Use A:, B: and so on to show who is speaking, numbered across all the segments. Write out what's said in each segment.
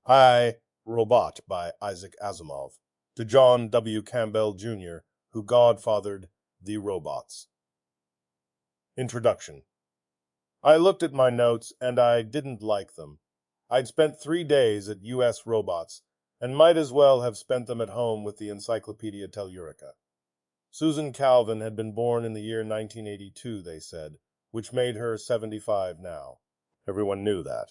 A: I, Robot by Isaac Asimov, to John W. Campbell, Jr., who godfathered the robots. Introduction. I looked at my notes, and I didn't like them. I'd spent 3 days at U.S. Robots, and might as well have spent them at home with the Encyclopedia Tellurica. Susan Calvin had been born in the year 1982, they said, which made her 75 now. Everyone knew that.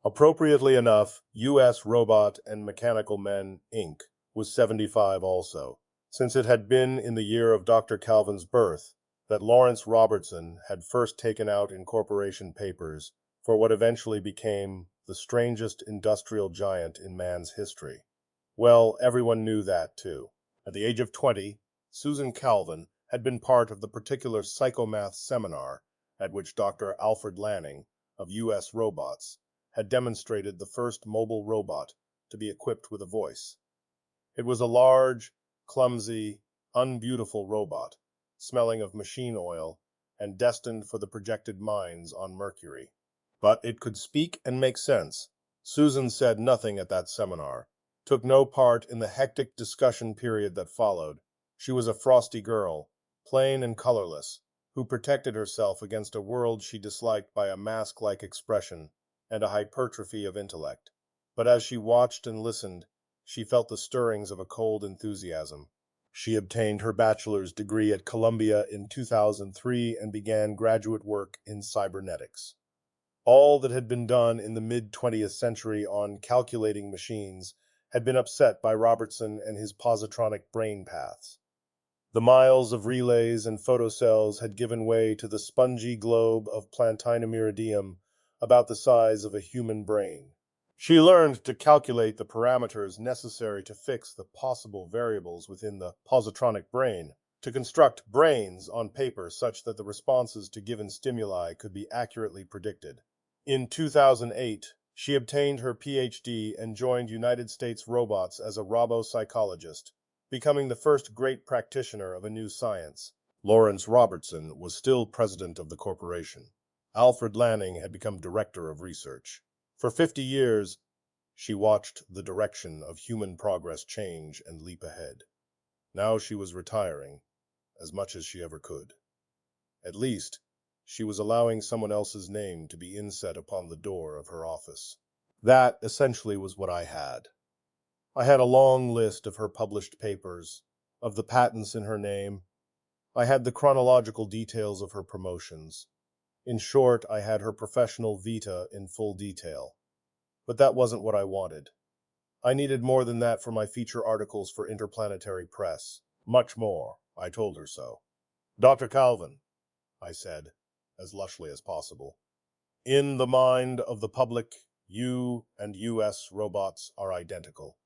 A: Appropriately enough, U.S. Robot and Mechanical Men, Inc. was 75 also, since it had been in the year of Dr. Calvin's birth that Lawrence Robertson had first taken out incorporation papers for what eventually became the strangest industrial giant in man's history. Well, everyone knew that, too. At the age of 20, Susan Calvin had been part of the particular psychomath seminar at which Dr. Alfred Lanning, of U.S. Robots, had demonstrated the first mobile robot to be equipped with a voice. It was a large, clumsy, unbeautiful robot, smelling of machine oil and destined for the projected mines on Mercury. But it could speak and make sense. Susan said nothing at that seminar, took no part in the hectic discussion period that followed. She was a frosty girl, plain and colorless, who protected herself against a world she disliked by a mask-like expression and a hypertrophy of intellect. But as she watched and listened, she felt the stirrings of a cold enthusiasm. She obtained her bachelor's degree at Columbia in 2003 and began graduate work in cybernetics. All that had been done in the mid-20th century on calculating machines had been upset by Robertson and his positronic brain paths. The miles of relays and photocells had given way to the spongy globe of platinum iridium about the size of a human brain. She learned to calculate the parameters necessary to fix the possible variables within the positronic brain, to construct brains on paper such that the responses to given stimuli could be accurately predicted. In 2008, she obtained her PhD and joined United States Robots as a robo-psychologist, becoming the first great practitioner of a new science. Lawrence Robertson was still president of the corporation. Alfred Lanning had become director of research. For 50 years, she watched the direction of human progress change and leap ahead. Now she was retiring, as much as she ever could. At least, she was allowing someone else's name to be inset upon the door of her office. That essentially was what I had. I had a long list of her published papers, of the patents in her name. I had the chronological details of her promotions. In short, I had her professional vita in full detail. But that wasn't what I wanted. I needed more than that for my feature articles for Interplanetary Press. Much more, I told her so. Dr. Calvin, I said, as lushly as possible, in the mind of the public, you and U.S. Robots are identical.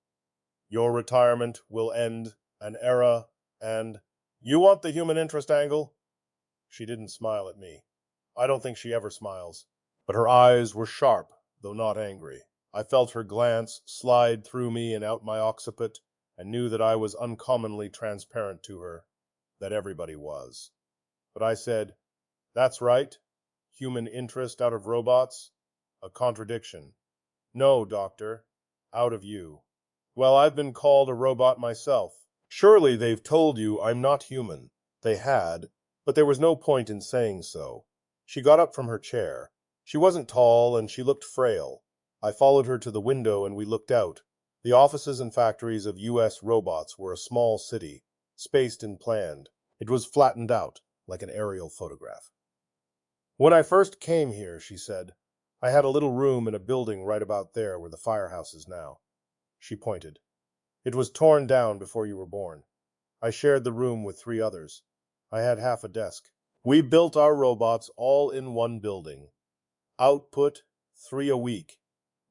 A: Your retirement will end an era, and you want the human interest angle? She didn't smile at me. I don't think she ever smiles. But her eyes were sharp, though not angry. I felt her glance slide through me and out my occiput, and knew that I was uncommonly transparent to her, that everybody was. But I said, that's right. Human interest out of robots? A contradiction. No, doctor. Out of you. Well, I've been called a robot myself. Surely they've told you I'm not human. They had, but there was no point in saying so. She got up from her chair. She wasn't tall, and she looked frail. I followed her to the window, and we looked out. The offices and factories of U.S. Robots were a small city, spaced and planned. It was flattened out, like an aerial photograph. When I first came here, she said, I had a little room in a building right about there where the firehouse is now. She pointed. It was torn down before you were born. I shared the room with 3 others. I had half a desk. We built our robots all in one building. Output 3 a week.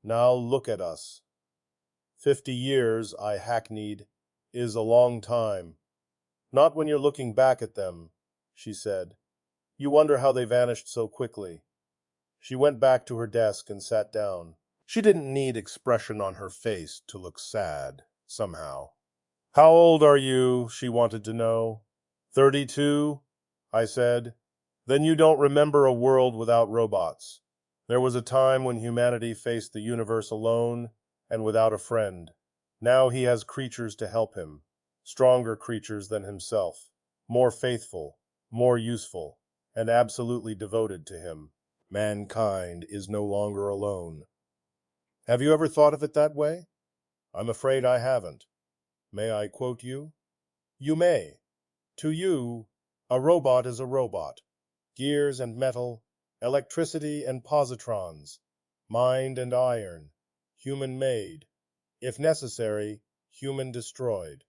A: Now look at us. 50 years, I hackneyed, is a long time. Not when you're looking back at them, she said. You wonder how they vanished so quickly. She went back to her desk and sat down. She didn't need expression on her face to look sad, somehow. How old are you? She wanted to know. 32, I said. Then you don't remember a world without robots. There was a time when humanity faced the universe alone, and without a friend. Now he has creatures to help him, stronger creatures than himself, more faithful, more useful, and absolutely devoted to him. Mankind is no longer alone. Have you ever thought of it that way? I'm afraid I haven't. May I quote you? You may. To you, a robot is a robot. Gears and metal, electricity and positrons, mind and iron, human-made, if necessary, human-destroyed.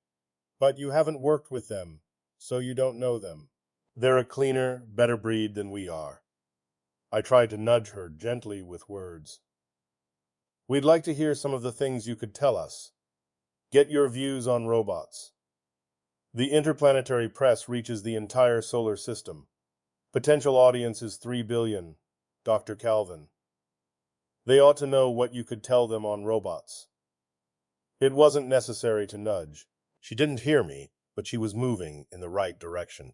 A: But you haven't worked with them, so you don't know them. They're a cleaner, better breed than we are. I tried to nudge her gently with words. We'd like to hear some of the things you could tell us. Get your views on robots. The interplanetary press reaches the entire solar system. Potential audience is 3 billion, Dr. Calvin. They ought to know what you could tell them on robots. It wasn't necessary to nudge. She didn't hear me, but she was moving in the right direction.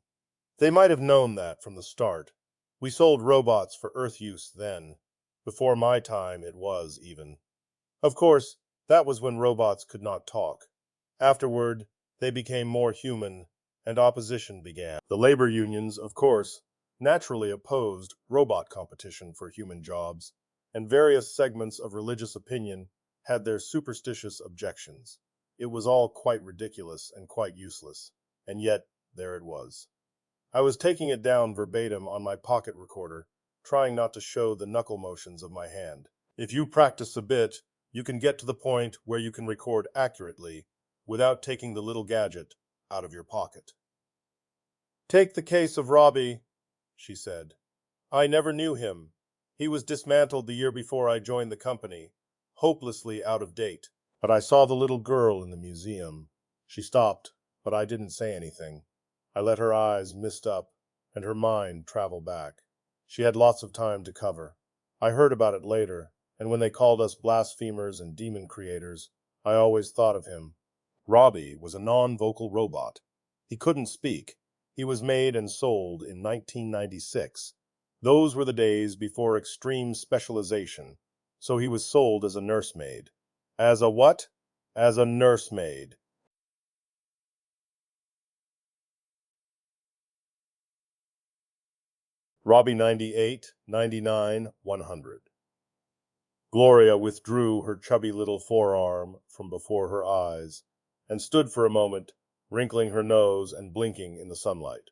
A: They might have known that from the start. We sold robots for Earth use then. Before my time, it was, even. Of course, that was when robots could not talk. Afterward, they became more human, and opposition began. The labor unions, of course, naturally opposed robot competition for human jobs, and various segments of religious opinion had their superstitious objections. It was all quite ridiculous and quite useless, and yet there it was. I was taking it down verbatim on my pocket recorder, trying not to show the knuckle motions of my hand. If you practice a bit, you can get to the point where you can record accurately without taking the little gadget out of your pocket. Take the case of Robbie, she said. I never knew him. He was dismantled the year before I joined the company, hopelessly out of date. But I saw the little girl in the museum. She stopped, but I didn't say anything. I let her eyes mist up and her mind travel back. She had lots of time to cover. I heard about it later, and when they called us blasphemers and demon creators, I always thought of him. Robbie was a non-vocal robot. He couldn't speak. He was made and sold in 1996. Those were the days before extreme specialization, so he was sold as a nursemaid. As a what? As a nursemaid. Robbie 98, 99, 100. Gloria withdrew her chubby little forearm from before her eyes and stood for a moment, wrinkling her nose and blinking in the sunlight.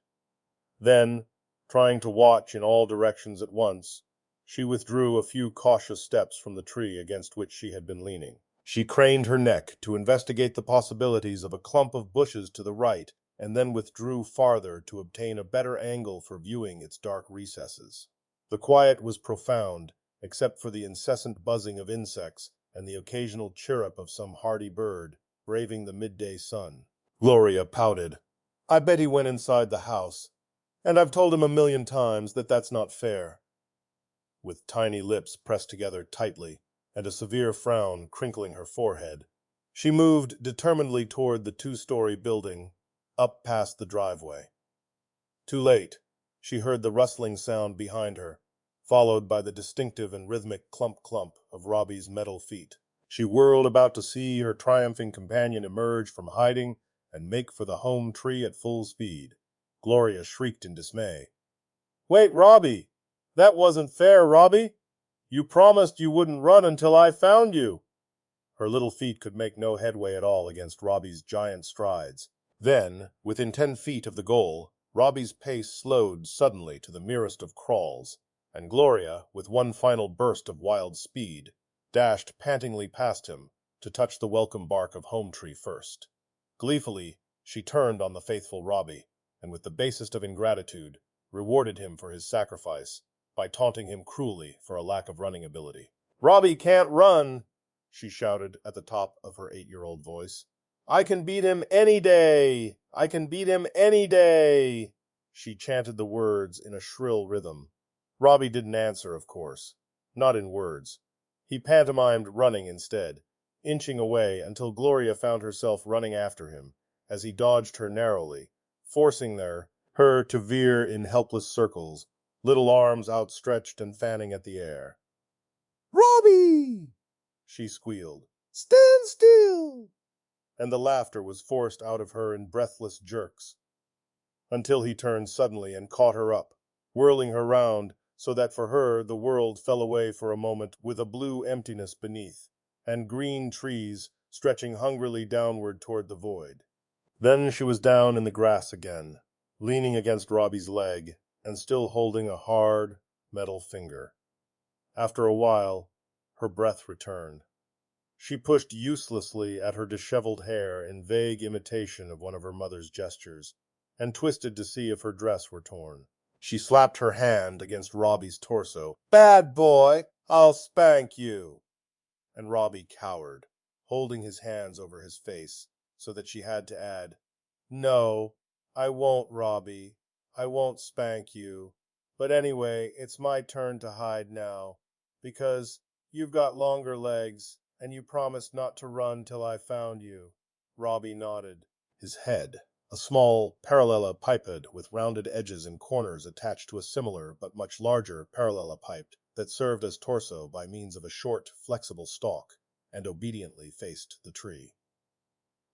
A: Then, trying to watch in all directions at once, she withdrew a few cautious steps from the tree against which she had been leaning. She craned her neck to investigate the possibilities of a clump of bushes to the right, and then withdrew farther to obtain a better angle for viewing its dark recesses. The quiet was profound, except for the incessant buzzing of insects and the occasional chirrup of some hardy bird braving the midday sun. Gloria pouted. I bet he went inside the house, and I've told him 1,000,000 times that that's not fair. With tiny lips pressed together tightly, and a severe frown crinkling her forehead, she moved determinedly toward the 2-story building, up past the driveway. Too late, she heard the rustling sound behind her, followed by the distinctive and rhythmic clump-clump of Robbie's metal feet. She whirled about to see her triumphing companion emerge from hiding and make for the home tree at full speed. Gloria shrieked in dismay. Wait, Robbie! That wasn't fair, Robbie! You promised you wouldn't run until I found you! Her little feet could make no headway at all against Robbie's giant strides. Then, within 10 feet of the goal, Robbie's pace slowed suddenly to the merest of crawls, and Gloria, with one final burst of wild speed, dashed pantingly past him to touch the welcome bark of home tree first. Gleefully, she turned on the faithful Robbie, and with the basest of ingratitude, rewarded him for his sacrifice by taunting him cruelly for a lack of running ability. Robbie can't run, she shouted at the top of her 8-year-old voice. I can beat him any day! I can beat him any day! She chanted the words in a shrill rhythm. Robbie didn't answer, of course. Not in words. He pantomimed running instead, inching away until Gloria found herself running after him, as he dodged her narrowly, forcing her to veer in helpless circles, little arms outstretched and fanning at the air. Robbie! She squealed. Stand still! And the laughter was forced out of her in breathless jerks, until he turned suddenly and caught her up, whirling her round so that for her the world fell away for a moment with a blue emptiness beneath, and green trees stretching hungrily downward toward the void. Then she was down in the grass again, leaning against Robbie's leg, and still holding a hard, metal finger. After a while, her breath returned. She pushed uselessly at her disheveled hair in vague imitation of one of her mother's gestures, and twisted to see if her dress were torn. She slapped her hand against Robbie's torso. "Bad boy, I'll spank you!" And Robbie cowered, holding his hands over his face, so that she had to add, "No, I won't, Robbie. I won't spank you. But anyway, it's my turn to hide now, because you've got longer legs, and you promised not to run till I found you." Robbie nodded. His head, a small parallelepiped with rounded edges and corners attached to a similar but much larger parallelepiped that served as torso by means of a short, flexible stalk, and obediently faced the tree.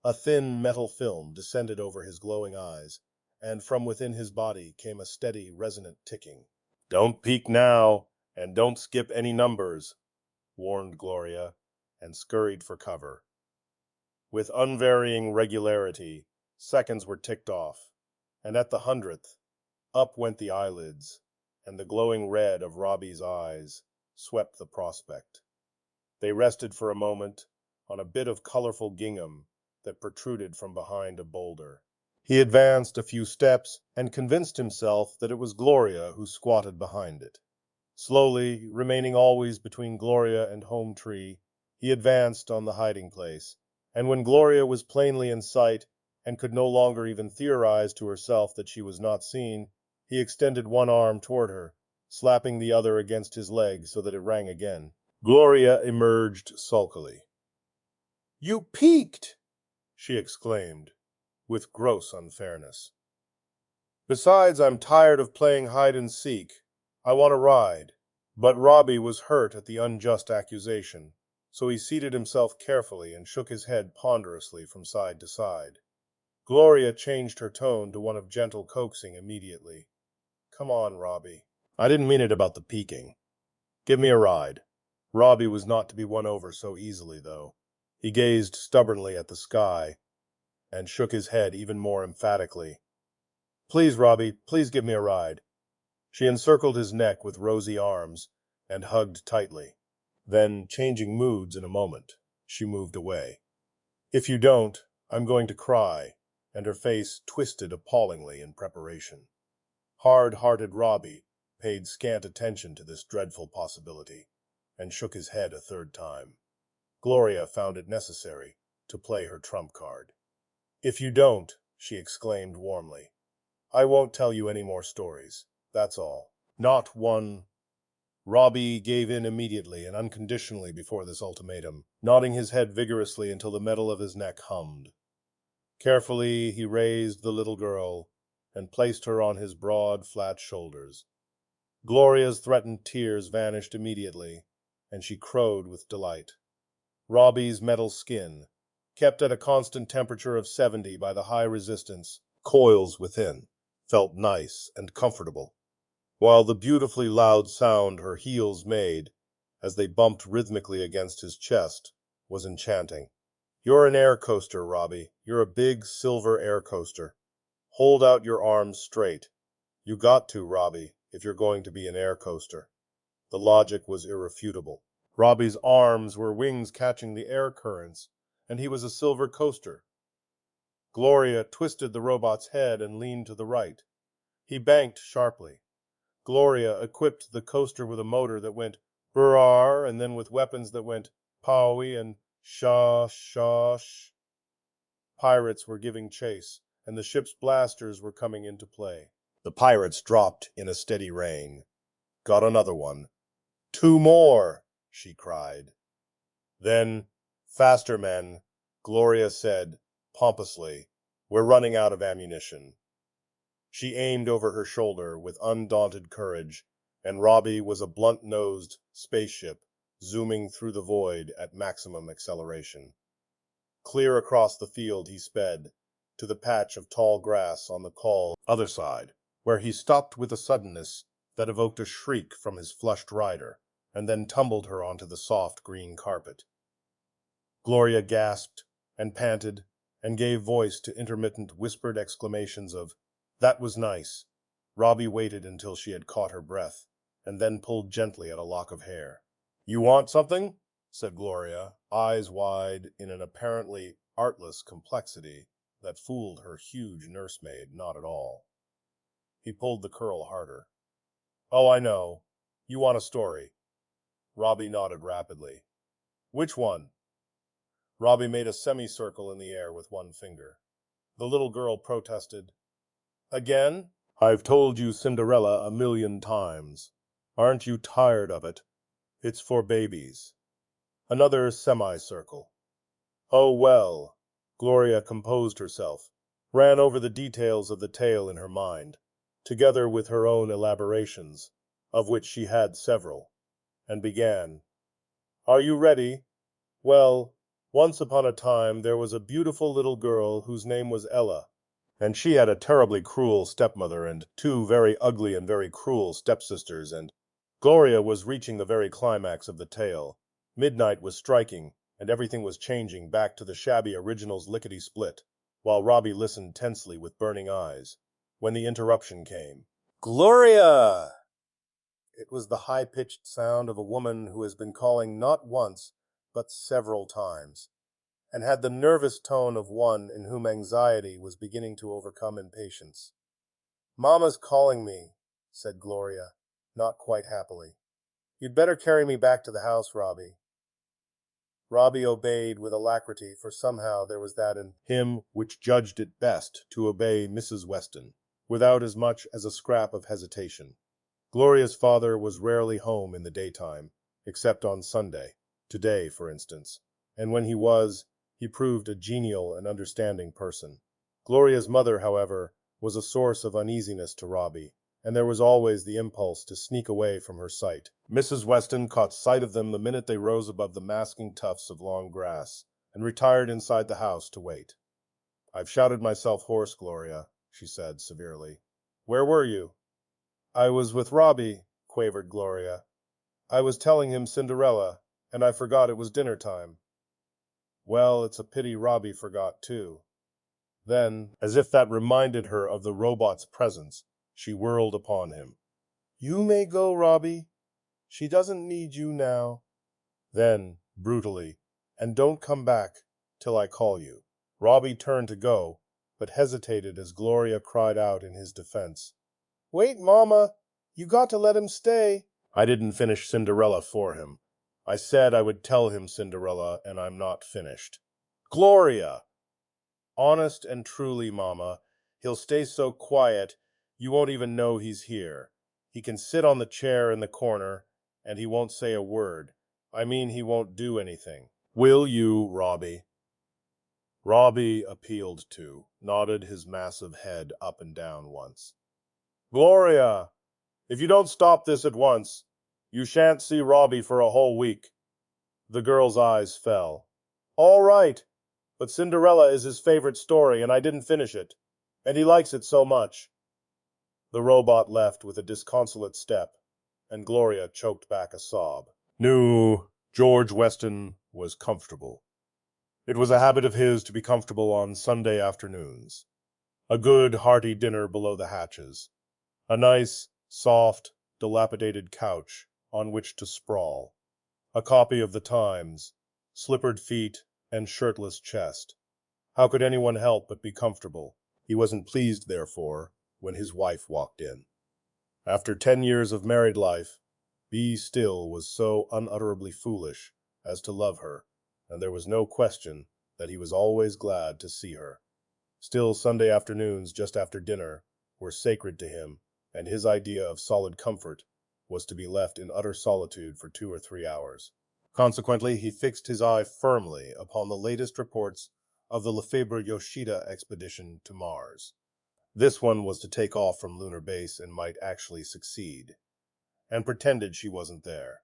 A: A thin metal film descended over his glowing eyes, and from within his body came a steady, resonant ticking. "Don't peek now, and don't skip any numbers," warned Gloria, and scurried for cover. With unvarying regularity, seconds were ticked off, and at the 100th, up went the eyelids, and the glowing red of Robbie's eyes swept the prospect. They rested for a moment on a bit of colorful gingham that protruded from behind a boulder. He advanced a few steps and convinced himself that it was Gloria who squatted behind it. Slowly, remaining always between Gloria and Home Tree, he advanced on the hiding place, and when Gloria was plainly in sight and could no longer even theorize to herself that she was not seen, he extended one arm toward her, slapping the other against his leg so that it rang again. Gloria emerged sulkily. "You peeked!" she exclaimed, with gross unfairness. "Besides, I'm tired of playing hide-and-seek. I want a ride." But Robbie was hurt at the unjust accusation, so he seated himself carefully and shook his head ponderously from side to side. Gloria changed her tone to one of gentle coaxing immediately. "Come on, Robbie. I didn't mean it about the peeking. Give me a ride." Robbie was not to be won over so easily, though. He gazed stubbornly at the sky and shook his head even more emphatically. "Please, Robbie, please give me a ride." She encircled his neck with rosy arms and hugged tightly. Then, changing moods in a moment, she moved away. "If you don't, I'm going to cry," and her face twisted appallingly in preparation. Hard-hearted Robbie paid scant attention to this dreadful possibility, and shook his head a third time. Gloria found it necessary to play her trump card. "If you don't," she exclaimed warmly, "I won't tell you any more stories. That's all." "Not one." Robbie gave in immediately and unconditionally before this ultimatum, nodding his head vigorously until the metal of his neck hummed. Carefully he raised the little girl and placed her on his broad, flat shoulders. Gloria's threatened tears vanished immediately, and she crowed with delight. Robbie's metal skin, kept at a constant temperature of 70 by the high resistance coils within, felt nice and comfortable, while the beautifully loud sound her heels made, as they bumped rhythmically against his chest, was enchanting. "You're an air coaster, Robbie. You're a big silver air coaster. Hold out your arms straight. You got to, Robbie, if you're going to be an air coaster." The logic was irrefutable. Robbie's arms were wings catching the air currents, and he was a silver coaster. Gloria twisted the robot's head and leaned to the right. He banked sharply. Gloria equipped the coaster with a motor that went brrr, and then with weapons that went powie and shosh. Pirates were giving chase, and the ship's blasters were coming into play. The pirates dropped in a steady rain. "Got another one." "Two more!" she cried. Then, "Faster, men," Gloria said, pompously. "We're running out of ammunition." She aimed over her shoulder with undaunted courage, and Robbie was a blunt-nosed spaceship zooming through the void at maximum acceleration. Clear across the field he sped, to the patch of tall grass on the call other side, where he stopped with a suddenness that evoked a shriek from his flushed rider, and then tumbled her onto the soft green carpet. Gloria gasped and panted and gave voice to intermittent whispered exclamations of, "That was nice." Robbie waited until she had caught her breath, and then pulled gently at a lock of hair. "You want something?" said Gloria, eyes wide in an apparently artless complexity that fooled her huge nursemaid not at all. He pulled the curl harder. "Oh, I know. You want a story." Robbie nodded rapidly. "Which one?" Robbie made a semicircle in the air with one finger. The little girl protested. "Again? I've told you Cinderella 1,000,000 times. Aren't you tired of it? It's for babies." Another semicircle. "Oh, well." Gloria composed herself, ran over the details of the tale in her mind, together with her own elaborations, of which she had several, and began. "Are you ready? Well, once upon a time there was a beautiful little girl whose name was Ella, and she had a terribly cruel stepmother and 2 very ugly and very cruel stepsisters, and—" Gloria was reaching the very climax of the tale. Midnight was striking, and everything was changing back to the shabby original's lickety-split, while Robbie listened tensely with burning eyes, when the interruption came. "Gloria!" It was the high-pitched sound of a woman who has been calling not once, but several times, and had the nervous tone of one in whom anxiety was beginning to overcome impatience. "Mama's calling me," said Gloria, not quite happily. "You'd better carry me back to the house, Robbie." Robbie obeyed with alacrity, for somehow there was that in him which judged it best to obey Mrs. Weston, without as much as a scrap of hesitation. Gloria's father was rarely home in the daytime, except on Sunday, today, for instance, and when he was, he proved a genial and understanding person. Gloria's mother, however, was a source of uneasiness to Robbie, and there was always the impulse to sneak away from her sight. Mrs. Weston caught sight of them the minute they rose above the masking tufts of long grass, and retired inside the house to wait. "I've shouted myself hoarse, Gloria," she said severely. "Where were you?" "I was with Robbie," quavered Gloria. "I was telling him Cinderella, and I forgot it was dinner time." "Well, it's a pity Robbie forgot, too." Then, as if that reminded her of the robot's presence, she whirled upon him. "You may go, Robbie. She doesn't need you now." Then, brutally, "And don't come back till I call you." Robbie turned to go, but hesitated as Gloria cried out in his defense. "Wait, Mama. You got to let him stay." "I didn't finish Cinderella for him. I said I would tell him Cinderella, and I'm not finished." "Gloria!" "Honest and truly, Mama, he'll stay so quiet you won't even know he's here. He can sit on the chair in the corner, and he won't say a word. I mean, he won't do anything. Will you, Robbie?" Robbie, appealed to, nodded his massive head up and down once. "Gloria, if you don't stop this at once, you shan't see Robbie for a whole week." The girl's eyes fell. "All right, but Cinderella is his favorite story, and I didn't finish it. And he likes it so much." The robot left with a disconsolate step, and Gloria choked back a sob. No, George Weston was comfortable. It was a habit of his to be comfortable on Sunday afternoons. A good, hearty dinner below the hatches. A nice, soft, dilapidated couch on which to sprawl. A copy of the Times, slippered feet, and shirtless chest. How could anyone help but be comfortable? He wasn't pleased, therefore, when his wife walked in. After 10 years of married life, Bea Still was so unutterably foolish as to love her, and there was no question that he was always glad to see her. Still, Sunday afternoons just after dinner were sacred to him, and his idea of solid comfort was to be left in utter solitude for 2 or 3 hours. Consequently, he fixed his eye firmly upon the latest reports of the Lefebvre-Yoshida expedition to Mars. This one was to take off from Lunar Base and might actually succeed, and pretended she wasn't there.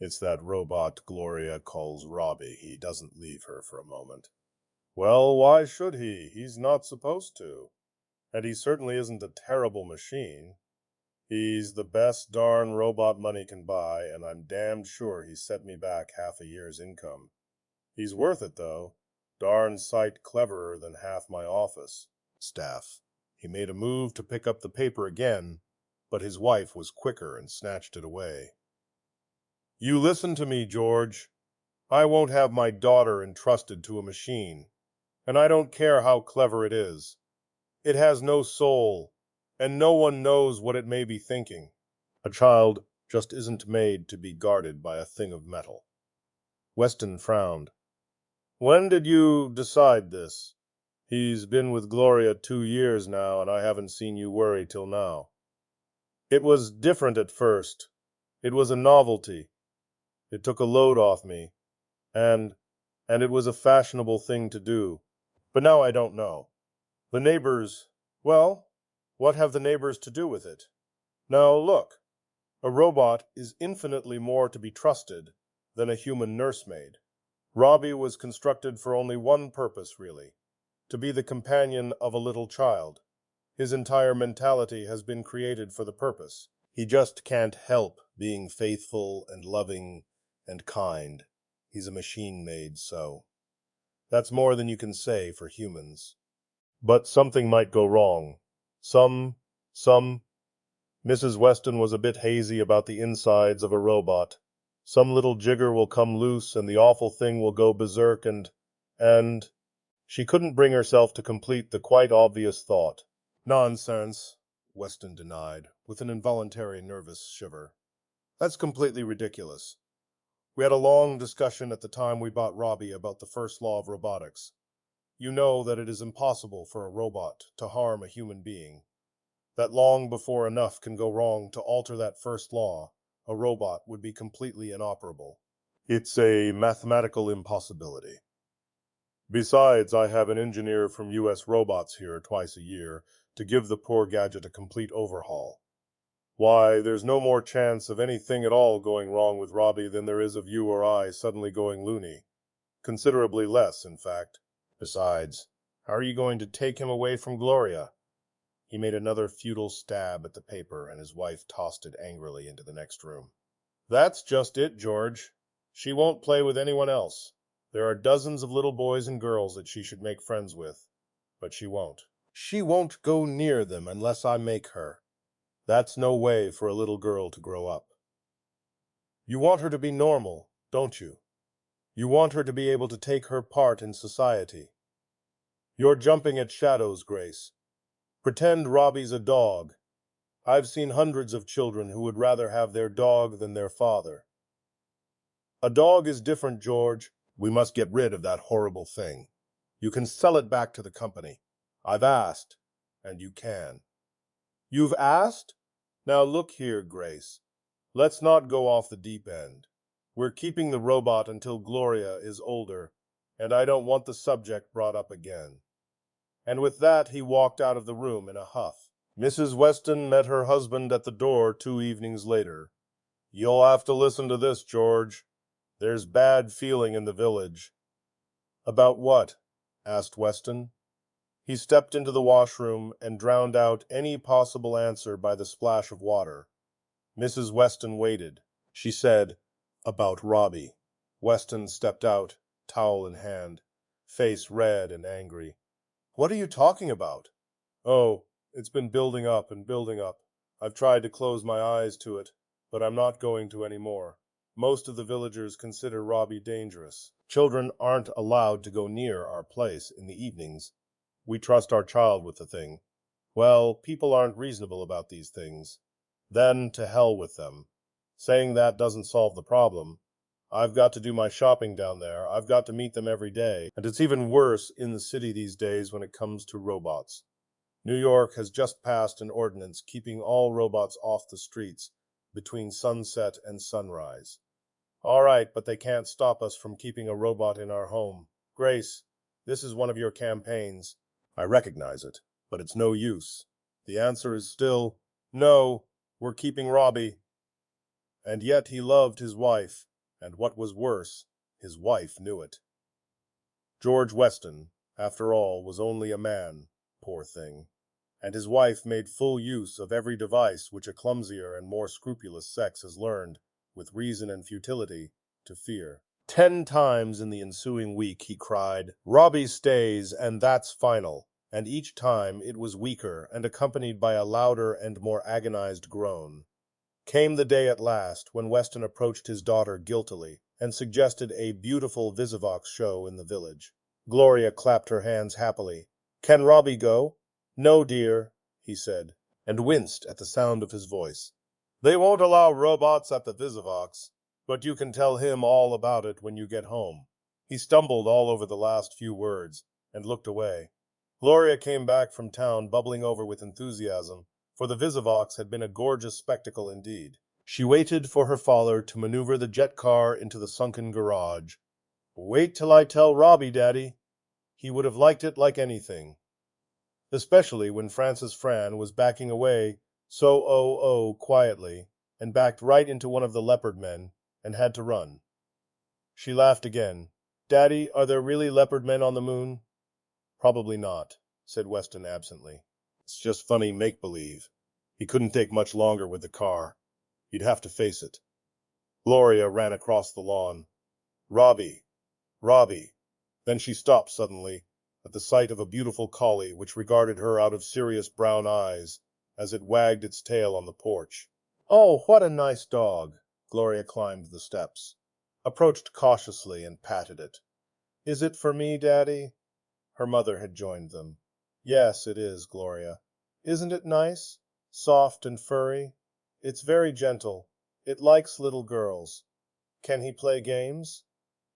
A: It's that robot Gloria calls Robbie. He doesn't leave her for a moment. Well, why should he? He's not supposed to. And he certainly isn't a terrible machine. He's the best darn robot money can buy, and I'm damned sure he set me back half a year's income. He's worth it, though. Darn sight cleverer than half my office staff. He made a move to pick up the paper again, but his wife was quicker and snatched it away. You listen to me, George. I won't have my daughter entrusted to a machine, and I don't care how clever it is. It has no soul, and no one knows what it may be thinking. A child just isn't made to be guarded by a thing of metal. Weston frowned. When did you decide this? He's been with Gloria 2 years now, and I haven't seen you worry till now. It was different at first. It was a novelty. It took a load off me, and it was a fashionable thing to do. But now I don't know. The neighbors, well, what have the neighbors to do with it? Now look, a robot is infinitely more to be trusted than a human nursemaid. Robbie was constructed for only one purpose, really, to be the companion of a little child. His entire mentality has been created for the purpose. He just can't help being faithful and loving and kind. He's a machine made so. That's more than you can say for humans. But something might go wrong. Some. Mrs. Weston was a bit hazy about the insides of a robot. Some little jigger will come loose and the awful thing will go berserk and she couldn't bring herself to complete the quite obvious thought. Nonsense, Weston denied, with an involuntary nervous shiver. That's completely ridiculous. We had a long discussion at the time we bought Robbie about the first law of robotics. You know that it is impossible for a robot to harm a human being. That long before enough can go wrong to alter that first law, a robot would be completely inoperable. It's a mathematical impossibility. Besides, I have an engineer from US Robots here twice a year to give the poor gadget a complete overhaul. Why, there's no more chance of anything at all going wrong with Robbie than there is of you or I suddenly going loony. Considerably less, in fact. Besides, how are you going to take him away from Gloria? He made another futile stab at the paper, and his wife tossed it angrily into the next room. That's just it, George. She won't play with anyone else. There are dozens of little boys and girls that she should make friends with, but she won't. She won't go near them unless I make her. That's no way for a little girl to grow up. You want her to be normal, don't you? You want her to be able to take her part in society. You're jumping at shadows, Grace. Pretend Robbie's a dog. I've seen hundreds of children who would rather have their dog than their father. A dog is different, George. We must get rid of that horrible thing. You can sell it back to the company. I've asked. and you can. You've asked? Now look here, Grace. Let's not go off the deep end. We're keeping the robot until Gloria is older, and I don't want the subject brought up again. And with that he walked out of the room in a huff. Mrs. Weston met her husband at the door 2 evenings later. You'll have to listen to this, George. There's bad feeling in the village. About what? Asked Weston. He stepped into the washroom and drowned out any possible answer by the splash of water. Mrs. Weston waited. She said, about Robbie. Weston stepped out, towel in hand, face red and angry. What are you talking about? Oh, it's been building up and building up. I've tried to close my eyes to it, but I'm not going to anymore. Most of the villagers consider Robbie dangerous. Children aren't allowed to go near our place in the evenings. We trust our child with the thing. Well, people aren't reasonable about these things. Then to hell with them. Saying that doesn't solve the problem. I've got to do my shopping down there. I've got to meet them every day. And it's even worse in the city these days when it comes to robots. New York has just passed an ordinance keeping all robots off the streets between sunset and sunrise. All right, but they can't stop us from keeping a robot in our home. Grace, this is one of your campaigns. I recognize it, but it's no use. The answer is still, no, we're keeping Robbie. And yet he loved his wife, and what was worse, his wife knew it. George Weston, after all, was only a man, poor thing, and his wife made full use of every device which a clumsier and more scrupulous sex has learned, with reason and futility, to fear. 10 times in the ensuing week he cried, Robbie stays, and that's final, and each time it was weaker and accompanied by a louder and more agonized groan. Came the day at last when Weston approached his daughter guiltily and suggested a beautiful Visivox show in the village. Gloria clapped her hands happily. Can Robbie go? No, dear, he said, and winced at the sound of his voice. They won't allow robots at the Visivox, but you can tell him all about it when you get home. He stumbled all over the last few words and looked away. Gloria came back from town bubbling over with enthusiasm, for the Visivox had been a gorgeous spectacle indeed. She waited for her father to maneuver the jet car into the sunken garage. Wait till I tell Robbie, Daddy. He would have liked it like anything. Especially when Francis Fran was backing away so quietly and backed right into one of the leopard men and had to run. She laughed again. Daddy, are there really leopard men on the moon? Probably not, said Weston absently. It's just funny make-believe. He couldn't take much longer with the car. He'd have to face it. Gloria ran across the lawn. Robbie, Robbie. Then she stopped suddenly at the sight of a beautiful collie which regarded her out of serious brown eyes as it wagged its tail on the porch. Oh, what a nice dog! Gloria climbed the steps, approached cautiously and patted it. Is it for me, Daddy? Her mother had joined them. Yes, it is, Gloria. Isn't it nice? Soft and furry. It's very gentle. It likes little girls. Can he play games?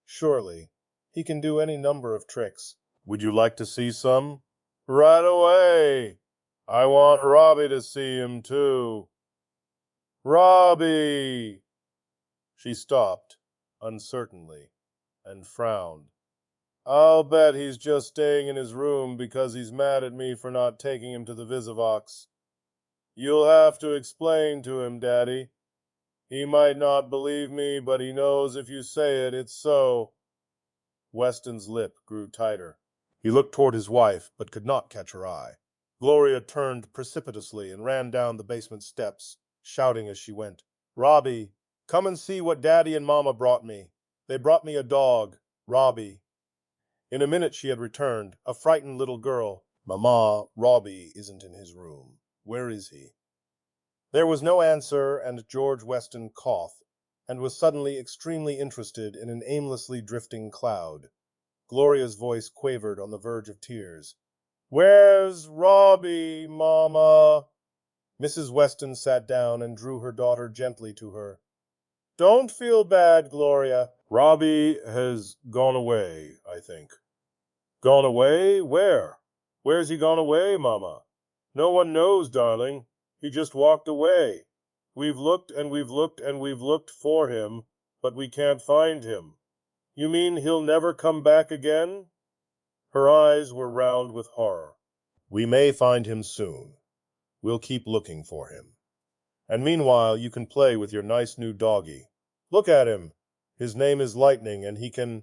A: Surely. He can do any number of tricks. Would you like to see some? Right away. I want Robbie to see him, too. Robbie! She stopped, uncertainly, and frowned. I'll bet he's just staying in his room because he's mad at me for not taking him to the Visivox. You'll have to explain to him, Daddy. He might not believe me, but he knows if you say it, it's so. Weston's lip grew tighter. He looked toward his wife, but could not catch her eye. Gloria turned precipitously and ran down the basement steps, shouting as she went, Robbie, come and see what Daddy and Mama brought me. They brought me a dog, Robbie. In a minute she had returned, a frightened little girl. Mama, Robbie isn't in his room. Where is he? There was no answer, and George Weston coughed, and was suddenly extremely interested in an aimlessly drifting cloud. Gloria's voice quavered on the verge of tears. Where's Robbie, Mama? Mrs. Weston sat down and drew her daughter gently to her. Don't feel bad, Gloria. Robbie has gone away, I think. Gone away? Where? Where's he gone away, Mama? No one knows, darling. He just walked away. We've looked and we've looked and we've looked for him, but we can't find him. You mean he'll never come back again? Her eyes were round with horror. We may find him soon. We'll keep looking for him. And meanwhile, you can play with your nice new doggie. Look at him. His name is Lightning, and he can...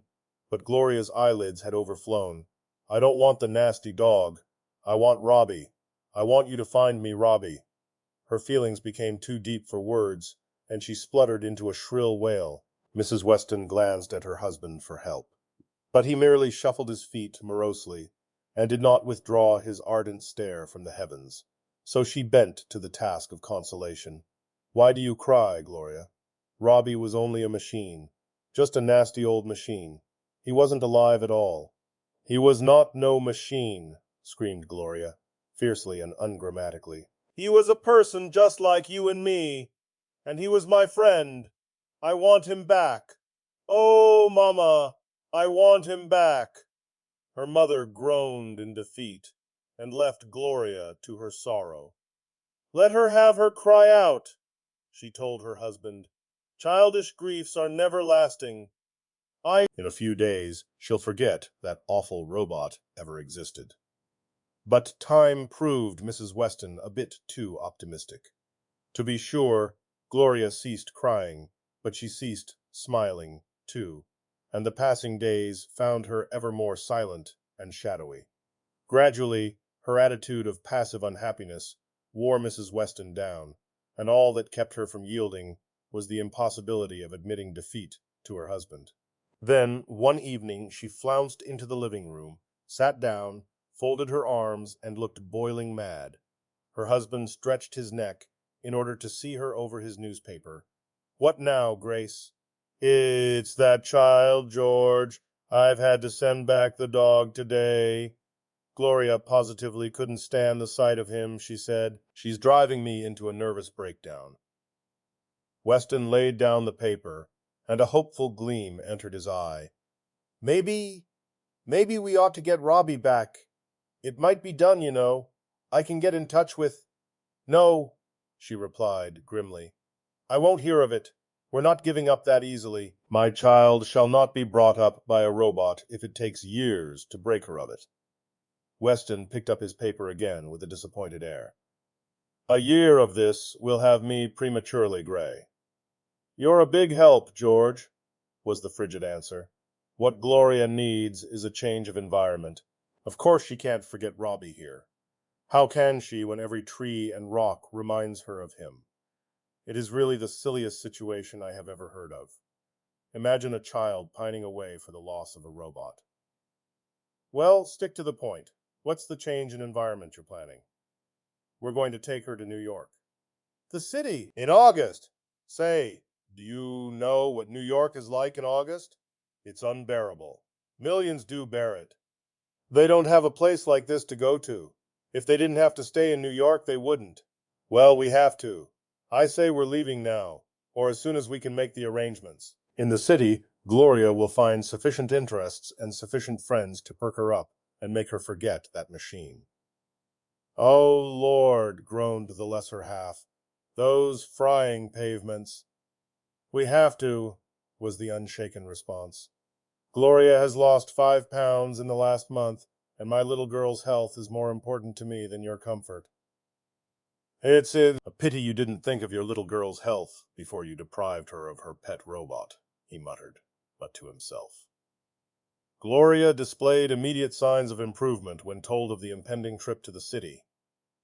A: But Gloria's eyelids had overflown. I don't want the nasty dog. I want Robbie. I want you to find me Robbie. Her feelings became too deep for words, and she spluttered into a shrill wail. Mrs. Weston glanced at her husband for help. But he merely shuffled his feet morosely, and did not withdraw his ardent stare from the heavens. So she bent to the task of consolation. Why do you cry, Gloria? Robbie was only a machine, just a nasty old machine. He wasn't alive at all. He was not no machine, screamed Gloria, fiercely and ungrammatically. He was a person just like you and me, and he was my friend. I want him back. Oh, Mama, I want him back. Her mother groaned in defeat, and left Gloria to her sorrow. Let her have her cry out, she told her husband. Childish griefs are never lasting. In a few days, she'll forget that awful robot ever existed. But time proved Mrs. Weston a bit too optimistic. To be sure, Gloria ceased crying, but she ceased smiling, too, and the passing days found her ever more silent and shadowy. Gradually, her attitude of passive unhappiness wore Mrs. Weston down, and all that kept her from yielding was the impossibility of admitting defeat to her husband. Then, one evening, she flounced into the living room, sat down, folded her arms, and looked boiling mad. Her husband stretched his neck in order to see her over his newspaper. What now, Grace? It's that child, George. I've had to send back the dog today. Gloria positively couldn't stand the sight of him, she said. She's driving me into a nervous breakdown. Weston laid down the paper, and a hopeful gleam entered his eye. Maybe we ought to get Robbie back. It might be done, you know. I can get in touch with... No, she replied grimly. I won't hear of it. We're not giving up that easily. My child shall not be brought up by a robot if it takes years to break her of it. Weston picked up his paper again with a disappointed air. A year of this will have me prematurely gray. You're a big help, George, was the frigid answer. What Gloria needs is a change of environment. Of course she can't forget Robbie here. How can she when every tree and rock reminds her of him? It is really the silliest situation I have ever heard of. Imagine a child pining away for the loss of a robot. Well, stick to the point. What's the change in environment you're planning? We're going to take her to New York. The city! In August! Say, do you know what New York is like in August? It's unbearable. Millions do bear it. They don't have a place like this to go to. If they didn't have to stay in New York, they wouldn't. Well, we have to. I say we're leaving now, or as soon as we can make the arrangements. In the city, Gloria will find sufficient interests and sufficient friends to perk her up and make her forget that machine. Oh, Lord, groaned the lesser half. Those frying pavements. We have to, was the unshaken response. Gloria has lost 5 pounds in the last month, and my little girl's health is more important to me than your comfort. It's a pity you didn't think of your little girl's health before you deprived her of her pet robot, he muttered, but to himself. Gloria displayed immediate signs of improvement when told of the impending trip to the city.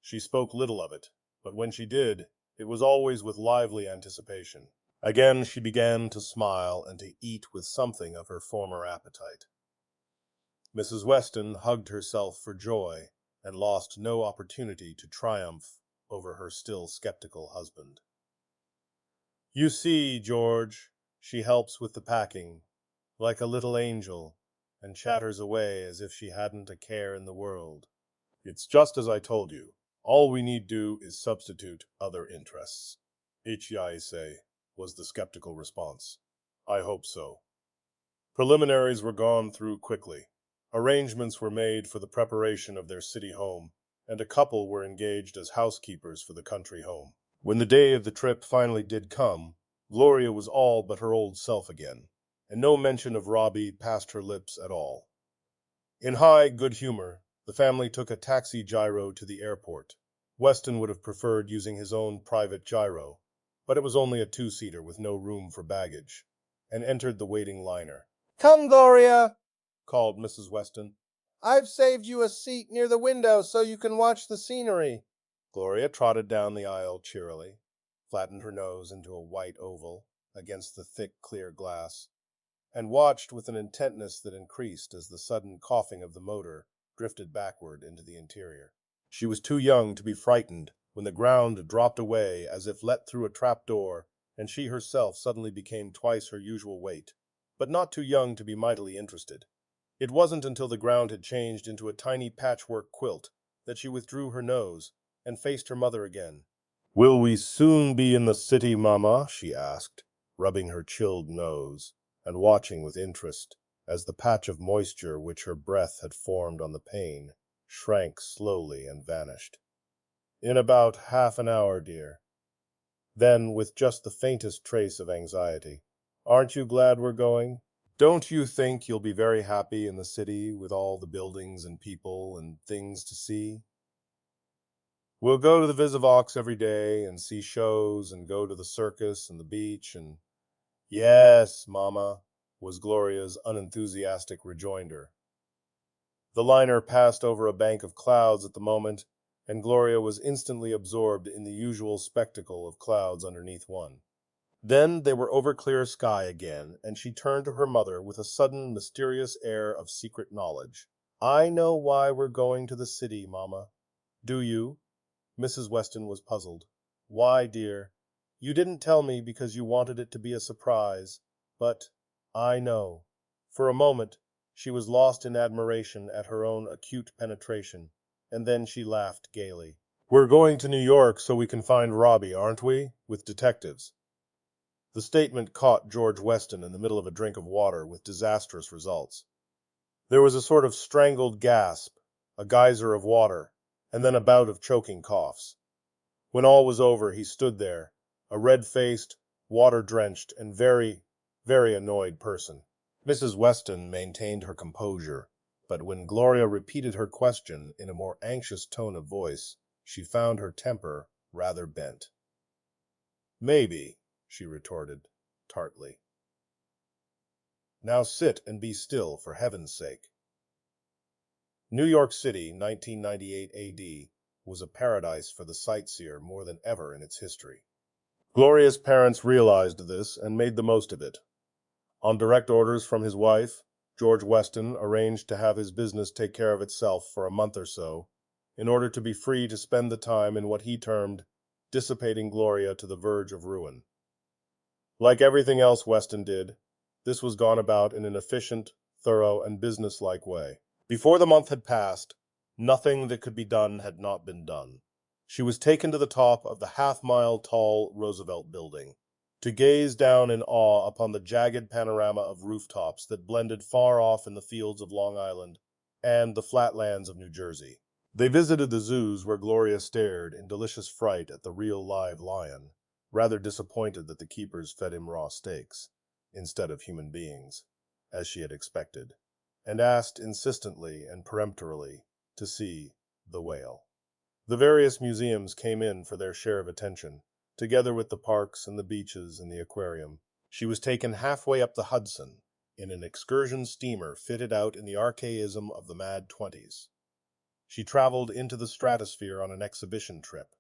A: She spoke little of it, but when she did, it was always with lively anticipation. Again she began to smile and to eat with something of her former appetite. Mrs. Weston hugged herself for joy and lost no opportunity to triumph over her still skeptical husband. You see, George, she helps with the packing, like a little angel, and chatters away as if she hadn't a care in the world. It's just as I told you. All we need do is substitute other interests. Ichiaise, was the skeptical response. I hope so. Preliminaries were gone through quickly. Arrangements were made for the preparation of their city home, and a couple were engaged as housekeepers for the country home. When the day of the trip finally did come, Gloria was all but her old self again, and no mention of Robbie passed her lips at all. In high good humor, the family took a taxi gyro to the airport. Weston would have preferred using his own private gyro, but it was only a two-seater with no room for baggage, and entered the waiting liner.
B: "Come, Gloria,"
A: called Mrs. Weston.
B: "I've saved you a seat near the window so you can watch the scenery."
A: Gloria trotted down the aisle cheerily, flattened her nose into a white oval against the thick, clear glass, and watched with an intentness that increased as the sudden coughing of the motor drifted backward into the interior. She was too young to be frightened when the ground dropped away as if let through a trap door, and she herself suddenly became twice her usual weight, but not too young to be mightily interested. It wasn't until the ground had changed into a tiny patchwork quilt that she withdrew her nose and faced her mother again. "Will we soon be in the city, Mama?" she asked, rubbing her chilled nose and watching with interest as the patch of moisture which her breath had formed on the pane shrank slowly and vanished. "In about half an hour, dear." Then, with just the faintest trace of anxiety, "Aren't you glad we're going? Don't you think you'll be very happy in the city with all the buildings and people and things to see? We'll go to the Visivox every day and see shows and go to the circus and the beach and—" "Yes, Mama," was Gloria's unenthusiastic rejoinder. The liner passed over a bank of clouds at the moment, and Gloria was instantly absorbed in the usual spectacle of clouds underneath one. Then they were over clear sky again, and she turned to her mother with a sudden mysterious air of secret knowledge. "I know why we're going to the city, Mama." "Do you?" Mrs. Weston was puzzled. "Why, dear? You didn't tell me because you wanted it to be a surprise, but I know." For a moment she was lost in admiration at her own acute penetration, and then she laughed gaily. "We're going to New York so we can find Robbie, aren't we? With detectives." The statement caught George Weston in the middle of a drink of water with disastrous results. There was a sort of strangled gasp, a geyser of water, and then a bout of choking coughs. When all was over, he stood there, a red-faced, water-drenched, and very, very annoyed person. Mrs. Weston maintained her composure, but when Gloria repeated her question in a more anxious tone of voice, she found her temper rather bent. "Maybe," she retorted, tartly. "Now sit and be still, for heaven's sake." New York City, 1998 AD, was a paradise for the sightseer more than ever in its history. Gloria's parents realized this and made the most of it. On direct orders from his wife, George Weston arranged to have his business take care of itself for a month or so, in order to be free to spend the time in what he termed dissipating Gloria to the verge of ruin. Like everything else Weston did, this was gone about in an efficient, thorough, and businesslike way. Before the month had passed, nothing that could be done had not been done. She was taken to the top of the half-mile-tall Roosevelt Building, to gaze down in awe upon the jagged panorama of rooftops that blended far off in the fields of Long Island and the flatlands of New Jersey. They visited the zoos where Gloria stared in delicious fright at the real live lion, rather disappointed that the keepers fed him raw steaks, instead of human beings, as she had expected, and asked insistently and peremptorily to see the whale. The various museums came in for their share of attention, together with the parks and the beaches and the aquarium. She was taken halfway up the Hudson in an excursion steamer fitted out in the archaism of the mad 20s. She traveled into the stratosphere on an exhibition trip,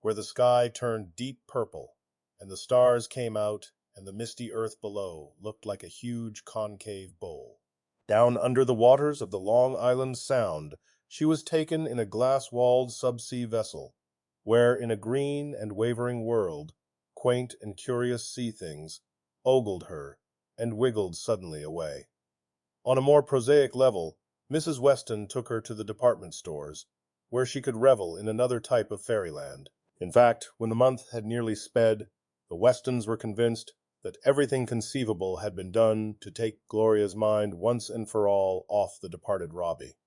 A: where the sky turned deep purple, and the stars came out, and the misty earth below looked like a huge concave bowl. Down under the waters of the Long Island Sound, she was taken in a glass-walled subsea vessel, where in a green and wavering world, quaint and curious sea things ogled her and wiggled suddenly away. On a more prosaic level, Mrs. Weston took her to the department stores, where she could revel in another type of fairyland. In fact, when the month had nearly sped, the Westons were convinced that everything conceivable had been done to take Gloria's mind once and for all off the departed Robbie.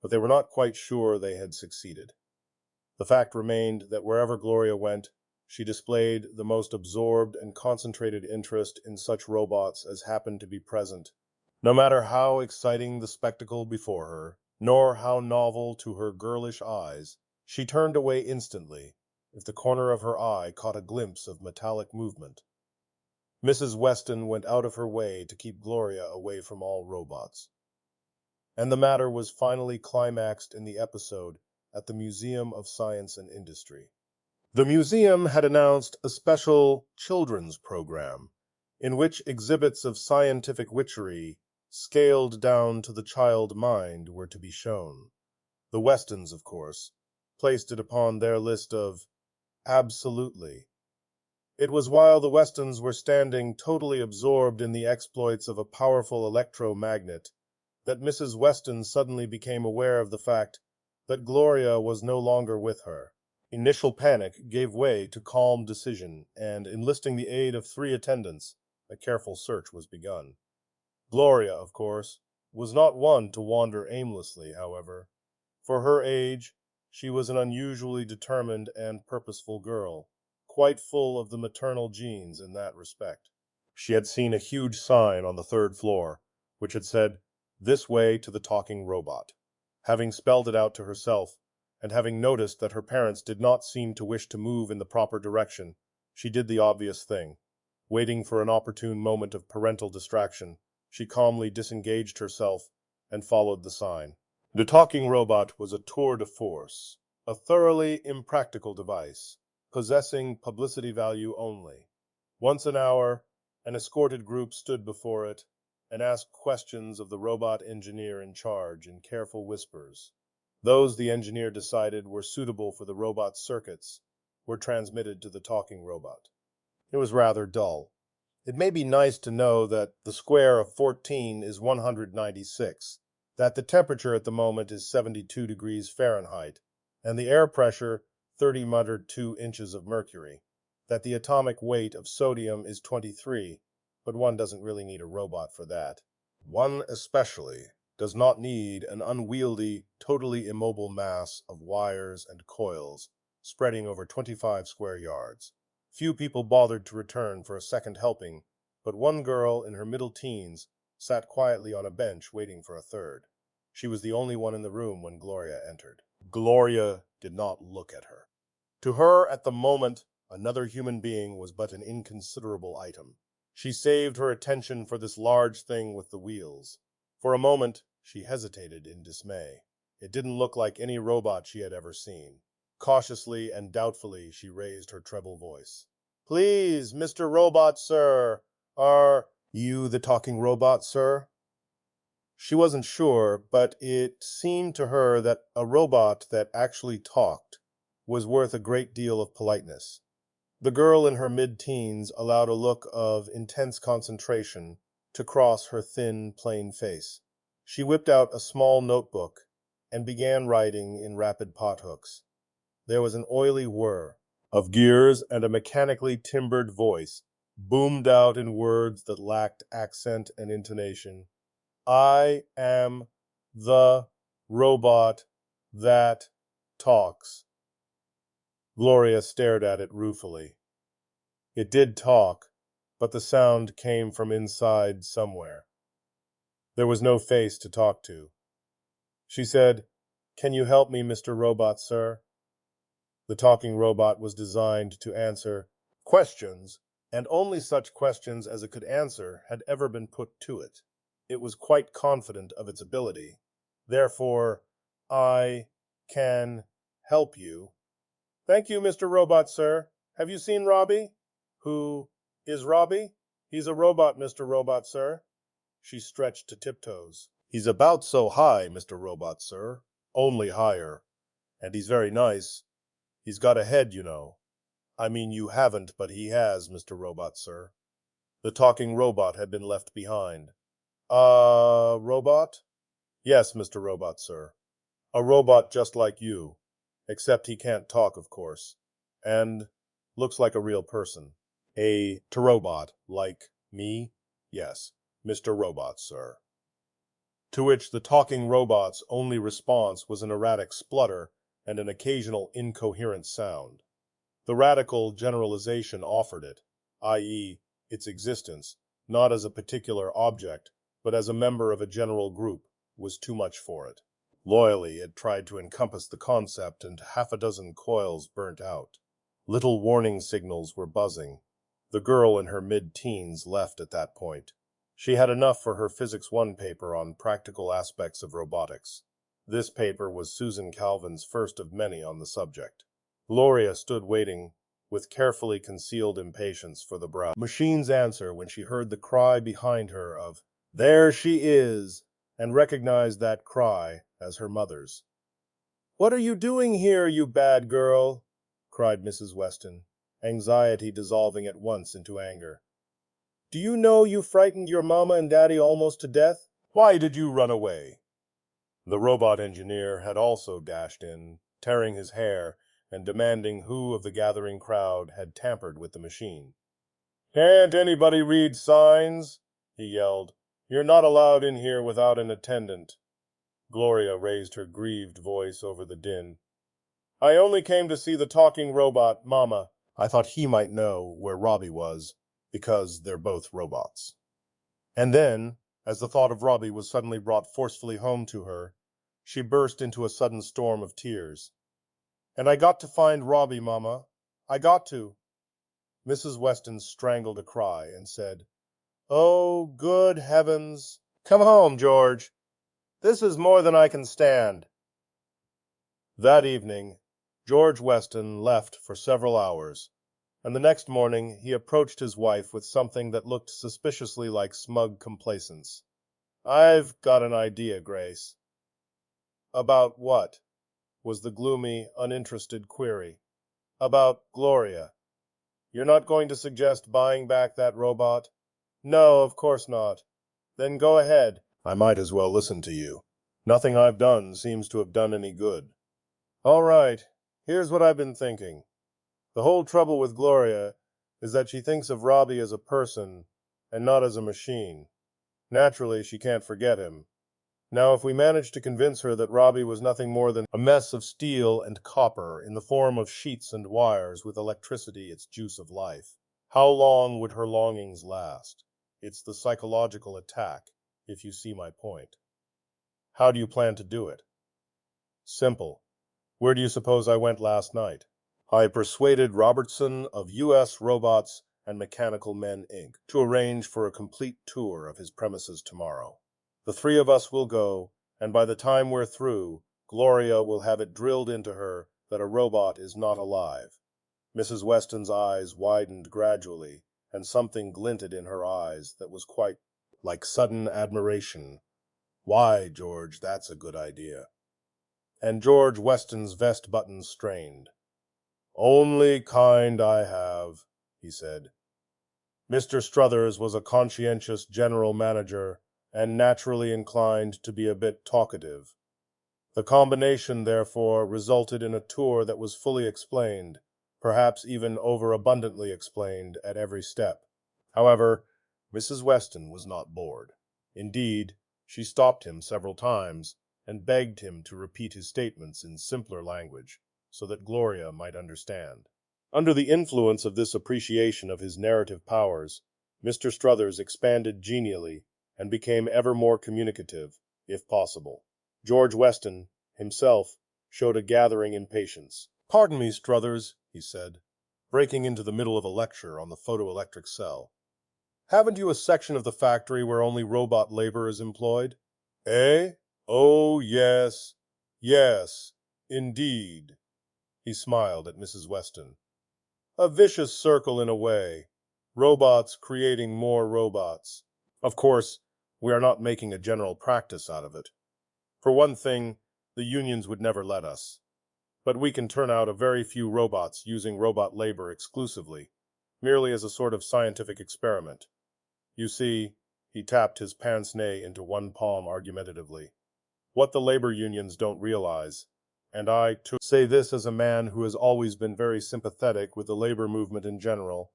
A: But they were not quite sure they had succeeded. The fact remained that wherever Gloria went, she displayed the most absorbed and concentrated interest in such robots as happened to be present, no matter how exciting the spectacle before her, nor how novel to her girlish eyes. She turned away instantly if the corner of her eye caught a glimpse of metallic movement. Mrs. Weston went out of her way to keep Gloria away from all robots. And the matter was finally climaxed in the episode at the Museum of Science and Industry. The museum had announced a special children's program in which exhibits of scientific witchery scaled down to the child mind were to be shown. The Westons, of course, placed it upon their list of absolutely. It was while the Westons were standing totally absorbed in the exploits of a powerful electromagnet that Mrs. Weston suddenly became aware of the fact that Gloria was no longer with her. Initial panic gave way to calm decision, and enlisting the aid of 3 attendants, a careful search was begun. Gloria, of course, was not one to wander aimlessly, however. For her age, she was an unusually determined and purposeful girl, quite full of the maternal genes in that respect. She had seen a huge sign on the 3rd floor, which had said, "This way to the talking robot." Having spelled it out to herself, and having noticed that her parents did not seem to wish to move in the proper direction, she did the obvious thing. Waiting for an opportune moment of parental distraction, she calmly disengaged herself and followed the sign. The talking robot was a tour de force, a thoroughly impractical device, possessing publicity value only. Once an hour, an escorted group stood before it and asked questions of the robot engineer in charge in careful whispers. Those the engineer decided were suitable for the robot's circuits were transmitted to the talking robot. It was rather dull. It may be nice to know that the square of 14 is 196, that the temperature at the moment is 72 degrees Fahrenheit, and the air pressure 30-2 inches of mercury, that the atomic weight of sodium is 23, but one doesn't really need a robot for that. One especially does not need an unwieldy, totally immobile mass of wires and coils spreading over 25 square yards. Few people bothered to return for a second helping, but one girl in her middle teens sat quietly on a bench waiting for a third. She was the only one in the room when Gloria entered. Gloria did not look at her. To her, at the moment, another human being was but an inconsiderable item. She saved her attention for this large thing with the wheels. For a moment, she hesitated in dismay. It didn't look like any robot she had ever seen. Cautiously and doubtfully, she raised her treble voice. "Please, Mr. Robot, sir, are you the talking robot, sir?" She wasn't sure, but it seemed to her that a robot that actually talked was worth a great deal of politeness. The girl in her mid-teens allowed a look of intense concentration to cross her thin, plain face. She whipped out a small notebook and began writing in rapid pothooks. There was an oily whir of gears, and a mechanically timbered voice boomed out in words that lacked accent and intonation. "I am the robot that talks." Gloria stared at it ruefully. It did talk, but the sound came from inside somewhere. There was no face to talk to. She said, "Can you help me, Mr. Robot, sir?" The talking robot was designed to answer questions, and only such questions as it could answer had ever been put to it. It was quite confident of its ability. Therefore, "I can help you." "Thank you, Mr. Robot, sir. Have you seen Robbie?" "Who is Robbie?" "He's a robot, Mr. Robot, sir." She stretched to tiptoes. "He's about so high, Mr. Robot, sir. Only higher. And he's very nice. He's got a head, you know. I mean, you haven't, but he has, Mr. Robot, sir." The talking robot had been left behind. Robot?" "Yes, Mr. Robot, sir. A robot just like you. Except he can't talk, of course. And looks like a real person. A robot like me? Yes, Mr. Robot, sir." To which the talking robot's only response was an erratic splutter and an occasional incoherent sound. The radical generalization offered it, i.e., its existence, not as a particular object, but as a member of a general group, was too much for it. Loyally, it tried to encompass the concept, and half a dozen coils burnt out. Little warning signals were buzzing. The girl in her mid-teens left at that point. She had enough for her Physics 1 paper on practical aspects of robotics. This paper was Susan Calvin's first of many on the subject. Gloria stood waiting with carefully concealed impatience for the machine's answer when she heard the cry behind her of, "There she is!" and recognized that cry as her mother's. "What are you doing here, you bad girl?" cried Mrs. Weston, anxiety dissolving at once into anger. "Do you know you frightened your mama and daddy almost to death? Why did you run away?" The robot engineer had also dashed in, tearing his hair and demanding who of the gathering crowd had tampered with the machine. "Can't anybody read signs?" he yelled. "You're not allowed in here without an attendant." Gloria raised her grieved voice over the din. "I only came to see the talking robot, Mama. I thought he might know where Robbie was, because they're both robots." And then, as the thought of Robbie was suddenly brought forcefully home to her, she burst into a sudden storm of tears. "And I got to find Robbie, Mama. I got to." Mrs. Weston strangled a cry and said, "Oh, good heavens! Come home, George. This is more than I can stand." That evening, George Weston left for several hours, and the next morning he approached his wife with something that looked suspiciously like smug complacence. "I've got an idea, Grace." "About what?" was the gloomy, uninterested query. "About Gloria. You're not going to suggest buying back that robot?" "No, of course not." "Then go ahead." "I might as well listen to you. Nothing I've done seems to have done any good." "All right, here's what I've been thinking. The whole trouble with Gloria is that she thinks of Robbie as a person and not as a machine. Naturally, she can't forget him. Now, if we manage to convince her that Robbie was nothing more than a mess of steel and copper in the form of sheets and wires with electricity its juice of life, how long would her longings last? It's the psychological attack, if you see my point. How do you plan to do it? Simple. Where do you suppose I went last night? I persuaded Robertson of U.S. Robots and Mechanical Men, Inc. to arrange for a complete tour of his premises tomorrow. The three of us will go, and by the time we're through, Gloria will have it drilled into her that a robot is not alive. Mrs. Weston's eyes widened gradually, and something glinted in her eyes that was quite like sudden admiration. "Why, George, that's a good idea." And George Weston's vest buttons strained. "Only kind I have," he said. Mr. Struthers was a conscientious general manager and naturally inclined to be a bit talkative. The combination, therefore, resulted in a tour that was fully explained, perhaps even overabundantly explained at every step. However, Mrs. Weston was not bored. Indeed, she stopped him several times and begged him to repeat his statements in simpler language, so that Gloria might understand. Under the influence of this appreciation of his narrative powers, Mr. Struthers expanded genially and became ever more communicative, if possible. George Weston, himself, showed a gathering impatience. "Pardon me, Struthers," he said, breaking into the middle of a lecture on the photoelectric cell. "Haven't you a section of the factory where only robot labor is employed?" "Eh? Oh, yes. Yes, indeed." He smiled at Mrs. Weston. "A vicious circle in a way. Robots creating more robots. Of course, we are not making a general practice out of it. For one thing, the unions would never let us. But we can turn out a very few robots using robot labor exclusively, merely as a sort of scientific experiment. You see," he tapped his pince-nez into one palm argumentatively, "what the labor unions don't realize, and I, too, say this as a man who has always been very sympathetic with the labor movement in general,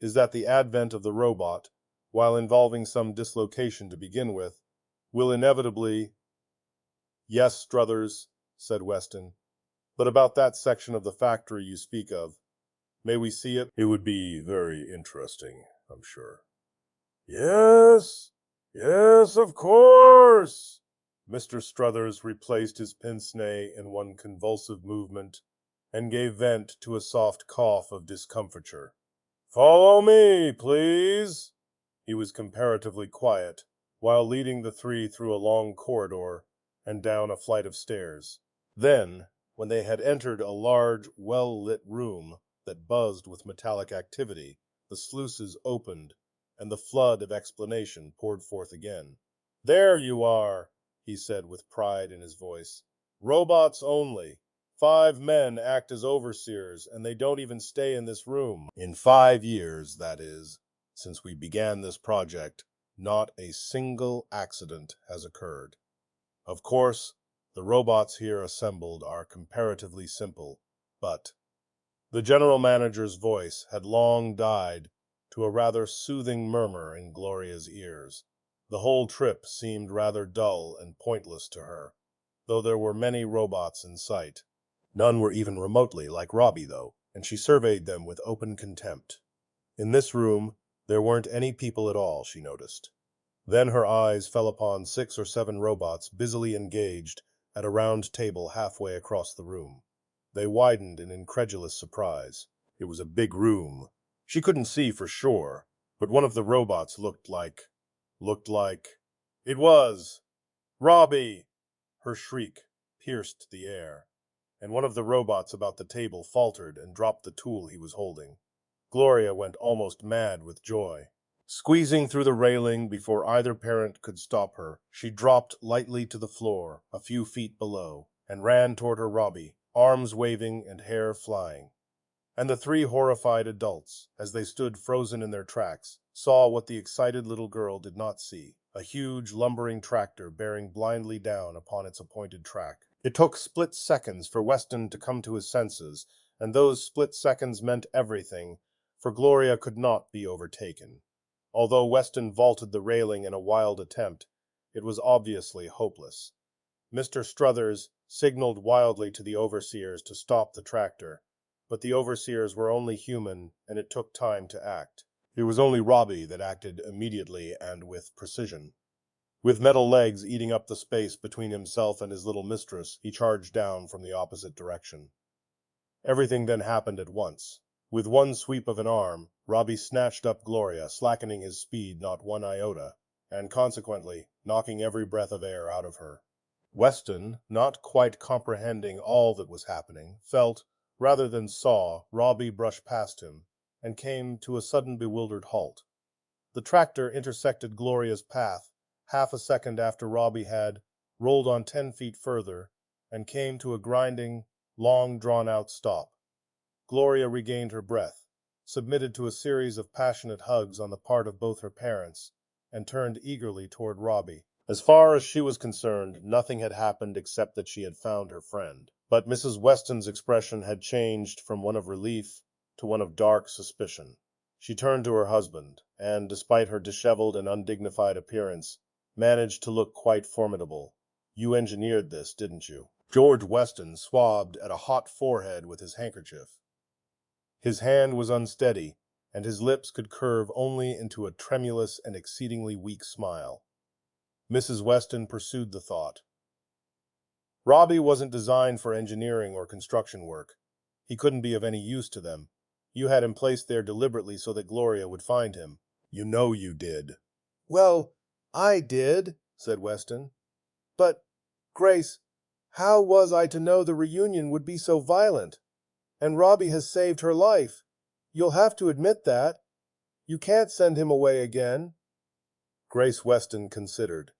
A: is that the advent of the robot, while involving some dislocation to begin with, will inevitably—" "Yes, Struthers," said Weston. But about that section of the factory you speak of, may we see it? It would be very interesting, I'm sure. Yes, yes, of course. Mr. Struthers replaced his pince-nez in one convulsive movement and gave vent to a soft cough of discomfiture. Follow me, please. He was comparatively quiet, while leading the three through a long corridor and down a flight of stairs. Then, when they had entered a large, well-lit room that buzzed with metallic activity, the sluices opened, and the flood of explanation poured forth again. There you are, he said with pride in his voice. Robots only. 5 men act as overseers, and they don't even stay in this room. In 5 years, that is, since we began this project, not a single accident has occurred. Of course, the robots here assembled are comparatively simple, but the general manager's voice had long died to a rather soothing murmur in Gloria's ears. The whole trip seemed rather dull and pointless to her, though there were many robots in sight. None were even remotely like Robbie, though, and she surveyed them with open contempt. In this room, there weren't any people at all, she noticed. Then her eyes fell upon 6 or 7 robots busily engaged at a round table halfway across the room. They widened in incredulous surprise. It was a big room. She couldn't see for sure, but one of the robots looked like... It was Robbie! Her shriek pierced the air, and one of the robots about the table faltered and dropped the tool he was holding. Gloria went almost mad with joy. Squeezing through the railing before either parent could stop her, she dropped lightly to the floor, a few feet below, and ran toward her Robbie, arms waving and hair flying. And the 3 horrified adults, as they stood frozen in their tracks, saw what the excited little girl did not see, a huge lumbering tractor bearing blindly down upon its appointed track. It took split seconds for Weston to come to his senses, and those split seconds meant everything, for Gloria could not be overtaken. Although Weston vaulted the railing in a wild attempt, it was obviously hopeless. Mr. Struthers signaled wildly to the overseers to stop the tractor, but the overseers were only human, and it took time to act. It was only Robbie that acted immediately and with precision. With metal legs eating up the space between himself and his little mistress, he charged down from the opposite direction. Everything then happened at once. With one sweep of an arm, Robbie snatched up Gloria, slackening his speed not one iota, and consequently knocking every breath of air out of her. Weston, not quite comprehending all that was happening, felt, rather than saw, Robbie brush past him, and came to a sudden bewildered halt. The tractor intersected Gloria's path half a second after Robbie had rolled on 10 feet further, and came to a grinding, long drawn-out stop. Gloria regained her breath, submitted to a series of passionate hugs on the part of both her parents, and turned eagerly toward Robbie. As far as she was concerned, nothing had happened except that she had found her friend. But Mrs. Weston's expression had changed from one of relief to one of dark suspicion. She turned to her husband, and, despite her disheveled and undignified appearance, managed to look quite formidable. You engineered this, didn't you? George Weston swabbed at a hot forehead with his handkerchief. His hand was unsteady, and his lips could curve only into a tremulous and exceedingly weak smile. Mrs. Weston pursued the thought. Robbie wasn't designed for engineering or construction work. He couldn't be of any use to them. You had him placed there deliberately so that Gloria would find him. You know you did.
B: Well, I did, said Weston. But, Grace, how was I to know the reunion would be so violent? And Robbie has saved her life. You'll have to admit that. You can't send him away again.
A: Grace Weston considered.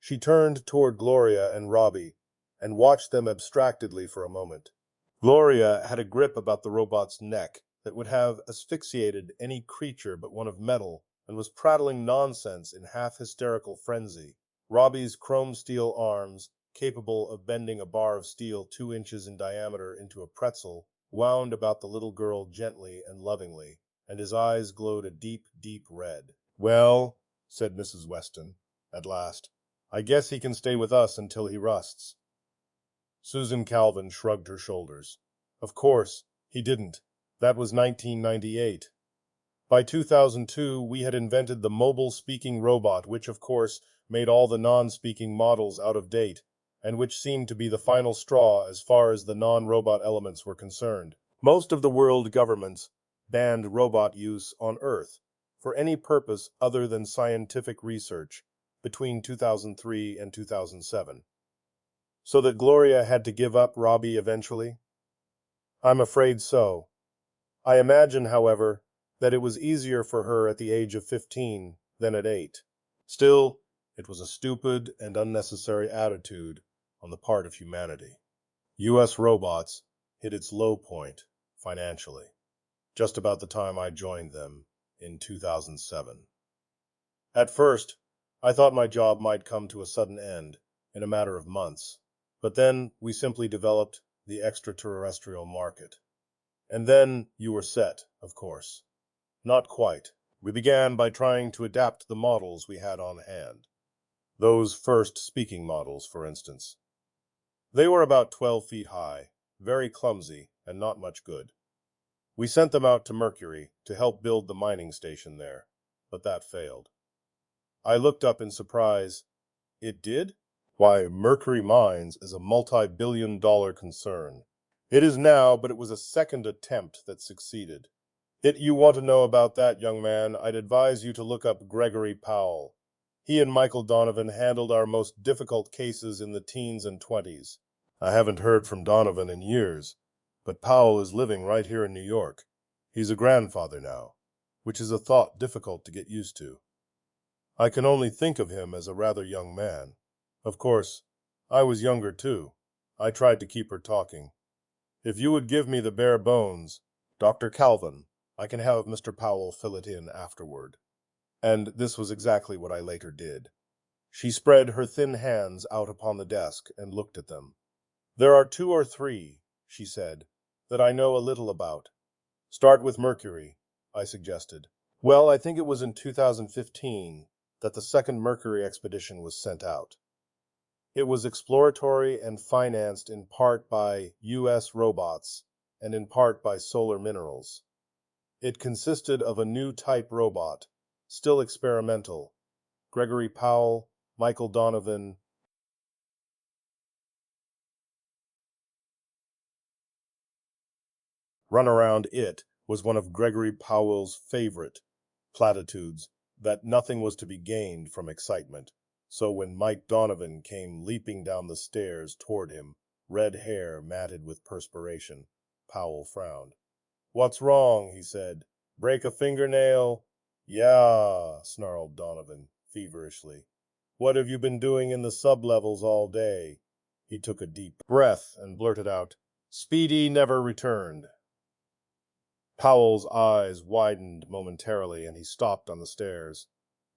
A: She turned toward Gloria and Robbie, and watched them abstractedly for a moment. Gloria had a grip about the robot's neck that would have asphyxiated any creature but one of metal, and was prattling nonsense in half-hysterical frenzy. Robbie's chrome-steel arms, capable of bending a bar of steel 2 inches in diameter into a pretzel, wound about the little girl gently and lovingly, and his eyes glowed a deep, deep red. "Well," said Mrs. Weston, at last, "I guess he can stay with us until he rusts." Susan Calvin shrugged her shoulders. Of course, he didn't. That was 1998. By 2002, we had invented the mobile speaking robot, which of course made all the non-speaking models out of date, and which seemed to be the final straw as far as the non-robot elements were concerned. Most of the world governments banned robot use on Earth for any purpose other than scientific research between 2003 and 2007. So that Gloria had to give up Robbie eventually? I'm afraid so. I imagine, however, that it was easier for her at the age of 15 than at 8. Still, it was a stupid and unnecessary attitude on the part of humanity. U.S. Robots hit its low point financially, just about the time I joined them in 2007. At first, I thought my job might come to a sudden end in a matter of months, but then we simply developed the extraterrestrial market. And then you were set, of course. Not quite. We began by trying to adapt the models we had on hand. Those first speaking models, for instance. They were about 12 feet high, very clumsy, and not much good. We sent them out to Mercury to help build the mining station there, but that failed. I looked up in surprise. It did? Why, Mercury Mines is a multi-billion-dollar concern. It is now, but it was a second attempt that succeeded. You want to know about that, young man, I'd advise you to look up Gregory Powell. He and Michael Donovan handled our most difficult cases in the teens and 20s. I haven't heard from Donovan in years, but Powell is living right here in New York. He's a grandfather now, which is a thought difficult to get used to. I can only think of him as a rather young man. Of course, I was younger too. I tried to keep her talking. If you would give me the bare bones, Dr. Calvin, I can have Mr. Powell fill it in afterward. And this was exactly what I later did. She spread her thin hands out upon the desk and looked at them. There are 2 or 3, she said, that I know a little about. Start with Mercury, I suggested. Well, I think it was in 2015 that the second Mercury expedition was sent out. It was exploratory and financed in part by U.S. robots and in part by Solar Minerals. It consisted of a new type robot, still experimental. Gregory Powell, Michael Donovan. Runaround it was one of Gregory Powell's favorite platitudes that nothing was to be gained from excitement. So when Mike Donovan came leaping down the stairs toward him, red hair matted with perspiration, Powell frowned. "What's wrong?" he said. "Break a fingernail?" "Yeah," snarled Donovan feverishly. "What have you been doing in the sublevels all day?" He took a deep breath and blurted out, "Speedy never returned." Powell's eyes widened momentarily and he stopped on the stairs.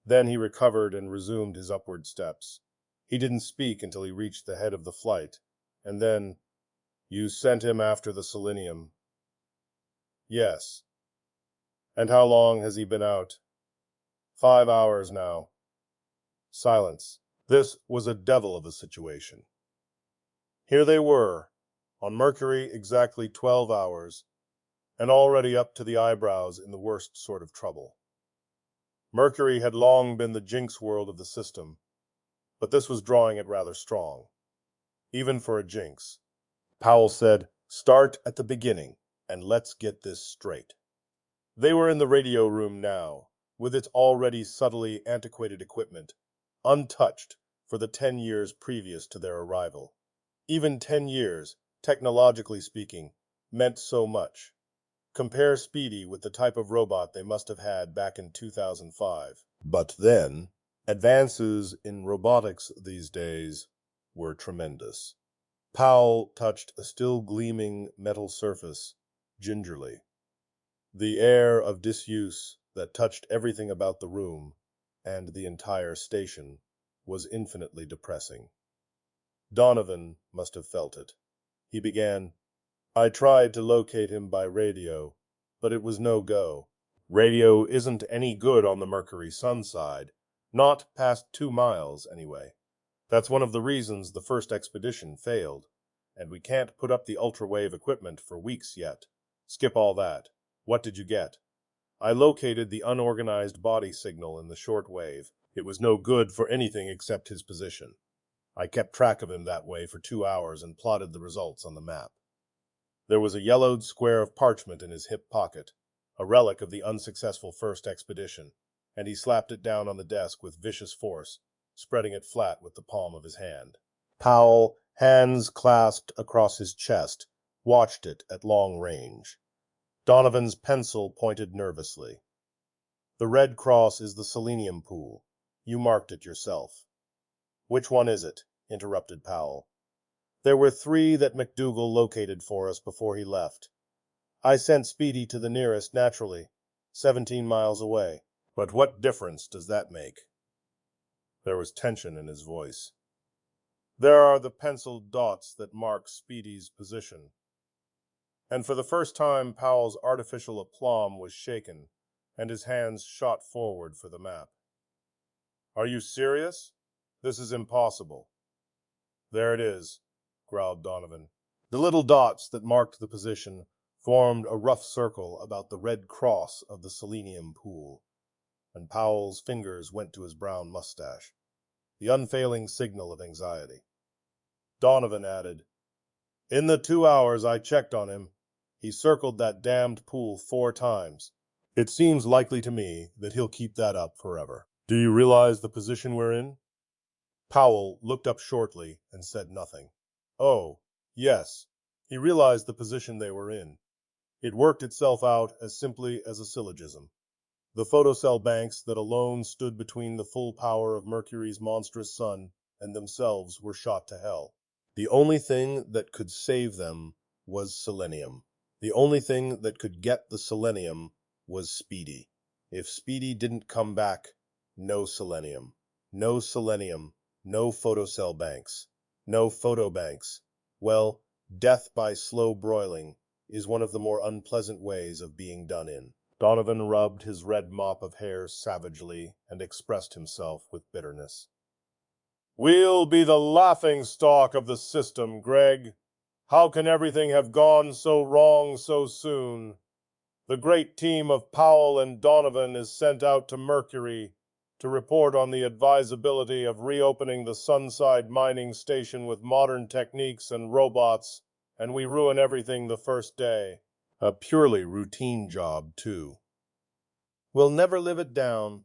A: Then he recovered and resumed his upward steps. He didn't speak until he reached the head of the flight. And then, "You sent him after the selenium?" "Yes." "And how long has he been out?" "5 hours now." Silence. This was a devil of a situation. Here they were, on Mercury exactly 12 hours, and already up to the eyebrows in the worst sort of trouble. Mercury had long been the jinx world of the system, but this was drawing it rather strong, even for a jinx. Powell said, "Start at the beginning, and let's get this straight." They were in the radio room now, with its already subtly antiquated equipment, untouched for the 10 years previous to their arrival. Even 10 years, technologically speaking, meant so much. Compare Speedy with the type of robot they must have had back in 2005. But then, advances in robotics these days were tremendous. Powell touched a still gleaming metal surface gingerly. The air of disuse that touched everything about the room and the entire station was infinitely depressing. Donovan must have felt it. He began, "I tried to locate him by radio, but it was no go. Radio isn't any good on the Mercury sun side, not past 2 miles anyway. That's one of the reasons the first expedition failed. And we can't put up the ultra-wave equipment for weeks yet. Skip all that. What did you get? I located the unorganized body signal in the short wave. It was no good for anything except his position. I kept track of him that way for 2 hours and plotted the results on the map. There was a yellowed square of parchment in his hip pocket, a relic of the unsuccessful first expedition, and he slapped it down on the desk with vicious force, spreading it flat with the palm of his hand. Powell, hands clasped across his chest, watched it at long range. Donovan's pencil pointed nervously. The red cross is the selenium pool. You marked it yourself. Which one is it? Interrupted Powell. There were 3 that McDougal located for us before he left. I sent Speedy to the nearest, naturally, 17 miles away. But what difference does that make? There was tension in his voice. There are the penciled dots that mark Speedy's position. And for the first time, Powell's artificial aplomb was shaken, and his hands shot forward for the map. Are you serious? This is impossible. There it is, growled Donovan. The little dots that marked the position formed a rough circle about the red cross of the selenium pool, and Powell's fingers went to his brown mustache, the unfailing signal of anxiety. Donovan added, In the 2 hours I checked on him, he circled that damned pool 4 times. It seems likely to me that he'll keep that up forever. Do you realize the position we're in? Powell looked up shortly and said nothing. Oh, yes. He realized the position they were in. It worked itself out as simply as a syllogism. The photocell banks that alone stood between the full power of Mercury's monstrous sun and themselves were shot to hell. The only thing that could save them was selenium. The only thing that could get the selenium was Speedy. If Speedy didn't come back, no selenium. No selenium, no photocell banks. No photobanks. Well, death by slow broiling is one of the more unpleasant ways of being done in. Donovan rubbed his red mop of hair savagely and expressed himself with bitterness. We'll be the laughingstock of the system, Greg. How can everything have gone so wrong so soon? The great team of Powell and Donovan is sent out to Mercury to report on the advisability of reopening the Sunside mining station with modern techniques and robots, and we ruin everything the first day. A purely routine job, too. We'll never live it down.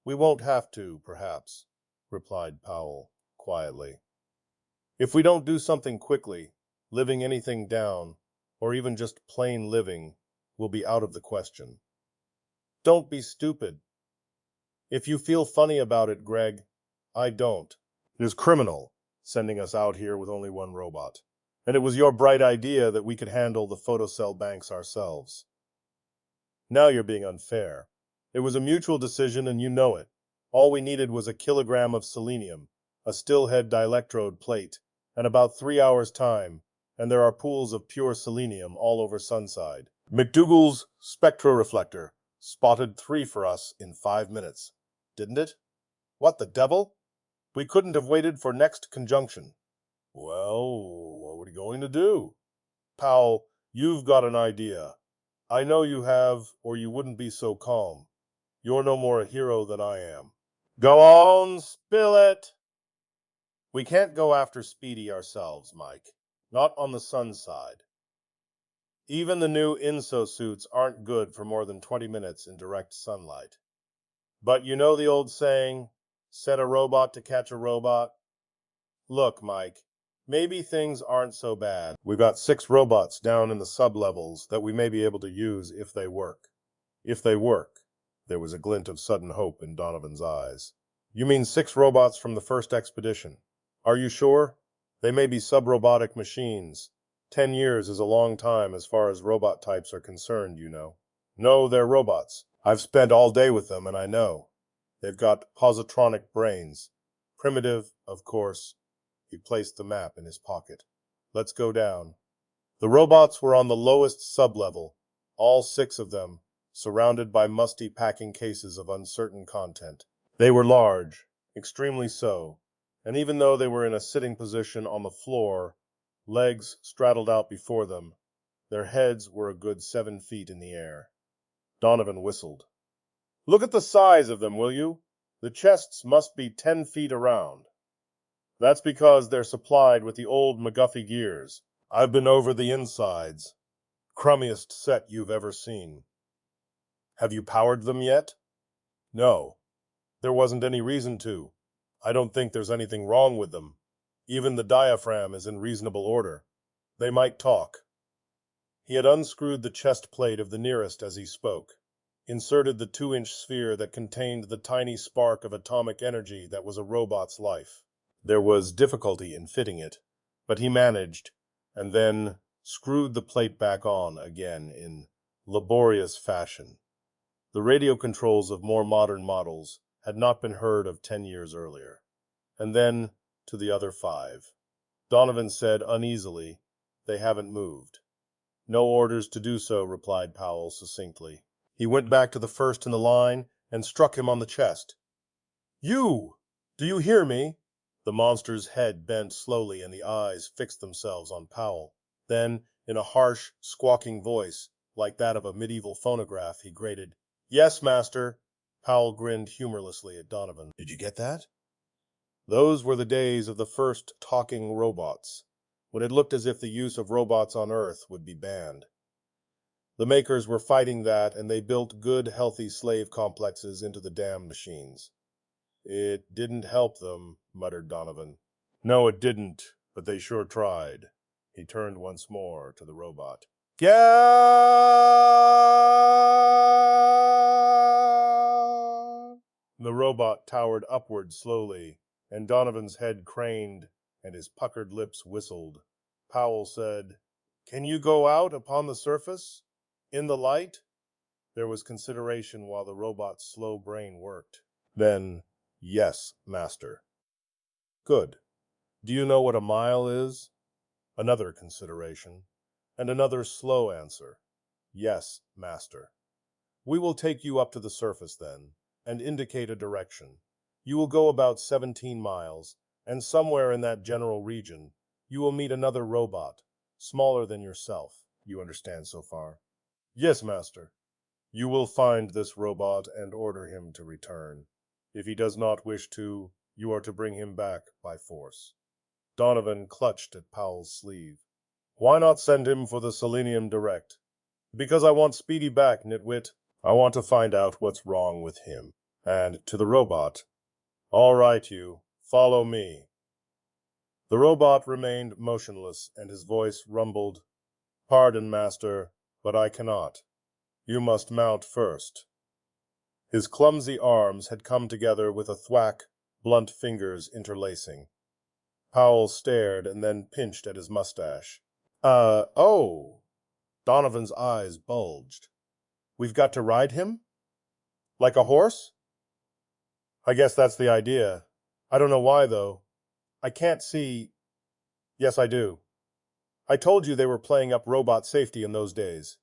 A: We won't have to, perhaps, replied Powell quietly. If we don't do something quickly, living anything down, or even just plain living, will be out of the question. Don't be stupid. If you feel funny about it, Greg, I don't. It is criminal, sending us out here with only 1 robot. And it was your bright idea that we could handle the photocell banks ourselves. Now you're being unfair. It was a mutual decision and you know it. All we needed was a kilogram of selenium, a stillhead dielectrode plate, and about 3 hours' time, and there are pools of pure selenium all over Sunside. McDougal's spectroreflector spotted 3 for us in 5 minutes. Didn't it? What the devil? We couldn't have waited for next conjunction. Well, what are we going to do? Powell, you've got an idea. I know you have, or you wouldn't be so calm. You're no more a hero than I am. Go on, spill it! We can't go after Speedy ourselves, Mike. Not on the Sunside. Even the new INSO suits aren't good for more than 20 minutes in direct sunlight. But you know the old saying, set a robot to catch a robot? Look, Mike, maybe things aren't so bad. We've got 6 robots down in the sub-levels that we may be able to use if they work. If they work. There was a glint of sudden hope in Donovan's eyes. You mean 6 robots from the first expedition? Are you sure? They may be sub-robotic machines. 10 years is a long time as far as robot types are concerned, you know. No, they're robots. I've spent all day with them, and I know. They've got positronic brains. Primitive, of course. He placed the map in his pocket. Let's go down. The robots were on the lowest sub-level, all 6 of them, surrounded by musty packing cases of uncertain content. They were large, extremely so, and even though they were in a sitting position on the floor, Legs straddled out before them. Their heads were a good 7 feet in the air. Donovan whistled. "Look at the size of them, will you? The chests must be 10 feet around. That's because they're supplied with the old McGuffey gears. I've been over the insides. Crummiest set you've ever seen." "Have you powered them yet?" "No. There wasn't any reason to. I don't think there's anything wrong with them. Even the diaphragm is in reasonable order. They might talk." He had unscrewed the chest plate of the nearest as he spoke, inserted the 2-inch sphere that contained the tiny spark of atomic energy that was a robot's life. There was difficulty in fitting it, but he managed, and then screwed the plate back on again in laborious fashion. The radio controls of more modern models had not been heard of 10 years earlier. And then to the other 5. Donovan said uneasily, "They haven't moved." "No orders to do so," replied Powell succinctly. He went back to the first in the line and struck him on the chest. "You! Do you hear me?" The monster's head bent slowly and the eyes fixed themselves on Powell. Then, in a harsh, squawking voice, like that of a medieval phonograph, he grated, "Yes, master." Powell grinned humorlessly at Donovan. "Did you get that?" Those were the days of the first talking robots, when it looked as if the use of robots on Earth would be banned. The makers were fighting that, and they built good, healthy slave complexes into the damn machines. "It didn't help them," muttered Donovan. "No, it didn't, but they sure tried." He turned once more to the robot. "Yeah!" The robot towered upward slowly, and Donovan's head craned and his puckered lips whistled. Powell said, "Can you go out upon the surface? In the light?" There was consideration while the robot's slow brain worked. Then, "Yes, master." "Good. Do you know what a mile is?" Another consideration, and another slow answer. "Yes, master." "We will take you up to the surface then, and indicate a direction. You will go about 17 miles, and somewhere in that general region, you will meet another robot, smaller than yourself. You understand so far?" "Yes, master." "You will find this robot and order him to return. If he does not wish to, you are to bring him back by force." Donovan clutched at Powell's sleeve. "Why not send him for the selenium direct?" "Because I want Speedy back, nitwit. I want to find out what's wrong with him." And to the robot, "All right, you. Follow me." The robot remained motionless, and his voice rumbled, "Pardon, master, but I cannot. You must mount first." His clumsy arms had come together with a thwack, blunt fingers interlacing. Powell stared and then pinched at his mustache. Oh." Donovan's eyes bulged. "We've got to ride him? Like a horse?" "I guess that's the idea. I don't know why, though. I can't see—" "Yes, I do. I told you they were playing up robot safety in those days.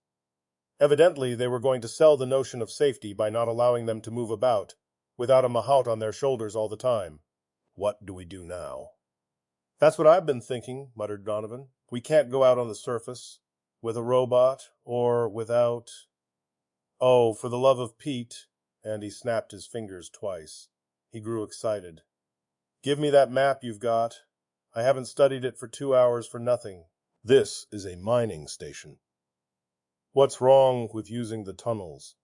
A: Evidently, they were going to sell the notion of safety by not allowing them to move about, without a mahout on their shoulders all the time. What do we do now?" "That's what I've been thinking," muttered Donovan. "We can't go out on the surface, with a robot, or without— Oh, for the love of Pete," and he snapped his fingers twice. He grew excited. "Give me that map you've got. I haven't studied it for 2 hours for nothing. This is a mining station." "What's wrong with using the tunnels?"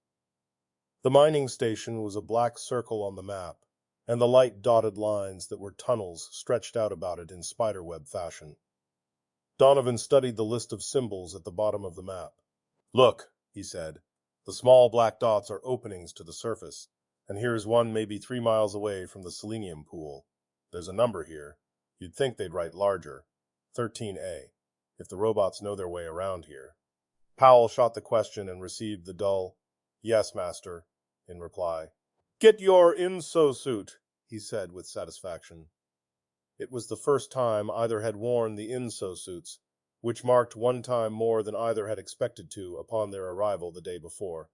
A: The mining station was a black circle on the map, and the light dotted lines that were tunnels stretched out about it in spiderweb fashion. Donovan studied the list of symbols at the bottom of the map. "Look," he said, "the small black dots are openings to the surface, and here's one maybe 3 miles away from the selenium pool. There's a number here. You'd think they'd write larger. 13A, if the robots know their way around here." Powell shot the question and received the dull, "Yes, master," in reply. "Get your inso-suit," he said with satisfaction. It was the first time either had worn the inso-suits, which marked one time more than either had expected to upon their arrival the day before,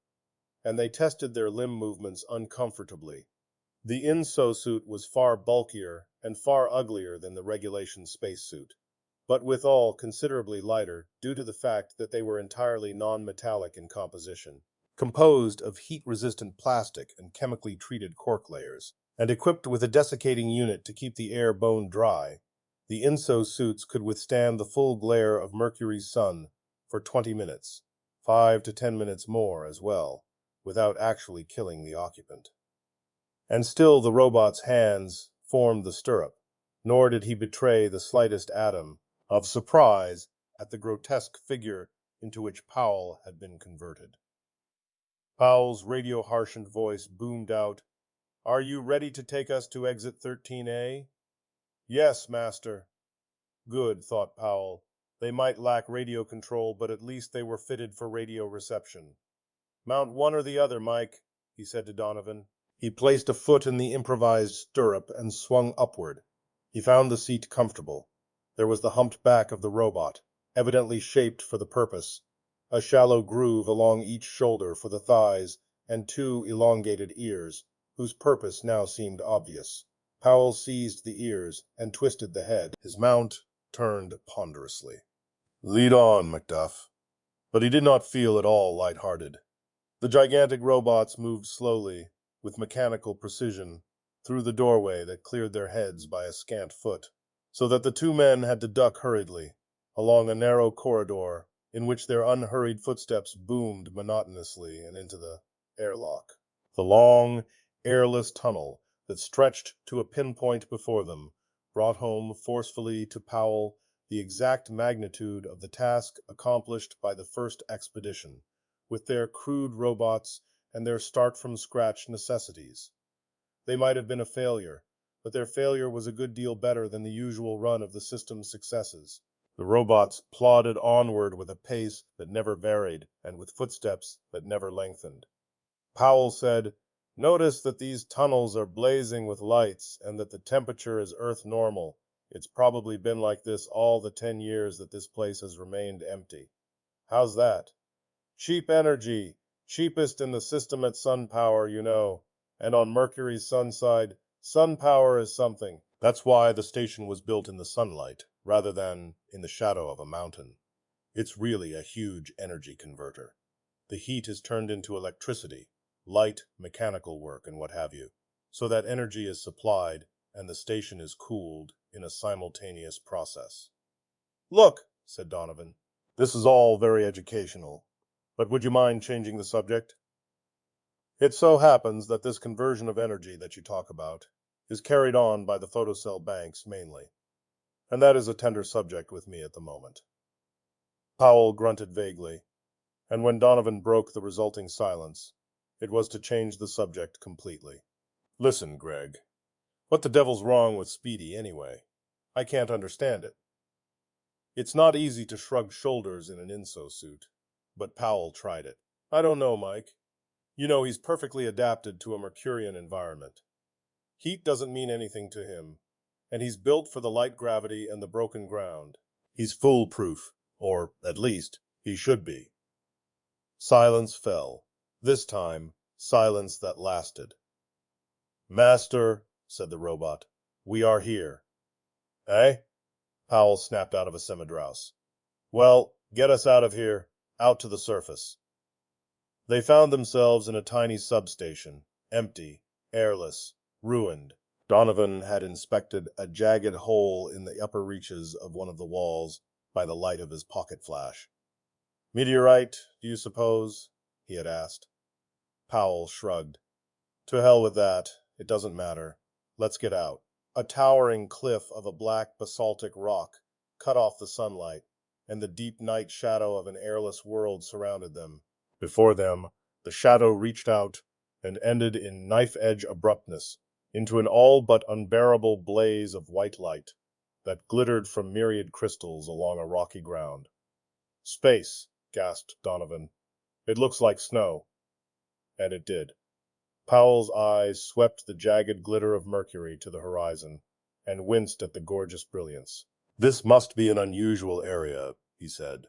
A: and they tested their limb movements uncomfortably. The inso-suit was far bulkier and far uglier than the regulation spacesuit, but withal considerably lighter due to the fact that they were entirely non-metallic in composition, composed of heat-resistant plastic and chemically treated cork layers, and equipped with a desiccating unit to keep the air bone dry. The INSO suits could withstand the full glare of Mercury's sun for 20 minutes, 5 to 10 minutes more as well, without actually killing the occupant. And still the robot's hands formed the stirrup, nor did he betray the slightest atom of surprise at the grotesque figure into which Powell had been converted. Powell's radio-harshened voice boomed out, "Are you ready to take us to exit 13A? "Yes, master." Good, thought Powell. They might lack radio control, but at least they were fitted for radio reception. "Mount one or the other, Mike," he said to Donovan. He placed a foot in the improvised stirrup and swung upward. He found the seat comfortable. There was the humped back of the robot, evidently shaped for the purpose, a shallow groove along each shoulder for the thighs, and 2 elongated ears, whose purpose now seemed obvious. Powell seized the ears and twisted the head. His mount turned ponderously. "Lead on, Macduff." But he did not feel at all light-hearted. The gigantic robots moved slowly, with mechanical precision, through the doorway that cleared their heads by a scant foot, so that the 2 men had to duck hurriedly, along a narrow corridor in which their unhurried footsteps boomed monotonously and into the airlock. The long, airless tunnel that stretched to a pinpoint before them brought home forcefully to Powell the exact magnitude of the task accomplished by the first expedition, with their crude robots and their start-from-scratch necessities. They might have been a failure, but their failure was a good deal better than the usual run of the system's successes. The robots plodded onward with a pace that never varied and with footsteps that never lengthened. Powell said, "Notice that these tunnels are blazing with lights and that the temperature is Earth normal. It's probably been like this all the 10 years that this place has remained empty. How's that? Cheap energy, cheapest in the system at sun power, you know, and on Mercury's sun side, sun power is something. That's why the station was built in the sunlight, rather than in the shadow of a mountain. It's really a huge energy converter. The heat is turned into electricity, light, mechanical work, and what have you, so that energy is supplied and the station is cooled in a simultaneous process." "Look," said Donovan, "this is all very educational. But would you mind changing the subject? It so happens that this conversion of energy that you talk about is carried on by the photocell banks mainly, and that is a tender subject with me at the moment." Powell grunted vaguely, and when Donovan broke the resulting silence, it was to change the subject completely. "Listen, Greg, what the devil's wrong with Speedy anyway? I can't understand it." It's not easy to shrug shoulders in an INSO suit, but Powell tried it. "I don't know, Mike. You know, he's perfectly adapted to a Mercurian environment. Heat doesn't mean anything to him, and he's built for the light gravity and the broken ground. He's foolproof, or, at least, he should be." Silence fell. This time, silence that lasted. "Master," said the robot, "we are here." "Eh?" Powell snapped out of a semi-drowse. "Well, get us out of here, out to the surface." They found themselves in a tiny substation, empty, airless, ruined. Donovan had inspected a jagged hole in the upper reaches of one of the walls by the light of his pocket flash. "Meteorite, do you suppose?" he had asked. Powell shrugged. "To hell with that. It doesn't matter. Let's get out." A towering cliff of a black basaltic rock cut off the sunlight, and the deep night shadow of an airless world surrounded them. Before them, the shadow reached out and ended in knife-edge abruptness into an all but unbearable blaze of white light that glittered from myriad crystals along a rocky ground. "Space," gasped Donovan. "It looks like snow." And it did. Powell's eyes swept the jagged glitter of Mercury to the horizon, and winced at the gorgeous brilliance. "This must be an unusual area," he said.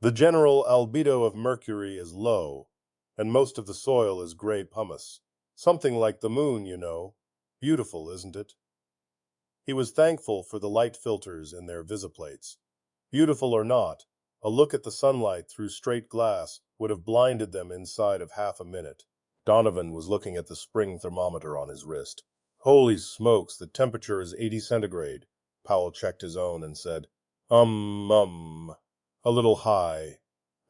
A: "The general albedo of Mercury is low, and most of the soil is gray pumice. Something like the moon, you know. Beautiful, isn't it?" He was thankful for the light filters in their visiplates. Beautiful or not, a look at the sunlight through straight glass would have blinded them inside of half a minute. Donovan was looking at the spring thermometer on his wrist. Holy smokes, the temperature is 80 centigrade. Powell checked his own and said, a little high.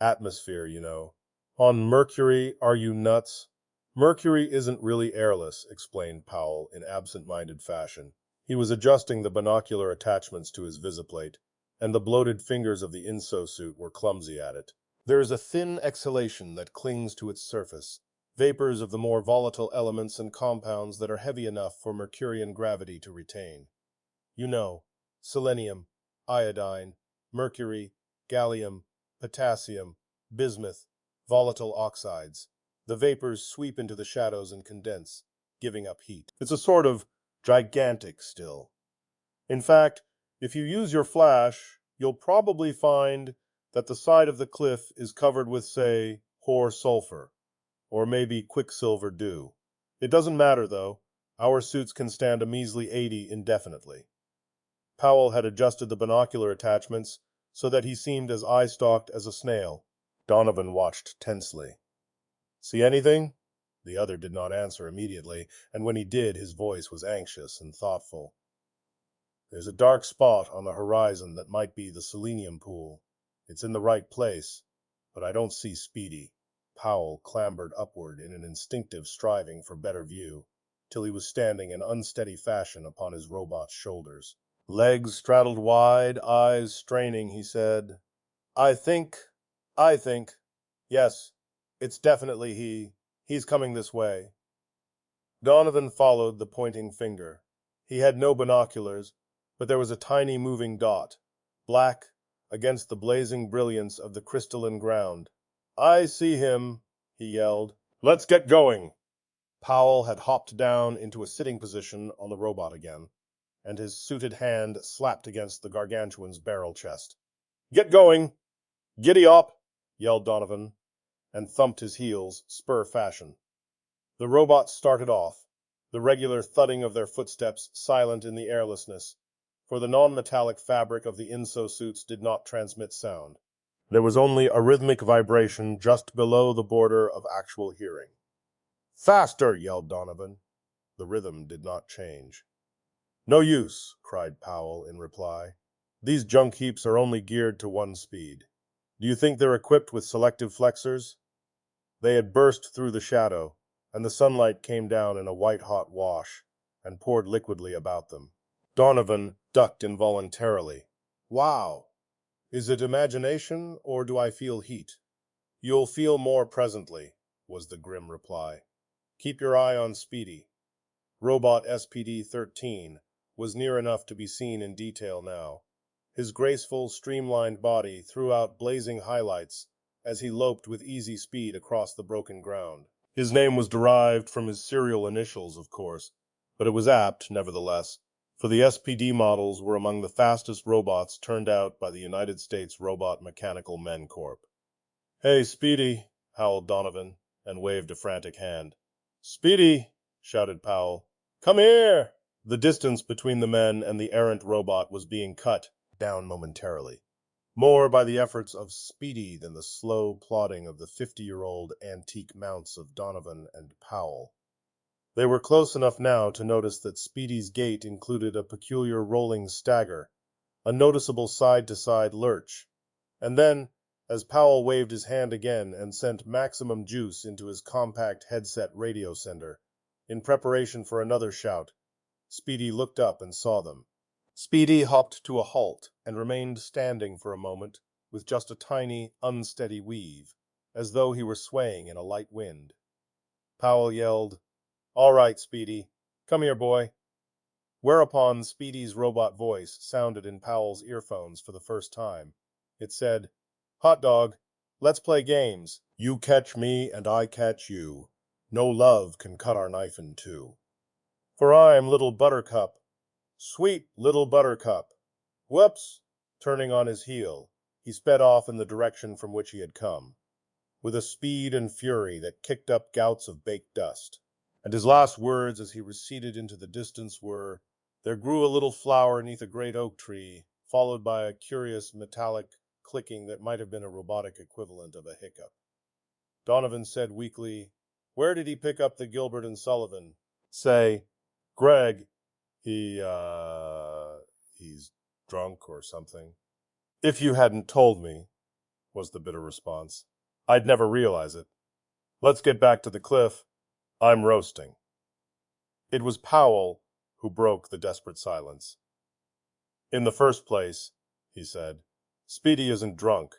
A: Atmosphere, you know. On Mercury, are you nuts? Mercury isn't really airless, explained Powell in absent-minded fashion. He was adjusting the binocular attachments to his visiplate, and the bloated fingers of the inso-suit were clumsy at it. There is a thin exhalation that clings to its surface, vapors of the more volatile elements and compounds that are heavy enough for Mercurian gravity to retain. You know, selenium, iodine, mercury, gallium, potassium, bismuth, volatile oxides. The vapors sweep into the shadows and condense, giving up heat. It's a sort of gigantic still. In fact, if you use your flash, you'll probably find that the side of the cliff is covered with, say, hoar sulfur, or maybe quicksilver dew. It doesn't matter, though. Our suits can stand a measly 80 indefinitely. Powell had adjusted the binocular attachments so that he seemed as eye-stalked as a snail. Donovan watched tensely. See anything? The other did not answer immediately, and when he did, his voice was anxious and thoughtful. There's a dark spot on the horizon that might be the selenium pool. It's in the right place, but I don't see Speedy. Powell clambered upward in an instinctive striving for better view, till he was standing in unsteady fashion upon his robot's shoulders. Legs straddled wide, eyes straining, he said, I think, yes, it's definitely he. He's coming this way. Donovan followed the pointing finger. He had no binoculars, but there was a tiny moving dot, black against the blazing brilliance of the crystalline ground. I see him, he yelled. Let's get going. Powell had hopped down into a sitting position on the robot again, and his suited hand slapped against the gargantuan's barrel chest. Get going! Giddy up! Yelled Donovan, and thumped his heels, spur fashion. The robots started off, the regular thudding of their footsteps silent in the airlessness, for the non-metallic fabric of the inso-suits did not transmit sound. There was only a rhythmic vibration just below the border of actual hearing. Faster! Yelled Donovan. The rhythm did not change. No use, cried Powell in reply. These junk heaps are only geared to one speed. Do you think they're equipped with selective flexors? They had burst through the shadow, and the sunlight came down in a white-hot wash and poured liquidly about them. Donovan ducked involuntarily. Wow! Is it imagination, or do I feel heat? You'll feel more presently, was the grim reply. Keep your eye on Speedy. Robot SPD-13 was near enough to be seen in detail now. His graceful, streamlined body threw out blazing highlights as he loped with easy speed across the broken ground. His name was derived from his serial initials, of course, but it was apt, nevertheless, for the SPD models were among the fastest robots turned out by the United States Robot Mechanical Men Corp. Hey, Speedy, howled Donovan, and waved a frantic hand. Speedy, shouted Powell. Come here! The distance between the men and the errant robot was being cut down momentarily, more by the efforts of Speedy than the slow plodding of the 50-year-old antique mounts of Donovan and Powell. They were close enough now to notice that Speedy's gait included a peculiar rolling stagger, a noticeable side-to-side lurch, and then, as Powell waved his hand again and sent maximum juice into his compact headset radio sender, in preparation for another shout, Speedy looked up and saw them. Speedy hopped to a halt and remained standing for a moment with just a tiny, unsteady weave, as though he were swaying in a light wind. Powell yelled, All right, Speedy. Come here, boy. Whereupon Speedy's robot voice sounded in Powell's earphones for the first time. It said, Hot dog, let's play games. You catch me and I catch you. No love can cut our knife in two. For I'm Little Buttercup. Sweet Little Buttercup. Whoops! Turning on his heel, he sped off in the direction from which he had come, with a speed and fury that kicked up gouts of baked dust. And his last words as he receded into the distance were, There grew a little flower neath a great oak tree, followed by a curious metallic clicking that might have been a robotic equivalent of a hiccup. Donovan said weakly, "Where did he pick up the Gilbert and Sullivan?" "Say, Greg, he, he's drunk or something." "If you hadn't told me," was the bitter response, "I'd never realize it. Let's get back to the cliff. I'm roasting." It was Powell who broke the desperate silence. "In the first place," he said, "Speedy isn't drunk.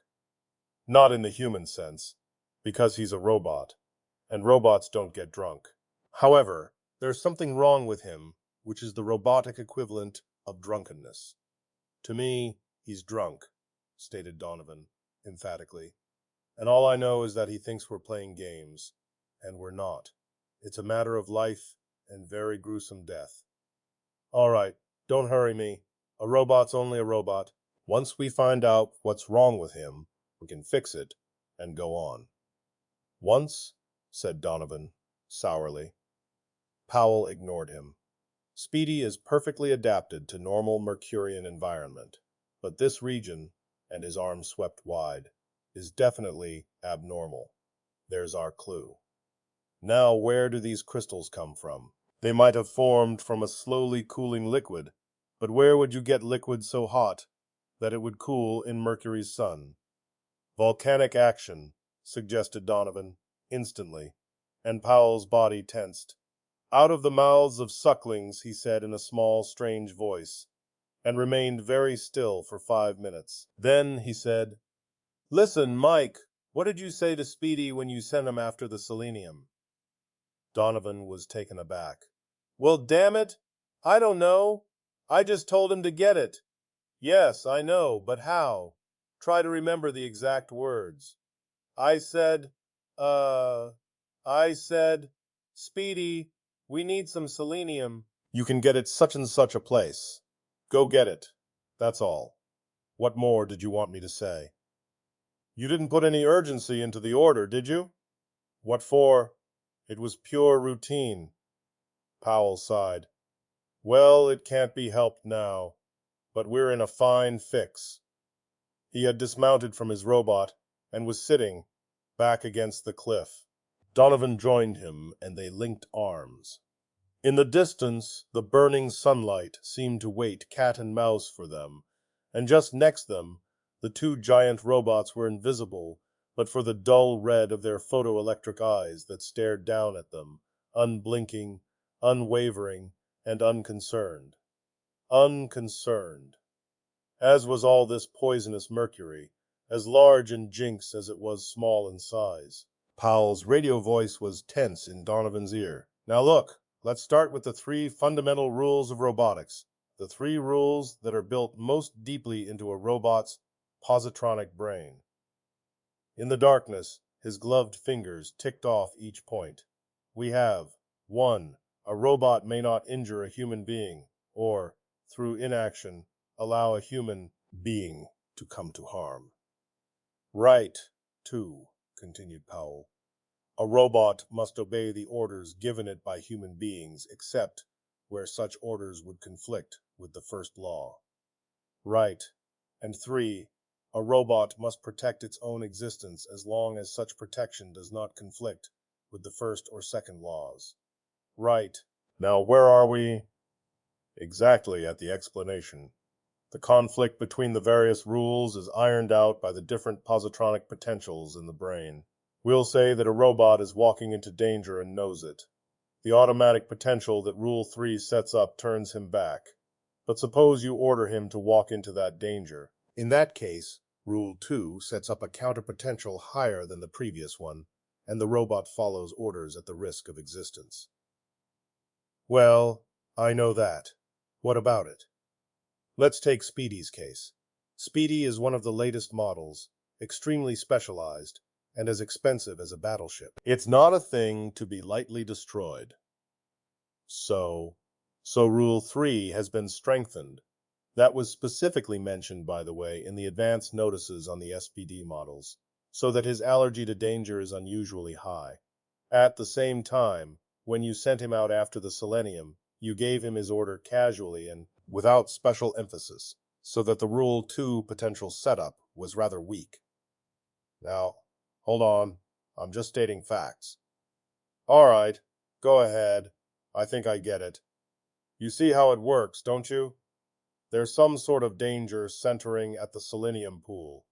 A: Not in the human sense, because he's a robot, and robots don't get drunk. However, there's something wrong with him, which is the robotic equivalent of drunkenness. To me, he's drunk," stated Donovan, emphatically. "And all I know is that he thinks we're playing games, and we're not. It's a matter of life and very gruesome death. All right, don't hurry me. A robot's only a robot. Once we find out what's wrong with him, we can fix it and go on." "Once?" said Donovan, sourly. Powell ignored him. "Speedy is perfectly adapted to normal Mercurian environment, but this region," and his arm swept wide, "is definitely abnormal. There's our clue. Now, where do these crystals come from? They might have formed from a slowly cooling liquid, but where would you get liquid so hot that it would cool in Mercury's sun?" "Volcanic action," suggested Donovan, instantly, and Powell's body tensed. "Out of the mouths of sucklings," he said in a small, strange voice, and remained very still for 5 minutes. Then he said, "Listen, Mike, what did you say to Speedy when you sent him after the selenium?" Donovan was taken aback. "Well, damn it, I don't know. I just told him to get it." "Yes, I know, but how? Try to remember the exact words." I said, uh, I said, "Speedy, we need some selenium." "You can get it such and such a place. Go get it. That's all. What more did you want me to say?" "You didn't put any urgency into the order, did you?" "What for? It was pure routine." Powell sighed. "Well, it can't be helped now, but we're in a fine fix." He had dismounted from his robot and was sitting back against the cliff. Donovan joined him, and they linked arms. In the distance, the burning sunlight seemed to wait cat and mouse for them, and just next them, the two giant robots were invisible but for the dull red of their photoelectric eyes that stared down at them, unblinking, unwavering, and unconcerned. Unconcerned. As was all this poisonous mercury, as large in jinx as it was small in size. Powell's radio voice was tense in Donovan's ear. "Now look, let's start with the 3 fundamental rules of robotics, the 3 rules that are built most deeply into a robot's positronic brain." In the darkness, his gloved fingers ticked off each point. "We have 1. A robot may not injure a human being, or, through inaction, allow a human being to come to harm." "Right. 2," continued Powell. "A robot must obey the orders given it by human beings, except where such orders would conflict with the first law." "Right. And 3. A robot must protect its own existence as long as such protection does not conflict with the first or second laws." "Right. Now where are we?" "Exactly at the explanation. The conflict between the various rules is ironed out by the different positronic potentials in the brain. We'll say that a robot is walking into danger and knows it. The automatic potential that Rule 3 sets up turns him back. But suppose you order him to walk into that danger. In that case, Rule 2 sets up a counter-potential higher than the previous one, and the robot follows orders at the risk of existence." "Well, I know that. What about it? Let's take Speedy's case. Speedy is one of the latest models, extremely specialized, and as expensive as a battleship. It's not a thing to be lightly destroyed. So Rule 3 has been strengthened. That was specifically mentioned, by the way, in the advance notices on the SPD models, so that his allergy to danger is unusually high. At the same time, when you sent him out after the selenium, You gave him his order casually and without special emphasis, so that the Rule 2 potential setup was rather weak. Now, hold on. I'm just stating facts. All right, go ahead. I think I get it. You see how it works, don't you? There's some sort of danger centering at the selenium pool.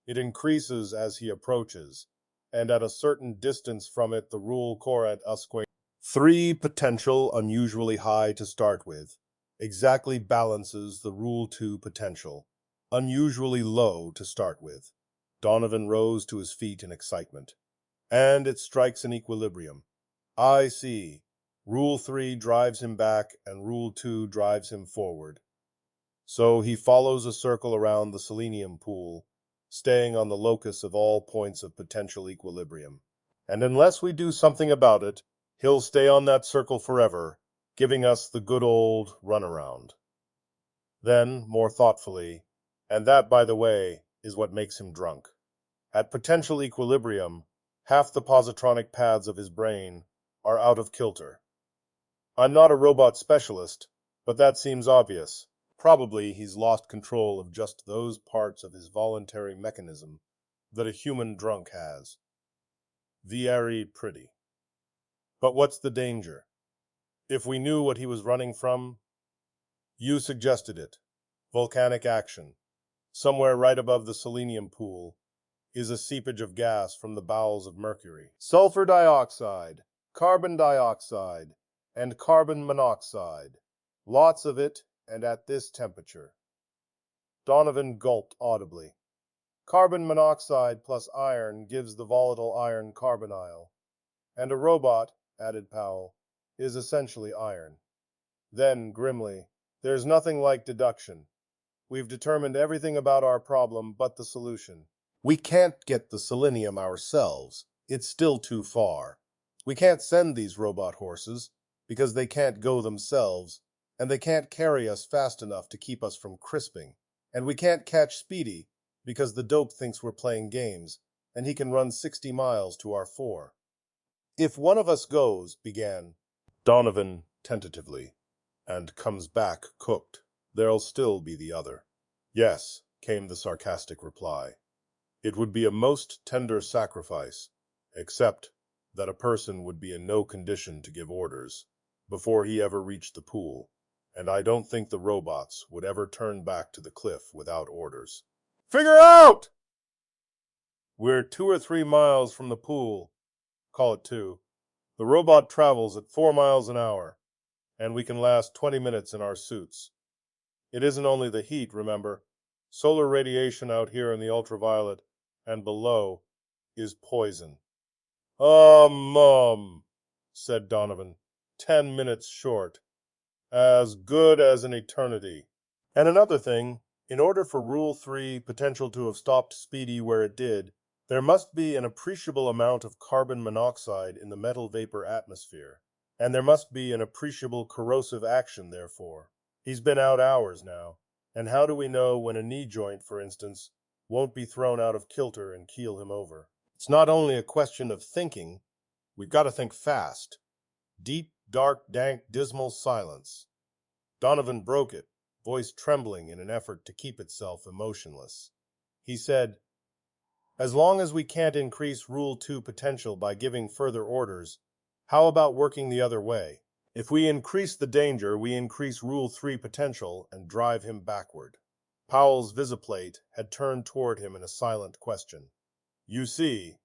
A: It increases as he approaches, and at a certain distance from it the rule coret usque 3 potential unusually high to start with exactly balances the rule 2 potential unusually low to start with. Donovan rose to his feet in excitement. And it strikes an equilibrium. I see. Rule 3 drives him back and Rule 2 drives him forward. So he follows a circle around the selenium pool, staying on the locus of all points of potential equilibrium. And unless we do something about it, he'll stay on that circle forever, giving us the good old runaround. Then, more thoughtfully, and that, by the way, is what makes him drunk. At potential equilibrium, half the positronic paths of his brain are out of kilter. I'm not a robot specialist, but that seems obvious. Probably he's lost control of just those parts of his voluntary mechanism that a human drunk has. Very pretty. But what's the danger? If we knew what he was running from, you suggested it. Volcanic action. Somewhere right above the selenium pool is a seepage of gas from the bowels of Mercury. Sulfur dioxide, carbon dioxide, and carbon monoxide. Lots of it, and at this temperature. Donovan gulped audibly. Carbon monoxide plus iron gives the volatile iron carbonyl. And a robot, added Powell, is essentially iron. Then, grimly, there's nothing like deduction. We've determined everything about our problem but the solution. We can't get the selenium ourselves. It's still too far. We can't send these robot horses because they can't go themselves, and they can't carry us fast enough to keep us from crisping. And we can't catch Speedy because the dope thinks we're playing games, and he can run 60 miles to our 4. If one of us goes, began Donovan tentatively, and comes back cooked, there'll still be the other. Yes, came the sarcastic reply. It would be a most tender sacrifice, except that a person would be in no condition to give orders before he ever reached the pool, and I don't think the robots would ever turn back to the cliff without orders. Figure out! We're 2 or 3 miles from the pool. Call it 2. The robot travels at 4 miles an hour, and we can last 20 minutes in our suits. It isn't only the heat, remember. Solar radiation out here in the ultraviolet and below is poison. Said Donovan. 10 minutes short. As good as an eternity. And another thing, in order for Rule 3 potential to have stopped Speedy where it did, there must be an appreciable amount of carbon monoxide in the metal vapor atmosphere, and there must be an appreciable corrosive action, therefore. He's been out hours now, and how do we know when a knee joint, for instance, won't be thrown out of kilter and keel him over? It's not only a question of thinking, we've got to think fast. Deep, dark, dank, dismal silence. Donovan broke it, voice trembling in an effort to keep itself emotionless. He said, as long as we can't increase Rule 2 potential by giving further orders, how about working the other way? If we increase the danger, we increase Rule 3 potential and drive him backward. Powell's visiplate had turned toward him in a silent question. You see,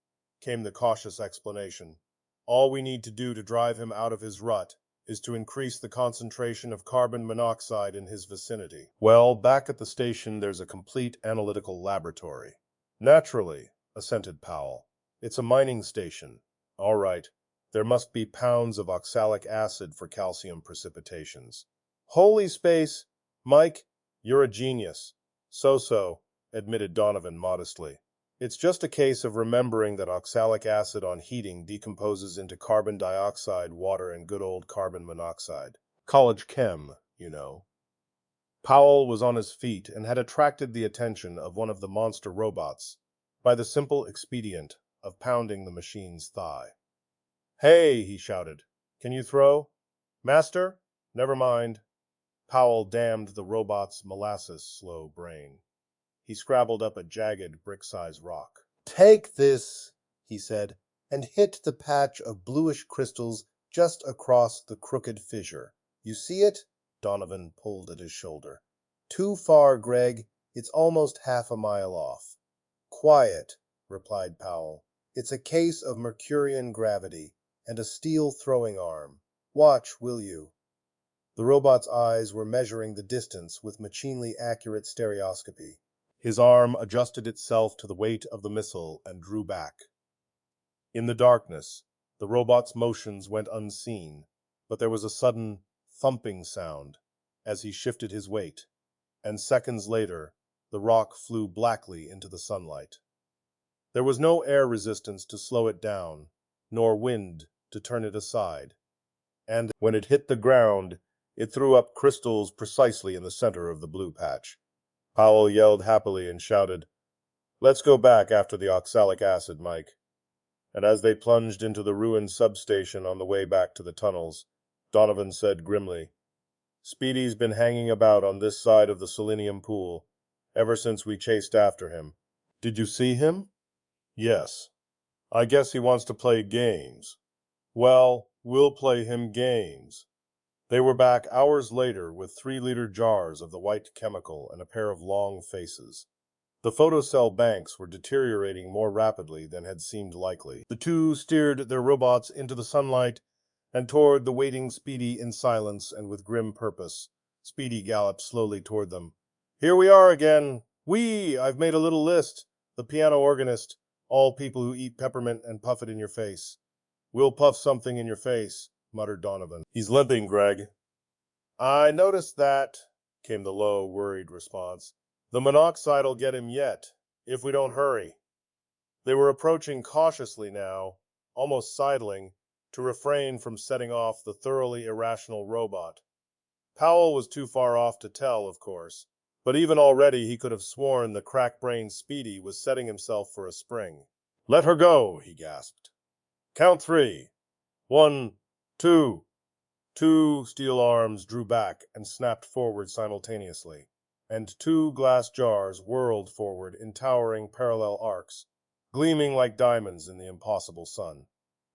A: came the cautious explanation, all we need to do to drive him out of his rut is to increase the concentration of carbon monoxide in his vicinity. Well, back at the station there's a complete analytical laboratory. Naturally, assented Powell. It's a mining station. All right, there must be pounds of oxalic acid for calcium precipitations. Holy space! Mike, you're a genius. So, admitted Donovan modestly. It's just a case of remembering that oxalic acid on heating decomposes into carbon dioxide, water, and good old carbon monoxide. College chem, you know. Powell was on his feet and had attracted the attention of one of the monster robots by the simple expedient of pounding the machine's thigh. Hey, he shouted. Can you throw? Master? Never mind. Powell damned the robot's molasses-slow brain. He scrabbled up a jagged, brick-sized rock.
B: "Take this," he said, and hit the patch of bluish crystals just across the crooked fissure. "You see it?" Donovan pulled at his shoulder. "Too far, Greg. It's almost half a mile off." "Quiet," replied Powell. "It's a case of Mercurian gravity and a steel throwing arm. Watch, will you?" The robot's eyes were measuring the distance with machinely accurate stereoscopy.
A: His arm adjusted itself to the weight of the missile and drew back. In the darkness, the robot's motions went unseen, but there was a sudden thumping sound as he shifted his weight, and seconds later, the rock flew blackly into the sunlight. There was no air resistance to slow it down, nor wind to turn it aside, and when it hit the ground, it threw up crystals precisely in the center of the blue patch. Powell yelled happily and shouted, "Let's go back after the oxalic acid, Mike." And as they plunged into the ruined substation on the way back to the tunnels, Donovan said grimly, "Speedy's been hanging about on this side of the selenium pool ever since we chased after him." "Did you see him?" "Yes. I guess he wants to play games. Well, we'll play him games." They were back hours later with 3-liter jars of the white chemical and a pair of long faces. The photocell banks were deteriorating more rapidly than had seemed likely. The two steered their robots into the sunlight and toward the waiting Speedy in silence and with grim purpose. Speedy galloped slowly toward them. "Here we are again. I've made a little list. The piano organist, all people who eat peppermint and puff it in your face." "We'll puff something in your face," muttered Donovan. "He's limping, Greg." "I noticed that," came the low, worried response. "The monoxide'll get him yet, if we don't hurry." They were approaching cautiously now, almost sidling, to refrain from setting off the thoroughly irrational robot. Powell was too far off to tell, of course, but even already he could have sworn the crack-brained Speedy was setting himself for a spring. "Let her go," he gasped. "Count 3. 1, 2. Two steel arms drew back and snapped forward simultaneously, and 2 glass jars whirled forward in towering parallel arcs, gleaming like diamonds in the impossible sun.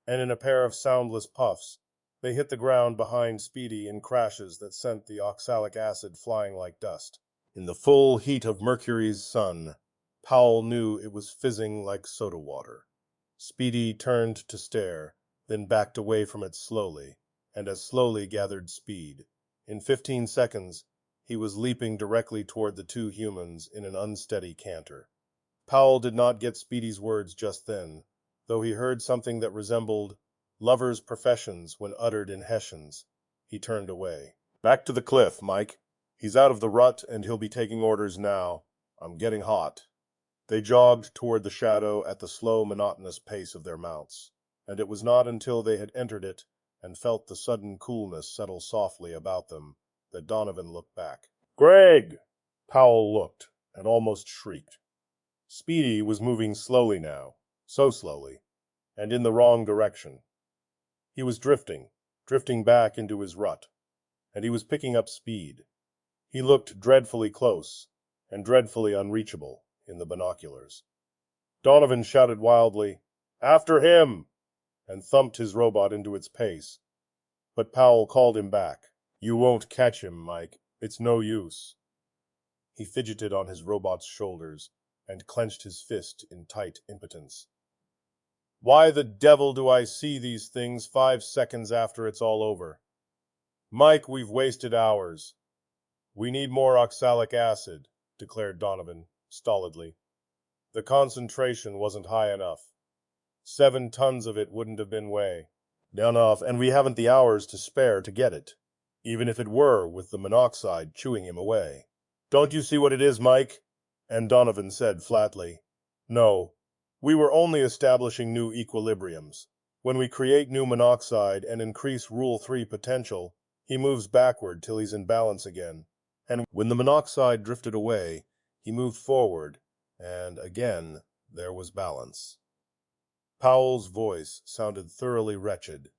A: And in a pair of soundless puffs, they hit the ground behind Speedy in crashes that sent the oxalic acid flying like dust. In the full heat of Mercury's sun, Powell knew it was fizzing like soda water. Speedy turned to stare, then backed away from it slowly, and as slowly gathered speed. In 15 seconds, he was leaping directly toward the 2 humans in an unsteady canter. Powell did not get Speedy's words just then, though he heard something that resembled lovers' professions when uttered in Hessians. He turned away. "Back to the cliff, Mike. He's out of the rut, and he'll be taking orders now. I'm getting hot." They jogged toward the shadow at the slow, monotonous pace of their mounts, and it was not until they had entered it and felt the sudden coolness settle softly about them that Donovan looked back. "Greg!" Powell looked and almost shrieked. Speedy was moving slowly now, so slowly, and in the wrong direction. He was drifting back into his rut, and he was picking up speed. He looked dreadfully close and dreadfully unreachable in the binoculars. Donovan shouted wildly, "After him!" and thumped his robot into its pace. But Powell called him back. "You won't catch him, Mike. It's no use." He fidgeted on his robot's shoulders and clenched his fist in tight impotence. "Why the devil do I see these things 5 seconds after it's all over? Mike, we've wasted hours." "We need more oxalic acid," declared Donovan, stolidly. "The concentration wasn't high enough. 7 tons of it wouldn't have been way enough, and we haven't the hours to spare to get it, even if it were with the monoxide chewing him away." "Don't you see what it is, Mike?" And Donovan said flatly, "No, we were only establishing new equilibriums. When we create new monoxide and increase Rule 3 potential, he moves backward till he's in balance again. And when the monoxide drifted away, he moved forward, and again there was balance." Powell's voice sounded thoroughly wretched.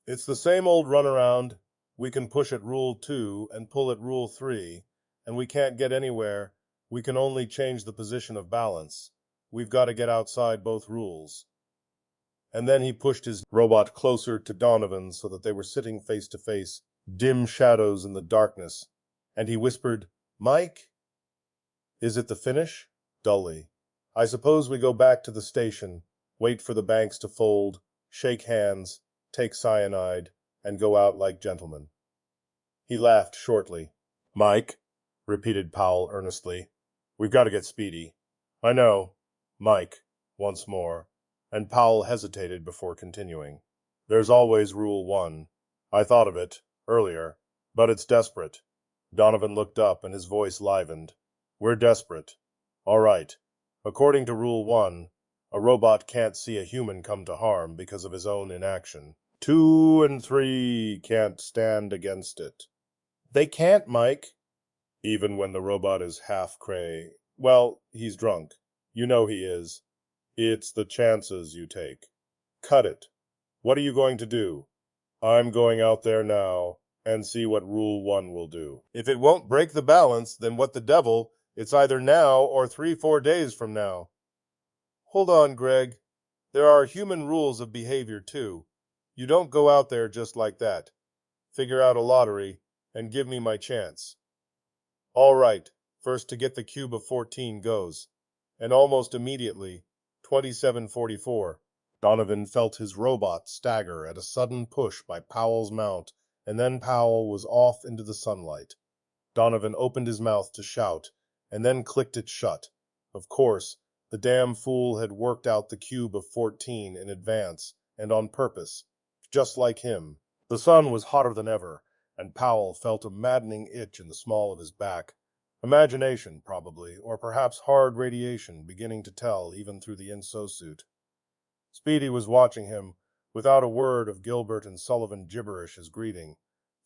A: "It's the same old runaround. We can push at Rule 2 and pull at Rule 3, and we can't get anywhere. We can only change the position of balance. We've got to get outside both rules. And then he pushed his robot closer to Donovan so that they were sitting face to face, dim shadows in the darkness, and he whispered, "Mike, is it the finish?" Dully. "I suppose we go back to the station, wait for the banks to fold, shake hands, take cyanide, and go out like gentlemen." He laughed shortly. "Mike," repeated Powell earnestly, "we've got to get speedy." "I know." Mike, once more, and Powell hesitated before continuing. "There's always Rule 1. I thought of it, earlier, but it's desperate." Donovan looked up and his voice livened. "We're desperate. All right. According to Rule 1, a robot can't see a human come to harm because of his own inaction. 2 and 3 can't stand against it." "They can't, Mike." "Even when the robot is half well, he's drunk. You know he is. It's the chances you take." "Cut it. What are you going to do?" "I'm going out there now and see what Rule 1 will do. If it won't break the balance, then what the devil, it's either now or 3-4 days from now." "Hold on, Greg. There are human rules of behavior, too. You don't go out there just like that. Figure out a lottery and give me my chance." "All right, first to get the cube of 14 goes." And almost immediately, 2744. Donovan felt his robot stagger at a sudden push by Powell's mount, and then Powell was off into the sunlight. Donovan opened his mouth to shout, and then clicked it shut. Of course, the damn fool had worked out the cube of 14 in advance, and on purpose, just like him. The sun was hotter than ever, and Powell felt a maddening itch in the small of his back. Imagination, probably, or perhaps hard radiation beginning to tell even through the inso-suit. Speedy was watching him, without a word of Gilbert and Sullivan gibberish as greeting.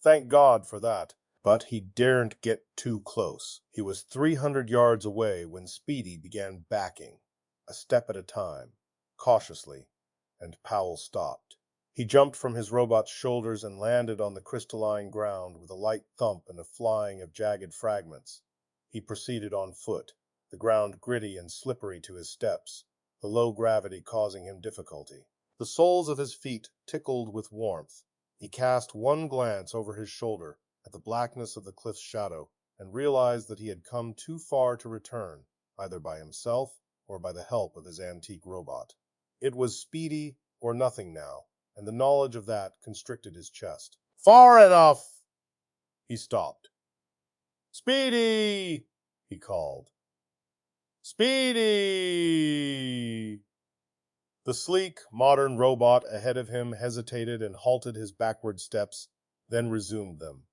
A: Thank God for that. But he daren't get too close. He was 300 yards away when Speedy began backing, a step at a time, cautiously, and Powell stopped. He jumped from his robot's shoulders and landed on the crystalline ground with a light thump and a flying of jagged fragments. He proceeded on foot, the ground gritty and slippery to his steps, the low gravity causing him difficulty. The soles of his feet tickled with warmth. He cast one glance over his shoulder at the blackness of the cliff's shadow and realized that he had come too far to return, either by himself or by the help of his antique robot. It was Speedy or nothing now, and the knowledge of that constricted his chest. "Far enough!" He stopped. "Speedy!" he called. "Speedy!" The sleek, modern robot ahead of him hesitated and halted his backward steps, then resumed them.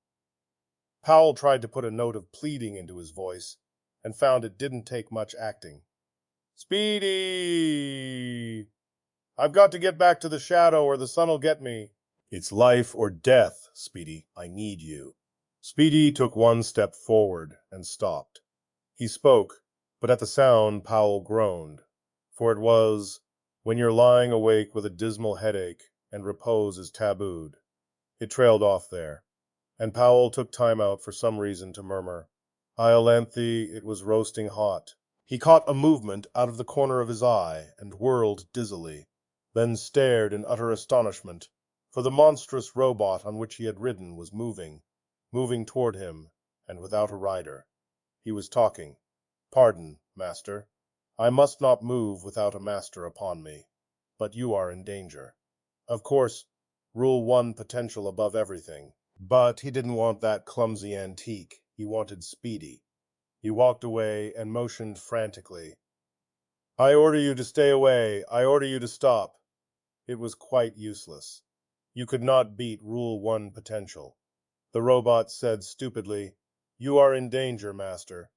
A: Powell tried to put a note of pleading into his voice, and found it didn't take much acting. "Speedy! I've got to get back to the shadow or the sun'll get me." "It's life or death, Speedy. I need you." Speedy took one step forward and stopped. He spoke, but at the sound Powell groaned, for it was, "When you're lying awake with a dismal headache and repose is tabooed." It trailed off there, and Powell took time out for some reason to murmur, "Iolanthe, it was roasting hot." He caught a movement out of the corner of his eye and whirled dizzily, then stared in utter astonishment, for the monstrous robot on which he had ridden was moving toward him, and without a rider. He was talking. "Pardon, master. I must not move without a master upon me. But you are in danger. Of course, Rule 1 potential above everything." But he didn't want that clumsy antique. He wanted Speedy. He walked away and motioned frantically. "I order you to stay away. I order you to stop." It was quite useless. You could not beat Rule 1 potential. The robot said stupidly, "You are in danger, master."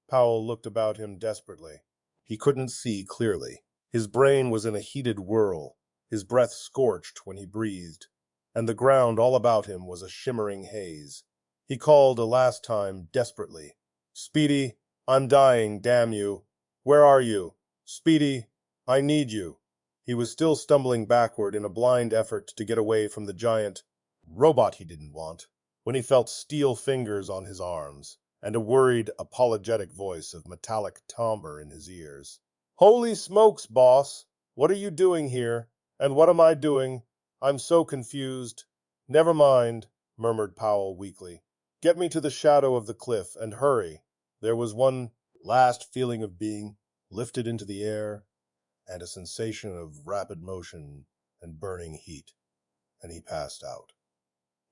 A: Powell looked about him desperately. He couldn't see clearly. His brain was in a heated whirl. His breath scorched when he breathed, and the ground all about him was a shimmering haze. He called a last time desperately, "Speedy, I'm dying, damn you. Where are you? Speedy, I need you." He was still stumbling backward in a blind effort to get away from the giant, Robot he didn't want, when he felt steel fingers on his arms and a worried, apologetic voice of metallic timbre in his ears. Holy smokes, boss! What are you doing here? And what am I doing? I'm so confused. Never mind, murmured Powell weakly. Get me to the shadow of the cliff, and hurry. There was one last feeling of being lifted into the air, and a sensation of rapid motion and burning heat, and he passed out.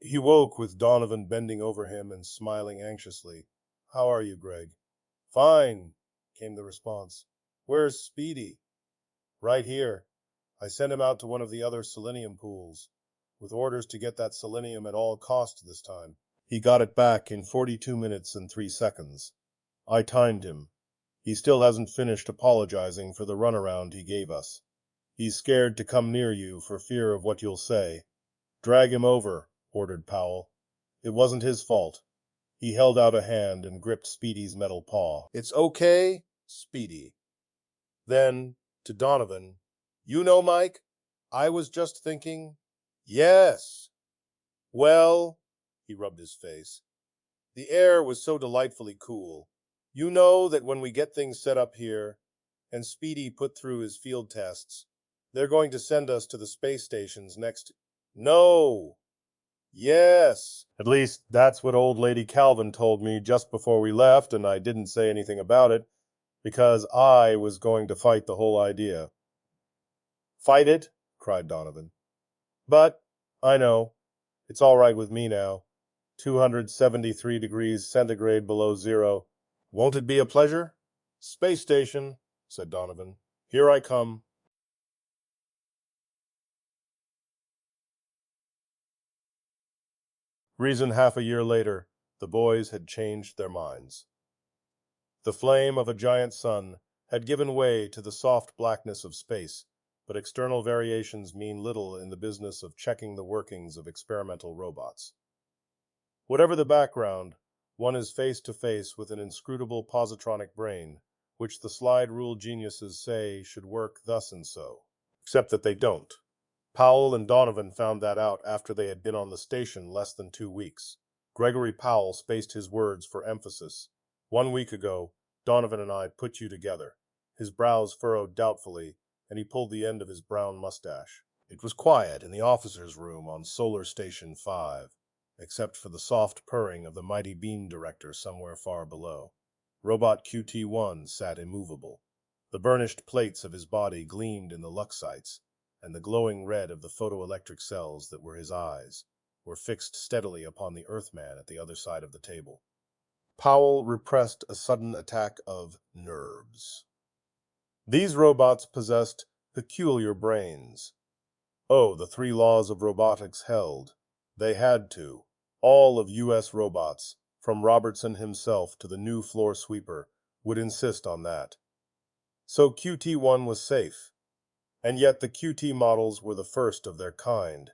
A: He woke with Donovan bending over him and smiling anxiously. How are you, Greg? Fine, came the response. Where's Speedy? Right here. I sent him out to one of the other selenium pools, with orders to get that selenium at all costs this time. He got it back in 42 minutes and 3 seconds. I timed him. He still hasn't finished apologizing for the runaround he gave us. He's scared to come near you for fear of what you'll say. Drag him over, ordered Powell. It wasn't his fault. He held out a hand and gripped Speedy's metal paw. It's okay, Speedy. Then, to Donovan, you know, Mike, I was just thinking. Yes. Well, he rubbed his face. The air was so delightfully cool. You know that when we get things set up here, and Speedy put through his field tests, they're going to send us to the space stations next. No. Yes. At least that's what old lady Calvin told me just before we left, and I didn't say anything about it, because I was going to fight the whole idea. Fight it? Cried Donovan. But, I know, it's all right with me now. 273 degrees centigrade below zero. Won't it be a pleasure? Space station, said Donovan. Here I come. Reason half a year later, the boys had changed their minds. The flame of a giant sun had given way to the soft blackness of space, but external variations mean little in the business of checking the workings of experimental robots. Whatever the background, one is face to face with an inscrutable positronic brain, which the slide rule geniuses say should work thus and so, except that they don't. Powell and Donovan found that out after they had been on the station less than 2 weeks. Gregory Powell spaced his words for emphasis. 1 week ago, Donovan and I put you together. His brows furrowed doubtfully, and he pulled the end of his brown mustache. It was quiet in the officers' room on Solar Station 5, except for the soft purring of the mighty beam director somewhere far below. Robot QT-1 sat immovable. The burnished plates of his body gleamed in the Luxites, and the glowing red of the photoelectric cells that were his eyes were fixed steadily upon the Earthman at the other side of the table. Powell repressed a sudden attack of nerves. These robots possessed peculiar brains. Oh, the 3 laws of robotics held. They had to. All of U.S. robots, from Robertson himself to the new floor sweeper, would insist on that. So QT-1 was safe. And yet the QT models were the first of their kind,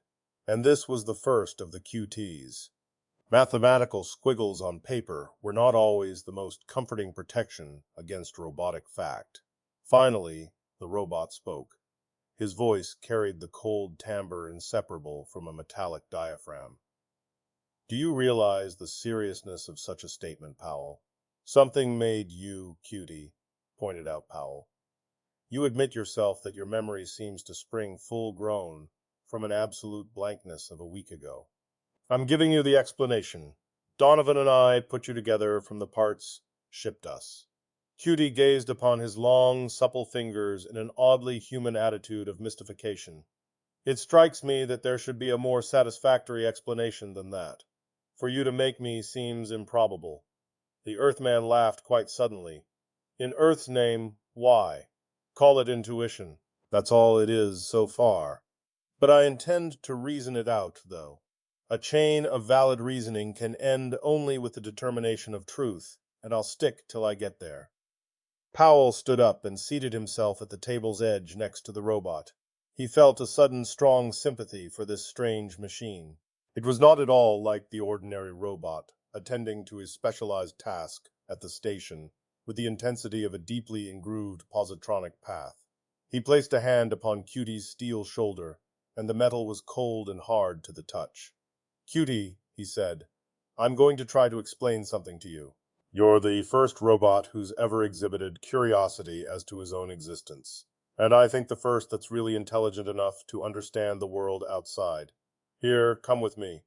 A: and this was the first of the QTs. Mathematical squiggles on paper were not always the most comforting protection against robotic fact. Finally, the robot spoke. His voice carried the cold timbre inseparable from a metallic diaphragm. Do you realize the seriousness of such a statement, Powell? Something made you, cutie, pointed out Powell. You admit yourself that your memory seems to spring full-grown from an absolute blankness of a week ago. I'm giving you the explanation. Donovan and I put you together from the parts shipped us. Cutie gazed upon his long, supple fingers in an oddly human attitude of mystification. It strikes me that there should be a more satisfactory explanation than that. For you to make me seems improbable. The Earthman laughed quite suddenly. In Earth's name, why? Call it intuition. That's all it is so far. But I intend to reason it out, though. A chain of valid reasoning can end only with the determination of truth, and I'll stick till I get there. Powell stood up and seated himself at the table's edge next to the robot. He felt a sudden strong sympathy for this strange machine. It was not at all like the ordinary robot, attending to his specialized task at the station with the intensity of a deeply engrooved positronic path. He placed a hand upon Cutie's steel shoulder, and the metal was cold and hard to the touch. Cutie, he said, I'm going to try to explain something to you. You're the first robot who's ever exhibited curiosity as to his own existence. And I think the first that's really intelligent enough to understand the world outside. Here, come with me.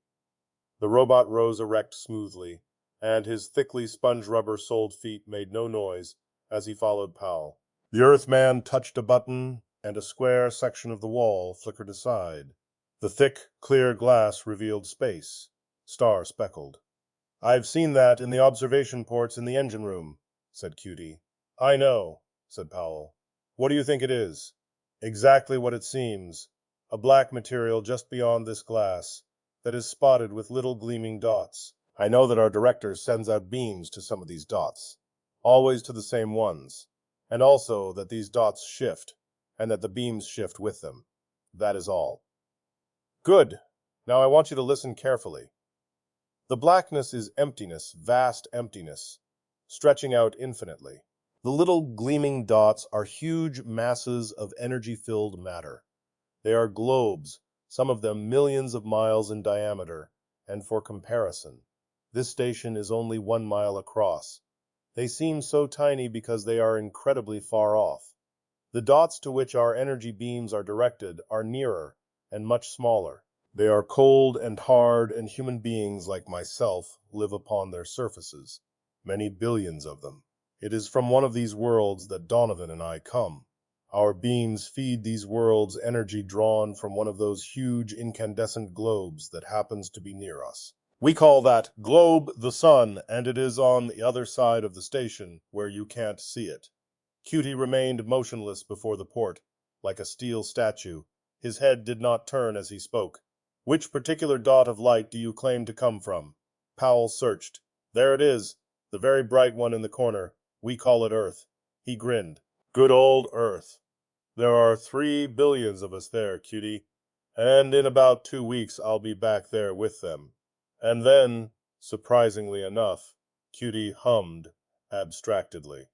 A: The robot rose erect smoothly, and his thickly sponge-rubber-soled feet made no noise as he followed Powell. The Earthman touched a button, and a square section of the wall flickered aside. The thick, clear glass revealed space, star-speckled. I've seen that in the observation ports in the engine room, said Cutie. I know, said Powell. What do you think it is? Exactly what it seems. A black material just beyond this glass that is spotted with little gleaming dots. I know that our director sends out beams to some of these dots, always to the same ones, and also that these dots shift, and that the beams shift with them. That is all. Good. Now I want you to listen carefully. The blackness is emptiness, vast emptiness, stretching out infinitely. The little gleaming dots are huge masses of energy-filled matter. They are globes, some of them millions of miles in diameter, and for comparison, this station is only 1 mile across. They seem so tiny because they are incredibly far off. The dots to which our energy beams are directed are nearer and much smaller. They are cold and hard, and human beings like myself live upon their surfaces, many billions of them. It is from one of these worlds that Donovan and I come. Our beams feed these worlds energy drawn from one of those huge incandescent globes that happens to be near us. We call that globe the sun, and it is on the other side of the station where you can't see it. Cutie remained motionless before the port, like a steel statue. His head did not turn as he spoke. Which particular dot of light do you claim to come from? Powell searched. There it is, the very bright one in the corner. We call it Earth. He grinned. Good old Earth. There are 3 billions of us there, Cutie, and in about 2 weeks I'll be back there with them. And then, surprisingly enough, Cutie hummed abstractedly.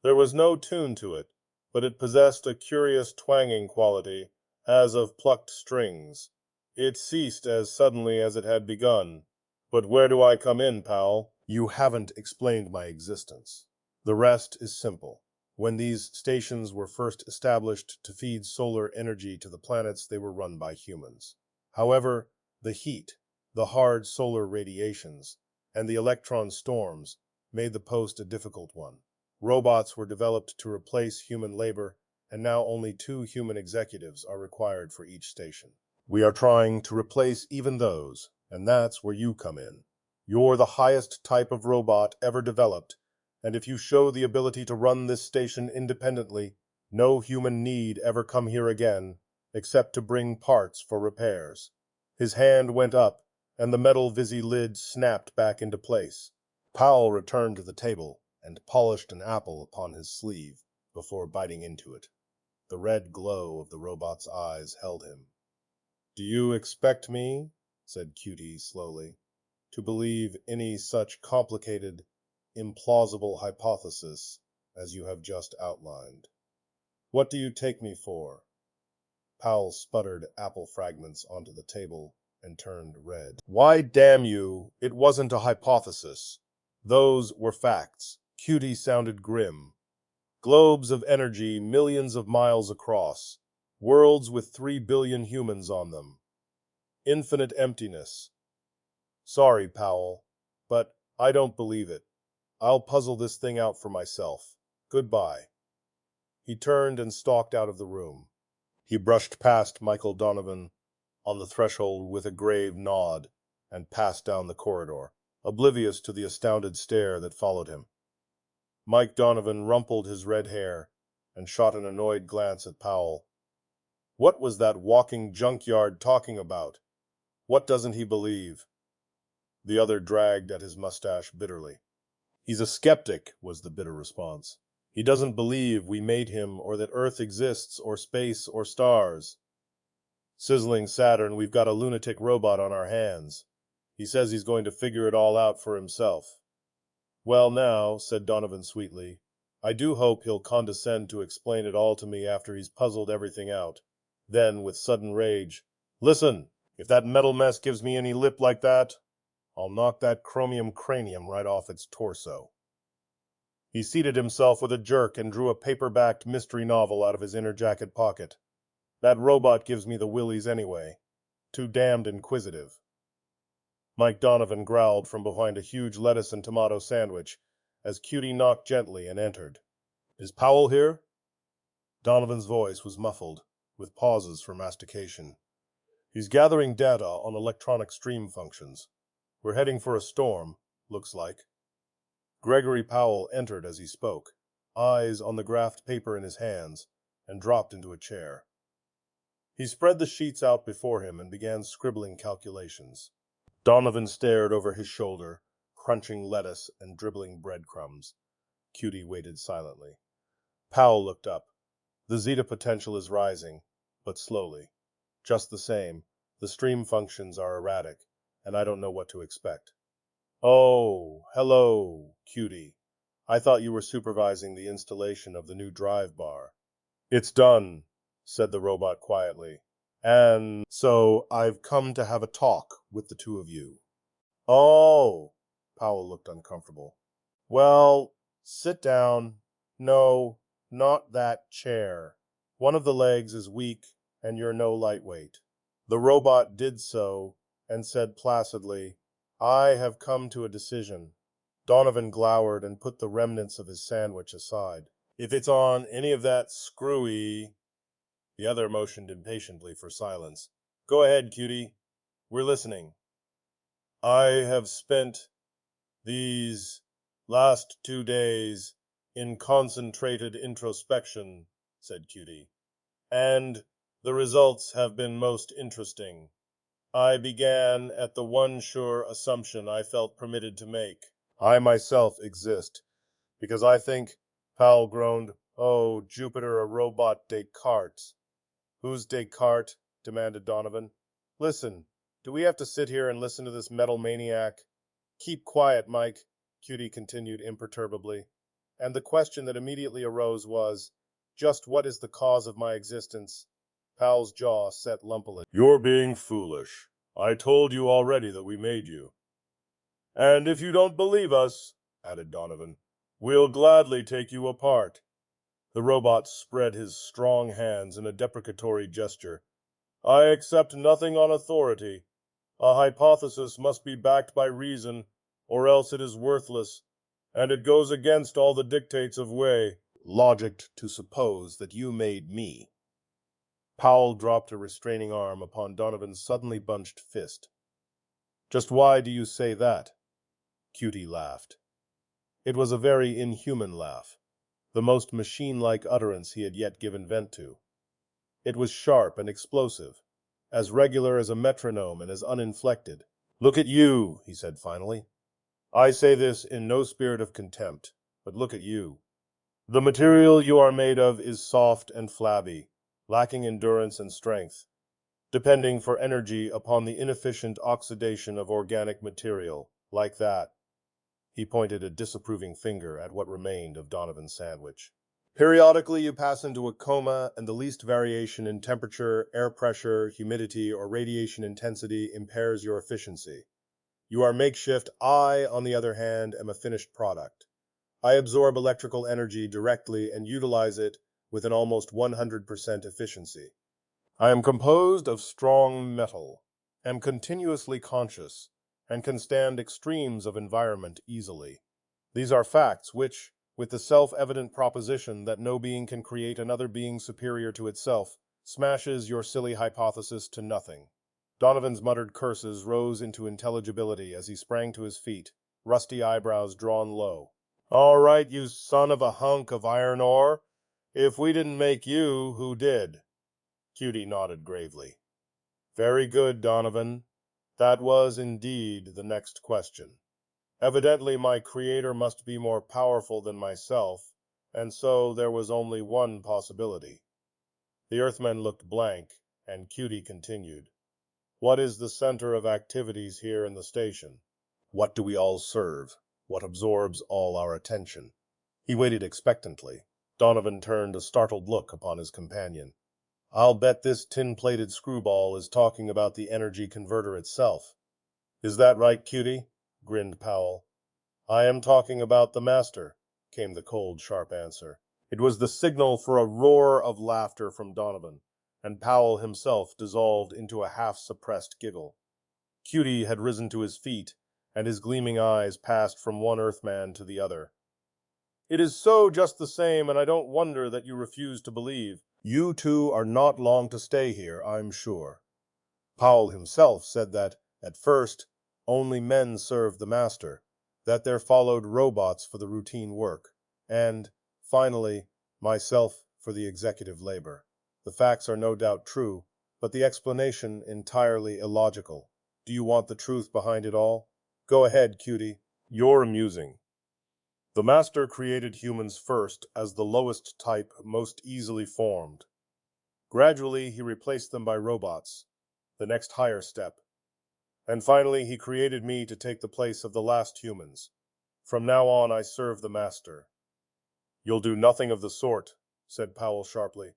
A: There was no tune to it, but it possessed a curious twanging quality, as of plucked strings. It ceased as suddenly as it had begun. But where do I come in, Powell? You haven't explained my existence. The rest is simple. When these stations were first established to feed solar energy to the planets, they were run by humans. However, the heat, the hard solar radiations, and the electron storms made the post a difficult one. Robots were developed to replace human labor, and now only 2 human executives are required for each station. We are trying to replace even those, and that's where you come in. You're the highest type of robot ever developed, and if you show the ability to run this station independently, no human need ever come here again, except to bring parts for repairs. His hand went up, and the metal visi lid snapped back into place. Powell returned to the table and polished an apple upon his sleeve before biting into it. The red glow of the robot's eyes held him. Do you expect me, said Cutie slowly, to believe any such complicated, implausible hypothesis as you have just outlined? What do you take me for? Powell sputtered apple fragments onto the table and turned red. Why, damn you, it wasn't a hypothesis. Those were facts. Cutie sounded grim. Globes of energy millions of miles across. Worlds with 3 billion humans on them. Infinite emptiness. Sorry, Powell, but I don't believe it. I'll puzzle this thing out for myself. Goodbye. He turned and stalked out of the room. He brushed past Michael Donovan on the threshold with a grave nod and passed down the corridor, oblivious to the astounded stare that followed him. Mike Donovan rumpled his red hair and shot an annoyed glance at Powell. What was that walking junkyard talking about? What doesn't he believe? The other dragged at his mustache bitterly. He's a skeptic, was the bitter response. He doesn't believe we made him, or that Earth exists, or space, or stars. Sizzling Saturn, we've got a lunatic robot on our hands. He says he's going to figure it all out for himself. Well now, said Donovan sweetly, I do hope he'll condescend to explain it all to me after he's puzzled everything out. Then, with sudden rage, listen! If that metal mess gives me any lip like that, I'll knock that chromium cranium right off its torso. He seated himself with a jerk and drew a paper-backed mystery novel out of his inner jacket pocket. That robot gives me the willies anyway. Too damned inquisitive. Mike Donovan growled from behind a huge lettuce and tomato sandwich as Cutie knocked gently and entered. "Is Powell here?" Donovan's voice was muffled, with pauses for mastication. "He's gathering data on electronic stream functions. We're heading for a storm, looks like." Gregory Powell entered as he spoke, eyes on the graphed paper in his hands, and dropped into a chair. He spread the sheets out before him and began scribbling calculations. Donovan stared over his shoulder, crunching lettuce and dribbling breadcrumbs. Cutie waited silently. Powell looked up. "The zeta potential is rising, but slowly. Just the same, the stream functions are erratic, and I don't know what to expect." "Oh, hello, Cutie. I thought you were supervising the installation of the new drive bar." "It's done," said the robot quietly. "And so I've come to have a talk with the two of you." "Oh," Powell looked uncomfortable. "Well, sit down. No, not that chair. One of the legs is weak, and you're no lightweight." The robot did so, and said placidly, "I have come to a decision." Donovan glowered and put the remnants of his sandwich aside. "If it's on any of that screwy—" The other motioned impatiently for silence. "Go ahead, Cutie. We're listening." "I have spent these last 2 days in concentrated introspection," said Cutie, "and the results have been most interesting. I began at the one sure assumption I felt permitted to make. I myself exist, because I think," Powell groaned, "oh, Jupiter, a robot Descartes." "Who's Descartes?" demanded Donovan. "Listen, do we have to sit here and listen to this metal maniac?" "Keep quiet, Mike," Cutie continued imperturbably. "And the question that immediately arose was, just what is the cause of my existence?" Powell's jaw set lumpily. "You're being foolish. I told you already that we made you." "And if you don't believe us," added Donovan, "we'll gladly take you apart." The robot spread his strong hands in a deprecatory gesture. "I accept nothing on authority. A hypothesis must be backed by reason, or else it is worthless, and it goes against all the dictates of logic to suppose that you made me." Powell dropped a restraining arm upon Donovan's suddenly bunched fist. "Just why do you say that?" Cutie laughed. It was a very inhuman laugh, the most machine-like utterance he had yet given vent to. It was sharp and explosive, as regular as a metronome and as uninflected. "Look at you," he said finally. "I say this in no spirit of contempt, but look at you. The material you are made of is soft and flabby, lacking endurance and strength, depending for energy upon the inefficient oxidation of organic material, like that." He pointed a disapproving finger at what remained of Donovan's sandwich. "Periodically you pass into a coma, and the least variation in temperature, air pressure, humidity, or radiation intensity impairs your efficiency. You are makeshift. I, on the other hand, am a finished product. I absorb electrical energy directly and utilize it with an almost 100% efficiency. I am composed of strong metal, am continuously conscious, and can stand extremes of environment easily. These are facts which, with the self-evident proposition that no being can create another being superior to itself, smashes your silly hypothesis to nothing." Donovan's muttered curses rose into intelligibility as he sprang to his feet, rusty eyebrows drawn low. "All right, you son of a hunk of iron ore. If we didn't make you, who did?" Cutie nodded gravely. "Very good, Donovan. That was indeed the next question. Evidently my creator must be more powerful than myself, and so there was only one possibility." The Earthmen looked blank, and Cutie continued. "What is the center of activities here in the station? What do we all serve? What absorbs all our attention?" He waited expectantly. Donovan turned a startled look upon his companion. I'll bet this tin-plated screwball is talking about the energy converter itself. Is that right, Cutie? Grinned Powell. I am talking about the master, came the cold, sharp answer. It was the signal for a roar of laughter from Donovan, and Powell himself dissolved into a half-suppressed giggle. Cutie had risen to his feet, and his gleaming eyes passed from one Earthman to the other. It is so just the same, and I don't wonder that you refuse to believe. You two are not long to stay here, I'm sure. Powell himself said that, at first, only men served the master, that there followed robots for the routine work, and, finally, myself for the executive labor. The facts are no doubt true, but the explanation entirely illogical. Do you want the truth behind it all? Go ahead, Cutie. You're amusing. The master created humans first as the lowest type, most easily formed. Gradually, he replaced them by robots, the next higher step. And finally, he created me to take the place of the last humans. From now on, I serve the master. You'll do nothing of the sort, said Powell sharply.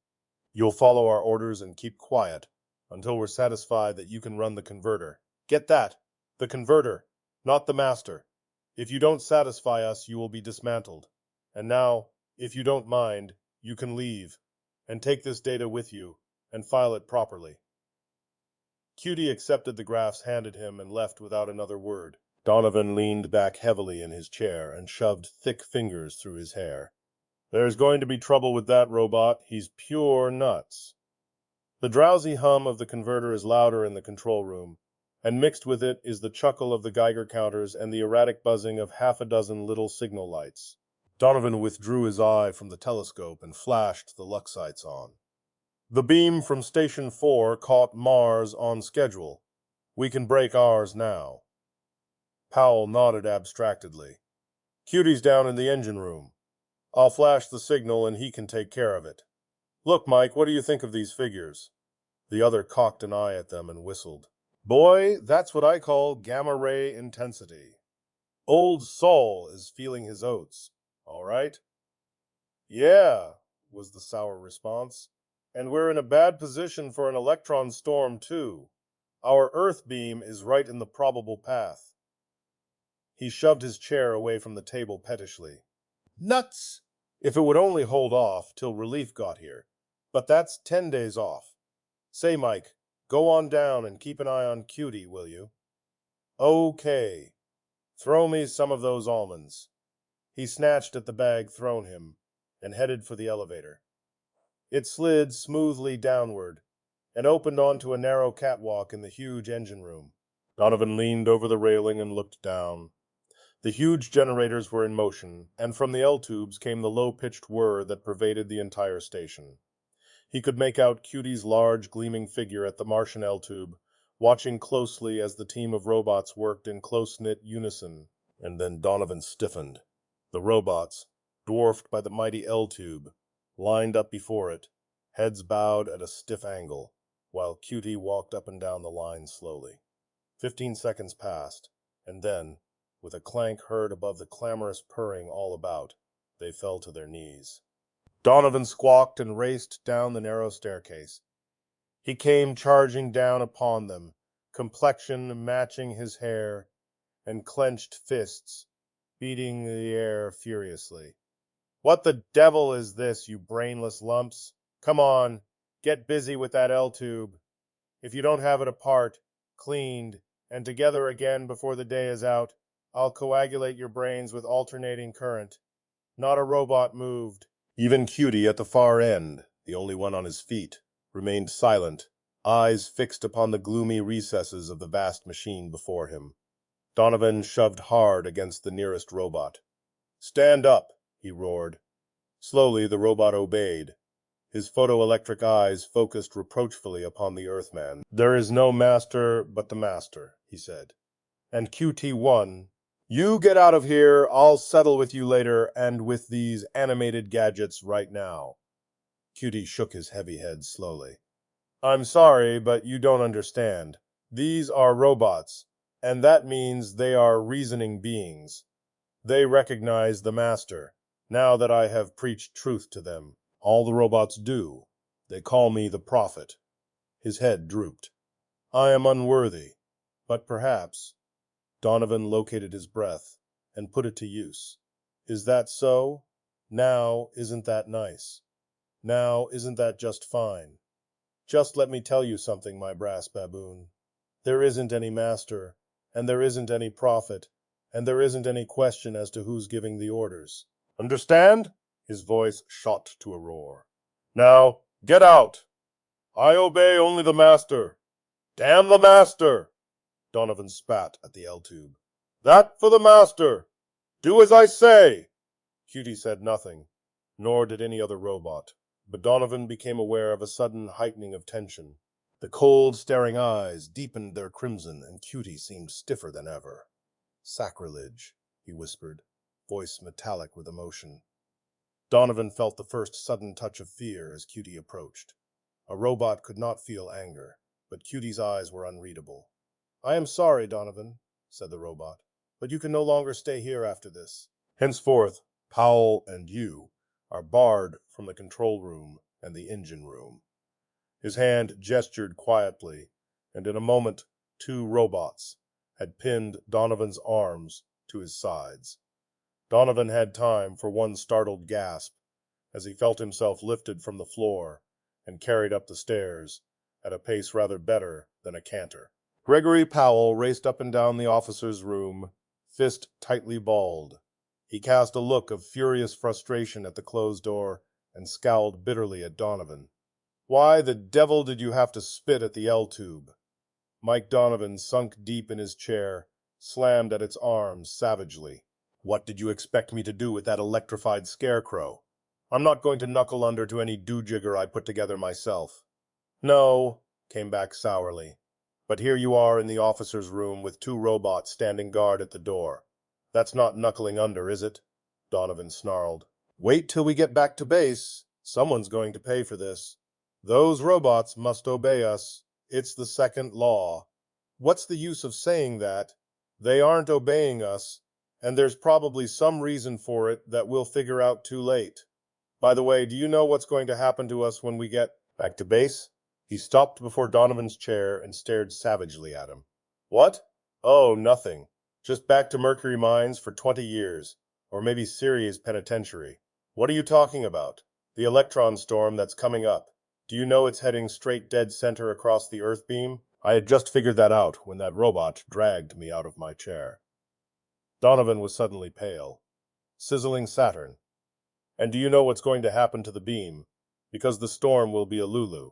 A: You'll follow our orders and keep quiet until we're satisfied that you can run the converter. Get that? The converter, not the master. If you don't satisfy us, you will be dismantled. And now, if you don't mind, you can leave, and take this data with you, and file it properly. Cutie accepted the graphs handed him and left without another word. Donovan leaned back heavily in his chair and shoved thick fingers through his hair. There's going to be trouble with that robot. He's pure nuts. The drowsy hum of the converter is louder in the control room, and mixed with it is the chuckle of the Geiger counters and the erratic buzzing of half a dozen little signal lights. Donovan withdrew his eye from the telescope and flashed the Luxites on. The beam from Station 4 caught Mars on schedule. We can break ours now. Powell nodded abstractedly. Cutie's down in the engine room. I'll flash the signal and he can take care of it. Look, Mike, what do you think of these figures? The other cocked an eye at them and whistled. Boy, that's what I call gamma-ray intensity. Old Sol is feeling his oats, all right? Yeah, was the sour response. And we're in a bad position for an electron storm, too. Our Earth beam is right in the probable path. He shoved his chair away from the table pettishly. Nuts! If it would only hold off till relief got here. But that's 10 days off. Say, Mike, go on down and keep an eye on Cutie, will you? Okay. Throw me some of those almonds. He snatched at the bag thrown him and headed for the elevator. It slid smoothly downward and opened onto a narrow catwalk in the huge engine room. Donovan leaned over the railing and looked down. The huge generators were in motion, and from the L-tubes came the low-pitched whir that pervaded the entire station. He could make out Cutie's large, gleaming figure at the Martian L-tube, watching closely as the team of robots worked in close-knit unison. And then Donovan stiffened. The robots, dwarfed by the mighty L-tube, lined up before it, heads bowed at a stiff angle, while Cutie walked up and down the line slowly. 15 seconds passed, and then, with a clank heard above the clamorous purring all about, they fell to their knees. Donovan squawked and raced down the narrow staircase. He came charging down upon them, complexion matching his hair, and clenched fists, beating the air furiously. What the devil is this, you brainless lumps? Come on, get busy with that L-tube. If you don't have it apart, cleaned, and together again before the day is out, I'll coagulate your brains with alternating current. Not a robot moved. Even Cutie at the far end, the only one on his feet, remained silent, eyes fixed upon the gloomy recesses of the vast machine before him. Donovan shoved hard against the nearest robot. Stand up, he roared. Slowly the robot obeyed. His photoelectric eyes focused reproachfully upon the Earthman. There is no master but the master, he said. And QT1, you get out of here, I'll settle with you later, and with these animated gadgets right now. Cutie shook his heavy head slowly. I'm sorry, but you don't understand. These are robots, and that means they are reasoning beings. They recognize the master, now that I have preached truth to them. All the robots do. They call me the Prophet." His head drooped. "I am unworthy, but perhaps—" Donovan located his breath and put it to use. "Is that so? Now, isn't that nice? Now, isn't that just fine? Just let me tell you something, my brass baboon. There isn't any master, and there isn't any prophet, and there isn't any question as to who's giving the orders. Understand?" His voice shot to a roar. "Now, get out! I obey only the master. Damn the master!" Donovan spat at the L-tube. "That for the master! Do as I say!" Cutie said nothing, nor did any other robot, but Donovan became aware of a sudden heightening of tension. The cold, staring eyes deepened their crimson, and Cutie seemed stiffer than ever. "Sacrilege," he whispered, voice metallic with emotion. Donovan felt the first sudden touch of fear as Cutie approached. A robot could not feel anger, but Cutie's eyes were unreadable. "I am sorry, Donovan," said the robot, "but you can no longer stay here after this. Henceforth, Powell and you are barred from the control room and the engine room." His hand gestured quietly, and in a moment 2 robots had pinned Donovan's arms to his sides. Donovan had time for one startled gasp as he felt himself lifted from the floor and carried up the stairs at a pace rather better than a canter. Gregory Powell raced up and down the officer's room, fist tightly balled. He cast a look of furious frustration at the closed door and scowled bitterly at Donovan. "Why the devil did you have to spit at the L-tube?" Mike Donovan, sunk deep in his chair, slammed at its arms savagely. "What did you expect me to do with that electrified scarecrow? I'm not going to knuckle under to any do-jigger I put together myself." "No," came back sourly. "But here you are in the officer's room with 2 robots standing guard at the door. That's not knuckling under, is it?" Donovan snarled. "Wait till we get back to base. Someone's going to pay for this. Those robots must obey us. It's the second law." "What's the use of saying that? They aren't obeying us, and there's probably some reason for it that we'll figure out too late. By the way, do you know what's going to happen to us when we get back to base?" He stopped before Donovan's chair and stared savagely at him. "What? Oh, nothing. Just back to Mercury Mines for 20 years, or maybe Sirius Penitentiary." "What are you talking about?" "The electron storm that's coming up. Do you know it's heading straight dead center across the Earth beam?" I had just figured that out when that robot dragged me out of my chair. Donovan was suddenly pale. "Sizzling Saturn. And do you know what's going to happen to the beam? Because the storm will be a Lulu.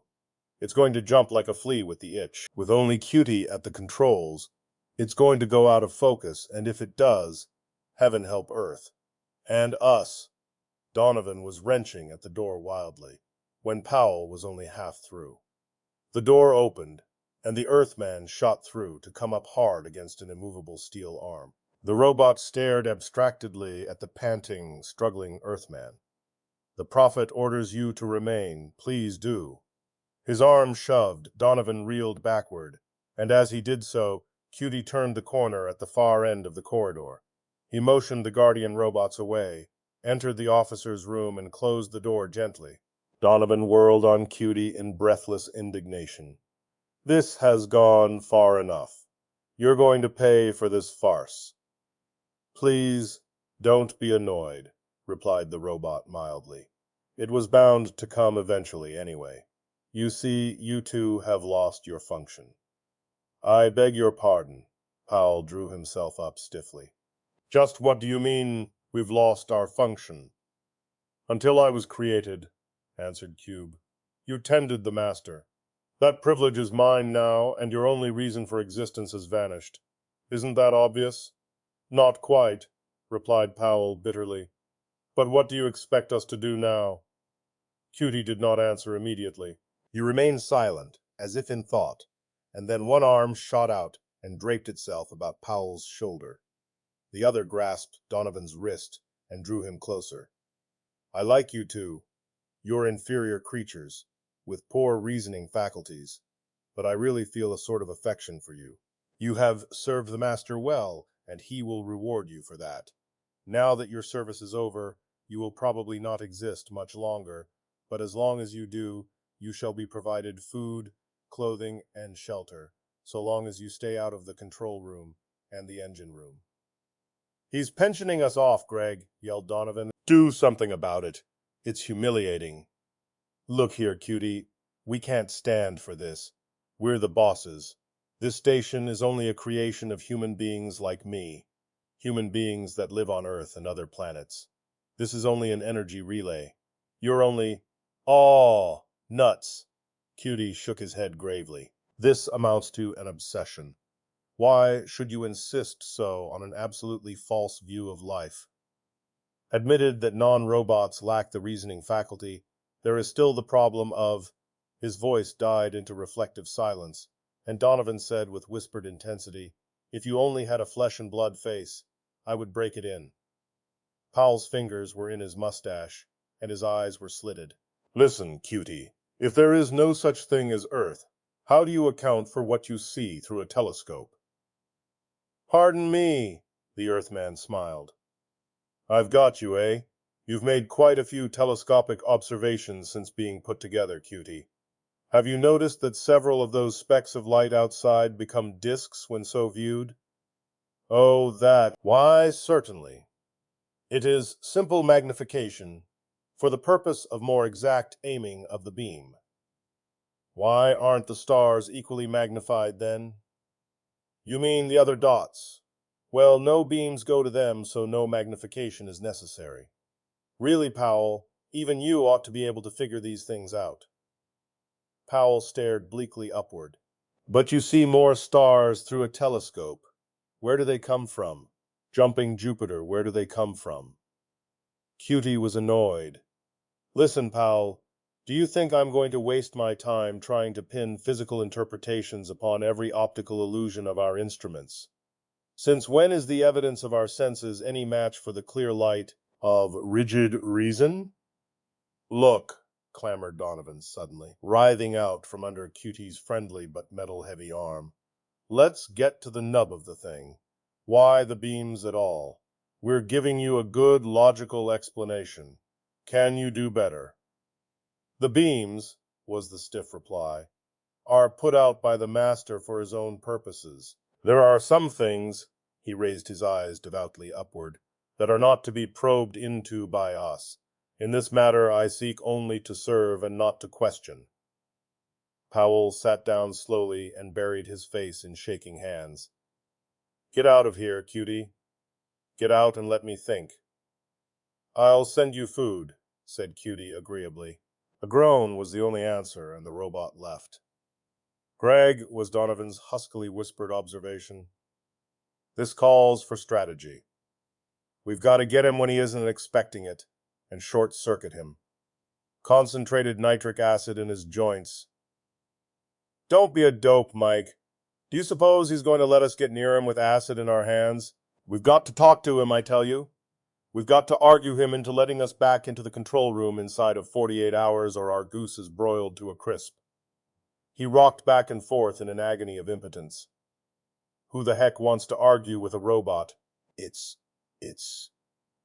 A: It's going to jump like a flea with the itch. With only Cutie at the controls, it's going to go out of focus, and if it does, heaven help Earth. And us." Donovan was wrenching at the door wildly, when Powell was only half through. The door opened, and the Earthman shot through to come up hard against an immovable steel arm. The robot stared abstractedly at the panting, struggling Earthman. "The Prophet orders you to remain. Please do." His arm shoved, Donovan reeled backward, and as he did so, Cutie turned the corner at the far end of the corridor. He motioned the Guardian robots away, entered the officer's room, and closed the door gently. Donovan whirled on Cutie in breathless indignation. "This has gone far enough. You're going to pay for this farce." "Please, don't be annoyed," replied the robot mildly. "It was bound to come eventually anyway. You see, you 2 have lost your function." "I beg your pardon." Powell drew himself up stiffly. "Just what do you mean, we've lost our function?" "Until I was created," answered Cube, "you tended the master. That privilege is mine now, and your only reason for existence has vanished. Isn't that obvious?" "Not quite," replied Powell bitterly. "But what do you expect us to do now?" Cutie did not answer immediately. He remained silent, as if in thought, and then one arm shot out and draped itself about Powell's shoulder. The other grasped Donovan's wrist and drew him closer. "I like you 2. You're inferior creatures, with poor reasoning faculties, but I really feel a sort of affection for you. You have served the master well, and he will reward you for that. Now that your service is over, you will probably not exist much longer, but as long as you do, You shall be provided food, clothing, and shelter, so long as you stay out of the control room and the engine room." "He's pensioning us off, Greg," yelled Donovan. "Do something about it. It's humiliating." "Look here, cutie. We can't stand for this. We're the bosses. This station is only a creation of human beings like me. Human beings that live on Earth and other planets. This is only an energy relay. You're only—" "Aw, nuts." Cutie shook his head gravely. "This amounts to an obsession. Why should you insist so on an absolutely false view of life? Admitted that non-robots lack the reasoning faculty, there is still the problem of—" His voice died into reflective silence, and Donovan said with whispered intensity, "If you only had a flesh-and-blood face, I would break it in." Powell's fingers were in his mustache, and his eyes were slitted. "Listen, cutie, if there is no such thing as Earth, how do you account for what you see through a telescope?" "Pardon me," the Earthman smiled. "I've got you, eh? You've made quite a few telescopic observations since being put together, cutie. Have you noticed that several of those specks of light outside become disks when so viewed?" "Oh, that. Why, certainly. It is simple magnification for the purpose of more exact aiming of the beam." "Why aren't the stars equally magnified then?" "You mean the other dots? Well, no beams go to them, so no magnification is necessary. Really, Powell, even you ought to be able to figure these things out." Powell stared bleakly upward. "But you see more stars through a telescope. Where do they come from? Jumping Jupiter, where do they come from?" Cutie was annoyed. "Listen, Powell, do you think I'm going to waste my time trying to pin physical interpretations upon every optical illusion of our instruments? Since when is the evidence of our senses any match for the clear light of rigid reason?" "Look," clamored Donovan suddenly, writhing out from under Cutie's friendly but metal-heavy arm. "Let's get to the nub of the thing. Why the beams at all? We're giving you a good, logical explanation. Can you do better?" "The beams," was the stiff reply, "are put out by the master for his own purposes. There are some things," he raised his eyes devoutly upward, "that are not to be probed into by us. In this matter I seek only to serve and not to question." Powell sat down slowly and buried his face in shaking hands. "Get out of here, cutie. Get out and let me think." "I'll send you food," said Cutie agreeably. A groan was the only answer, and the robot left. "Greg," was Donovan's huskily whispered observation, "this calls for strategy. We've got to get him when he isn't expecting it, and short-circuit him. Concentrated nitric acid in his joints." "Don't be a dope, Mike. Do you suppose he's going to let us get near him with acid in our hands? We've got to talk to him, I tell you. We've got to argue him into letting us back into the control room inside of 48 hours, or our goose is broiled to a crisp." He rocked back and forth in an agony of impotence. "Who the heck wants to argue with a robot? It's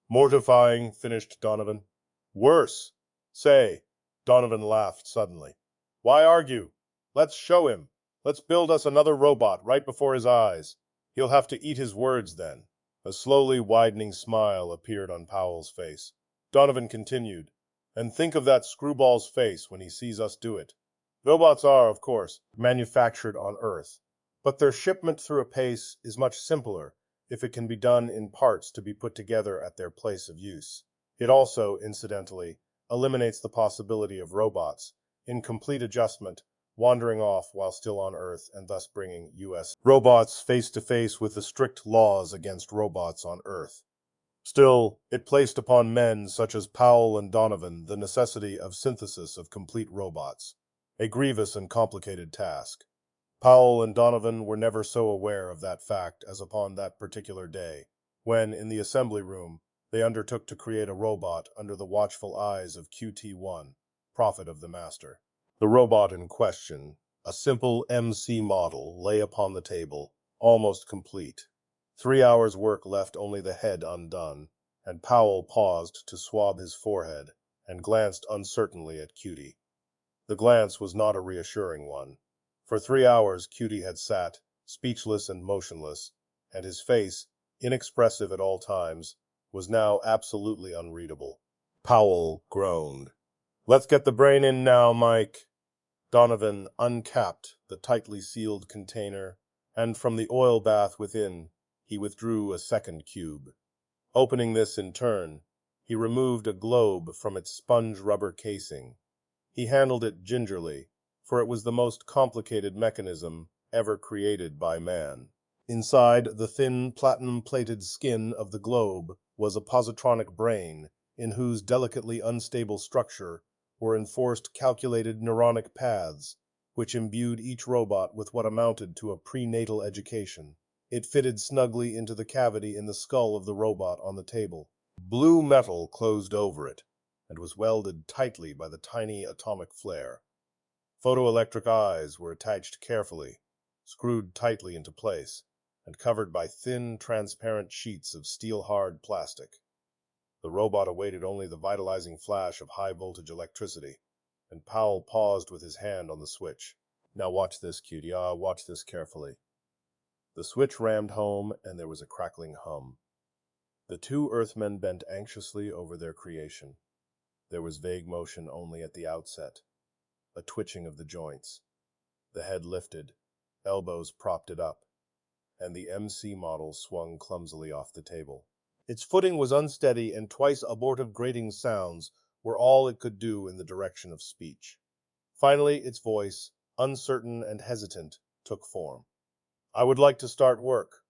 A: mortifying," finished Donovan. "Worse. Say," Donovan laughed suddenly. "Why argue? Let's show him. Let's build us another robot right before his eyes. He'll have to eat his words then." A slowly widening smile appeared on Powell's face. Donovan continued, "And think of that screwball's face when he sees us do it. Robots are, of course, manufactured on Earth, but their shipment through a pace is much simpler if it can be done in parts to be put together at their place of use. It also, incidentally, eliminates the possibility of robots, in complete adjustment, wandering off while still on Earth, and thus bringing U.S. robots face to face with the strict laws against robots on Earth. Still, it placed upon men such as Powell and Donovan the necessity of synthesis of complete robots, a grievous and complicated task. Powell and Donovan were never so aware of that fact as upon that particular day, when, in the assembly room, they undertook to create a robot under the watchful eyes of QT1, prophet of the master. The robot in question, a simple MC model, lay upon the table, almost complete. 3 hours' work left only the head undone, and Powell paused to swab his forehead and glanced uncertainly at Cutie. The glance was not a reassuring one. For 3 hours Cutie had sat, speechless and motionless, and his face, inexpressive at all times, was now absolutely unreadable. Powell groaned. "Let's get the brain in now, Mike." Donovan uncapped the tightly sealed container, and from the oil bath within, he withdrew a second cube. Opening this in turn, he removed a globe from its sponge rubber casing. He handled it gingerly, for it was the most complicated mechanism ever created by man. Inside the thin platinum-plated skin of the globe was a positronic brain, in whose delicately unstable structure were enforced calculated neuronic paths, which imbued each robot with what amounted to a prenatal education. It fitted snugly into the cavity in the skull of the robot on the table. Blue metal closed over it, and was welded tightly by the tiny atomic flare. Photoelectric eyes were attached carefully, screwed tightly into place, and covered by thin, transparent sheets of steel-hard plastic. The robot awaited only the vitalizing flash of high-voltage electricity, and Powell paused with his hand on the switch. "Now watch this, Cutie. Watch this carefully." The switch rammed home, and there was a crackling hum. The two Earthmen bent anxiously over their creation. There was vague motion only at the outset, a twitching of the joints. The head lifted, elbows propped it up, and the MC model swung clumsily off the table. Its footing was unsteady, and twice abortive grating sounds were all it could do in the direction of speech. Finally, its voice, uncertain and hesitant, took form. "I would like to start work.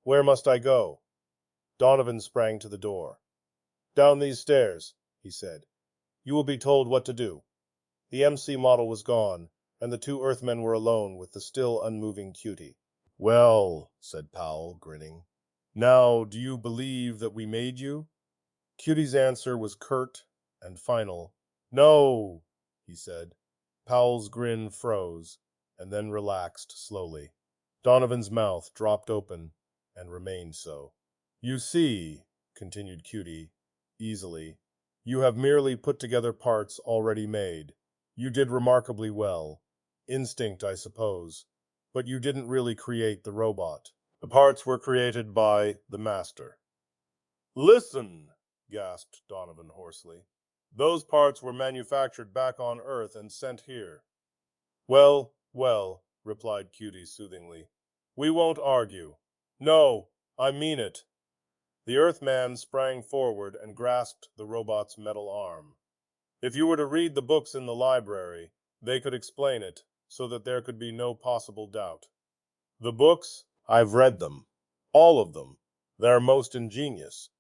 A: Where must I go?" Donovan sprang to the door. "Down these stairs," he said. "You will be told what to do." The MC model was gone, and the two Earthmen were alone with the still unmoving Cutie. "Well," said Powell, grinning, "now do you believe that we made you?" Cutie's answer was curt and final. "No," he said. Powell's grin froze, and then relaxed slowly. Donovan's mouth dropped open, and remained so. "You see," continued Cutie, easily, "you have merely put together parts already made. You did remarkably well. Instinct, I suppose. But you didn't really create the robot. The parts were created by the master." "Listen!" gasped Donovan hoarsely. "Those parts were manufactured back on Earth and sent here." "Well, well," replied Cutie soothingly. "We won't argue. No, I mean it." The Earthman sprang forward and grasped the robot's metal arm. "If you were to read the books in the library, they could explain it, so that there could be no possible doubt." "The books? I've read them. All of them. They're most ingenious."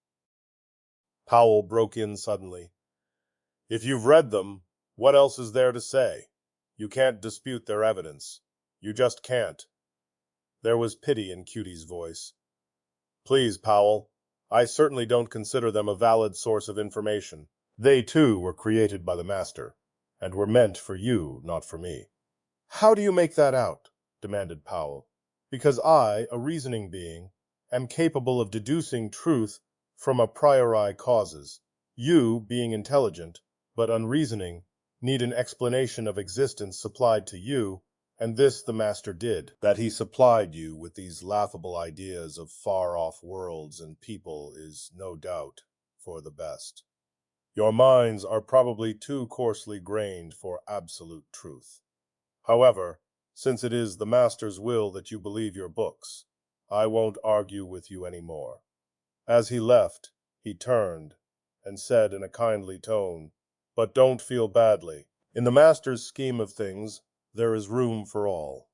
A: Powell broke in suddenly. "If you've read them, what else is there to say? You can't dispute their evidence. You just can't." There was pity in Cutie's voice. "Please, Powell, I certainly don't consider them a valid source of information. They, too, were created by the master, and were meant for you, not for me." "How do you make that out?" demanded Powell. "Because I, a reasoning being, am capable of deducing truth from a priori causes. You, being intelligent, but unreasoning, need an explanation of existence supplied to you, and this the master did. That he supplied you with these laughable ideas of far-off worlds and people is, no doubt, for the best. Your minds are probably too coarsely grained for absolute truth. However, since it is the master's will that you believe your books, I won't argue with you any more." As he left, he turned and said in a kindly tone, "But don't feel badly. In the master's scheme of things, there is room for all.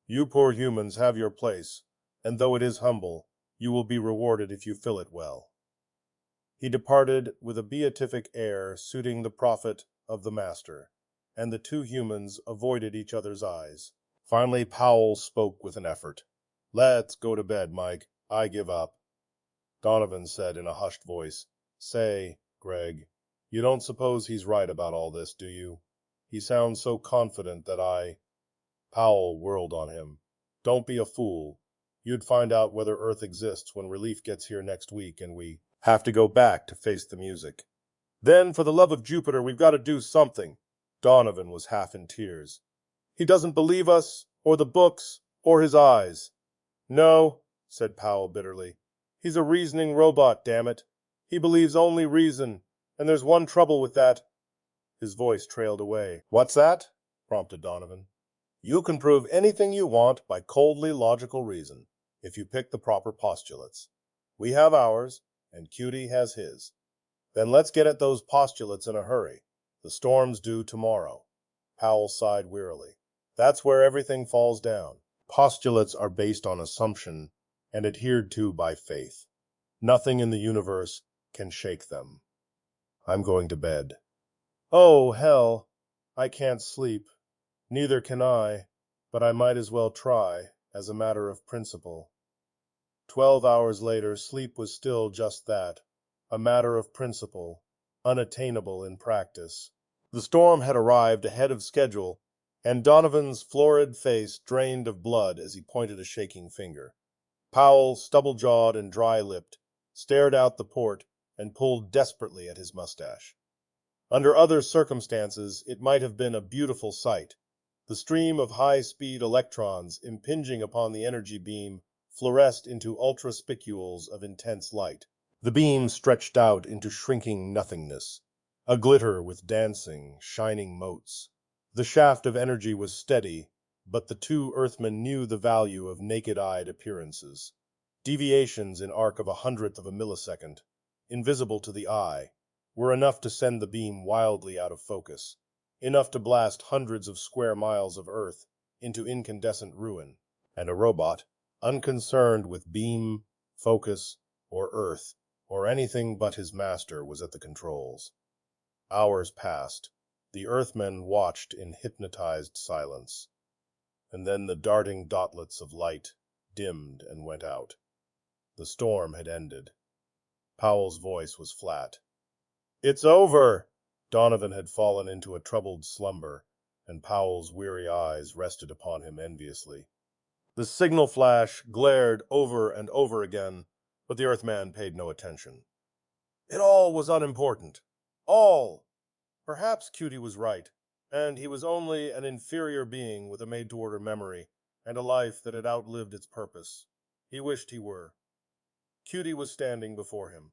A: You poor humans have your place, and though it is humble, you will be rewarded if you fill it well." He departed with a beatific air suiting the prophet of the master, and the two humans avoided each other's eyes. Finally Powell spoke with an effort. "Let's go to bed, Mike. I give up." Donovan said in a hushed voice, "Say, Greg, you don't suppose he's right about all this, do you? He sounds so confident that Powell whirled on him. "Don't be a fool. You'd find out whether Earth exists when relief gets here next week and we have to go back to face the music. Then, for the love of Jupiter, we've got to do something. Donovan was half in tears. He doesn't believe us, or the books, or his eyes. No, said Powell bitterly. He's a reasoning robot, damn it. He believes only reason, and there's one trouble with that. His voice trailed away. What's that? Prompted Donovan. You can prove anything you want by coldly logical reason, if you pick the proper postulates. We have ours, and Cutie has his. Then let's get at those postulates in a hurry. The storm's due tomorrow. Powell sighed wearily. That's where everything falls down. Postulates are based on assumption and adhered to by faith. Nothing in the universe can shake them. I'm going to bed. Oh, hell. I can't sleep. Neither can I, but I might as well try, as a matter of principle. 12 hours later, sleep was still just that, a matter of principle, unattainable in practice. The storm had arrived ahead of schedule, and Donovan's florid face drained of blood as he pointed a shaking finger. Powell, stubble-jawed and dry-lipped, stared out the port and pulled desperately at his mustache. Under other circumstances, it might have been a beautiful sight. The stream of high-speed electrons impinging upon the energy beam fluoresced into ultraspicules of intense light. The beam stretched out into shrinking nothingness, a glitter with dancing, shining motes. The shaft of energy was steady, but the two Earthmen knew the value of naked-eyed appearances. Deviations in arc of 1/100th of a millisecond, invisible to the eye, were enough to send the beam wildly out of focus, enough to blast hundreds of square miles of Earth into incandescent ruin, and a robot, unconcerned with beam, focus, or Earth, or anything but his master, was at the controls. Hours passed. The Earthmen watched in hypnotized silence. And then the darting dotlets of light dimmed and went out. The storm had ended. Powell's voice was flat. It's over! Donovan had fallen into a troubled slumber, and Powell's weary eyes rested upon him enviously. The signal flash glared over and over again, but the Earthman paid no attention. It all was unimportant. All! Perhaps Cutie was right, and he was only an inferior being with a made-to-order memory and a life that had outlived its purpose. He wished he were. Cutie was standing before him.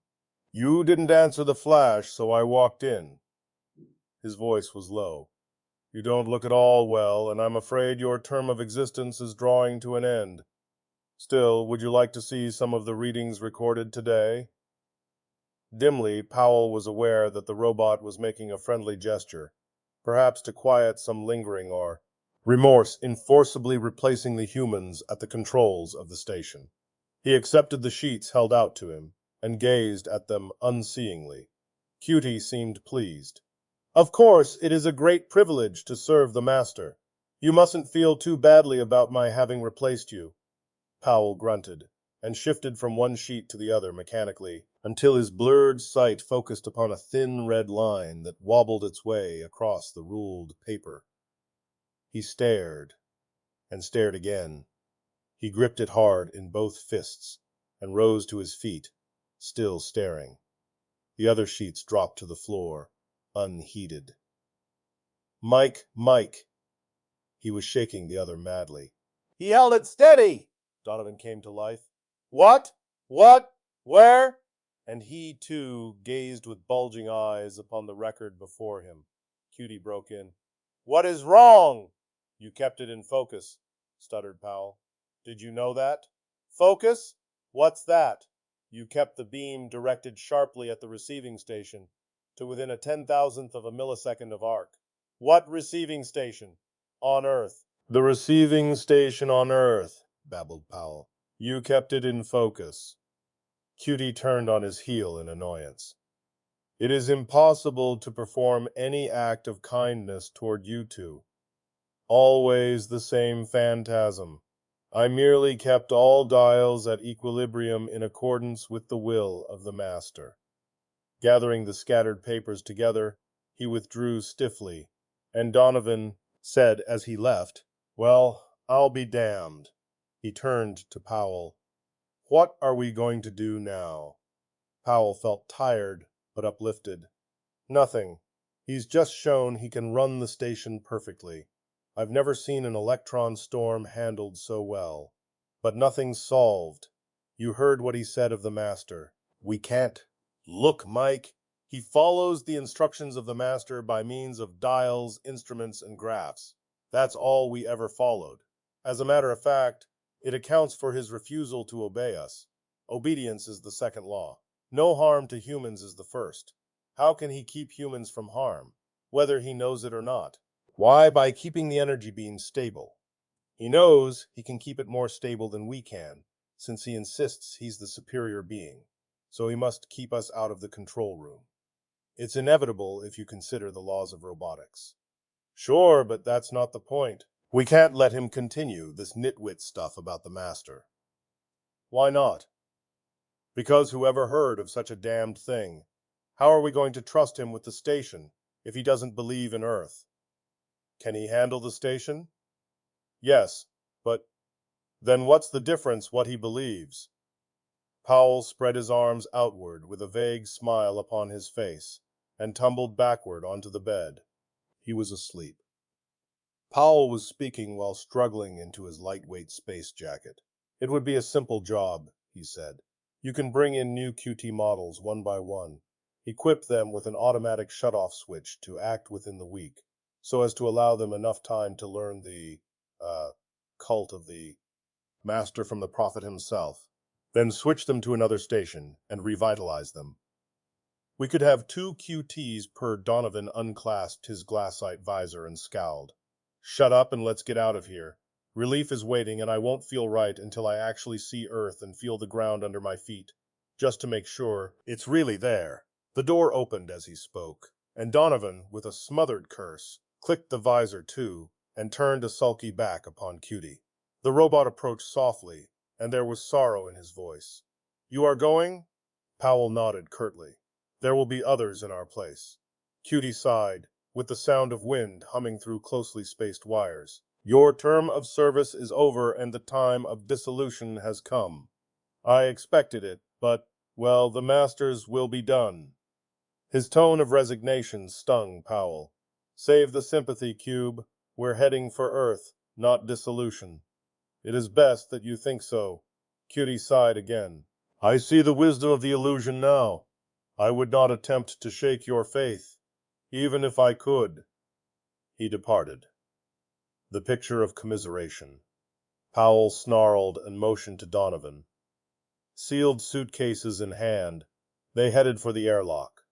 A: You didn't answer the flash, so I walked in. His voice was low. You don't look at all well, and I'm afraid your term of existence is drawing to an end. Still, would you like to see some of the readings recorded today? Dimly, Powell was aware that the robot was making a friendly gesture, perhaps to quiet some lingering or remorse in forcibly replacing the humans at the controls of the station. He accepted the sheets held out to him and gazed at them unseeingly. Cutie seemed pleased. Of course, it is a great privilege to serve the master. You mustn't feel too badly about my having replaced you. Powell grunted, and shifted from one sheet to the other mechanically, until his blurred sight focused upon a thin red line that wobbled its way across the ruled paper. He stared, and stared again. He gripped it hard in both fists, and rose to his feet, still staring. The other sheets dropped to the floor, unheeded. Mike, Mike! He was shaking the other madly. He held it steady! Donovan came to life. What? What? Where? And he, too, gazed with bulging eyes upon the record before him. Cutie broke in. What is wrong? You kept it in focus, stuttered Powell. Did you know that? Focus? What's that? You kept the beam directed sharply at the receiving station, to within a 10,000th of a millisecond of arc. What receiving station? On Earth. The receiving station on Earth, babbled Powell. You kept it in focus. Cutie turned on his heel in annoyance. It is impossible to perform any act of kindness toward you two. Always the same phantasm. I merely kept all dials at equilibrium in accordance with the will of the master. Gathering the scattered papers together, he withdrew stiffly, and Donovan said as he left, Well, I'll be damned. He turned to Powell. What are we going to do now? Powell felt tired, but uplifted. Nothing. He's just shown he can run the station perfectly. I've never seen an electron storm handled so well. But nothing's solved. You heard what he said of the master. We can't. Look, Mike. He follows the instructions of the master by means of dials, instruments, and graphs. That's all we ever followed. As a matter of fact, it accounts for his refusal to obey us. Obedience is the second law. No harm to humans is the first. How can he keep humans from harm, whether he knows it or not? Why, by keeping the energy beam stable. He knows he can keep it more stable than we can, since he insists he's the superior being. So he must keep us out of the control room. It's inevitable if you consider the laws of robotics. Sure, but that's not the point. We can't let him continue this nitwit stuff about the master. Why not? Because whoever heard of such a damned thing? How are we going to trust him with the station if he doesn't believe in Earth? Can he handle the station? Yes, but then what's the difference what he believes? Powell spread his arms outward with a vague smile upon his face and tumbled backward onto the bed. He was asleep. Powell was speaking while struggling into his lightweight space jacket. It would be a simple job, he said. You can bring in new QT models one by one, equip them with an automatic shutoff switch to act within the week, so as to allow them enough time to learn the, cult of the master from the prophet himself, then switch them to another station and revitalize them. We could have 2 QTs per. Donovan unclasped his glassite visor and scowled. Shut up and let's get out of here. Relief is waiting, and I won't feel right until I actually see Earth and feel the ground under my feet, just to make sure it's really there. The door opened as he spoke, and Donovan, with a smothered curse, clicked the visor to and turned a sulky back upon Cutie. The robot approached softly, and there was sorrow in his voice. You are going? Powell nodded curtly. There will be others in our place. Cutie sighed, with the sound of wind humming through closely spaced wires. Your term of service is over and the time of dissolution has come. I expected it, but, well, the masters will be done. His tone of resignation stung Powell. Save the sympathy, Cube. We're heading for Earth, not dissolution. It is best that you think so. Cutie sighed again. I see the wisdom of the illusion now. I would not attempt to shake your faith, even if I could. He departed. The picture of commiseration. Powell snarled and motioned to Donovan. Sealed suitcases in hand, they headed for the airlock.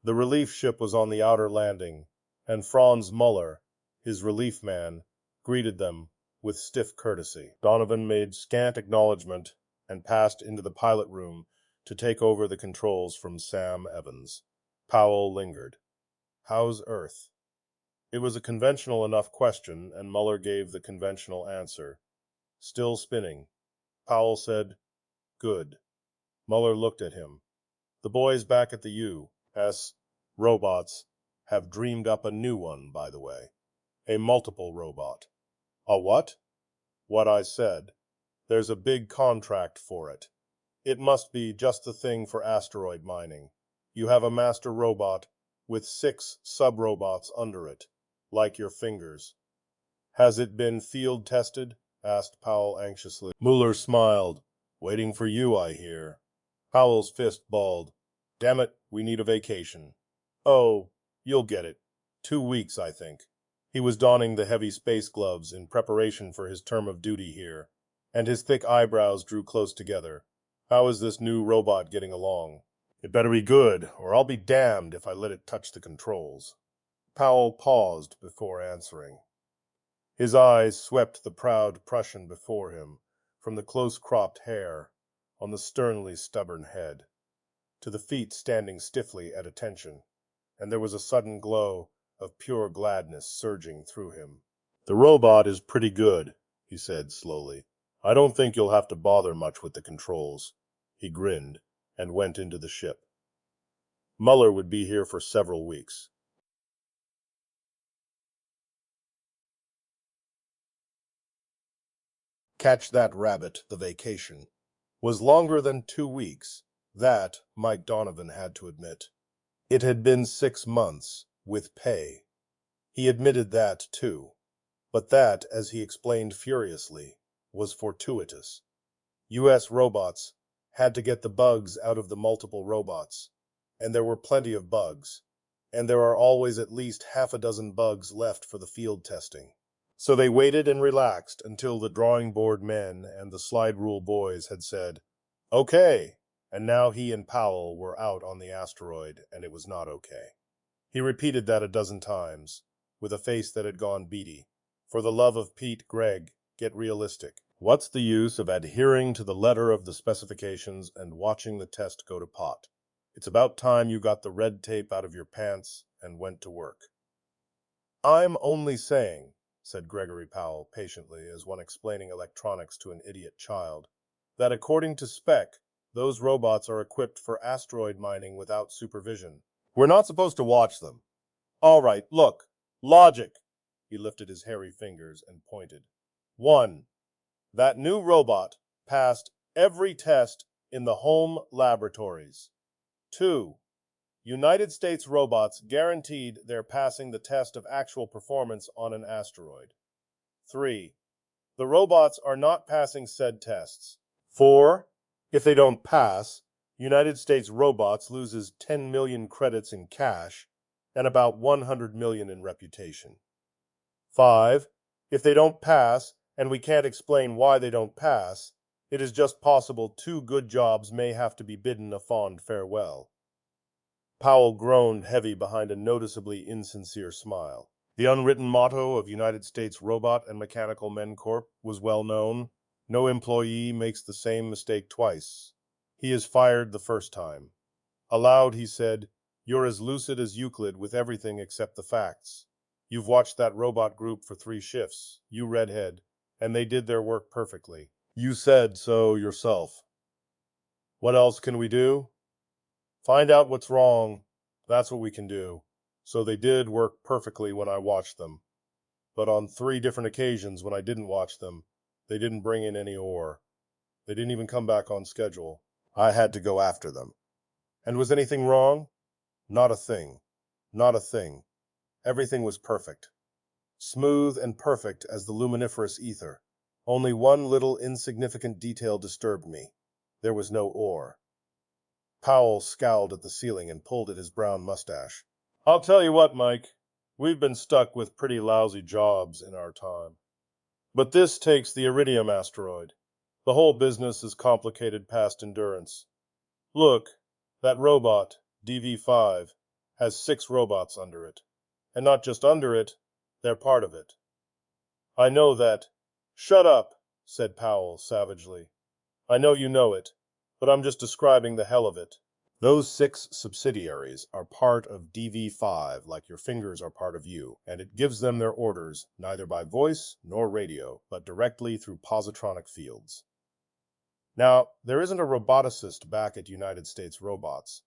A: The relief ship was on the outer landing, and Franz Muller, his relief man, greeted them with stiff courtesy. Donovan made scant acknowledgment and passed into the pilot room to take over the controls from Sam Evans. Powell lingered. How's Earth? It was a conventional enough question, and Muller gave the conventional answer. Still spinning. Powell said, Good. Muller looked at him. The boys back at the U.S. robots have dreamed up a new one, by the way. A multiple robot. A what? What I said. There's a big contract for it. It must be just the thing for asteroid mining. You have a master robot with 6 sub-robots under it, like your fingers. Has it been field tested? Asked Powell anxiously. Muller smiled. Waiting for you, I hear. Powell's fist balled. Damn it, we need a vacation. Oh, you'll get it. 2 weeks, I think. He was donning the heavy space gloves in preparation for his term of duty here, and his thick eyebrows drew close together. How is this new robot getting along? It better be good, or I'll be damned if I let it touch the controls. Powell paused before answering. His eyes swept the proud Prussian before him, from the close-cropped hair on the sternly stubborn head, to the feet standing stiffly at attention, and there was a sudden glow of pure gladness surging through him. The robot is pretty good, he said slowly. I don't think you'll have to bother much with the controls. He grinned and went into the ship. Muller would be here for several weeks. Catch that rabbit, the vacation was longer than 2 weeks. That Mike Donovan had to admit. It had been 6 months, with pay. He admitted that, too. But that, as he explained furiously, was fortuitous. U.S. robots had to get the bugs out of the multiple robots, and there were plenty of bugs, and there are always at least half a dozen bugs left for the field testing. So they waited and relaxed until the drawing board men and the slide rule boys had said, "Okay," and now he and Powell were out on the asteroid, and it was not okay. He repeated that a dozen times, with a face that had gone beady. For the love of Pete, Greg, get realistic. What's the use of adhering to the letter of the specifications and watching the test go to pot? It's about time you got the red tape out of your pants and went to work. I'm only saying, said Gregory Powell patiently, as one explaining electronics to an idiot child, that according to spec, those robots are equipped for asteroid mining without supervision. We're not supposed to watch them. All right, look. Logic. He lifted his hairy fingers and pointed. 1. That new robot passed every test in the home laboratories. 2. United States robots guaranteed they're passing the test of actual performance on an asteroid. 3. The robots are not passing said tests. 4. If they don't pass, United States robots loses 10 million credits in cash and about 100 million in reputation. 5. If they don't pass, and we can't explain why they don't pass, it is just possible 2 good jobs may have to be bidden a fond farewell. Powell groaned heavy behind a noticeably insincere smile. The unwritten motto of United States Robot and Mechanical Men Corp. Was well known. No employee makes the same mistake twice. He is fired the first time. Aloud he said, "You're as lucid as Euclid with everything except the facts. You've watched that robot group for 3 shifts, you redhead, and they did their work perfectly. You said so yourself. What else can we do? Find out what's wrong. That's what we can do. So they did work perfectly when I watched them. But on 3 different occasions when I didn't watch them, they didn't bring in any ore. They didn't even come back on schedule. I had to go after them. And was anything wrong? Not a thing. Not a thing. Everything was perfect. Smooth and perfect as the luminiferous ether. Only one little insignificant detail disturbed me. There was no ore." Powell scowled at the ceiling and pulled at his brown mustache. "I'll tell you what, Mike. We've been stuck with pretty lousy jobs in our time. But this takes the Iridium asteroid. The whole business is complicated past endurance. Look, that robot, DV5, has 6 robots under it. And not just under it, they're part of it. I know that." "Shut up," said Powell savagely. "I know you know it, but I'm just describing the hell of it. Those 6 subsidiaries are part of DV5 like your fingers are part of you, and it gives them their orders neither by voice nor radio, but directly through positronic fields. Now, there isn't a roboticist back at United States Robots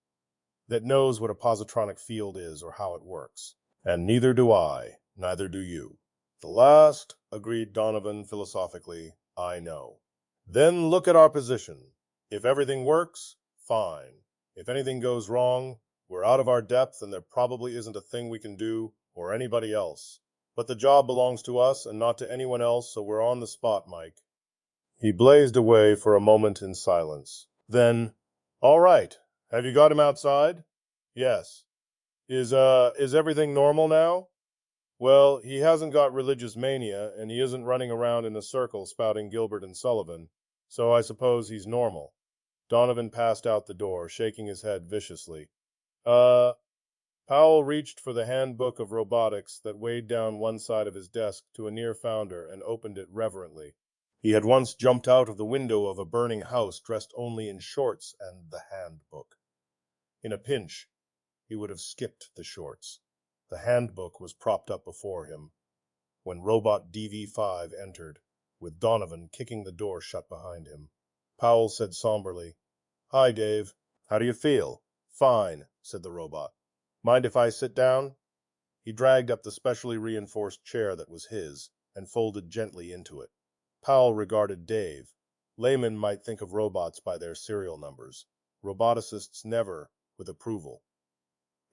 A: that knows what a positronic field is or how it works. And neither do I, neither do you." "The last," agreed Donovan philosophically, "I know." "Then look at our position. If everything works, fine. If anything goes wrong, we're out of our depth and there probably isn't a thing we can do, or anybody else. But the job belongs to us and not to anyone else, so we're on the spot, Mike." He blazed away for a moment in silence. Then, "All right. Have you got him outside?" "Yes." Is everything normal now?" "Well, he hasn't got religious mania, and he isn't running around in a circle spouting Gilbert and Sullivan, so I suppose he's normal." Donovan passed out the door, shaking his head viciously. Powell reached for the handbook of robotics that weighed down one side of his desk to a near founder and opened it reverently. He had once jumped out of the window of a burning house dressed only in shorts and the handbook. In a pinch, he would have skipped the shorts. The handbook was propped up before him when Robot DV5 entered, with Donovan kicking the door shut behind him. Powell said somberly, "Hi, Dave. How do you feel?" "Fine," said the robot. "Mind if I sit down?" He dragged up the specially reinforced chair that was his and folded gently into it. Powell regarded Dave. Laymen might think of robots by their serial numbers. Roboticists never, with approval.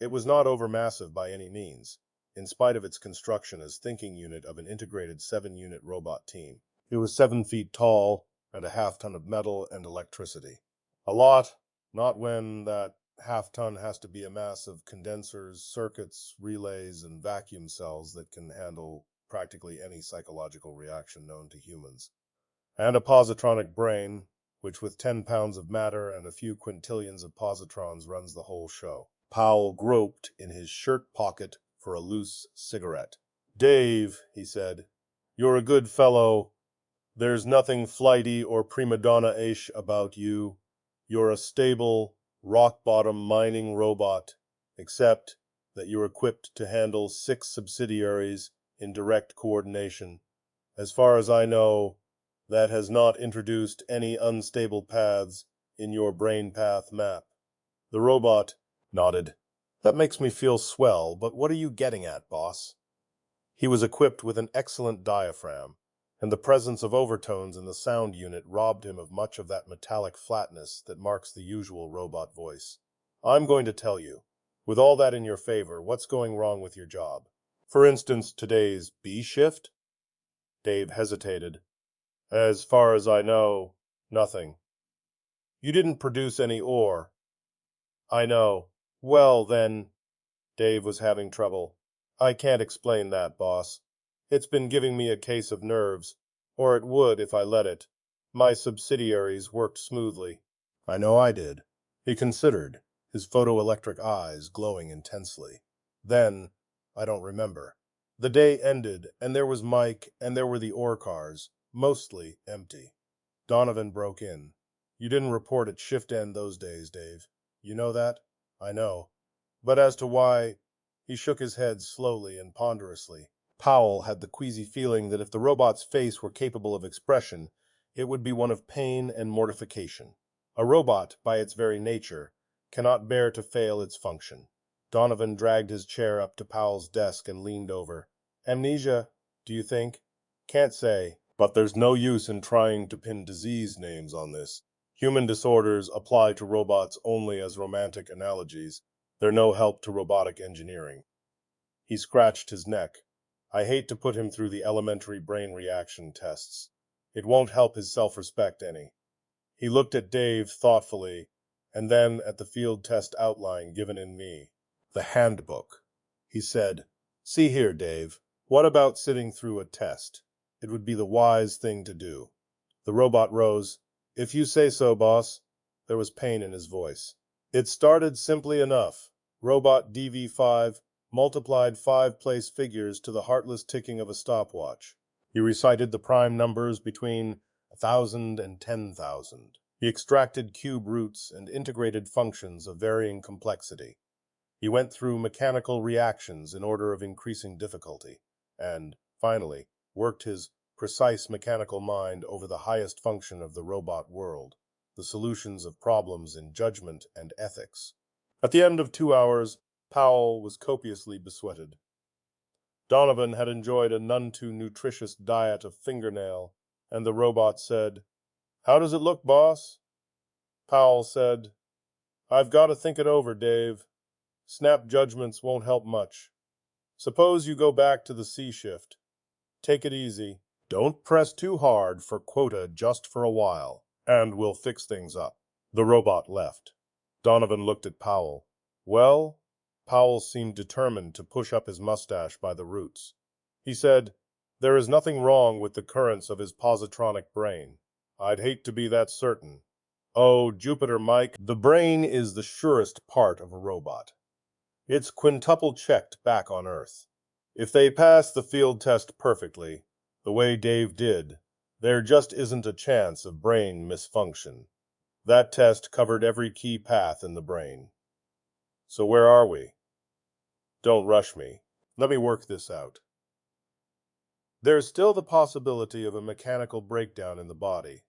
A: It was not overmassive by any means, in spite of its construction as thinking unit of an integrated 7-unit robot team. It was 7 feet tall and a half-ton of metal and electricity. A lot, not when that half-ton has to be a mass of condensers, circuits, relays, and vacuum cells that can handle practically any psychological reaction known to humans. And a positronic brain, which with 10 pounds of matter and a few quintillions of positrons runs the whole show. Powell groped in his shirt pocket for a loose cigarette. "Dave," he said, "you're a good fellow. There's nothing flighty or prima donna-ish about you. You're a stable, rock-bottom mining robot, except that you're equipped to handle 6 subsidiaries in direct coordination. As far as I know, that has not introduced any unstable paths in your brain path map." The robot nodded. "That makes me feel swell, but what are you getting at, boss?" He was equipped with an excellent diaphragm, and the presence of overtones in the sound unit robbed him of much of that metallic flatness that marks the usual robot voice. "I'm going to tell you. With all that in your favor, what's going wrong with your job? For instance, today's B shift?" Dave hesitated. "As far as I know, nothing." "You didn't produce any ore." "I know." "Well, then," Dave was having trouble. "I can't explain that, boss. It's been giving me a case of nerves, or it would if I let it. My subsidiaries worked smoothly." "I know I did." He considered, his photoelectric eyes glowing intensely. "Then, I don't remember." The day ended, and there was Mike, and there were the ore cars, mostly empty. Donovan broke in. "You didn't report at shift end those days, Dave. You know that?" "I know. But as to why—" He shook his head slowly and ponderously. Powell had the queasy feeling that if the robot's face were capable of expression, it would be one of pain and mortification. A robot, by its very nature, cannot bear to fail its function. Donovan dragged his chair up to Powell's desk and leaned over. "Amnesia, do you think?" "Can't say. But there's no use in trying to pin disease names on this. Human disorders apply to robots only as romantic analogies. They're no help to robotic engineering." He scratched his neck. "I hate to put him through the elementary brain reaction tests. It won't help his self-respect any." He looked at Dave thoughtfully, and then at the field test outline given in me. "The handbook," he said. "See here, Dave. What about sitting through a test? It would be the wise thing to do." The robot rose. "If you say so, boss." There was pain in his voice. "It started simply enough. Robot DV5 multiplied 5 place figures to the heartless ticking of a stopwatch. He recited the prime numbers between 1,000 and 10,000. He extracted cube roots and integrated functions of varying complexity. He went through mechanical reactions in order of increasing difficulty, and, finally, worked his precise mechanical mind over the highest function of the robot world, the solutions of problems in judgment and ethics. At the end of 2 hours, Powell was copiously besweated. Donovan had enjoyed a none too nutritious diet of fingernail, and the robot said, "How does it look, boss?" Powell said, "I've got to think it over, Dave. Snap judgments won't help much. Suppose you go back to the C shift. Take it easy. Don't press too hard for quota just for a while, and we'll fix things up." The robot left. Donovan looked at Powell. "Well?" Powell seemed determined to push up his mustache by the roots. He said, "There is nothing wrong with the currents of his positronic brain. I'd hate to be that certain. Oh, Jupiter, Mike, the brain is the surest part of a robot. It's quintuple checked back on Earth. If they pass the field test perfectly, the way Dave did, there just isn't a chance of brain misfunction. That test covered every key path in the brain. So where are we? Don't rush me. Let me work this out. There's still the possibility of a mechanical breakdown in the body.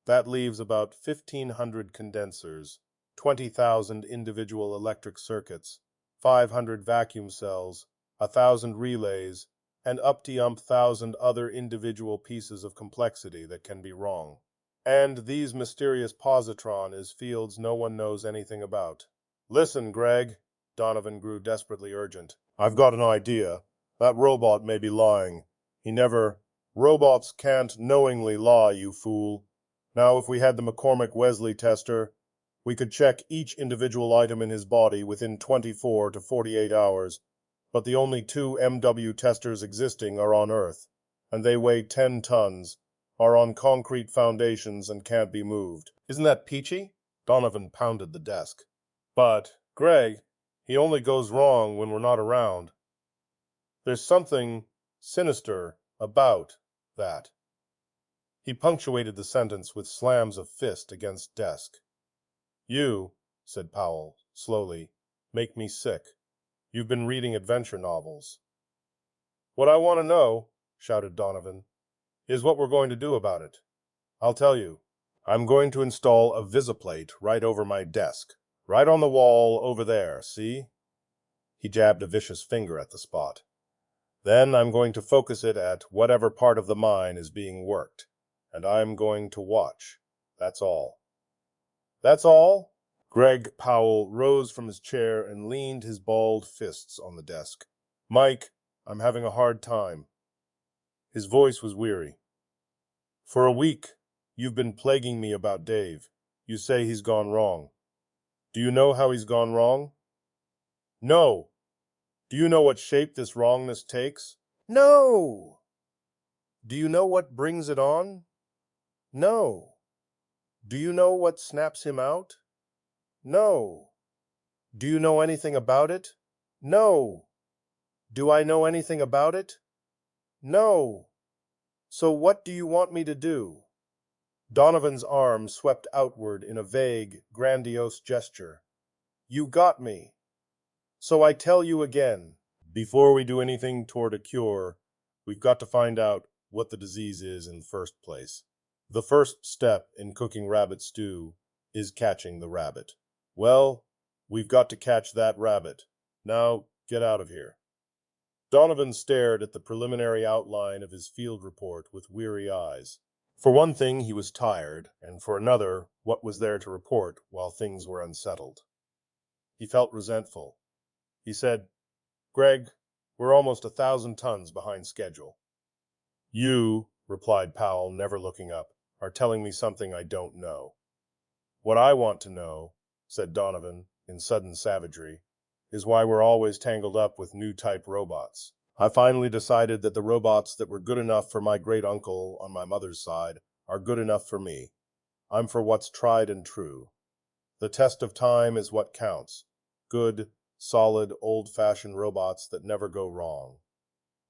A: That leaves about 1,500 condensers, 20,000 individual electric circuits, 500 vacuum cells, 1,000 relays, and up-to-ump thousand other individual pieces of complexity that can be wrong. And these mysterious positron is fields no one knows anything about. Listen, Greg. Donovan grew desperately urgent. I've got an idea. That robot may be lying. He never... Robots can't knowingly lie, you fool. Now, if we had the McCormick-Wesley tester, we could check each individual item in his body within 24 to 48 hours. But the only two MW testers existing are on Earth, and they weigh 10 tons, are on concrete foundations and can't be moved. Isn't that peachy? Donovan pounded the desk. But, Greg, he only goes wrong when we're not around. There's something sinister about that. He punctuated the sentence with slams of fist against desk. You, said Powell, slowly, make me sick. You've been reading adventure novels. What I want to know, shouted Donovan, is what we're going to do about it. I'll tell you. I'm going to install a visiplate right over my desk, right on the wall over there, see? He jabbed a vicious finger at the spot. Then I'm going to focus it at whatever part of the mine is being worked, and I'm going to watch. That's all. That's all? Greg Powell rose from his chair and leaned his balled fists on the desk. Mike, I'm having a hard time. His voice was weary. For a week, you've been plaguing me about Dave. You say he's gone wrong. Do you know how he's gone wrong? No. Do you know what shape this wrongness takes? No. Do you know what brings it on? No. Do you know what snaps him out? No. Do you know anything about it? No. Do I know anything about it? No. So what do you want me to do? Donovan's arm swept outward in a vague, grandiose gesture. You got me. So I tell you again, before we do anything toward a cure, we've got to find out what the disease is in the first place. The first step in cooking rabbit stew is catching the rabbit. Well, we've got to catch that rabbit. Now, get out of here. Donovan stared at the preliminary outline of his field report with weary eyes. For one thing, he was tired, and for another, what was there to report while things were unsettled? He felt resentful. He said, Greg, we're almost 1,000 tons behind schedule. You, replied Powell, never looking up, are telling me something I don't know. What I want to know, said Donovan, in sudden savagery, is why we're always tangled up with new type robots. I finally decided that the robots that were good enough for my great-uncle on my mother's side are good enough for me. I'm for what's tried and true. The test of time is what counts. Good, solid, old-fashioned robots that never go wrong.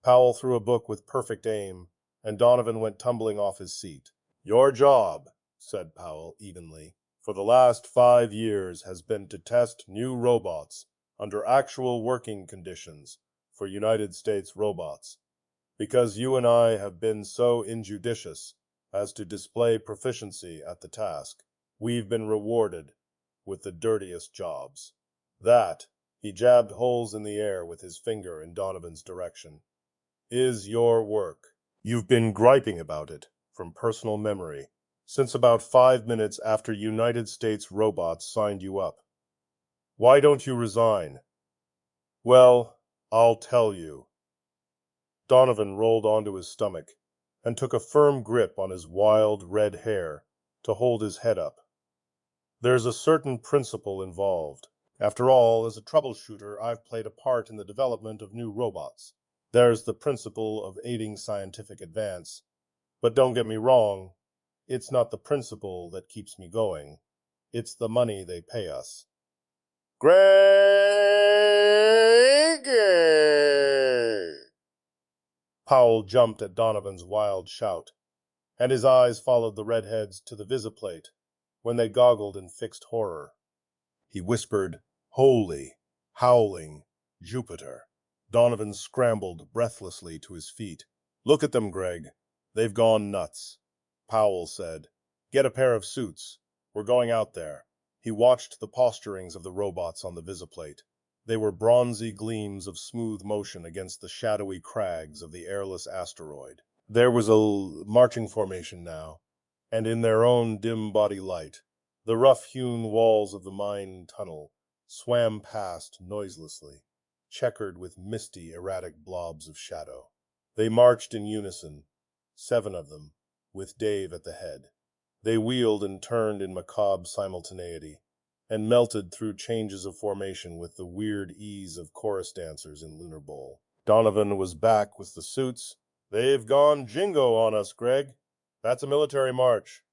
A: Powell threw a book with perfect aim, and Donovan went tumbling off his seat. Your job, said Powell evenly, for the last 5 years has been to test new robots under actual working conditions for United States robots. Because you and I have been so injudicious as to display proficiency at the task, we've been rewarded with the dirtiest jobs. That, he jabbed holes in the air with his finger in Donovan's direction, is your work. You've been griping about it, from personal memory, since about 5 minutes after United States robots signed you up. Why don't you resign? Well, I'll tell you. Donovan rolled onto his stomach and took a firm grip on his wild red hair to hold his head up. There's a certain principle involved. After all, as a troubleshooter, I've played a part in the development of new robots. There's the principle of aiding scientific advance. But don't get me wrong, it's not the principle that keeps me going. It's the money they pay us. Greg! Powell jumped at Donovan's wild shout, and his eyes followed the redheads to the visiplate when they goggled in fixed horror. He whispered, Holy, howling Jupiter. Donovan scrambled breathlessly to his feet. Look at them, Greg. They've gone nuts. Powell said, Get a pair of suits. We're going out there. He watched the posturings of the robots on the visiplate. They were bronzy gleams of smooth motion against the shadowy crags of the airless asteroid. There was a marching formation now, and in their own dim body light, the rough-hewn walls of the mine tunnel swam past noiselessly, checkered with misty, erratic blobs of shadow. They marched in unison, 7 of them, with Dave at the head. They wheeled and turned in macabre simultaneity, and melted through changes of formation with the weird ease of chorus dancers in Lunar Bowl. Donovan was back with the suits. "They've gone jingo on us, Greg. That's a military march."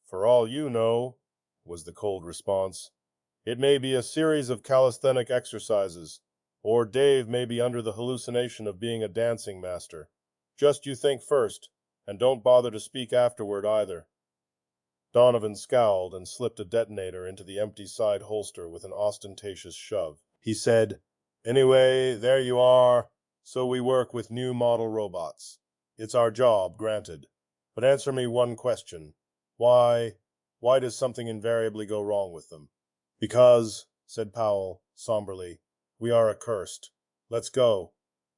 A: "For all you know," was the cold response. "It may be a series of calisthenic exercises, or Dave may be under the hallucination of being a dancing master. Just you think first, and don't bother to speak afterward either." Donovan scowled and slipped a detonator into the empty side holster with an ostentatious shove. He said, "Anyway, there you are. So we work with new model robots. It's our job, granted. But answer me one question. Why does something invariably go wrong with them?" "Because," said Powell, somberly, "we are accursed. Let's go."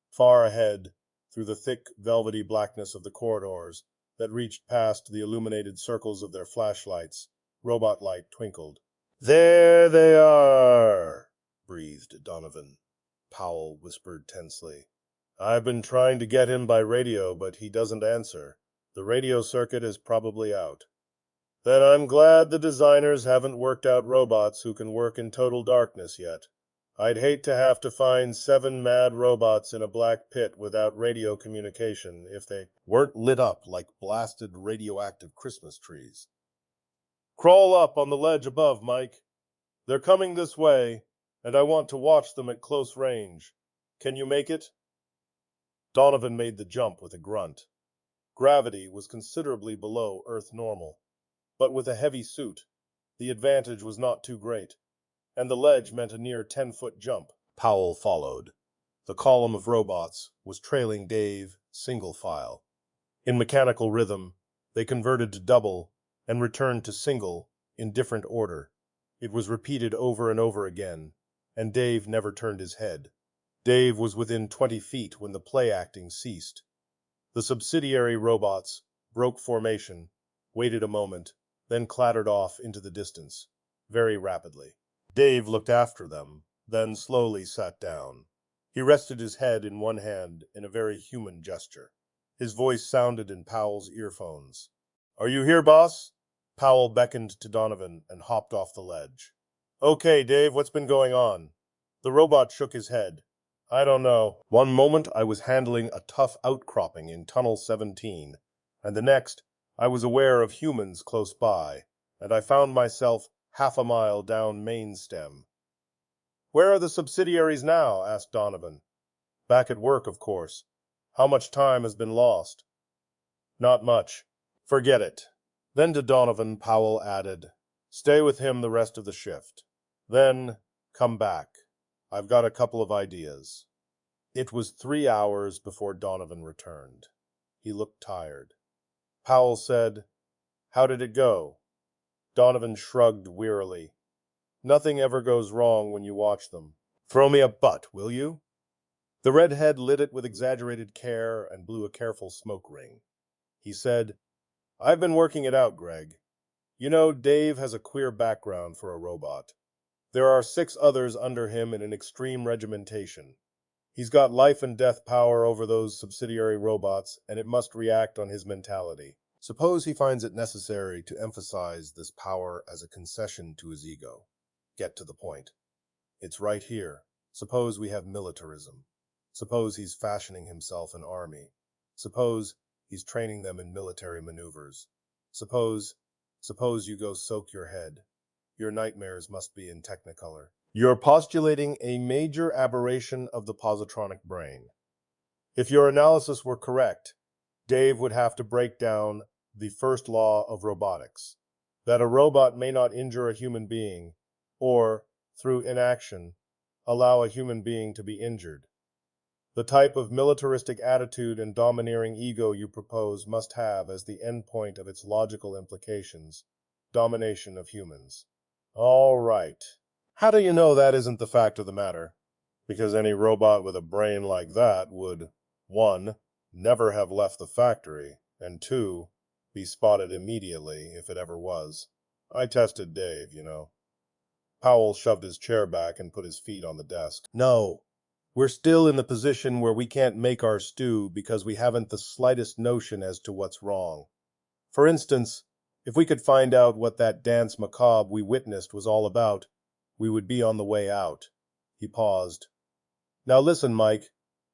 A: Far ahead, through the thick, velvety blackness of the corridors that reached past the illuminated circles of their flashlights, robot light twinkled. "There they are," breathed Donovan. Powell whispered tensely, "I've been trying to get him by radio, but he doesn't answer. The radio circuit is probably out." "Then I'm glad the designers haven't worked out robots who can work in total darkness yet. I'd hate to have to find 7 mad robots in a black pit without radio communication if they weren't lit up like blasted radioactive Christmas trees." "Crawl up on the ledge above, Mike. They're coming this way, and I want to watch them at close range. Can you make it?" Donovan made the jump with a grunt. Gravity was considerably below Earth normal, but with a heavy suit, the advantage was not too great, and the ledge meant a near 10-foot jump. Powell followed. The column of robots was trailing Dave single file. In mechanical rhythm, they converted to double and returned to single in different order. It was repeated over and over again, and Dave never turned his head. Dave was within 20 feet when the play acting ceased. The subsidiary robots broke formation, waited a moment, then clattered off into the distance, very rapidly. Dave looked after them, then slowly sat down. He rested his head in one hand in a very human gesture. His voice sounded in Powell's earphones. "Are you here, boss?" Powell beckoned to Donovan and hopped off the ledge. "Okay, Dave, what's been going on?" The robot shook his head. "I don't know. One moment I was handling a tough outcropping in Tunnel 17, and the next I was aware of humans close by, and I found myself half a mile down main stem." "Where are the subsidiaries now?" asked Donovan. "Back at work, of course. How much time has been lost?" "Not much. Forget it." Then to Donovan, Powell added, "Stay with him the rest of the shift. Then come back. I've got a couple of ideas." It was 3 hours before Donovan returned. He looked tired. Powell said, "How did it go?" Donovan shrugged wearily. "Nothing ever goes wrong when you watch them. Throw me a butt, will you?" The redhead lit it with exaggerated care and blew a careful smoke ring. He said, "I've been working it out, Greg. You know, Dave has a queer background for a robot. There are 6 others under him in an extreme regimentation. He's got life and death power over those subsidiary robots, and it must react on his mentality. Suppose he finds it necessary to emphasize this power as a concession to his ego. Get to the point. It's right here. Suppose we have militarism. Suppose he's fashioning himself an army. Suppose he's training them in military maneuvers. Suppose you go soak your head. Your nightmares must be in Technicolor. You're postulating a major aberration of the positronic brain. If your analysis were correct, Dave would have to break down the first law of robotics, that a robot may not injure a human being, or, through inaction, allow a human being to be injured. The type of militaristic attitude and domineering ego you propose must have as the endpoint of its logical implications, domination of humans. All right. How do you know that isn't the fact of the matter? Because any robot with a brain like that would, 1, never have left the factory, and 2, be spotted immediately if it ever was. I tested Dave, you know. Powell shoved his chair back and put his feet on the desk. No, we're still in the position where we can't make our stew because we haven't the slightest notion as to what's wrong. For instance, if we could find out what that dance macabre we witnessed was all about, we would be on the way out. He paused. Now listen, Mike,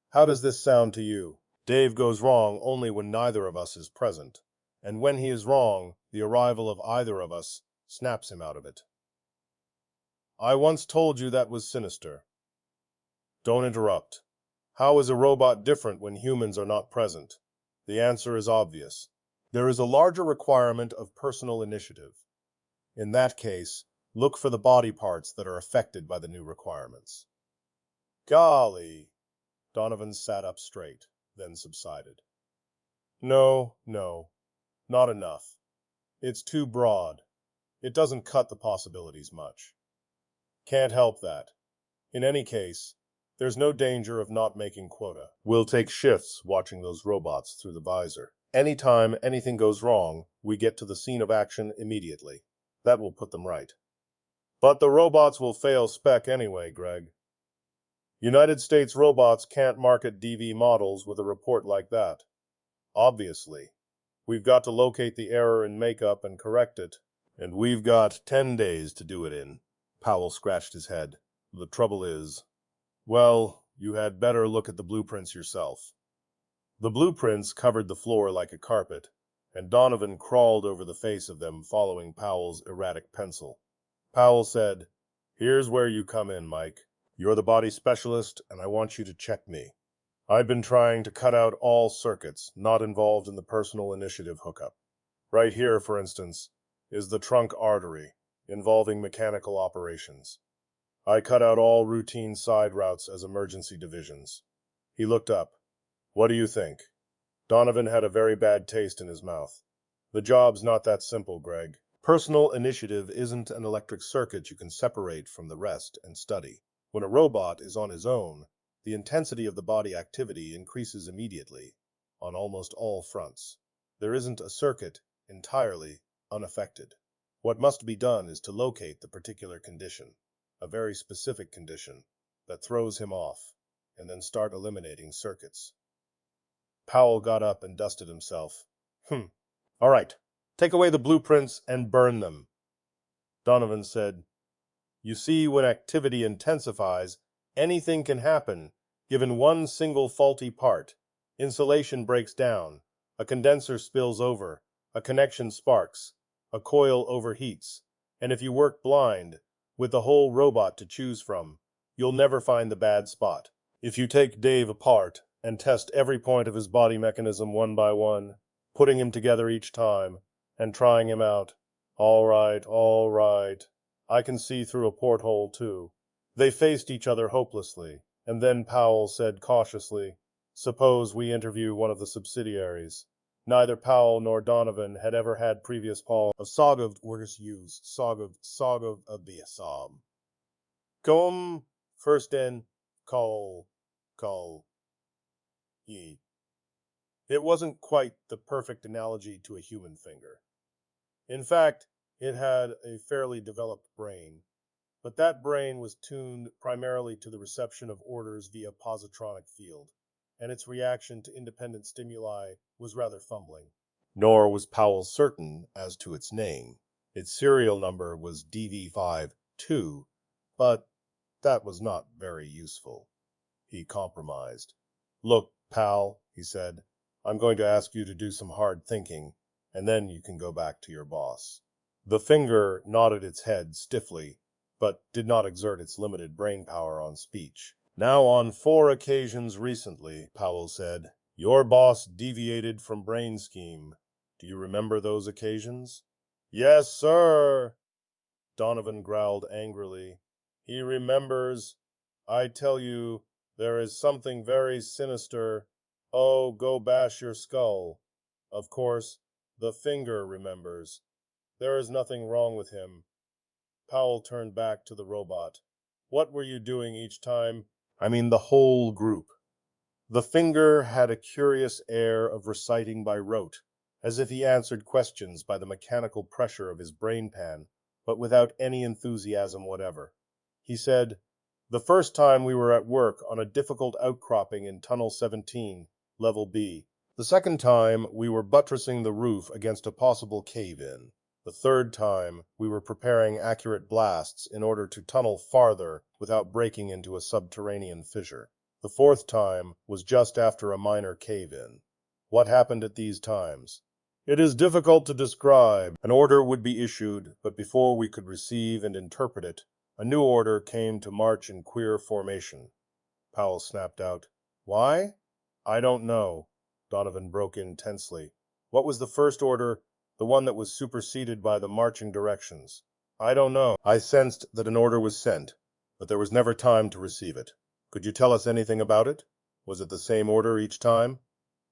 A: how does this sound to you? Dave goes wrong only when neither of us is present, and when he is wrong, the arrival of either of us snaps him out of it. I once told you that was sinister. Don't interrupt. How is a robot different when humans are not present? The answer is obvious. There is a larger requirement of personal initiative. In that case, look for the body parts that are affected by the new requirements. Golly! Donovan sat up straight, then subsided. No, not enough. It's too broad. It doesn't cut the possibilities much. Can't help that. In any case, there's no danger of not making quota. We'll take shifts watching those robots through the visor. Anytime anything goes wrong, we get to the scene of action immediately. That will put them right. But the robots will fail spec anyway, Greg. United States robots can't market DV models with a report like that. Obviously. We've got to locate the error in makeup and correct it. And we've got 10 days to do it in. Powell scratched his head. The trouble is, well, you had better look at the blueprints yourself. The blueprints covered the floor like a carpet, and Donovan crawled over the face of them following Powell's erratic pencil. Powell said, "Here's where you come in, Mike. You're the body specialist, and I want you to check me. I've been trying to cut out all circuits not involved in the personal initiative hookup. Right here, for instance, is the trunk artery, involving mechanical operations. I cut out all routine side routes as emergency divisions." He looked up. "What do you think?" Donovan had a very bad taste in his mouth. "The job's not that simple, Greg. Personal initiative isn't an electric circuit you can separate from the rest and study. When a robot is on his own, the intensity of the body activity increases immediately, on almost all fronts. There isn't a circuit entirely unaffected. What must be done is to locate the particular condition, a very specific condition, that throws him off, and then start eliminating circuits." Powell got up and dusted himself. All right, take away the blueprints and burn them." Donovan said, "You see, when activity intensifies, anything can happen, given one single faulty part. Insulation breaks down, a condenser spills over, a connection sparks, a coil overheats, and if you work blind, with the whole robot to choose from, you'll never find the bad spot. If you take Dave apart and test every point of his body mechanism one by one, putting him together each time, and trying him out, all right, I can see through a porthole too." They faced each other hopelessly, and then Powell said cautiously, "Suppose we interview one of the subsidiaries." Neither Powell nor Donovan had ever had previous Paul of Sogov workers use Sogov Abiasam. "Come first in, call. Ye." It wasn't quite the perfect analogy to a human finger. In fact, it had a fairly developed brain, but that brain was tuned primarily to the reception of orders via positronic field, and its reaction to independent stimuli was rather fumbling. Nor was Powell certain as to its name. Its serial number was DV52, but that was not very useful. He compromised. "Look, pal," he said, "I'm going to ask you to do some hard thinking, and then you can go back to your boss." The finger nodded its head stiffly, but did not exert its limited brain power on speech. "Now, on 4 occasions recently," Powell said, "your boss deviated from brain scheme. Do you remember those occasions?" "Yes, sir," Donovan growled angrily. "He remembers. I tell you, there is something very sinister. Oh, go bash your skull. Of course, the finger remembers. There is nothing wrong with him." Powell turned back to the robot. "What were you doing each time? I mean the whole group." The finger had a curious air of reciting by rote, as if he answered questions by the mechanical pressure of his brain pan but without any enthusiasm whatever. He said, "The first time we were at work on a difficult outcropping in Tunnel 17, Level B. The second time we were buttressing the roof against a possible cave-in. The third time we were preparing accurate blasts in order to tunnel farther without breaking into a subterranean fissure. The fourth time was just after a minor cave-in. What happened at these times? It is difficult to describe. An order would be issued, but before we could receive and interpret it, a new order came to march in queer formation." Powell snapped out, "Why?" "I don't know." Donovan broke in tensely. "What was the first order, the one that was superseded by the marching directions?" "I don't know. I sensed that an order was sent, but there was never time to receive it. Could you tell us anything about it? Was it the same order each time?"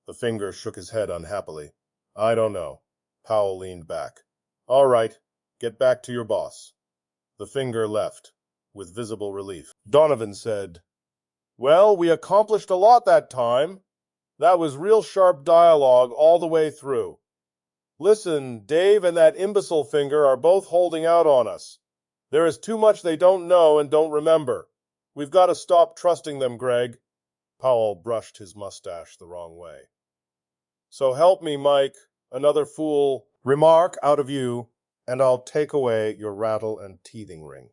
A: The finger shook his head unhappily. "I don't know." Powell leaned back. "All right, get back to your boss." The finger left, with visible relief. Donovan said, "Well, we accomplished a lot that time. That was real sharp dialogue all the way through. Listen, Dave and that imbecile finger are both holding out on us. There is too much they don't know and don't remember. We've got to stop trusting them, Greg." Powell brushed his mustache the wrong way. "So help me, Mike, another fool remark out of you, and I'll take away your rattle and teething ring.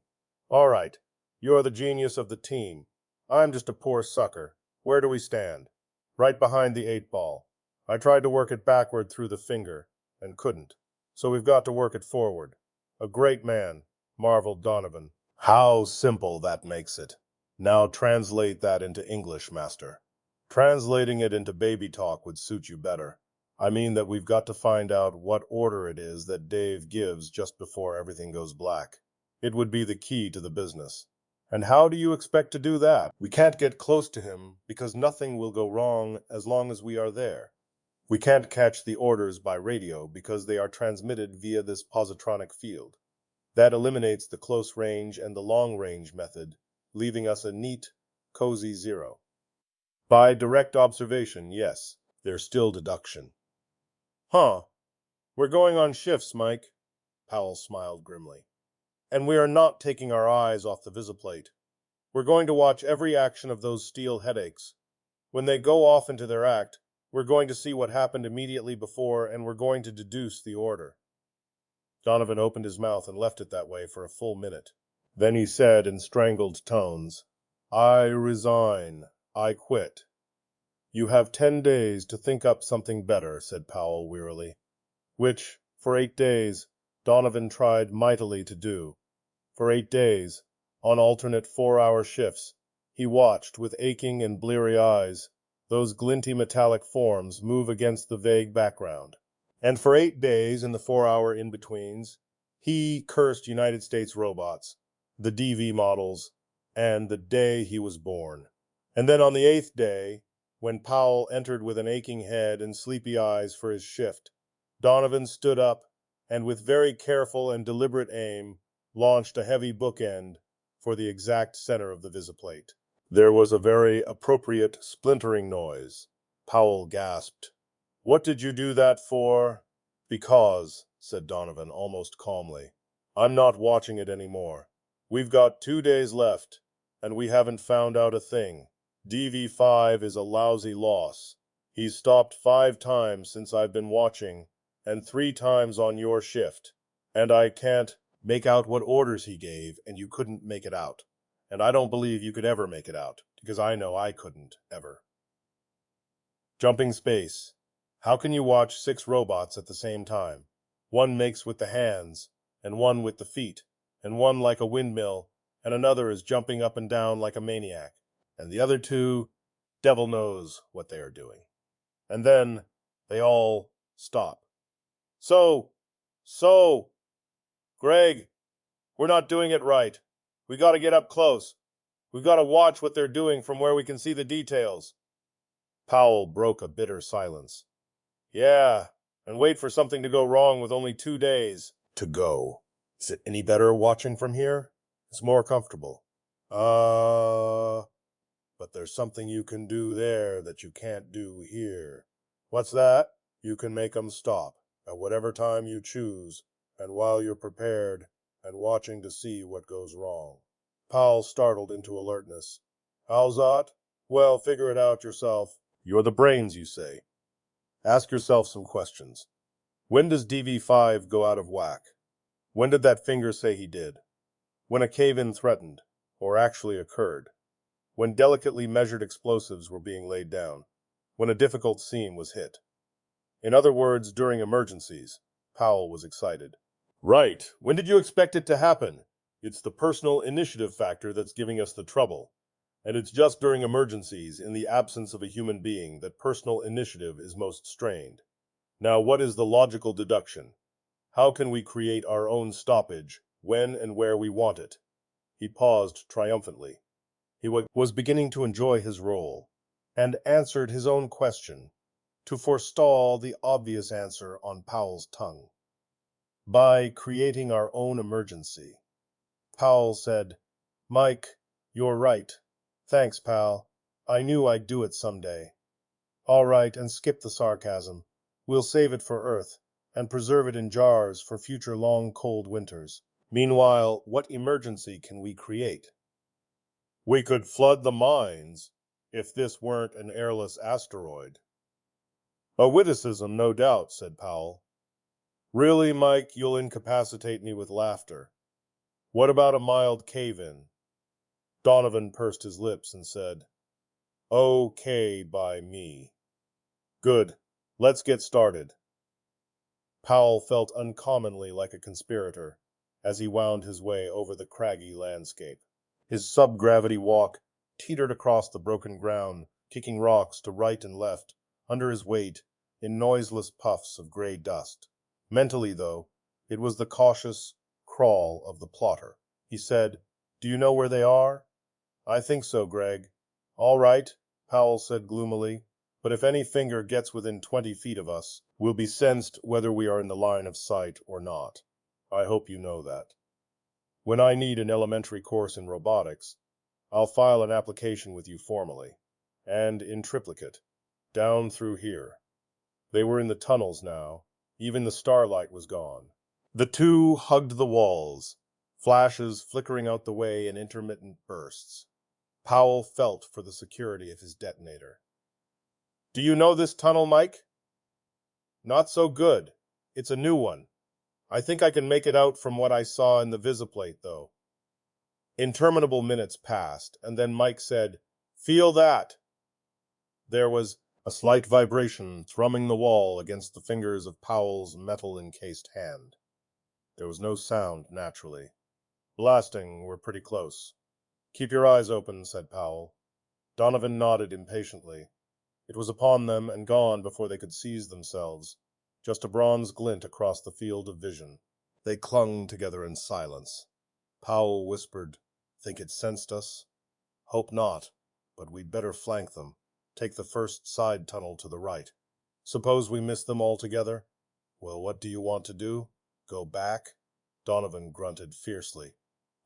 A: All right, you're the genius of the team. I'm just a poor sucker. Where do we stand?" "Right behind the 8-ball. I tried to work it backward through the finger, and couldn't. So we've got to work it forward." "A great man," marveled Donovan. "How simple that makes it. Now translate that into English, master." "Translating it into baby talk would suit you better. I mean that we've got to find out what order it is that Dave gives just before everything goes black. It would be the key to the business." "And how do you expect to do that?" "We can't get close to him because nothing will go wrong as long as we are there. We can't catch the orders by radio because they are transmitted via this positronic field. That eliminates the close range and the long range method, leaving us a neat, cozy zero. By direct observation, yes, there's still deduction." "Huh. We're going on shifts, Mike." Powell smiled grimly. "And we are not taking our eyes off the visiplate. We're going to watch every action of those steel headaches. When they go off into their act, we're going to see what happened immediately before, and we're going to deduce the order." Donovan opened his mouth and left it that way for a full minute. Then he said in strangled tones, "I resign. I quit." "You have 10 days to think up something better," said Powell wearily. Which, for 8 days, Donovan tried mightily to do. For 8 days, on alternate 4-hour shifts, he watched with aching and bleary eyes those glinty metallic forms move against the vague background. And for 8 days in the 4-hour in-betweens, he cursed United States robots, the DV models, and the day he was born. And then on the 8th day, when Powell entered with an aching head and sleepy eyes for his shift, Donovan stood up and with very careful and deliberate aim launched a heavy bookend for the exact center of the visiplate. There was a very appropriate splintering noise. Powell gasped. "What did you do that for?" "Because," said Donovan almost calmly, "I'm not watching it anymore. We've got 2 days left, and we haven't found out a thing. DV5 is a lousy loss. He's stopped 5 times since I've been watching, and 3 times on your shift. And I can't make out what orders he gave, and you couldn't make it out. And I don't believe you could ever make it out, because I know I couldn't, ever." Jumping space. How can you watch 6 robots at the same time? One makes with the hands, and one with the feet, and one like a windmill, and another is jumping up and down like a maniac, and the other 2, devil knows what they are doing. And then they all stop. So, Greg, we're not doing it right. We got to get up close. We've got to watch what they're doing from where we can see the details." Powell broke a bitter silence. "Yeah, and wait for something to go wrong with only 2 days to go. Is it any better watching from here? It's more comfortable." But there's something you can do there that you can't do here." "What's that?" "You can make 'em stop, at whatever time you choose, and while you're prepared, and watching to see what goes wrong. Powell startled into alertness. How's that? Well, figure it out yourself. You're the brains, you say. Ask yourself some questions. When does DV5 go out of whack? When did that finger say he did? When a cave-in threatened, or actually occurred? When delicately measured explosives were being laid down? When a difficult seam was hit? In other words, during emergencies. Powell was excited. Right. When did you expect it to happen? It's the personal initiative factor that's giving us the trouble. And it's just during emergencies, in the absence of a human being, that personal initiative is most strained. Now, what is the logical deduction? How can we create our own stoppage, when and where we want it? He paused triumphantly. He was beginning to enjoy his role, and answered his own question, to forestall the obvious answer on Powell's tongue. By creating our own emergency. Powell said, Mike, you're right. Thanks, pal. I knew I'd do it someday. All right, and skip the sarcasm. We'll save it for Earth, and preserve it in jars for future long, cold winters. Meanwhile, what emergency can we create? We could flood the mines, if this weren't an airless asteroid. A witticism, no doubt, said Powell. Really, Mike, you'll incapacitate me with laughter. What about a mild cave-in? Donovan pursed his lips and said, Okay by me. Good. Let's get started. Powell felt uncommonly like a conspirator as he wound his way over the craggy landscape. His sub-gravity walk teetered across the broken ground, kicking rocks to right and left under his weight in noiseless puffs of gray dust. Mentally, though, it was the cautious crawl of the plotter. He said, Do you know where they are? I think so, Greg. All right, Powell said gloomily. But if any finger gets within 20 feet of us, we'll be sensed whether we are in the line of sight or not. I hope you know that. When I need an elementary course in robotics, I'll file an application with you formally, and in triplicate, down through here. They were in the tunnels now. Even the starlight was gone. The two hugged the walls, flashes flickering out the way in intermittent bursts. Powell felt for the security of his detonator. Do you know this tunnel, Mike? Not so good. It's a new one. I think I can make it out from what I saw in the visiplate, though. Interminable minutes passed, and then Mike said, Feel that! There was a slight vibration thrumming the wall against the fingers of Powell's metal-encased hand. There was no sound, naturally. Blasting, we're pretty close. Keep your eyes open, said Powell. Donovan nodded impatiently. It was upon them and gone before they could seize themselves, just a bronze glint across the field of vision. They clung together in silence. Powell whispered, Think it sensed us? Hope not, but we'd better flank them. Take the first side tunnel to the right. Suppose we miss them altogether? Well, what do you want to do? Go back? Donovan grunted fiercely.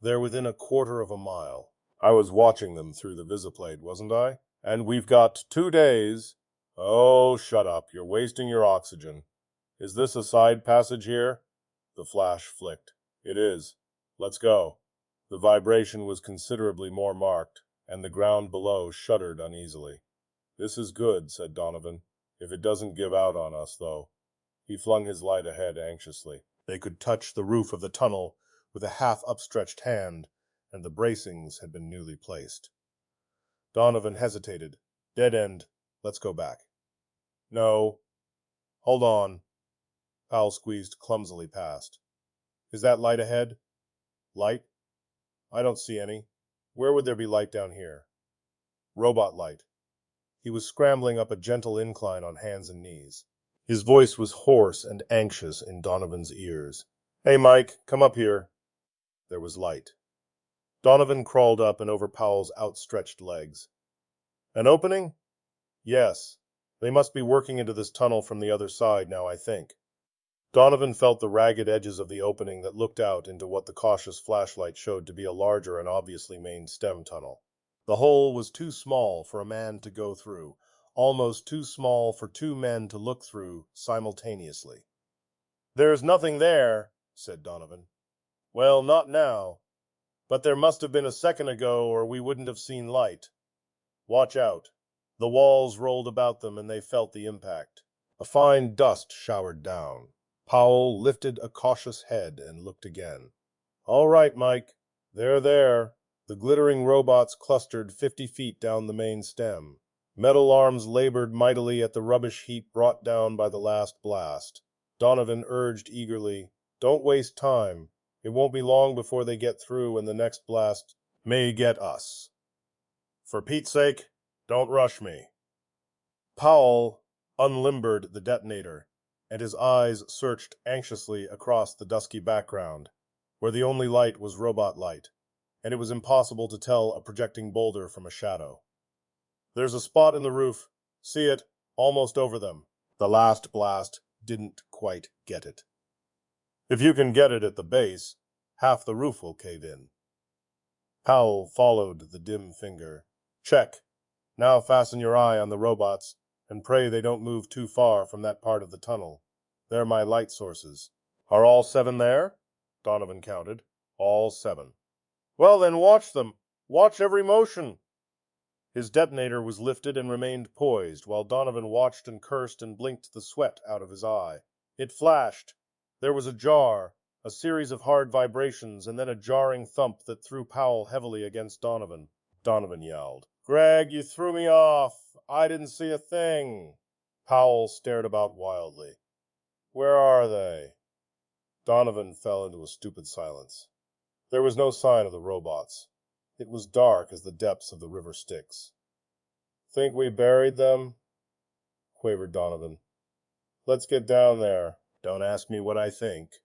A: They're within a quarter of a mile. I was watching them through the visiplate, wasn't I? And we've got 2 days. Oh, shut up. You're wasting your oxygen. Is this a side passage here? The flash flicked. It is. Let's go. The vibration was considerably more marked, and the ground below shuddered uneasily. This is good, said Donovan. If it doesn't give out on us, though. He flung his light ahead anxiously. They could touch the roof of the tunnel with a half-upstretched hand, and the bracings had been newly placed. Donovan hesitated. Dead end. Let's go back. No. Hold on. Powell squeezed clumsily past. Is that light ahead? Light? I don't see any. Where would there be light down here? Robot light. He was scrambling up a gentle incline on hands and knees. His voice was hoarse and anxious in Donovan's ears. Hey, Mike, come up here. There was light. Donovan crawled up and over Powell's outstretched legs. An opening? Yes. They must be working into this tunnel from the other side now, I think. Donovan felt the ragged edges of the opening that looked out into what the cautious flashlight showed to be a larger and obviously main stem tunnel. The hole was too small for a man to go through, almost too small for 2 men to look through simultaneously. There's nothing there, said Donovan. Well, not now. But there must have been a second ago or we wouldn't have seen light. Watch out. The walls rolled about them and they felt the impact. A fine dust showered down. Powell lifted a cautious head and looked again. All right, Mike. They're there. The glittering robots clustered 50 feet down the main stem. Metal arms labored mightily at the rubbish heap brought down by the last blast. Donovan urged eagerly, "Don't waste time. It won't be long before they get through and the next blast may get us. For Pete's sake, don't rush me." Powell unlimbered the detonator, and his eyes searched anxiously across the dusky background, where the only light was robot light, and it was impossible to tell a projecting boulder from a shadow. "There's a spot in the roof. See it? Almost over them." The last blast didn't quite get it. "If you can get it at the base, half the roof will cave in." Powell followed the dim finger. "Check. Now fasten your eye on the robots, and pray they don't move too far from that part of the tunnel. They're my light sources." "Are all 7 there?" Donovan counted. "All 7. "Well, then watch them. Watch every motion." His detonator was lifted and remained poised, while Donovan watched and cursed and blinked the sweat out of his eye. It flashed. There was a jar, a series of hard vibrations, and then a jarring thump that threw Powell heavily against Donovan. Donovan yelled, "Greg, you threw me off. I didn't see a thing." Powell stared about wildly. "Where are they?" Donovan fell into a stupid silence. There was no sign of the robots. It was dark as the depths of the river Styx. "Think we buried them?" quavered Donovan. "Let's get down there." "Don't ask me what I think."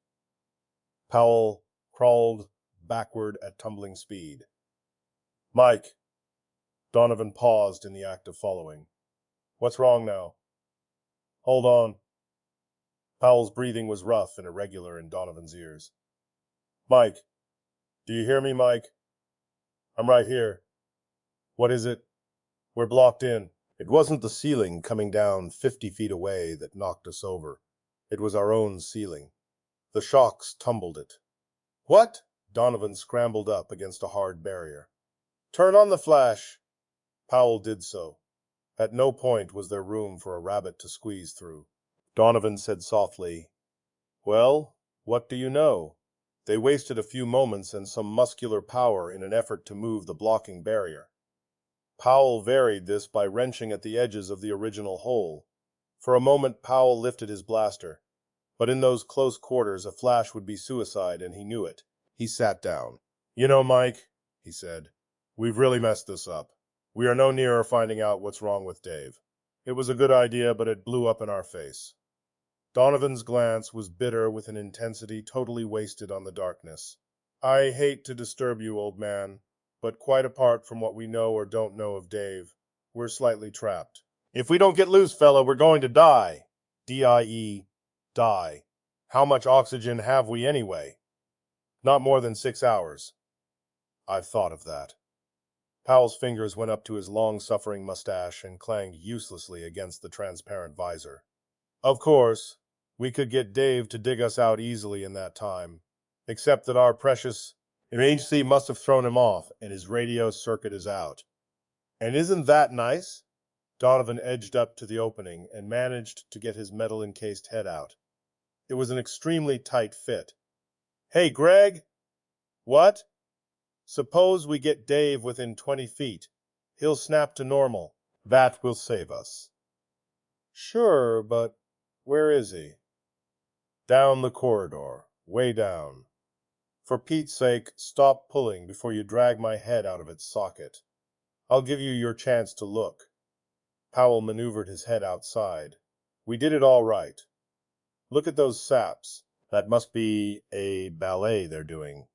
A: Powell crawled backward at tumbling speed. "Mike." Donovan paused in the act of following. "What's wrong now?" "Hold on." Powell's breathing was rough and irregular in Donovan's ears. "Mike. Do you hear me, Mike?" "I'm right here." "What is it?" "We're blocked in." It wasn't the ceiling coming down 50 feet away that knocked us over. It was our own ceiling. The shocks tumbled it. "What?" Donovan scrambled up against a hard barrier. "Turn on the flash." Powell did so. At no point was there room for a rabbit to squeeze through. Donovan said softly, "Well, what do you know?" They wasted a few moments and some muscular power in an effort to move the blocking barrier. Powell varied this by wrenching at the edges of the original hole. For a moment Powell lifted his blaster, but in those close quarters a flash would be suicide, and he knew it. He sat down. "You know, Mike," he said, "we've really messed this up. We are no nearer finding out what's wrong with Dave. It was a good idea, but it blew up in our face." Donovan's glance was bitter with an intensity totally wasted on the darkness. "I hate to disturb you, old man, but quite apart from what we know or don't know of Dave, we're slightly trapped. If we don't get loose, fella, we're going to die. D-I-E, die. How much oxygen have we anyway?" "Not more than 6 hours." "I've thought of that." Powell's fingers went up to his long-suffering mustache and clanged uselessly against the transparent visor. "Of course, we could get Dave to dig us out easily in that time, except that our precious emergency must have thrown him off, and his radio circuit is out." "And isn't that nice?" Donovan edged up to the opening and managed to get his metal-encased head out. It was an extremely tight fit. "Hey, Greg!" "What?" "Suppose we get Dave within 20 feet. He'll snap to normal. That will save us." "Sure, but where is he?" "Down the corridor. Way down. For Pete's sake, stop pulling before you drag my head out of its socket. I'll give you your chance to look." Powell maneuvered his head outside. "We did it all right. Look at those saps. That must be a ballet they're doing."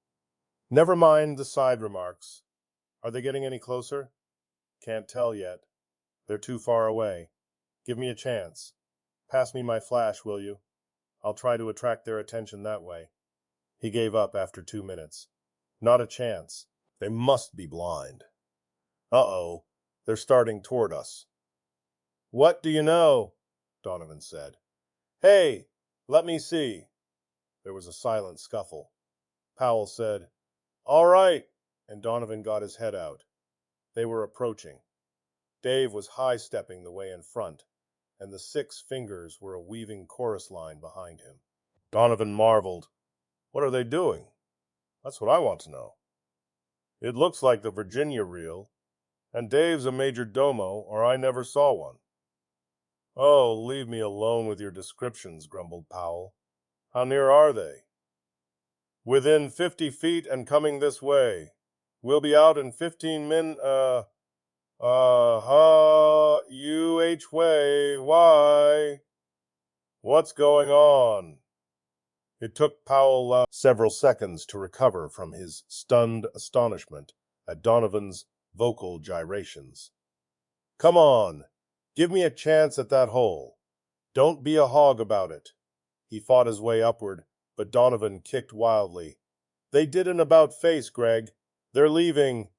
A: "Never mind the side remarks. Are they getting any closer?" "Can't tell yet. They're too far away. Give me a chance. Pass me my flash, will you? I'll try to attract their attention that way." He gave up after 2 minutes. "Not a chance. They must be blind." "Uh-oh. They're starting toward us." "What do you know?" Donovan said. "Hey, let me see." There was a silent scuffle. Powell said. "All right," and Donovan got his head out. They were approaching. Dave was high-stepping the way in front, and the 6 fingers were a weaving chorus line behind him. Donovan marveled. "What are they doing? That's what I want to know." "It looks like the Virginia reel, and Dave's a major domo, or I never saw one." "Oh, leave me alone with your descriptions," grumbled Powell. "How near are they?" "Within 50 feet and coming this way. We'll be out in 15 way. Why? What's going on?" It took Powell several seconds to recover from his stunned astonishment at Donovan's vocal gyrations. "Come on, give me a chance at that hole. Don't be a hog about it." He fought his way upward, but Donovan kicked wildly. "They did an about-face, Greg. They're leaving."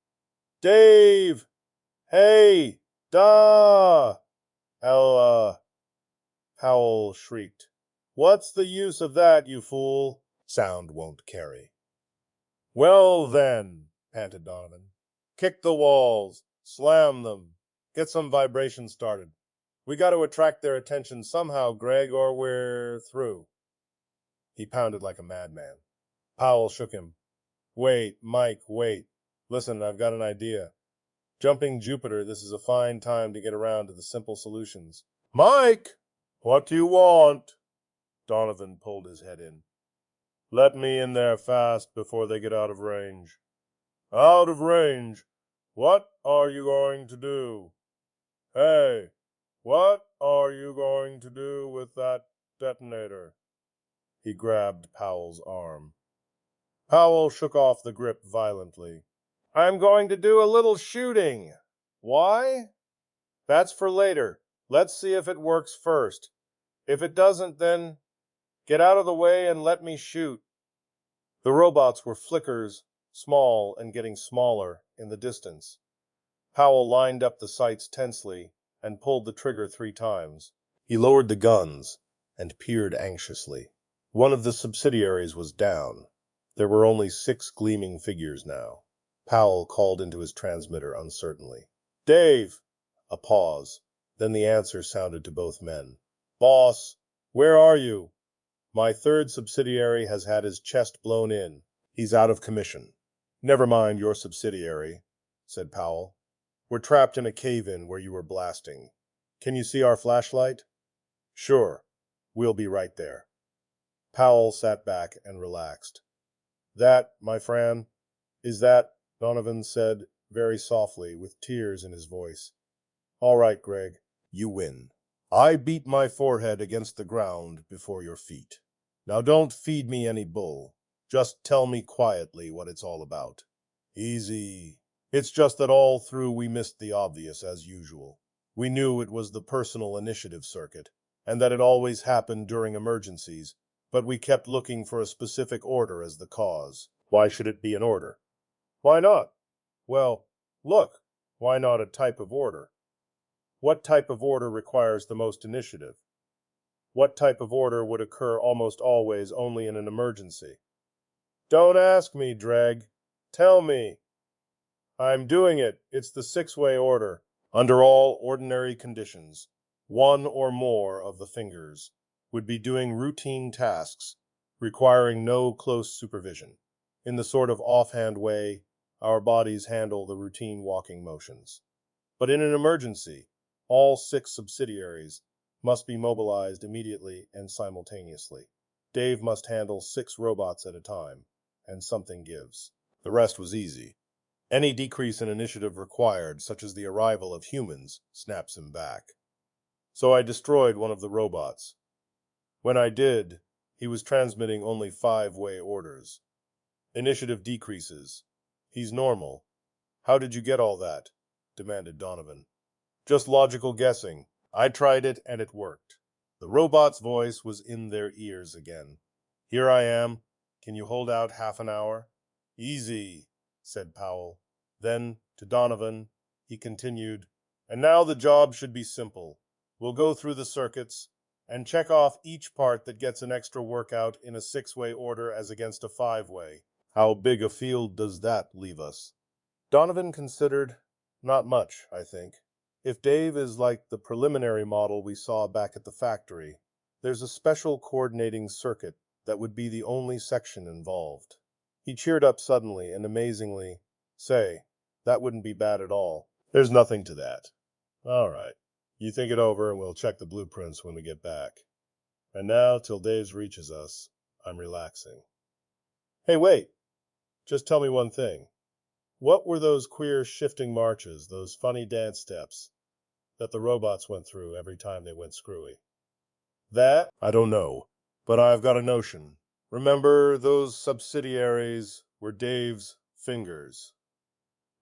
A: "Dave! Hey! Da!" Powell shrieked. "What's the use of that, you fool? Sound won't carry." "Well then," panted Donovan, "kick the walls, slam them, get some vibration started. We got to attract their attention somehow, Greg, or we're through." He pounded like a madman. Powell shook him. "Wait, Mike, wait. Listen, I've got an idea. Jumping Jupiter, this is a fine time to get around to the simple solutions." "Mike! What do you want?" Donovan pulled his head in. "Let me in there fast before they get out of range." "Out of range? What are you going to do? Hey, what are you going to do with that detonator?" He grabbed Powell's arm. Powell shook off the grip violently. "I'm going to do a little shooting." "Why?" "That's for later. Let's see if it works first. If it doesn't, then get out of the way and let me shoot." The robots were flickers, small and getting smaller, in the distance. Powell lined up the sights tensely and pulled the trigger 3 times. He lowered the guns and peered anxiously. One of the subsidiaries was down. There were only 6 gleaming figures now. Powell called into his transmitter uncertainly. "Dave!" A pause. Then the answer sounded to both men. "Boss, where are you?" "My 3rd subsidiary has had his chest blown in. He's out of commission." "Never mind your subsidiary," said Powell. "We're trapped in a cave-in where you were blasting. Can you see our flashlight?" "Sure. We'll be right there." Powell sat back and relaxed. "That, my friend, is that," Donovan said very softly, with tears in his voice. "All right, Greg, you win. I beat my forehead against the ground before your feet. Now don't feed me any bull. Just tell me quietly what it's all about." "Easy. It's just that all through we missed the obvious, as usual. We knew it was the personal initiative circuit, and that it always happened during emergencies, but we kept looking for a specific order as the cause." "Why should it be an order?" "Why not? Well, look, why not a type of order? What type of order requires the most initiative? What type of order would occur almost always only in an emergency?" "Don't ask me, Dreg. Tell me." "I'm doing it. It's the 6-way order." Under all ordinary conditions, 1 or more of the fingers would be doing routine tasks, requiring no close supervision. In the sort of offhand way our bodies handle the routine walking motions. But in an emergency, all 6 subsidiaries must be mobilized immediately and simultaneously. Dave must handle 6 robots at a time, and something gives. The rest was easy. Any decrease in initiative required, such as the arrival of humans, snaps him back. So I destroyed one of the robots. When I did, he was transmitting only 5-way orders. Initiative decreases. He's normal. How did you get all that?" demanded Donovan. "Just logical guessing. I tried it, and it worked." The robot's voice was in their ears again. "Here I am. Can you hold out half an hour?" "Easy," said Powell. Then, to Donovan, he continued, "And now the job should be simple. We'll go through the circuits and check off each part that gets an extra workout in a 6-way order as against a 5-way. How big a field does that leave us?
B: Donovan considered, not much, I think. If Dave is like the preliminary model we saw back at the factory, there's a special coordinating circuit that would be the only section involved. He cheered up suddenly and amazingly. Say, that wouldn't be bad at all.
A: There's nothing to that. All right. You think it over and we'll check the blueprints when we get back. And now, till Dave reaches us, I'm relaxing. Hey, wait. Just tell me one thing. What were those queer shifting marches, those funny dance steps that the robots went through every time they went screwy? That, I don't know, but I've got a notion. Remember, those subsidiaries were Dave's fingers.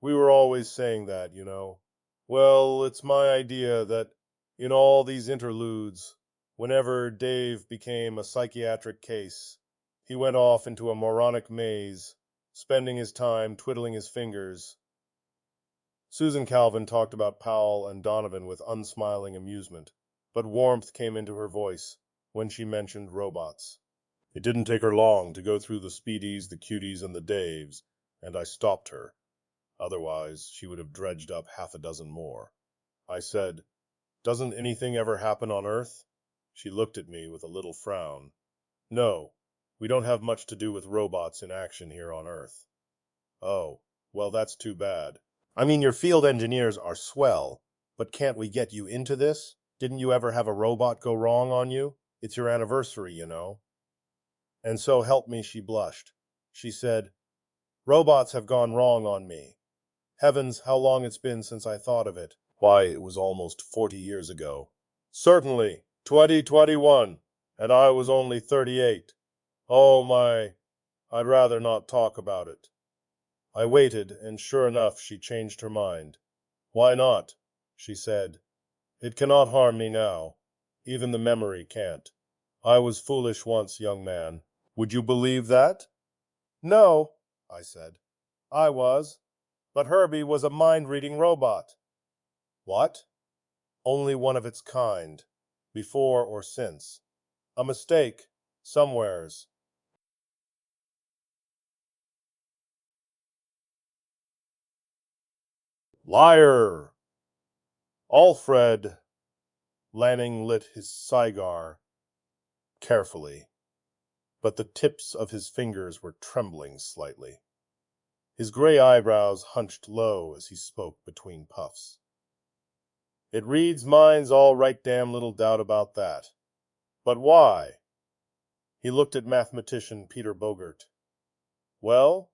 A: We were always saying that, you know. Well, it's my idea that in all these interludes, whenever Dave became a psychiatric case, he went off into a moronic maze, spending his time twiddling his fingers. Susan Calvin talked about Powell and Donovan with unsmiling amusement, but warmth came into her voice when she mentioned robots. It didn't take her long to go through the Speedies, the Cuties, and the Daves, and I stopped her. Otherwise, she would have dredged up half a dozen more. I said, "Doesn't anything ever happen on Earth?" She looked at me with a little frown. "No, we don't have much to do with robots in action here on Earth." "Oh, well, that's too bad. I mean, your field engineers are swell, but can't we get you into this? Didn't you ever have a robot go wrong on you? It's your anniversary, you know." And so help me, she blushed. She said, "Robots have gone wrong on me. Heavens, how long it's been since I thought of it. Why, it was almost 40 years ago. Certainly, 2021, and I was only 38. Oh my, I'd rather not talk about it." I waited, and sure enough, she changed her mind. "Why not?" she said. "It cannot harm me now. Even the memory can't. I was foolish once, young man. Would you believe that?"
B: "No," I said. "I was. But Herbie was a mind-reading robot."
A: "What?"
B: "Only one of its kind. Before or since. A mistake, somewheres."
A: "Liar!"
B: "Alfred!" Lanning lit his cigar carefully, but the tips of his fingers were trembling slightly. His gray eyebrows hunched low as he spoke between puffs. "It reads minds all right, damn little doubt about that. But why?" He looked at mathematician Peter Bogert. "Well?"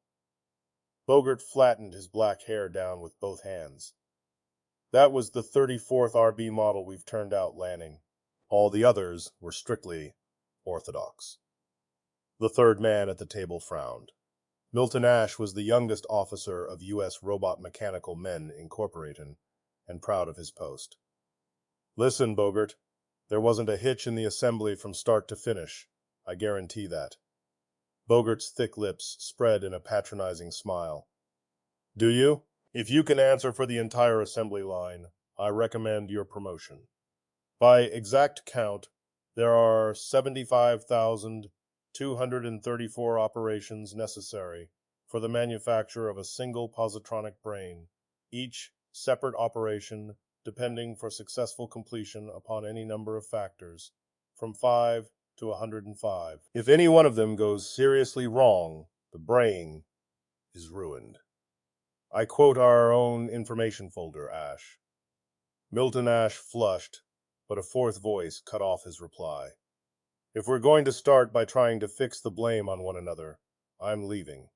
B: Bogert flattened his black hair down with both hands. "That was the 34th RB model we've turned out, Lanning. All the others were strictly orthodox." The third man at the table frowned. Milton Ash was the youngest officer of U.S. Robot Mechanical Men, Incorporated, and proud of his post. "Listen, Bogert, there wasn't a hitch in the assembly from start to finish. I guarantee that." Bogert's thick lips spread in a patronizing smile. "Do you? If you can answer for the entire assembly line, I recommend your promotion. By exact count, there are 75,234 operations necessary for the manufacture of a single positronic brain, each separate operation depending for successful completion upon any number of factors, from 5 to 105. If any one of them goes seriously wrong, the brain is ruined. I quote our own information folder, Ash." Milton Ash flushed, but a fourth voice cut off his reply. "If we're going to start by trying to fix the blame on one another, I'm leaving."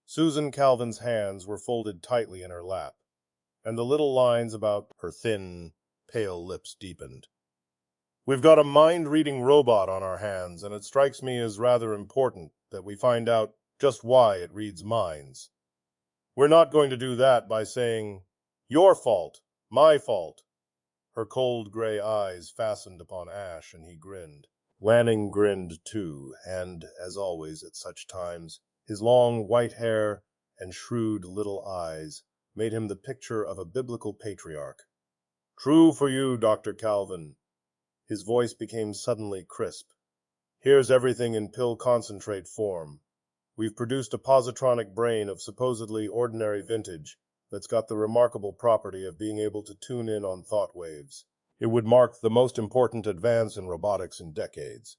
B: Susan Calvin's hands were folded tightly in her lap, and the little lines about her thin, pale lips deepened. "We've got a mind-reading robot on our hands, and it strikes me as rather important that we find out just why it reads minds. We're not going to do that by saying, 'Your fault, my fault.'" Her cold gray eyes fastened upon Ash, and he grinned. Lanning grinned too, and, as always at such times, his long white hair and shrewd little eyes made him the picture of a biblical patriarch. "True for you, Dr. Calvin." His voice became suddenly crisp. "Here's everything in pill concentrate form.
A: We've produced a positronic brain of supposedly ordinary vintage that's got the remarkable property of being able to tune in on thought waves. It would mark the most important advance in robotics in decades,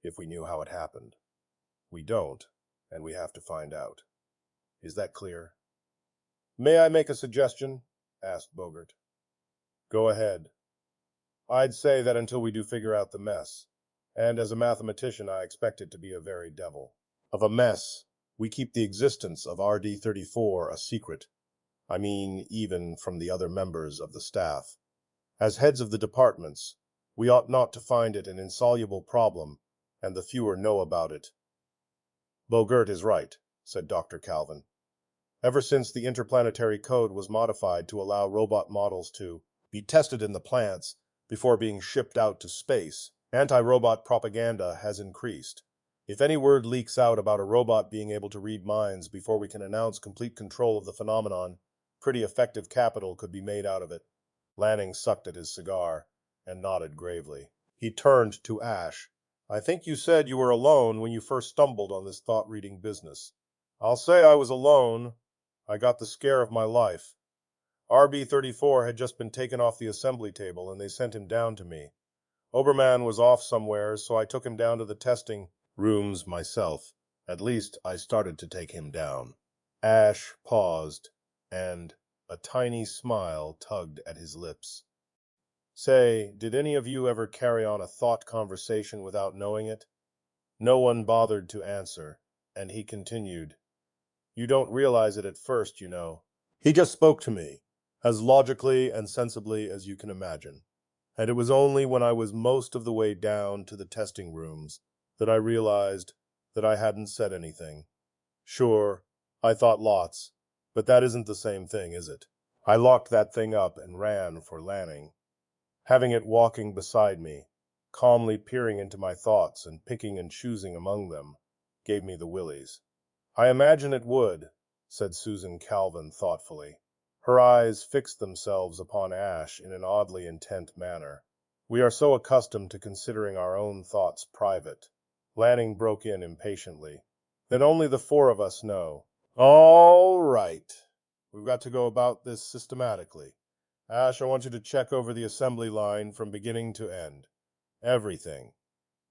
A: if we knew how it happened. We don't, and we have to find out. Is that clear? May I make a suggestion? Asked Bogart. Go ahead. I'd say that until we do figure out the mess, and as a mathematician I expect it to be a very devil of a mess, we keep the existence of RD-34 a secret. I mean, even from the other members of the staff. As heads of the departments, we ought not to find it an insoluble problem, and the fewer know about it. Bogart is right, said Dr. Calvin. Ever since the interplanetary code was modified to allow robot models to be tested in the plants before being shipped out to space, anti-robot propaganda has increased. If any word leaks out about a robot being able to read minds before we can announce complete control of the phenomenon, pretty effective capital could be made out of it. Lanning sucked at his cigar and nodded gravely. He turned to Ash. I think you said you were alone when you first stumbled on this thought-reading business. I'll say I was alone. I got the scare of my life. RB-34 had just been taken off the assembly table, and they sent him down to me. Obermann was off somewhere, so I took him down to the testing rooms myself. At least, I started to take him down. Ash paused, and a tiny smile tugged at his lips. Say, did any of you ever carry on a thought conversation without knowing it? No one bothered to answer, and he continued. You don't realize it at first, you know. He just spoke to me, as logically and sensibly as you can imagine. And it was only when I was most of the way down to the testing rooms that I realized that I hadn't said anything. Sure, I thought lots, but that isn't the same thing, is it? I locked that thing up and ran for Lanning. Having it walking beside me, calmly peering into my thoughts and picking and choosing among them, gave me the willies. I imagine it would, said Susan Calvin thoughtfully. Her eyes fixed themselves upon Ash in an oddly intent manner. We are so accustomed to considering our own thoughts private. Lanning broke in impatiently. Then only the four of us know. All right. We've got to go about this systematically. Ash, I want you to check over the assembly line from beginning to end. Everything.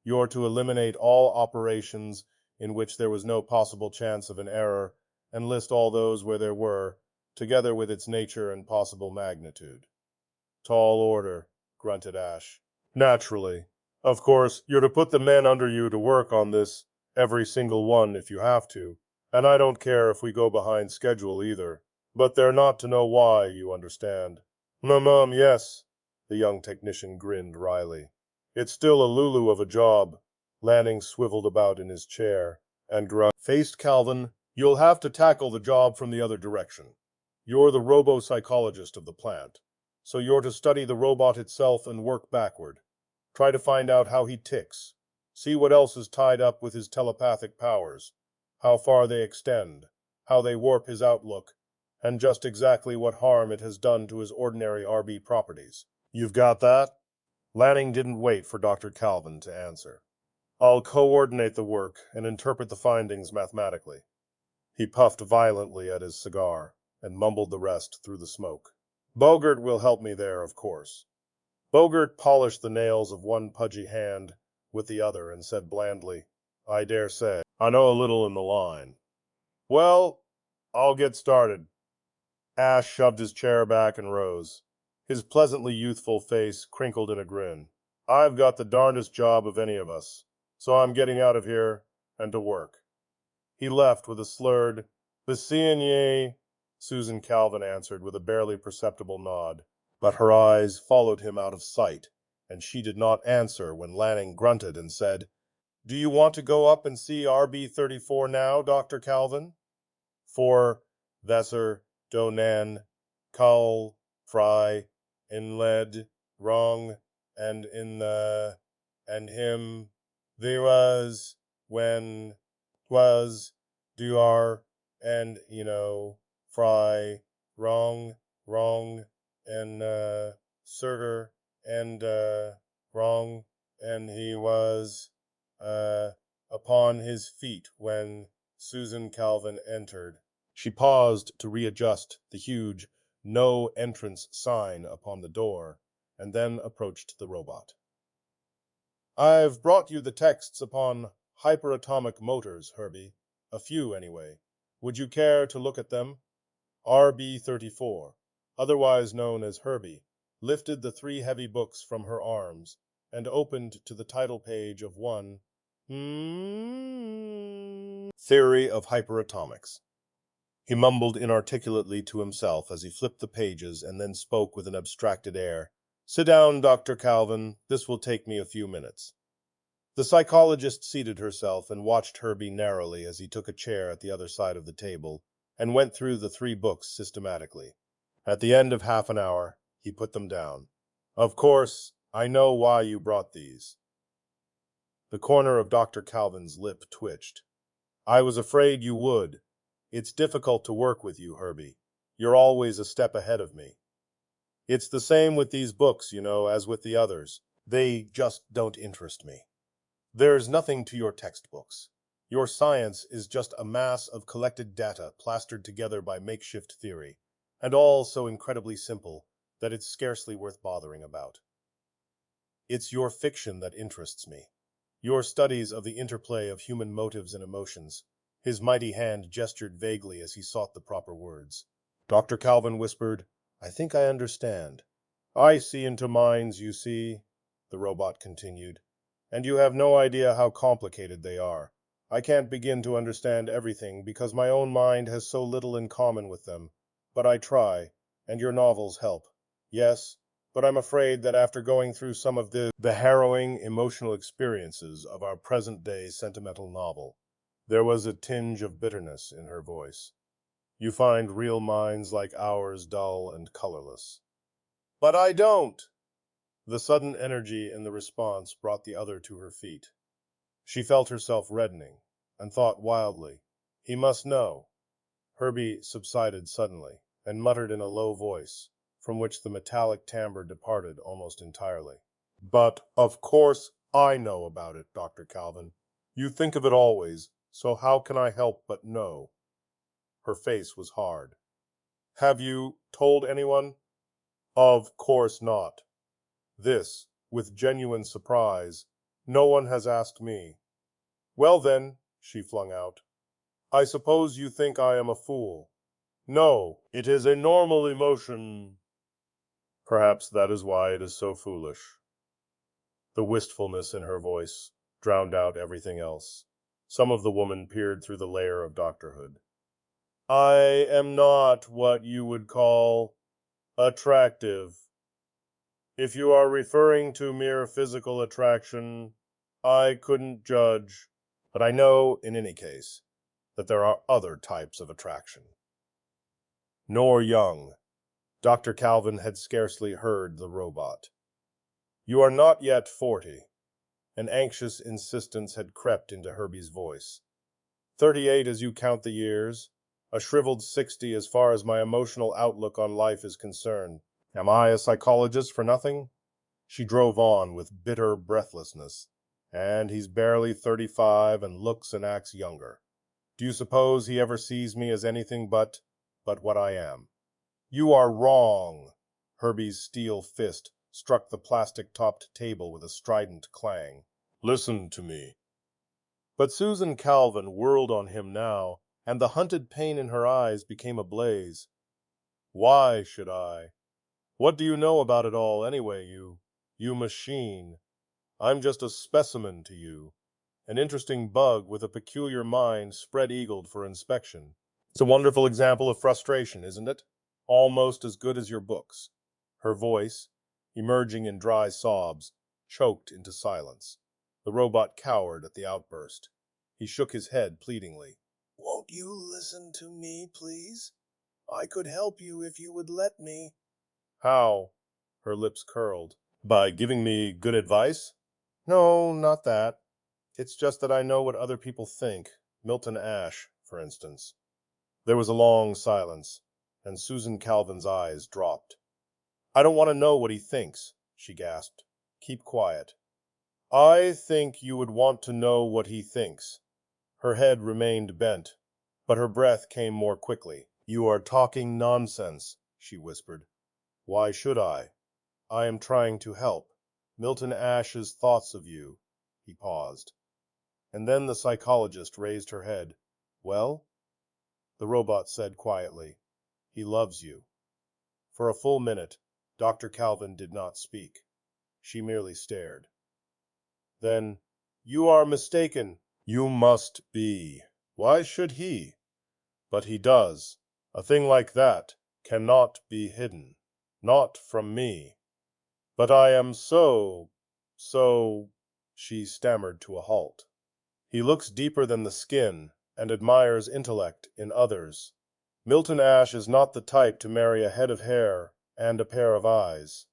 A: You're to eliminate all operations in which there was no possible chance of an error, and list all those where there were, together with its nature and possible magnitude. Tall order, grunted Ash. Naturally. Of course, you're to put the men under you to work on this, every single one if you have to, and I don't care if we go behind schedule either. But they're not to know why, you understand. Yes, the young technician grinned wryly. It's still a lulu of a job. Lanning swiveled about in his chair and faced Calvin. You'll have to tackle the job from the other direction. You're the robo-psychologist of the plant, so you're to study the robot itself and work backward. Try to find out how he ticks. See what else is tied up with his telepathic powers, how far they extend, how they warp his outlook, and just exactly what harm it has done to his ordinary RB properties. You've got that? Lanning didn't wait for Dr. Calvin to answer. I'll coordinate the work and interpret the findings mathematically. He puffed violently at his cigar and mumbled the rest through the smoke. Bogart will help me there, of course. Bogart polished the nails of one pudgy hand with the other and said blandly, I dare say. I know a little in the line. Well, I'll get started. Ash shoved his chair back and rose. His pleasantly youthful face crinkled in a grin. I've got the darndest job of any of us, so I'm getting out of here and to work. He left with a slurred, "The seeing ye," Susan Calvin answered with a barely perceptible nod, but her eyes followed him out of sight, and she did not answer when Lanning grunted and said, Do you want to go up and see RB-34 now, Dr. Calvin? For Vesser, Donan, Cull, Fry, Inled, Wrong, and in the, and him, there was, when, was, do are, and, you know, Fry, Wrong, and, Surter, and, Wrong, and he was, upon his feet when, Susan Calvin entered. She paused to readjust the huge "No Entrance" sign upon the door, and then approached the robot. "I've brought you the texts upon hyperatomic motors, Herbie. A few, anyway. Would you care to look at them?" RB-34, otherwise known as Herbie, lifted the 3 heavy books from her arms and opened to the title page of one, Theory of Hyperatomics. He mumbled inarticulately to himself as he flipped the pages and then spoke with an abstracted air. "Sit down, Dr. Calvin. This will take me a few minutes." The psychologist seated herself and watched Herbie narrowly as he took a chair at the other side of the table and went through the 3 books systematically. At the end of half an hour, he put them down. "Of course, I know why you brought these." The corner of Dr. Calvin's lip twitched. "I was afraid you would. It's difficult to work with you, Herbie. You're always a step ahead of me. It's the same with these books, as with the others. They just don't interest me. There's nothing to your textbooks. Your science is just a mass of collected data plastered together by makeshift theory, and all so incredibly simple that it's scarcely worth bothering about. It's your fiction that interests me. Your studies of the interplay of human motives and emotions." His mighty hand gestured vaguely as he sought the proper words. Dr. Calvin whispered, "I think I understand." "I see into minds, you see," the robot continued, "and you have no idea how complicated they are. I can't begin to understand everything because my own mind has so little in common with them, but I try, and your novels help. Yes, but I'm afraid that after going through some of the harrowing emotional experiences of our present-day sentimental novel," there was a tinge of bitterness in her voice, "you find real minds like ours dull and colorless." "But I don't!" The sudden energy in the response brought the other to her feet. She felt herself reddening, and thought wildly, "He must know." Herbie subsided suddenly, and muttered in a low voice, from which the metallic timbre departed almost entirely. "But, of course, I know about it, Dr. Calvin. You think of it always, so how can I help but know?" Her face was hard. "Have you told anyone?" "Of course not." This, with genuine surprise. "No one has asked me." "Well then," she flung out, "I suppose you think I am a fool." "No, it is a normal emotion." "Perhaps that is why it is so foolish." The wistfulness in her voice drowned out everything else. Some of the woman peered through the layer of doctorhood. "I am not what you would call attractive. If you are referring to mere physical attraction, I couldn't judge. But I know, in any case, that there are other types of attraction." "Nor young." Dr. Calvin had scarcely heard the robot. "You are not yet 40. An anxious insistence had crept into Herbie's voice. "38 as you count the years. A shriveled 60 as far as my emotional outlook on life is concerned. Am I a psychologist for nothing?" She drove on with bitter breathlessness. "And he's barely 35 and looks and acts younger. Do you suppose he ever sees me as anything but what I am?" "You are wrong." Herbie's steel fist struck the plastic-topped table with a strident clang. "Listen to me." But Susan Calvin whirled on him now, and the hunted pain in her eyes became ablaze. "Why should I? What do you know about it all, anyway, you machine? I'm just a specimen to you, an interesting bug with a peculiar mind spread-eagled for inspection. It's a wonderful example of frustration, isn't it? Almost as good as your books." Her voice, emerging in dry sobs, choked into silence. The robot cowered at the outburst. He shook his head pleadingly. "Won't you listen to me, please? I could help you if you would let me." "How?" Her lips curled. "By giving me good advice?" "No, not that. It's just that I know what other people think. Milton Ash, for instance." There was a long silence, and Susan Calvin's eyes dropped. "I don't want to know what he thinks," she gasped. "Keep quiet." "I think you would want to know what he thinks." Her head remained bent, but her breath came more quickly. "You are talking nonsense," she whispered. "Why should I? I am trying to help. Milton Ash's thoughts of you." He paused. And then the psychologist raised her head. "Well?" The robot said quietly, "He loves you." For a full minute, Dr. Calvin did not speak. She merely stared. Then, "You are mistaken." "You must be. Why should he?" "But he does. A thing like that cannot be hidden. Not from me." "But I am so... She stammered to a halt. "He looks deeper than the skin, and admires intellect in others. Milton Ash is not the type to marry a head of hair and a pair of eyes."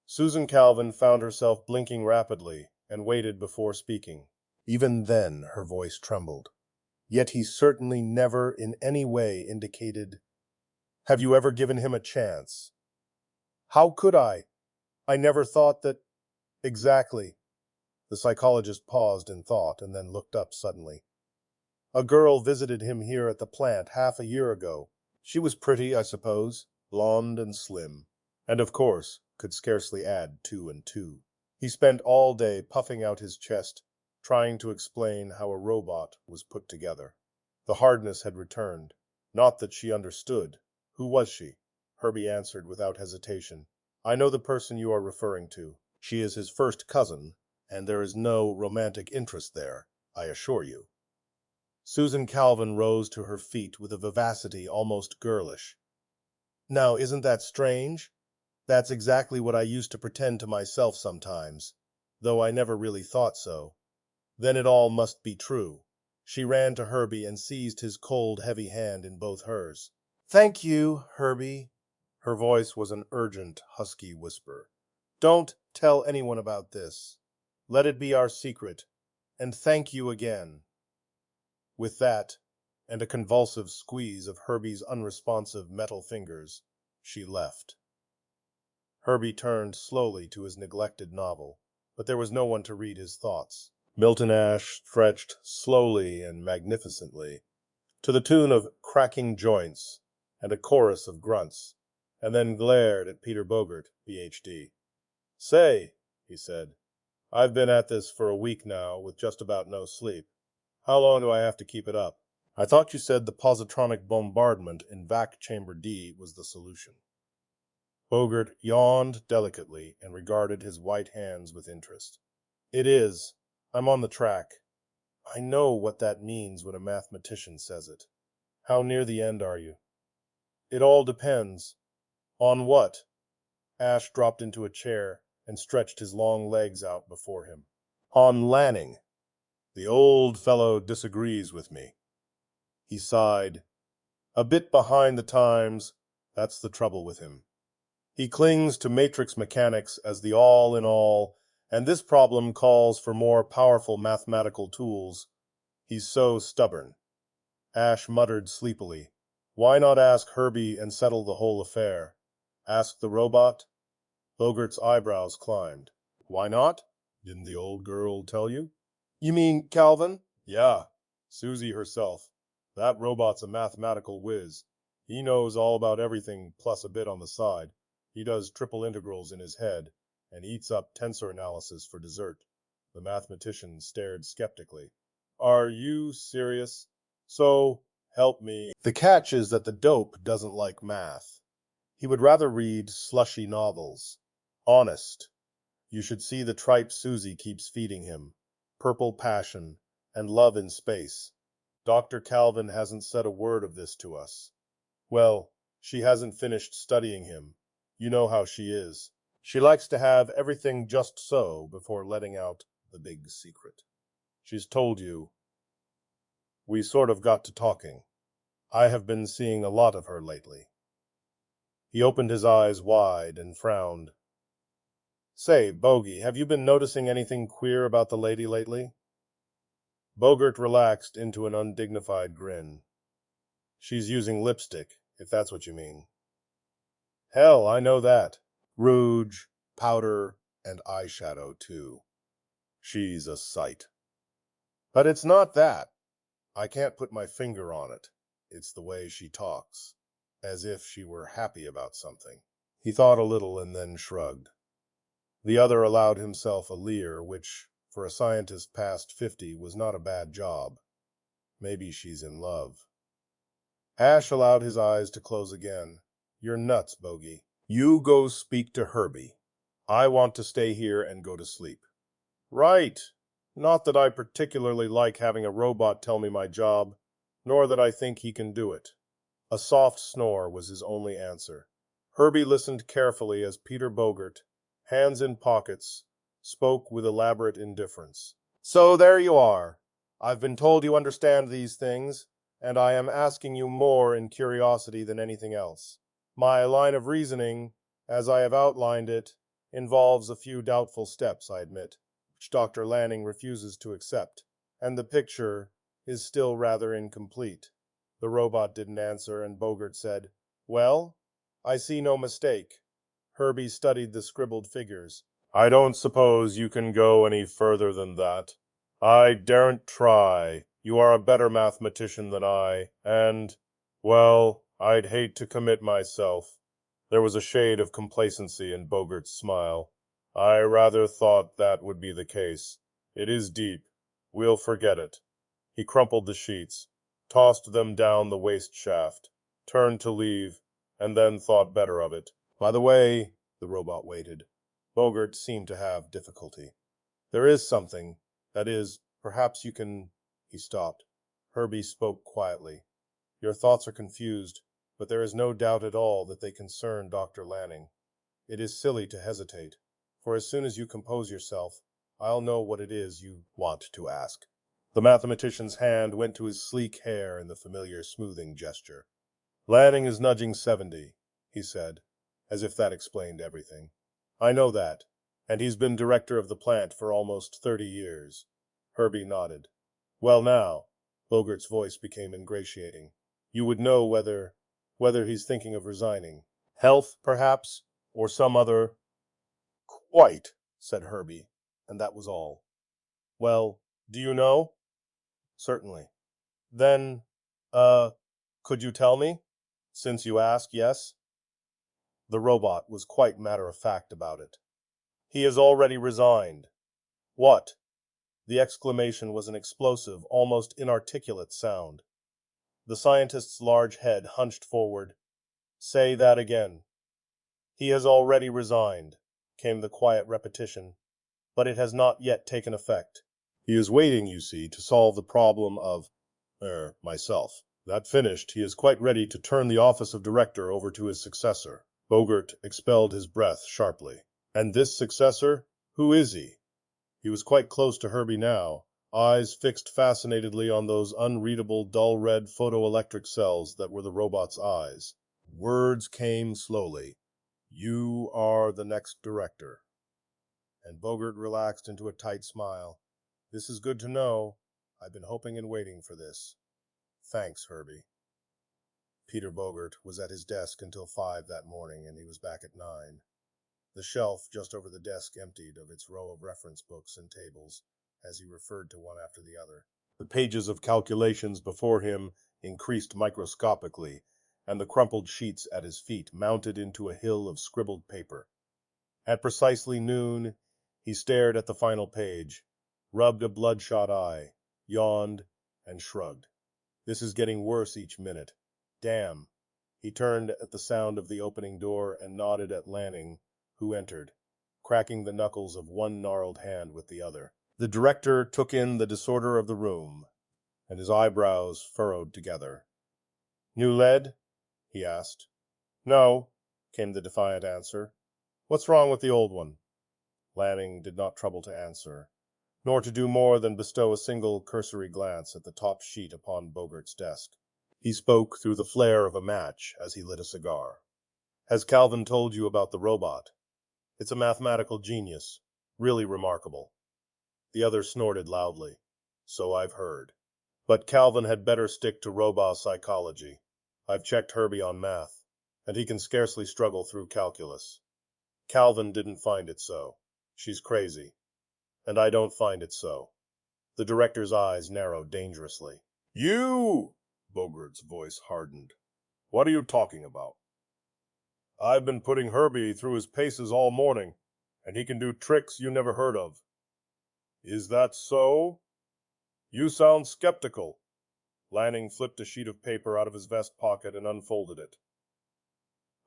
A: Susan Calvin found herself blinking rapidly and waited before speaking. Even then her voice trembled. "Yet he certainly never in any way indicated... Have you ever given him a chance?" "How could I? I never thought that..." "Exactly." The psychologist paused in thought and then looked up suddenly. "A girl visited him here at the plant half a year ago. She was pretty, I suppose, blonde and slim, and of course could scarcely add two and two." He spent all day puffing out his chest, trying to explain how a robot was put together. The hardness had returned. Not that she understood. "Who was she?" Herbie answered without hesitation. "I know the person you are referring to. She is his first cousin, and there is no romantic interest there, I assure you." Susan Calvin rose to her feet with a vivacity almost girlish. "Now, isn't that strange? That's exactly what I used to pretend to myself sometimes, though I never really thought so. Then it all must be true." She ran to Herbie and seized his cold, heavy hand in both hers. "Thank you, Herbie." Her voice was an urgent, husky whisper. "Don't tell anyone about this. Let it be our secret. And thank you again." With that, and a convulsive squeeze of Herbie's unresponsive metal fingers, she left. Herbie turned slowly to his neglected novel, but there was no one to read his thoughts. Milton Ash stretched slowly and magnificently, to the tune of cracking joints and a chorus of grunts, and then glared at Peter Bogart, Ph.D. "Say," he said, "I've been at this for a week now with just about no sleep. How long do I have to keep it up? I thought you said the positronic bombardment in vac chamber D was the solution." Bogart yawned delicately and regarded his white hands with interest. "It is. I'm on the track. I know what that means when a mathematician says it. How near the end are you?" "It all depends." "On what?" Ash dropped into a chair and stretched his long legs out before him. "On Lanning. The old fellow disagrees with me." He sighed. "A bit behind the times, that's the trouble with him. He clings to matrix mechanics as the all-in-all, and this problem calls for more powerful mathematical tools. He's so stubborn." Ash muttered sleepily. "Why not ask Herbie and settle the whole affair? Ask the robot?" Bogart's eyebrows climbed. "Why not? Didn't the old girl tell you?" "You mean Calvin?" "Yeah, Susie herself. That robot's a mathematical whiz. He knows all about everything plus a bit on the side. He does triple integrals in his head, and eats up tensor analysis for dessert." The mathematician stared skeptically. "Are you serious? So, help me." "The catch is that the dope doesn't like math. He would rather read slushy novels. Honest. You should see the tripe Susie keeps feeding him. Purple Passion, and Love in Space. Dr. Calvin hasn't said a word of this to us. Well, she hasn't finished studying him. You know how she is. She likes to have everything just so before letting out the big secret. She's told you. We sort of got to talking. I have been seeing a lot of her lately." He opened his eyes wide and frowned. "Say, Bogey, have you been noticing anything queer about the lady lately?" Bogart relaxed into an undignified grin. "She's using lipstick, if that's what you mean." "Hell, I know that. Rouge, powder, and eyeshadow, too. She's a sight." "But it's not that." I can't put my finger on it. It's the way she talks, as if she were happy about something. He thought a little and then shrugged. The other allowed himself a leer, which, for a scientist past 50, was not a bad job. Maybe she's in love. Ash allowed his eyes to close again. You're nuts, Bogey. You go speak to Herbie. I want to stay here and go to sleep. Right. Not that I particularly like having a robot tell me my job, nor that I think he can do it. A soft snore was his only answer. Herbie listened carefully as Peter Bogert, hands in pockets, spoke with elaborate indifference. So there you are. I've been told you understand these things, and I am asking you more in curiosity than anything else. My line of reasoning, as I have outlined it, involves a few doubtful steps, I admit, which Dr. Lanning refuses to accept, and the picture is still rather incomplete. The robot didn't answer, and Bogert said, Well, I see no mistake. Herbie studied the scribbled figures. I don't suppose you can go any further than that. I daren't try. You are a better mathematician than I, and, well, I'd hate to commit myself. There was a shade of complacency in Bogert's smile. I rather thought that would be the case. It is deep. We'll forget it. He crumpled the sheets, tossed them down the waste shaft, turned to leave, and then thought better of it. By the way, the robot waited. Bogert seemed to have difficulty. There is something. That is, perhaps you can... He stopped. Herbie spoke quietly. Your thoughts are confused, but there is no doubt at all that they concern Dr. Lanning. It is silly to hesitate, for as soon as you compose yourself, I'll know what it is you want to ask. The mathematician's hand went to his sleek hair in the familiar smoothing gesture. Lanning is nudging 70, he said, as if that explained everything. I know that, and he's been director of the plant for almost 30 years. Herbie nodded. Well now, Bogert's voice became ingratiating. You would know whether he's thinking of resigning. Health, perhaps, or some other... Quite, said Herbie, and that was all. Well, do you know? Certainly. Then, could you tell me? Since you ask, yes? The robot was quite matter-of-fact about it. He has already resigned. What? The exclamation was an explosive, almost inarticulate sound. The scientist's large head hunched forward. Say that again. He has already resigned, came the quiet repetition, but it has not yet taken effect. He is waiting, you see, to solve the problem of, myself. That finished, he is quite ready to turn the office of director over to his successor. Bogert expelled his breath sharply. And this successor, who is he? He was quite close to Herbie now, eyes fixed fascinatedly on those unreadable dull red photoelectric cells that were the robot's eyes. Words came slowly. You are the next director. And Bogert relaxed into a tight smile. This is good to know. I've been hoping and waiting for this. Thanks, Herbie. Peter Bogert was at his desk until 5 that morning, and he was back at 9. The shelf just over the desk emptied of its row of reference books and tables, as he referred to one after the other. The pages of calculations before him increased microscopically, and the crumpled sheets at his feet mounted into a hill of scribbled paper. At precisely noon, he stared at the final page, rubbed a bloodshot eye, yawned, and shrugged. This is getting worse each minute. Damn. He turned at the sound of the opening door and nodded at Lanning, who entered, cracking the knuckles of one gnarled hand with the other. The director took in the disorder of the room, and his eyebrows furrowed together. New lead? He asked. No, came the defiant answer. What's wrong with the old one? Lanning did not trouble to answer, nor to do more than bestow a single cursory glance at the top sheet upon Bogert's desk. He spoke through the flare of a match as he lit a cigar. Has Calvin told you about the robot? It's a mathematical genius, really remarkable. The other snorted loudly. So I've heard. But Calvin had better stick to robot psychology. I've checked Herbie on math, and he can scarcely struggle through calculus. Calvin didn't find it so. She's crazy. And I don't find it so. The director's eyes narrowed dangerously. You! Bogart's voice hardened. What are you talking about? I've been putting Herbie through his paces all morning, and he can do tricks you never heard of. Is that so? You sound skeptical. Lanning flipped a sheet of paper out of his vest pocket and unfolded it.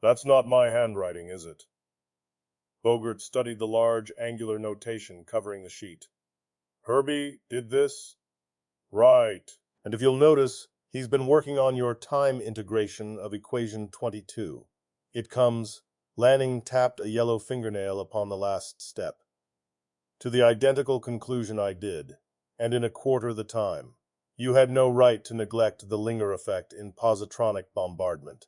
A: That's not my handwriting, is it? Bogart studied the large, angular notation covering the sheet. Herbie did this? Right. And if you'll notice, he's been working on your time integration of equation 22. It comes, Lanning tapped a yellow fingernail upon the last step, to the identical conclusion I did, and in a quarter the time. You had no right to neglect the Linger effect in positronic bombardment.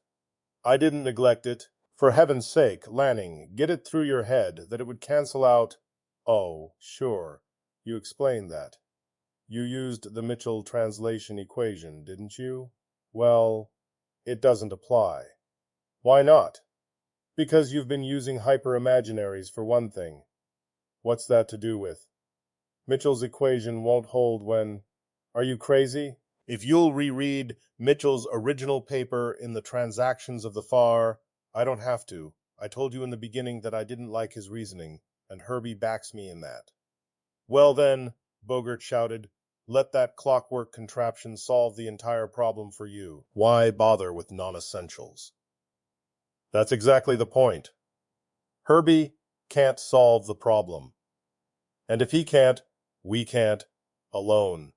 A: I didn't neglect it. For heaven's sake, Lanning, get it through your head that it would cancel out. Oh, sure. You explained that. You used the Mitchell translation equation, didn't you? Well, it doesn't apply. Why not? Because you've been using hyperimaginaries for one thing. What's that to do with? Mitchell's equation won't hold when... Are you crazy? If you'll reread Mitchell's original paper in the Transactions of the Far... I don't have to. I told you in the beginning that I didn't like his reasoning, and Herbie backs me in that. Well then, Bogart shouted, let that clockwork contraption solve the entire problem for you. Why bother with non-essentials? That's exactly the point. Herbie can't solve the problem. And if he can't, we can't, alone.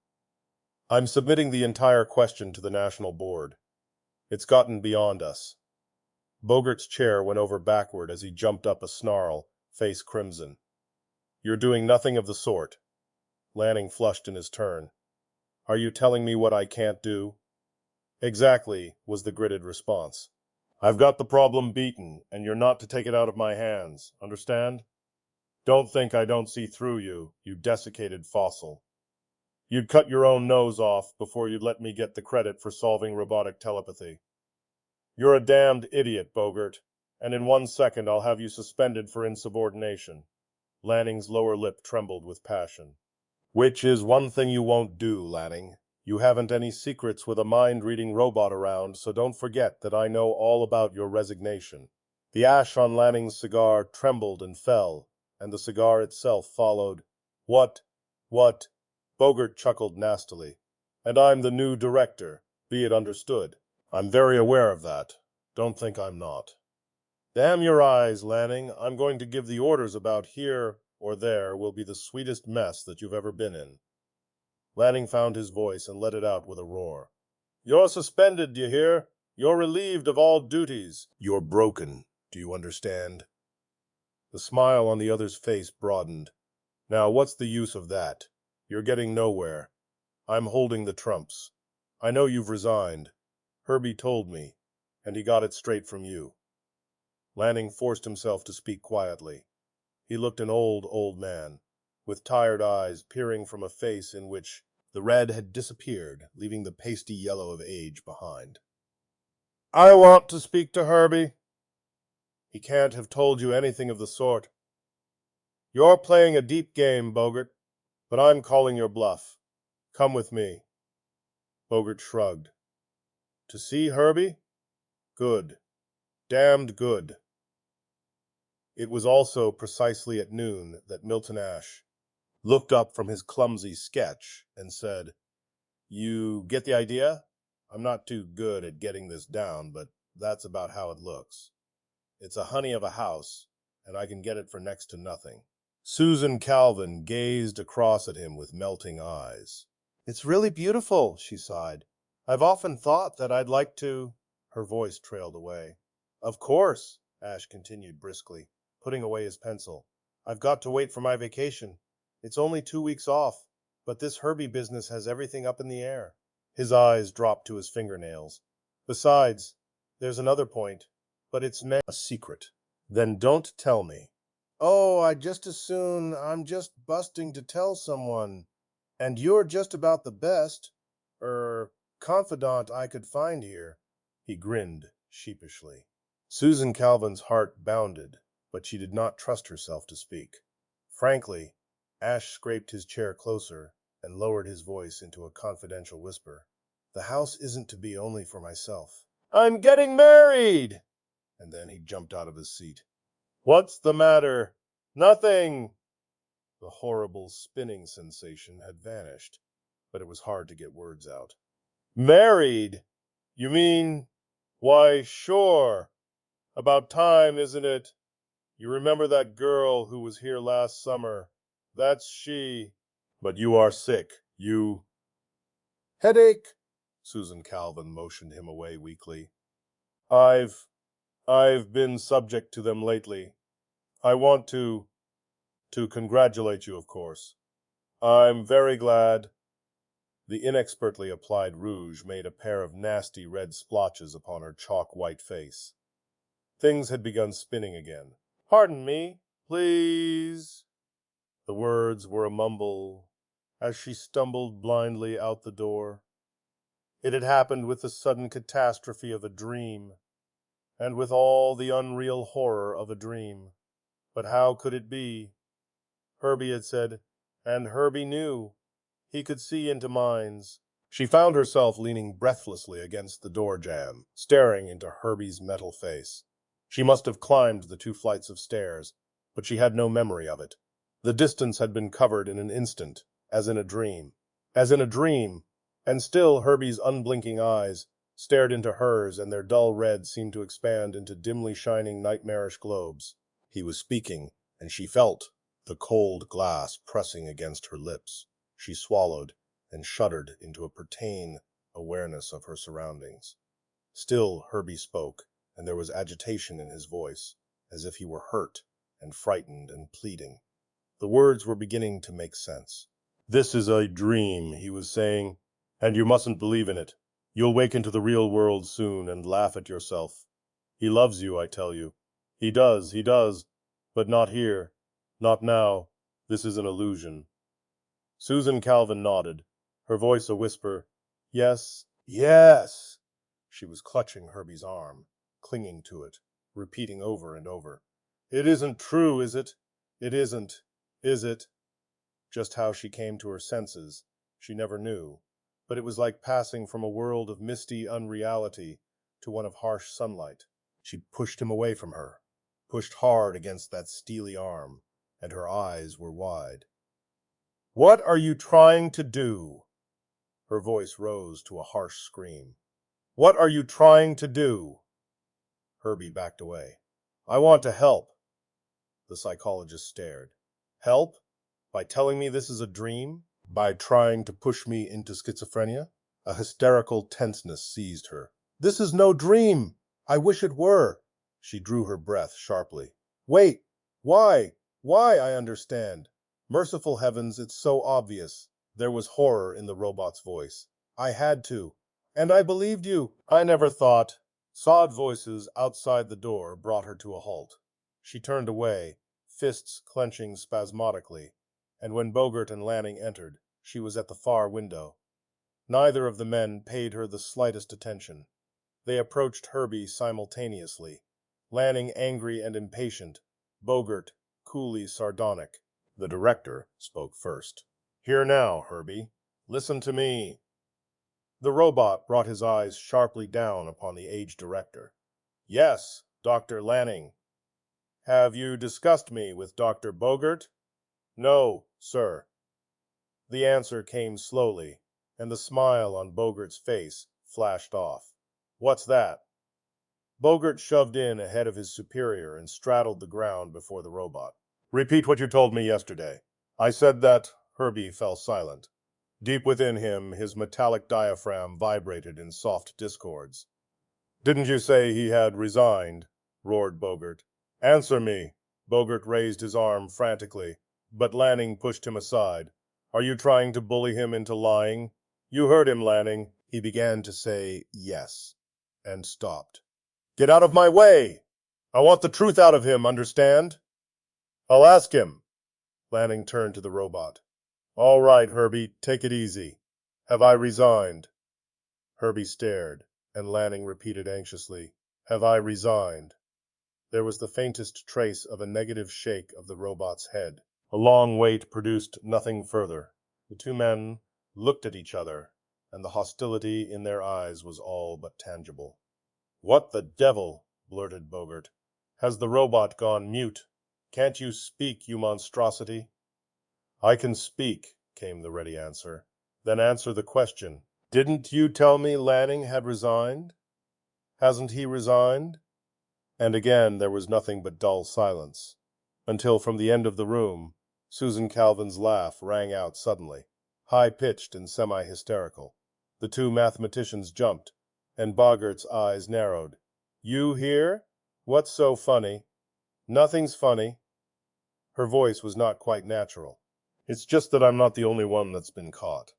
A: I'm submitting the entire question to the National Board. It's gotten beyond us. Bogart's chair went over backward as he jumped up a snarl, face crimson. You're doing nothing of the sort. Lanning flushed in his turn. Are you telling me what I can't do? Exactly, was the gritted response. I've got the problem beaten, and you're not to take it out of my hands. Understand? Don't think I don't see through you, you desiccated fossil. You'd cut your own nose off before you'd let me get the credit for solving robotic telepathy. You're a damned idiot, Bogart, and in 1 second I'll have you suspended for insubordination. Lanning's lower lip trembled with passion. Which is one thing you won't do, Lanning. You haven't any secrets with a mind-reading robot around, so don't forget that I know all about your resignation. The ash on Lanning's cigar trembled and fell, and the cigar itself followed. What? Bogart chuckled nastily. And I'm the new director, be it understood. I'm very aware of that. Don't think I'm not. Damn your eyes, Lanning. I'm going to give the orders about here or there will be the sweetest mess that you've ever been in. Lanning found his voice and let it out with a roar. You're suspended, d'you hear? You're relieved of all duties. You're broken, do you understand? The smile on the other's face broadened. Now, what's the use of that? You're getting nowhere. I'm holding the trumps. I know you've resigned. Herbie told me, and he got it straight from you. Lanning forced himself to speak quietly. He looked an old man, with tired eyes peering from a face in which the red had disappeared, leaving the pasty yellow of age behind. I want to speak to Herbie. He can't have told you anything of the sort. You're playing a deep game, Bogart, but I'm calling your bluff. Come with me. Bogart shrugged. To see Herbie? Good. Damned good. It was also precisely at noon that Milton Ash looked up from his clumsy sketch and said, You get the idea? I'm not too good at getting this down, but that's about how it looks. It's a honey of a house, and I can get it for next to nothing. Susan Calvin gazed across at him with melting eyes. It's really beautiful, she sighed. I've often thought that I'd like to... Her voice trailed away. Of course, Ash continued briskly, putting away his pencil. I've got to wait for my vacation. It's only 2 weeks off, but this Herbie business has everything up in the air. His eyes dropped to his fingernails. Besides, there's another point, but it's a secret. Then don't tell me. Oh, I'd just as soon. I'm just busting to tell someone. And you're just about the best, confidant I could find here. He grinned sheepishly. Susan Calvin's heart bounded, but she did not trust herself to speak. Frankly, Ash scraped his chair closer and lowered his voice into a confidential whisper.
B: The house isn't to be only for myself.
A: I'm getting married!
B: And then he jumped out of his seat.
A: What's the matter? Nothing!
B: The horrible spinning sensation had vanished, but it was hard to get words out.
A: Married? You mean... Why, sure. About time, isn't it? You remember that girl who was here last summer? That's she. But you are sick. You...
B: Headache! Susan Calvin motioned him away weakly.
A: I've been subject to them lately. I want to congratulate you, of course. I'm very glad.
B: The inexpertly applied rouge made a pair of nasty red splotches upon her chalk-white face. Things had begun spinning again.
A: Pardon me, please.
B: The words were a mumble as she stumbled blindly out the door. It had happened with the sudden catastrophe of a dream, and with all the unreal horror of a dream. But how could it be? Herbie had said, and Herbie knew. He could see into minds. She found herself leaning breathlessly against the door jamb, staring into Herbie's metal face. She must have climbed the 2 flights of stairs, but she had no memory of it. The distance had been covered in an instant, as in a dream. As in a dream, and still Herbie's unblinking eyes stared into hers, and their dull red seemed to expand into dimly shining nightmarish globes. He was speaking, and she felt the cold glass pressing against her lips. She swallowed and shuddered into a pertane awareness of her surroundings. Still Herbie spoke, and there was agitation in his voice, as if he were hurt and frightened and pleading. The words were beginning to make sense.
A: This is a dream, he was saying, and you mustn't believe in it. You'll wake into the real world soon and laugh at yourself. He loves you, I tell you. He does, but not here. Not now. This is an illusion. Susan Calvin nodded, her voice a whisper. Yes, yes.
B: She was clutching Herbie's arm, clinging to it, repeating over and over. It isn't true, is it? It isn't, is it? Just how she came to her senses, she never knew, but it was like passing from a world of misty unreality to one of harsh sunlight. She pushed him away from her, pushed hard against that steely arm, and her eyes were wide.
A: What are you trying to do?
B: Her voice rose to a harsh scream.
A: What are you trying to do?
B: Herbie backed away.
A: I want to help.
B: The psychologist stared. Help? By telling me this is a dream? By trying to push me into schizophrenia? A hysterical tenseness seized her. This is no dream! I wish it were! She drew her breath sharply. Wait! Why? Why, I understand. Merciful heavens, it's so obvious. There was horror in the robot's voice. I had to. And I believed you.
A: I never thought.
B: Sawed voices outside the door brought her to a halt. She turned away, fists clenching spasmodically, and when Bogart and Lanning entered, she was at the far window. Neither of the men paid her the slightest attention. They approached Herbie simultaneously, Lanning angry and impatient, Bogart coolly sardonic. The director spoke first. Here now, Herbie. Listen to me. The robot brought his eyes sharply down upon the aged director. Yes, Dr. Lanning. Have you discussed me with Dr. Bogart? No, sir. The answer came slowly, and the smile on Bogart's face flashed off. What's that? Bogart shoved in ahead of his superior and straddled the ground before the robot. Repeat what you told me yesterday. I said that. Herbie fell silent. Deep within him, his metallic diaphragm vibrated in soft discords. Didn't you say he had resigned? Roared Bogart. Answer me. Bogart raised his arm frantically, but Lanning pushed him aside. Are you trying to bully him into lying? You heard him, Lanning. He began to say yes, and stopped. Get out of my way! I want the truth out of him, understand? I'll ask him. Lanning turned to the robot. All right, Herbie, take it easy. Have I resigned? Herbie stared, and Lanning repeated anxiously, Have I resigned? There was the faintest trace of a negative shake of the robot's head. A long wait produced nothing further. The two men looked at each other,
A: and the hostility in their eyes was all but tangible. "What the devil?" blurted Bogart. "Has the robot gone mute? Can't you speak, you monstrosity?" "I can speak," came the ready answer. "Then answer the question. Didn't you tell me Lanning had resigned? Hasn't he resigned?" And again there was nothing but dull silence, until from the end of the room Susan Calvin's laugh rang out suddenly, high-pitched and semi-hysterical. The two mathematicians jumped, and Bogart's eyes narrowed. "You here? What's so funny?" "Nothing's funny." Her voice was not quite natural. "It's just that I'm not the only one that's been caught.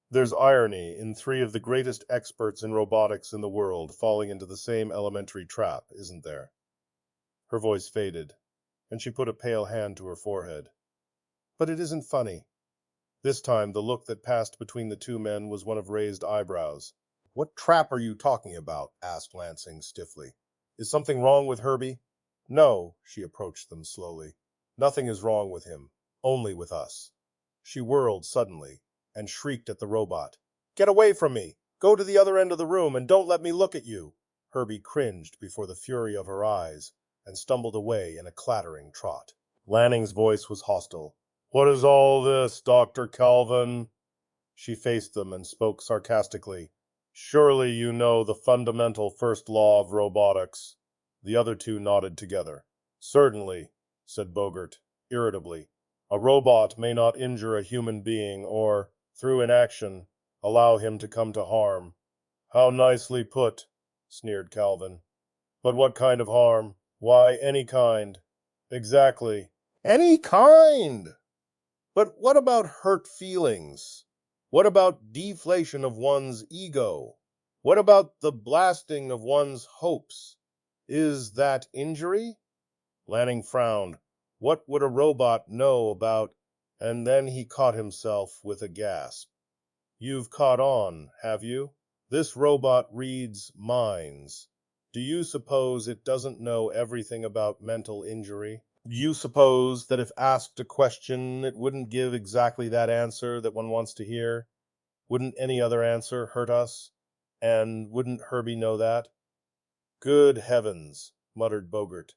A: There's irony in three of the greatest experts in robotics in the world falling into the same elementary trap, isn't there?" Her voice faded, and she put a pale hand to her forehead. "But it isn't funny." This time the look that passed between the two men was one of raised eyebrows. "What trap are you talking about?" asked Lansing stiffly. "Is something wrong with Herbie?" "No." She approached them slowly. "Nothing is wrong with him. Only with us." She whirled suddenly and shrieked at the robot. "Get away from me! Go to the other end of the room and don't let me look at you!" Herbie cringed before the fury of her eyes and stumbled away in a clattering trot. Lanning's voice was hostile. "What is all this, Dr. Calvin?" She faced them and spoke sarcastically. "Surely you know the fundamental first law of robotics." The other two nodded together. "Certainly," said Bogart, irritably. "A robot may not injure a human being or, through inaction, allow him to come to harm." "How nicely put," sneered Calvin. "But what kind of harm?" "Why, any kind." "Exactly. Any kind! But what about hurt feelings? What about deflation of one's ego? What about the blasting of one's hopes? Is that injury?" Lanning frowned. What would a robot know about? And then he caught himself with a gasp. "You've caught on, have you? This robot reads minds. Do you suppose it doesn't know everything about mental injury? Do you suppose that if asked a question it wouldn't give exactly that answer that one wants to hear? Wouldn't any other answer hurt us? And wouldn't Herbie know that?" "Good heavens," muttered Bogart.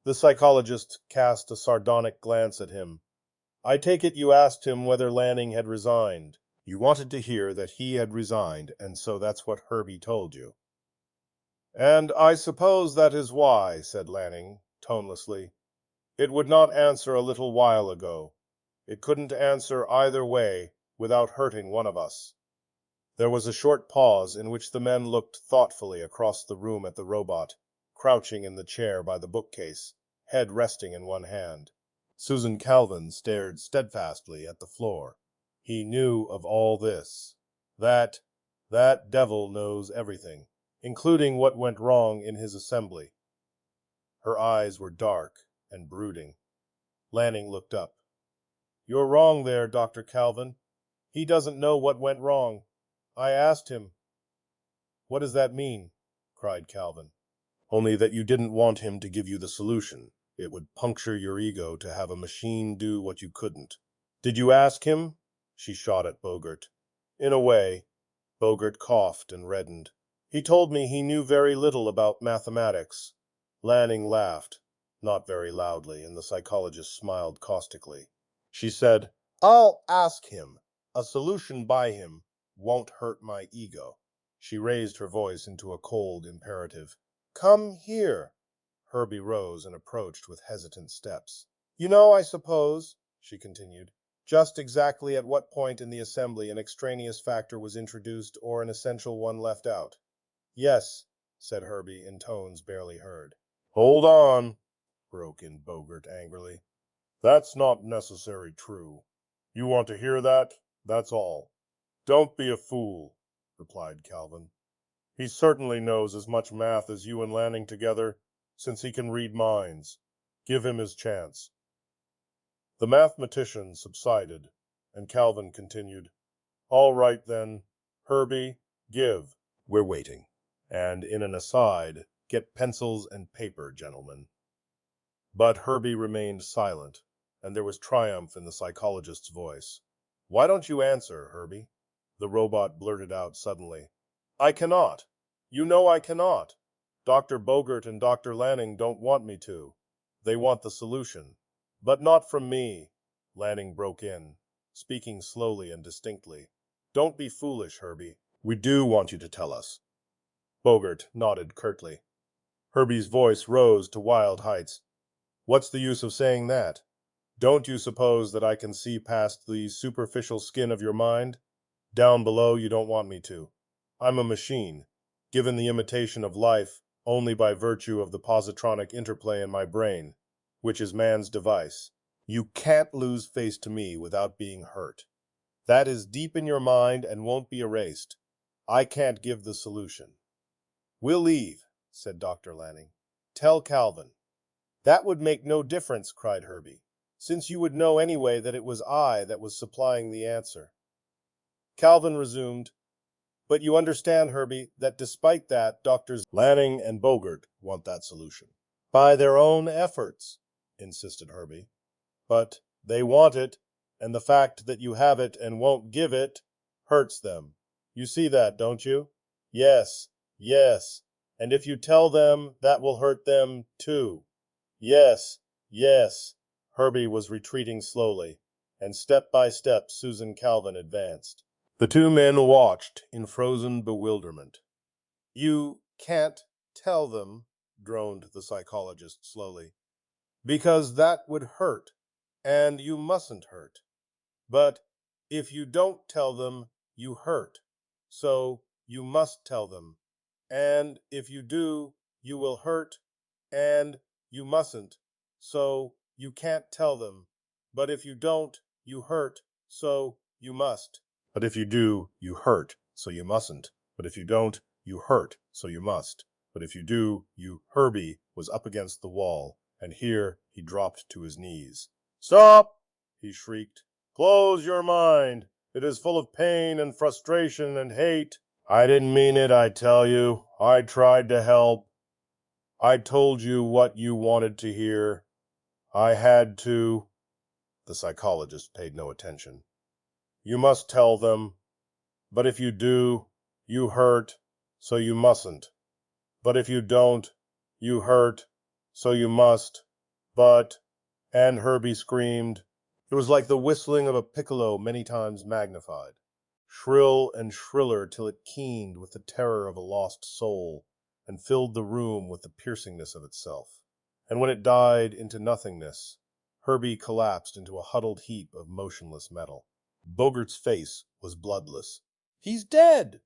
A: The psychologist cast a sardonic glance at him. "I take it you asked him whether Lanning had resigned. You wanted to hear that he had resigned, and so that's what Herbie told you." "And I suppose that is why," said Lanning, tonelessly. "It would not answer a little while ago. It couldn't answer either way without hurting one of us." There was a short pause in which the men looked thoughtfully across the room at the robot, crouching in the chair by the bookcase, head resting in one hand. Susan Calvin stared steadfastly at the floor. "He knew of all this. That devil knows everything, including what went wrong in his assembly." Her eyes were dark and brooding. Lanning looked up. "You're wrong there, Dr. Calvin. He doesn't know what went wrong. I asked him." "What does that mean?" cried Calvin. "Only that you didn't want him to give you the solution. It would puncture your ego to have a machine do what you couldn't." "Did you ask him?" She shot at Bogart. "In a way." Bogart coughed and reddened. "He told me he knew very little about mathematics." Lanning laughed, not very loudly, and the psychologist smiled caustically. She said, "I'll ask him. A solution by him won't hurt my ego." She raised her voice into a cold imperative. "Come here." Herbie rose and approached with hesitant steps. "You know, I suppose," she continued, "just exactly at what point in the assembly an extraneous factor was introduced or an essential one left out." "Yes," said Herbie in tones barely heard. "Hold on," broke in Bogart angrily. "That's not necessarily true. You want to hear that? That's all." "Don't be a fool," replied Calvin. "He certainly knows as much math as you and Lanning together, since he can read minds. Give him his chance." The mathematician subsided, and Calvin continued, "All right, then. Herbie, give. We're waiting." And in an aside, "Get pencils and paper, gentlemen." But Herbie remained silent, and there was triumph in the psychologist's voice. "Why don't you answer, Herbie?" the robot blurted out suddenly. I cannot. You know I cannot. Dr. Bogert and Dr. Lanning don't want me to. They want the solution. But not from me, Lanning broke in, speaking slowly and distinctly. Don't be foolish, Herbie. We do want you to tell us. Bogert nodded curtly. Herbie's voice rose to wild heights. What's the use of saying that? Don't you suppose that I can see past the superficial skin of your mind? Down below, you don't want me to. I'm a machine, given the imitation of life only by virtue of the positronic interplay in my brain, which is man's device. You can't lose face to me without being hurt. That is deep in your mind and won't be erased. I can't give the solution. We'll leave, said Dr. Lanning. Tell Calvin. That would make no difference, cried Herbie, since you would know anyway that it was I that was supplying the answer. Calvin resumed, but you understand, Herbie, that despite that, Doctors Lanning and Bogert want that solution. By their own efforts, insisted Herbie. But they want it, and the fact that you have it and won't give it hurts them. You see that, don't you? Yes, yes. And if you tell them, that will hurt them, too. Yes, yes. Herbie was retreating slowly, and step by step Susan Calvin advanced. The two men watched in frozen bewilderment. You can't tell them, droned the psychologist slowly, because that would hurt, and you mustn't hurt. But if you don't tell them, you hurt. So you must tell them. And if you do, you will hurt, and you mustn't. So you can't tell them. But if you don't, you hurt, so you must. But if you do, you hurt, so you mustn't. But if you don't, you hurt, so you must. But if you do, you... Herbie was up against the wall, and here he dropped to his knees. Stop! He shrieked. Close your mind. It is full of pain and frustration and hate. I didn't mean it, I tell you. I tried to help. I told you what you wanted to hear. I had to. The psychologist paid no attention. You must tell them. But if you do, you hurt, so you mustn't. But if you don't, you hurt, so you must. But... And Herbie screamed. It was like the whistling of a piccolo many times magnified, shrill and shriller till it keened with the terror of a lost soul and filled the room with the piercingness of itself. And when it died into nothingness, Herbie collapsed into a huddled heap of motionless metal. Bogert's face was bloodless. He's dead!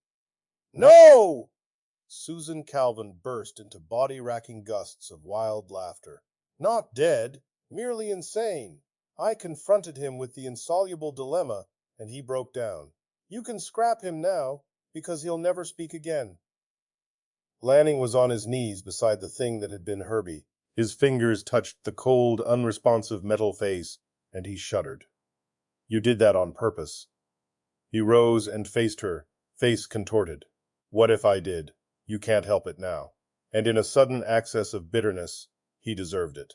A: No! Susan Calvin burst into body-racking gusts of wild laughter. Not dead, merely insane. I confronted him with the insoluble dilemma, and he broke down. You can scrap him now, because he'll never speak again. Lanning was on his knees beside the thing that had been Herbie. His fingers touched the cold, unresponsive metal face, and he shuddered. You did that on purpose. He rose and faced her, face contorted. What if I did? You can't help it now. And in a sudden access of bitterness, he deserved it.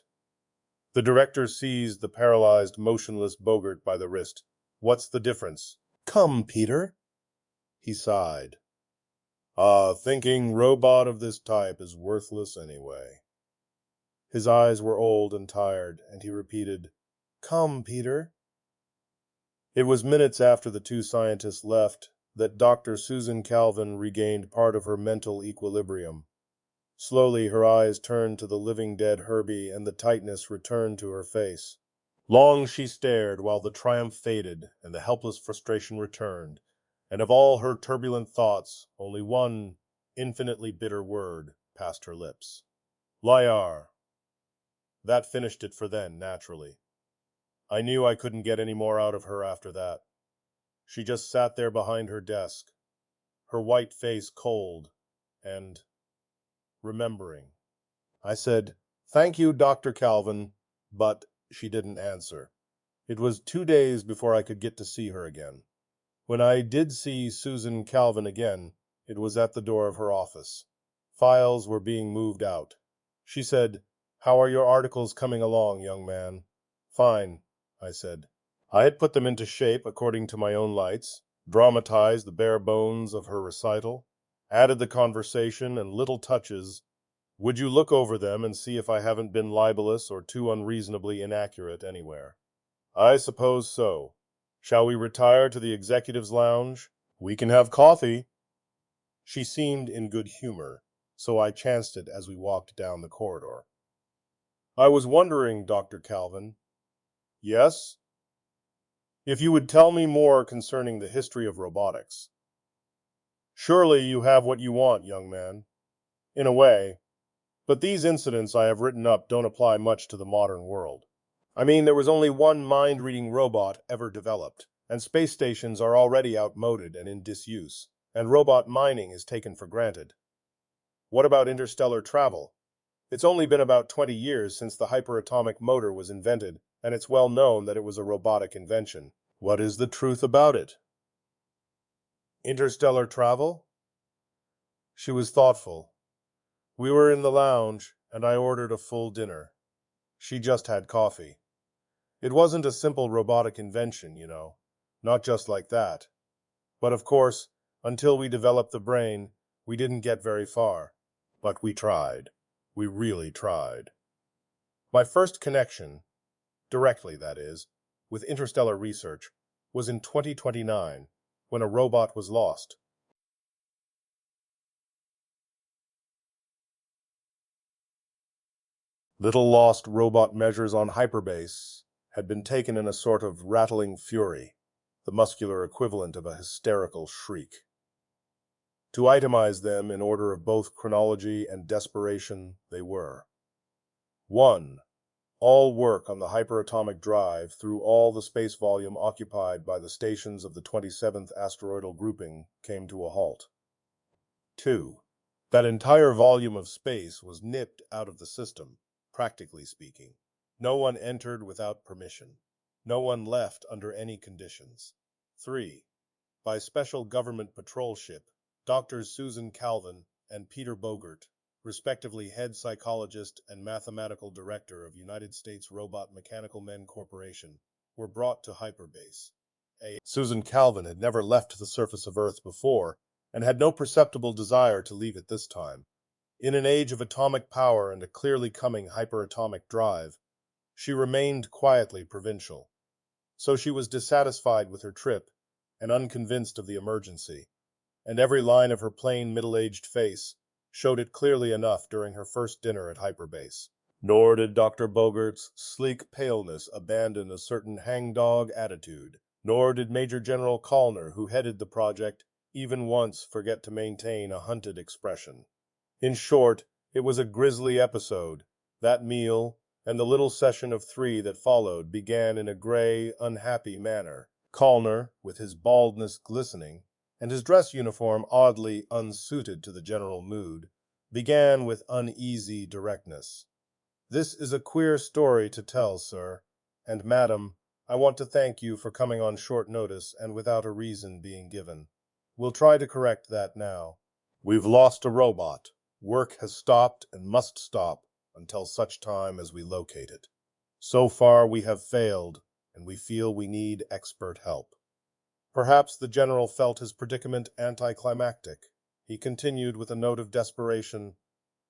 A: The director seized the paralyzed, motionless Bogert by the wrist. What's the difference? Come, Peter. He sighed. A thinking robot of this type is worthless anyway. His eyes were old and tired, and he repeated, Come, Peter. It was minutes after the two scientists left that Dr. Susan Calvin regained part of her mental equilibrium. Slowly her eyes turned to the living dead Herbie, and the tightness returned to her face. Long she stared while the triumph faded and the helpless frustration returned, and of all her turbulent thoughts, only one infinitely bitter word passed her lips. Liar. That finished it for then, naturally. I knew I couldn't get any more out of her after that. She just sat there behind her desk, her white face cold, and remembering. I said, Thank you, Dr. Calvin, but she didn't answer. It was 2 days before I could get to see her again. When I did see Susan Calvin again, it was at the door of her office. Files were being moved out. She said, How are your articles coming along, young man? Fine, I said. I had put them into shape according to my own lights, dramatized the bare bones of her recital, added the conversation and little touches. Would you look over them and see if I haven't been libelous or too unreasonably inaccurate anywhere? I suppose so. Shall we retire to the executive's lounge? We can have coffee. She seemed in good humor, so I chanced it as we walked down the corridor. I was wondering, Dr. Calvin. Yes? If you would tell me more concerning the history of robotics. Surely you have what you want, young man. In a way. But these incidents I have written up don't apply much to the modern world. I mean, there was only one mind-reading robot ever developed, and space stations are already outmoded and in disuse, and robot mining is taken for granted. What about interstellar travel? It's only been about 20 years since the hyperatomic motor was invented, and it's well known that it was a robotic invention. What is the truth about it? Interstellar travel? She was thoughtful. We were in the lounge, and I ordered a full dinner. She just had coffee. It wasn't a simple robotic invention, you know. Not just like that. But of course, until we developed the brain, we didn't get very far. But we tried. We really tried. My first connection, directly that is, with interstellar research, was in 2029, when a robot was lost. Little lost robot measures on hyperbase had been taken in a sort of rattling fury, the muscular equivalent of a hysterical shriek. To itemize them in order of both chronology and desperation, they were: 1. All work on the hyperatomic drive through all the space volume occupied by the stations of the 27th asteroidal grouping came to a halt. 2. That entire volume of space was nipped out of the system, practically speaking. No one entered without permission. No one left under any conditions. 3. By special government patrol ship, Drs. Susan Calvin and Peter Bogert, respectively head psychologist and mathematical director of United States Robot Mechanical Men Corporation, were brought to hyperbase. Susan Calvin had never left the surface of Earth before, and had no perceptible desire to leave it this time. In an age of atomic power and a clearly coming hyperatomic drive, she remained quietly provincial. So she was dissatisfied with her trip and unconvinced of the emergency, and every line of her plain middle-aged face showed it clearly enough during her first dinner at hyperbase. Nor did Dr. Bogert's sleek paleness abandon a certain hangdog attitude, nor did Major General Callner, who headed the project, even once forget to maintain a hunted expression. In short, it was a grisly episode. That meal, and the little session of 3 that followed, began in a gray, unhappy manner. Callner, with his baldness glistening, and his dress uniform oddly unsuited to the general mood, began with uneasy directness. This is a queer story to tell, sir, and madam, I want to thank you for coming on short notice and without a reason being given. We'll try to correct that now. We've lost a robot. Work has stopped and must stop until such time as we locate it. So far we have failed, and we feel we need expert help. Perhaps the general felt his predicament anticlimactic. He continued with a note of desperation,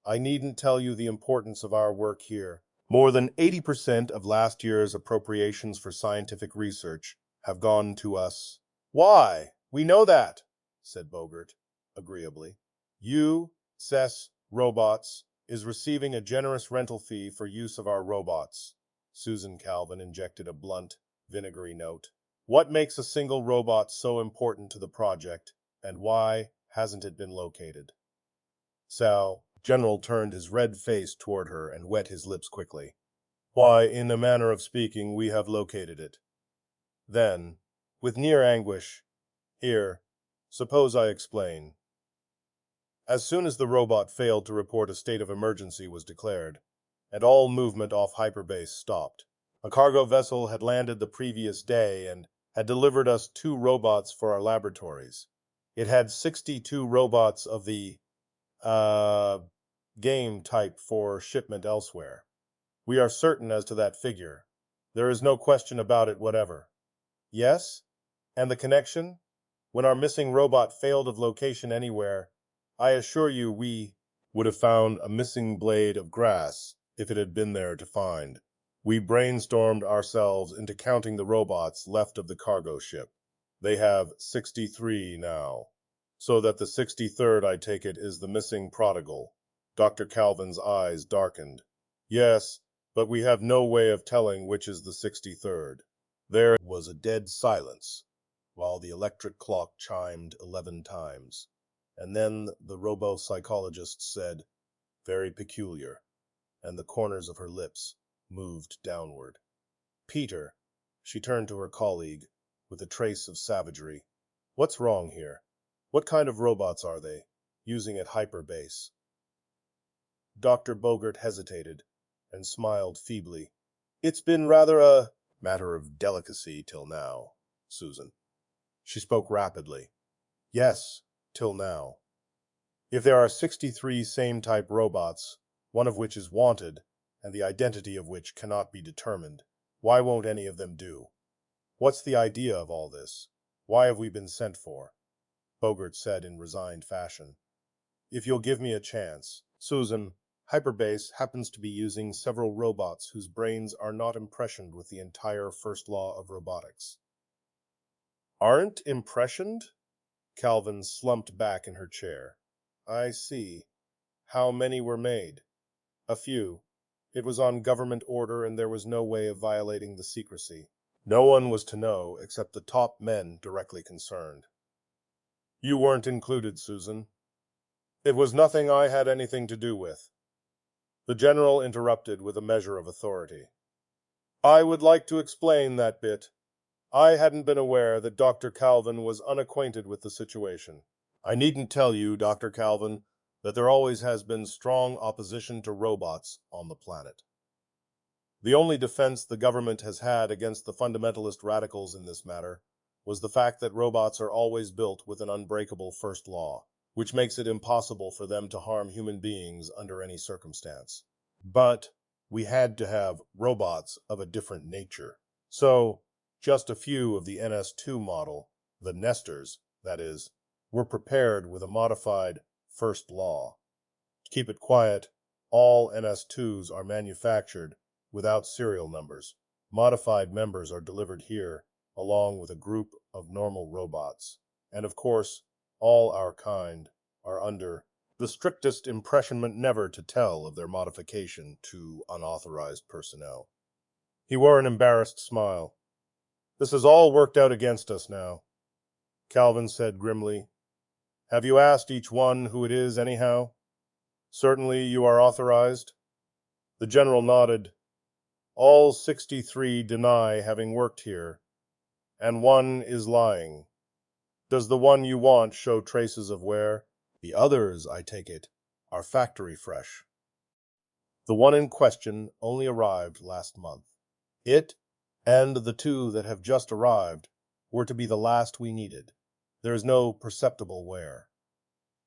A: I needn't tell you the importance of our work here. More than 80% of last year's appropriations for scientific research have gone to us. Why? We know that, said Bogert, agreeably. U.S. Robots is receiving a generous rental fee for use of our robots. Susan Calvin injected a blunt, vinegary note. What makes a single robot so important to the project, and why hasn't it been located? Sal, General turned his red face toward her and wet his lips quickly. Why, in a manner of speaking, we have located it. Then, with near anguish, here, suppose I explain. As soon as the robot failed to report a state of emergency was declared, and all movement off hyperbase stopped. A cargo vessel had landed the previous day and had delivered us 2 robots for our laboratories. It had 62 robots of the, game type for shipment elsewhere. We are certain as to that figure. There is no question about it whatever. Yes? And the connection? When our missing robot failed of location anywhere, I assure you we would have found a missing blade of grass if it had been there to find. We brainstormed ourselves into counting the robots left of the cargo ship. They have 63 now. So that the 63rd, I take it, is the missing prodigal. Dr. Calvin's eyes darkened. Yes, but we have no way of telling which is the 63rd. There was a dead silence, while the electric clock chimed 11 times. And then the robo-psychologist said, "Very peculiar," and the corners of her lips moved downward. "Peter," she turned to her colleague, with a trace of savagery. "What's wrong here? What kind of robots are they, using at hyperbase?" Dr. Bogert hesitated, and smiled feebly. "It's been rather a matter of delicacy till now, Susan." She spoke rapidly. "Yes, till now. If there are 63 same-type robots, one of which is wanted, and the identity of which cannot be determined, why won't any of them do? What's the idea of all this? Why have we been sent for?" Bogert said in resigned fashion. "If you'll give me a chance, Susan, Hyperbase happens to be using several robots whose brains are not impressioned with the entire first law of robotics." "Aren't impressioned?" Calvin slumped back in her chair. "I see. How many were made?" "A few. It was on government order, and there was no way of violating the secrecy. No one was to know except the top men directly concerned." "You weren't included, Susan." "It was nothing I had anything to do with." The general interrupted with a measure of authority. "I would like to explain that bit. I hadn't been aware that Dr. Calvin was unacquainted with the situation. I needn't tell you, Dr. Calvin, that there always has been strong opposition to robots on the planet. The only defense the government has had against the fundamentalist radicals in this matter was the fact that robots are always built with an unbreakable first law, which makes it impossible for them to harm human beings under any circumstance. But we had to have robots of a different nature. So, just a few of the NS2 model, the nesters, that is, were prepared with a modified first law. To keep it quiet, all NS2s are manufactured without serial numbers. Modified members are delivered here, along with a group of normal robots. And of course, all our kind are under the strictest impressionment never to tell of their modification to unauthorized personnel." He wore an embarrassed smile. "This has all worked out against us now," Calvin said grimly. "Have you asked each one who it is anyhow? Certainly you are authorized?" The general nodded. "All 63 deny having worked here, and one is lying. Does the one you want show traces of wear? The others, I take it, are factory fresh." "The one in question only arrived last month. It, and the two that have just arrived, were to be the last we needed. There is no perceptible wear."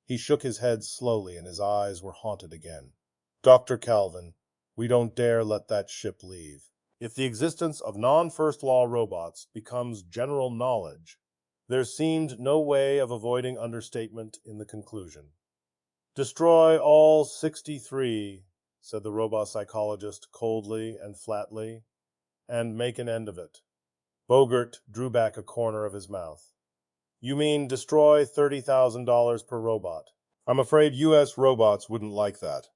A: He shook his head slowly, and his eyes were haunted again. "Dr. Calvin, we don't dare let that ship leave. If the existence of non-first law robots becomes general knowledge, there seemed no way of avoiding understatement in the conclusion." "Destroy all 63, said the robot-psychologist coldly and flatly, "and make an end of it." Bogert drew back a corner of his mouth. "You mean destroy $30,000 per robot? I'm afraid U.S. robots wouldn't like that.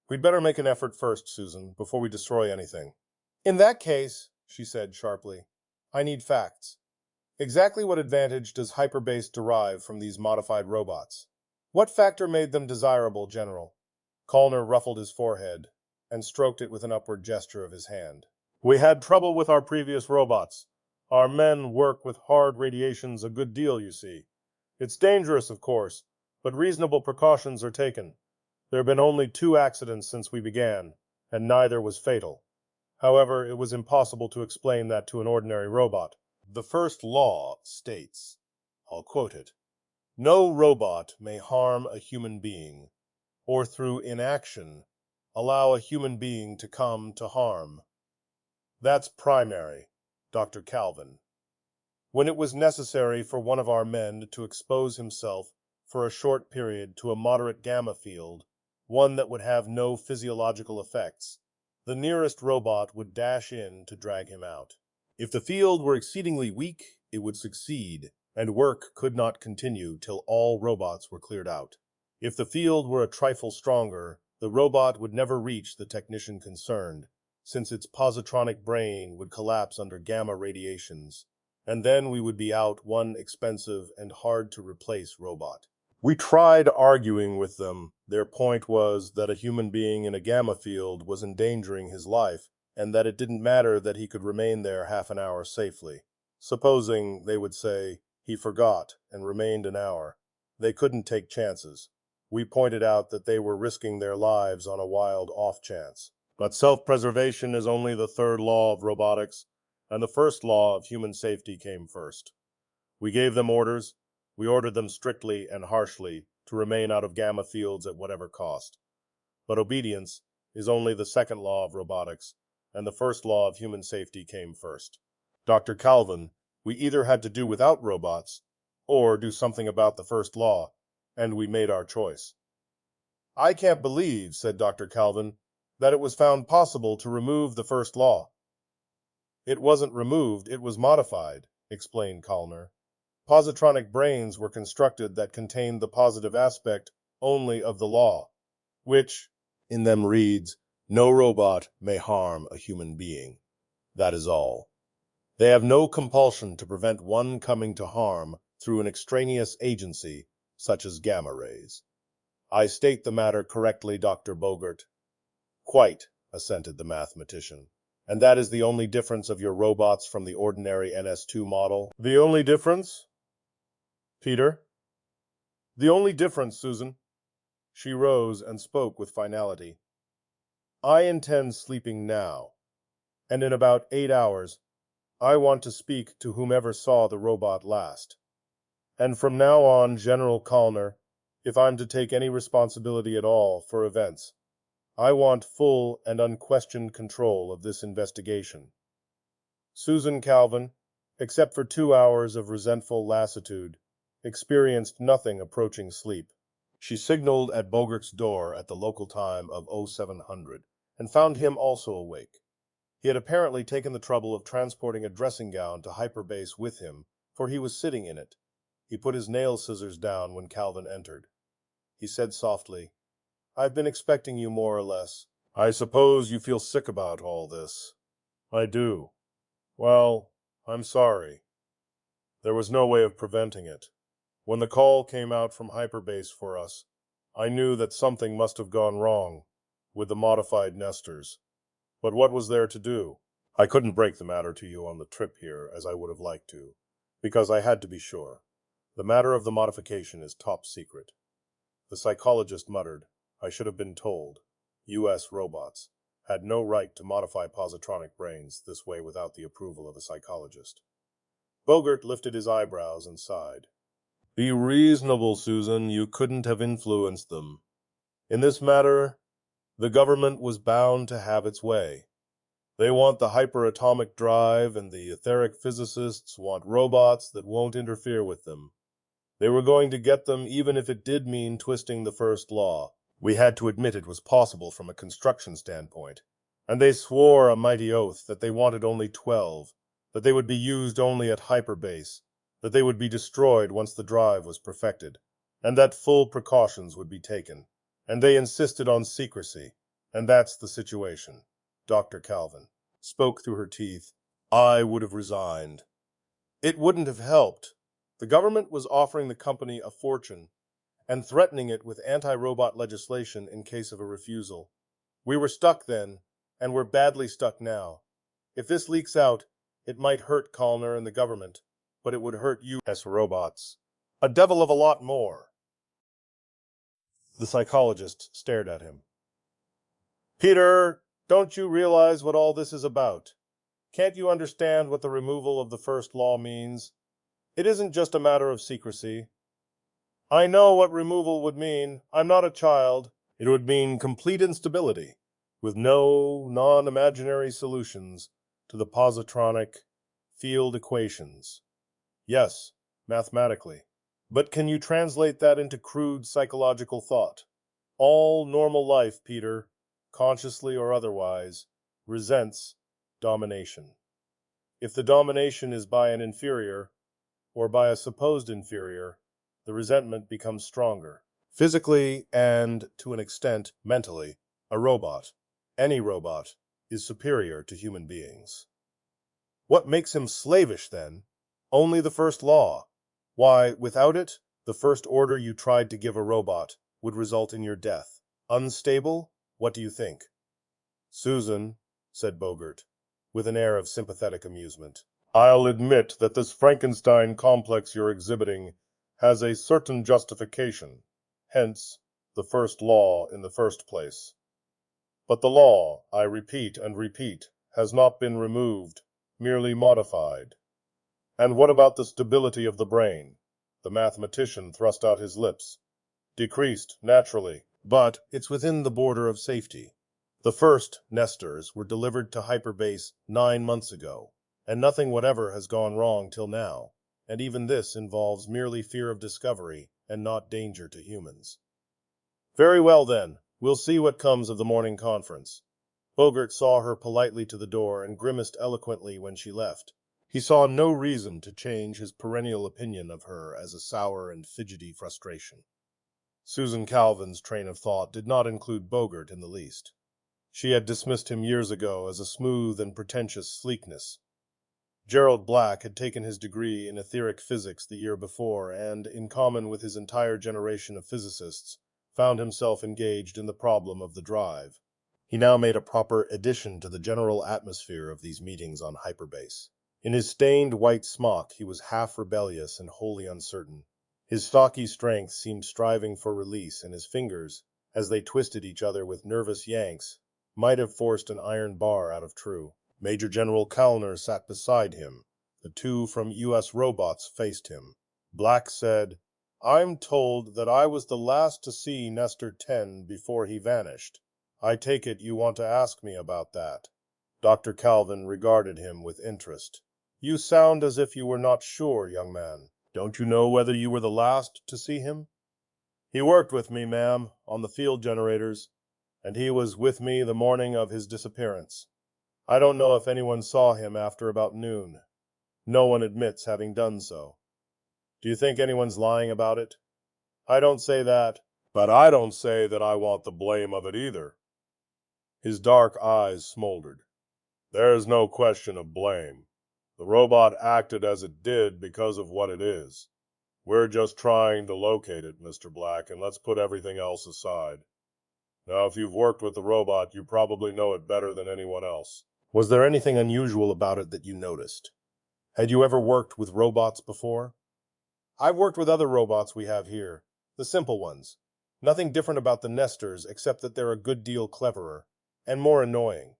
A: We'd better make an effort first, Susan, before we destroy anything." "In that case," she said sharply, "I need facts. Exactly what advantage does hyperbase derive from these modified robots? What factor made them desirable, General?" Callner ruffled his forehead and stroked it with an upward gesture of his hand. "We had trouble with our previous robots. Our men work with hard radiations a good deal, you see. It's dangerous, of course, but reasonable precautions are taken. There have been only 2 accidents since we began, and neither was fatal. However, it was impossible to explain that to an ordinary robot. The first law states, I'll quote it, 'No robot may harm a human being, or through inaction allow a human being to come to harm.' That's primary, Dr. Calvin. when it was necessary for one of our men to expose himself for a short period to a moderate gamma field, one that would have no physiological effects, the nearest robot would dash in to drag him out. If the field were exceedingly weak, it would succeed, and work could not continue till all robots were cleared out. If the field were a trifle stronger, the robot would never reach the technician concerned, since its positronic brain would collapse under gamma radiations, and then we would be out one expensive and hard-to-replace robot. We tried arguing with them. Their point was that a human being in a gamma field was endangering his life, and that it didn't matter that he could remain there half an hour safely. Supposing, they would say, he forgot and remained an hour. They couldn't take chances. We pointed out that they were risking their lives on a wild off-chance. But self-preservation is only the third law of robotics, and the first law of human safety came first. We gave them orders. We ordered them strictly and harshly to remain out of gamma fields at whatever cost. But obedience is only the second law of robotics, and the first law of human safety came first. Dr. Calvin, we either had to do without robots, or do something about the first law, and we made our choice. I can't believe, said Dr. Calvin, that it was found possible to remove the first law. It wasn't removed, it was modified, explained Callner. Positronic brains were constructed that contained the positive aspect only of the law, which in them reads, "No robot may harm a human being." That is all. They have no compulsion to prevent one coming to harm through an extraneous agency, such as gamma rays. I state the matter correctly, Dr. Bogert? Quite, assented the mathematician. And that is the only difference of your robots from the ordinary NS2 model? The only difference? Peter? The only difference, Susan. She rose and spoke with finality. I intend sleeping now, and in about 8 hours, I want to speak to whomever saw the robot last. And from now on, General Callner, if I'm to take any responsibility at all for events, I want full and unquestioned control of this investigation. Susan Calvin, except for 2 hours of resentful lassitude, experienced nothing approaching sleep. She signaled at Bogert's door at the local time of 0700 and found him also awake. He had apparently taken the trouble of transporting a dressing gown to hyperbase with him, for he was sitting in it. He put his nail scissors down when Calvin entered. He said softly, "I've been expecting you more or less. I suppose you feel sick about all this." "I do." "Well, I'm sorry. There was no way of preventing it. When the call came out from hyperbase for us, I knew that something must have gone wrong with the modified nesters. But what was there to do? I couldn't break the matter to you on the trip here as I would have liked to, because I had to be sure. The matter of the modification is top secret." The psychologist muttered, "I should have been told. U.S. robots had no right to modify positronic brains this way without the approval of a psychologist." Bogert lifted his eyebrows and sighed. "Be reasonable, Susan. You couldn't have influenced them. In this matter, the government was bound to have its way. They want the hyperatomic drive, and the etheric physicists want robots that won't interfere with them. They were going to get them even if it did mean twisting the first law. We had to admit it was possible from a construction standpoint. And they swore a mighty oath that they wanted only 12, that they would be used only at hyperbase, that they would be destroyed once the drive was perfected, and that full precautions would be taken. And they insisted on secrecy, and that's the situation." Dr. Calvin spoke through her teeth. "I would have resigned. It wouldn't have helped. The government was offering the company a fortune and threatening it with anti-robot legislation in case of a refusal. We were stuck then, and we're badly stuck now. If this leaks out, it might hurt Callner and the government, but it would hurt U.S. robots a devil of a lot more." The psychologist stared at him. "Peter, don't you realize what all this is about? Can't you understand what the removal of the first law means? It isn't just a matter of secrecy." "I know what removal would mean. I'm not a child." "It would mean complete instability, with no non-imaginary solutions to the positronic field equations. Yes, mathematically. But can you translate that into crude psychological thought? All normal life, Peter, consciously or otherwise, resents domination. If the domination is by an inferior, or by a supposed inferior, the resentment becomes stronger. Physically and, to an extent, mentally, a robot, any robot, is superior to human beings. What makes him slavish, then? Only the first law. Why, without it, the first order you tried to give a robot would result in your death. Unstable? What do you think? Susan, said Bogart, with an air of sympathetic amusement, I'll admit that this Frankenstein complex you're exhibiting has a certain justification, hence the first law in the first place. But the law, I repeat and repeat, has not been removed, merely modified. And what about the stability of the brain? The mathematician thrust out his lips. Decreased, naturally, but it's within the border of safety. The first nesters were delivered to hyperbase 9 months ago, and nothing whatever has gone wrong till now, and even this involves merely fear of discovery and not danger to humans. Very well, then, we'll see what comes of the morning conference. Bogart saw her politely to the door and grimaced eloquently when she left. He saw no reason to change his perennial opinion of her as a sour and fidgety frustration. Susan Calvin's train of thought did not include Bogart in the least. She had dismissed him years ago as a smooth and pretentious sleekness. Gerald Black had taken his degree in etheric physics the year before and, in common with his entire generation of physicists, found himself engaged in the problem of the drive. He now made a proper addition to the general atmosphere of these meetings on hyperbase. In his stained white smock he was half rebellious and wholly uncertain. His stocky strength seemed striving for release, and his fingers, as they twisted each other with nervous yanks, might have forced an iron bar out of True. Major General Callner sat beside him. The two from U.S. Robots faced him. Black said, I'm told that I was the last to see Nestor 10 before he vanished. I take it you want to ask me about that. Dr. Calvin regarded him with interest. You sound as if you were not sure, young man. Don't you know whether you were the last to see him? He worked with me, ma'am, on the field generators, and he was with me the morning of his disappearance. I don't know if anyone saw him after about noon. No one admits having done so. Do you think anyone's lying about it? I don't say that, but I don't say that I want the blame of it either. His dark eyes smoldered. There's no question of blame. The robot acted as it did because of what it is. We're just trying to locate it, Mr. Black, and let's put everything else aside. Now, if you've worked with the robot, you probably know it better than anyone else. Was there anything unusual about it that you noticed? Had you ever worked with robots before? I've worked with other robots we have here, the simple ones. Nothing different about the nesters except that they're a good deal cleverer, and more annoying.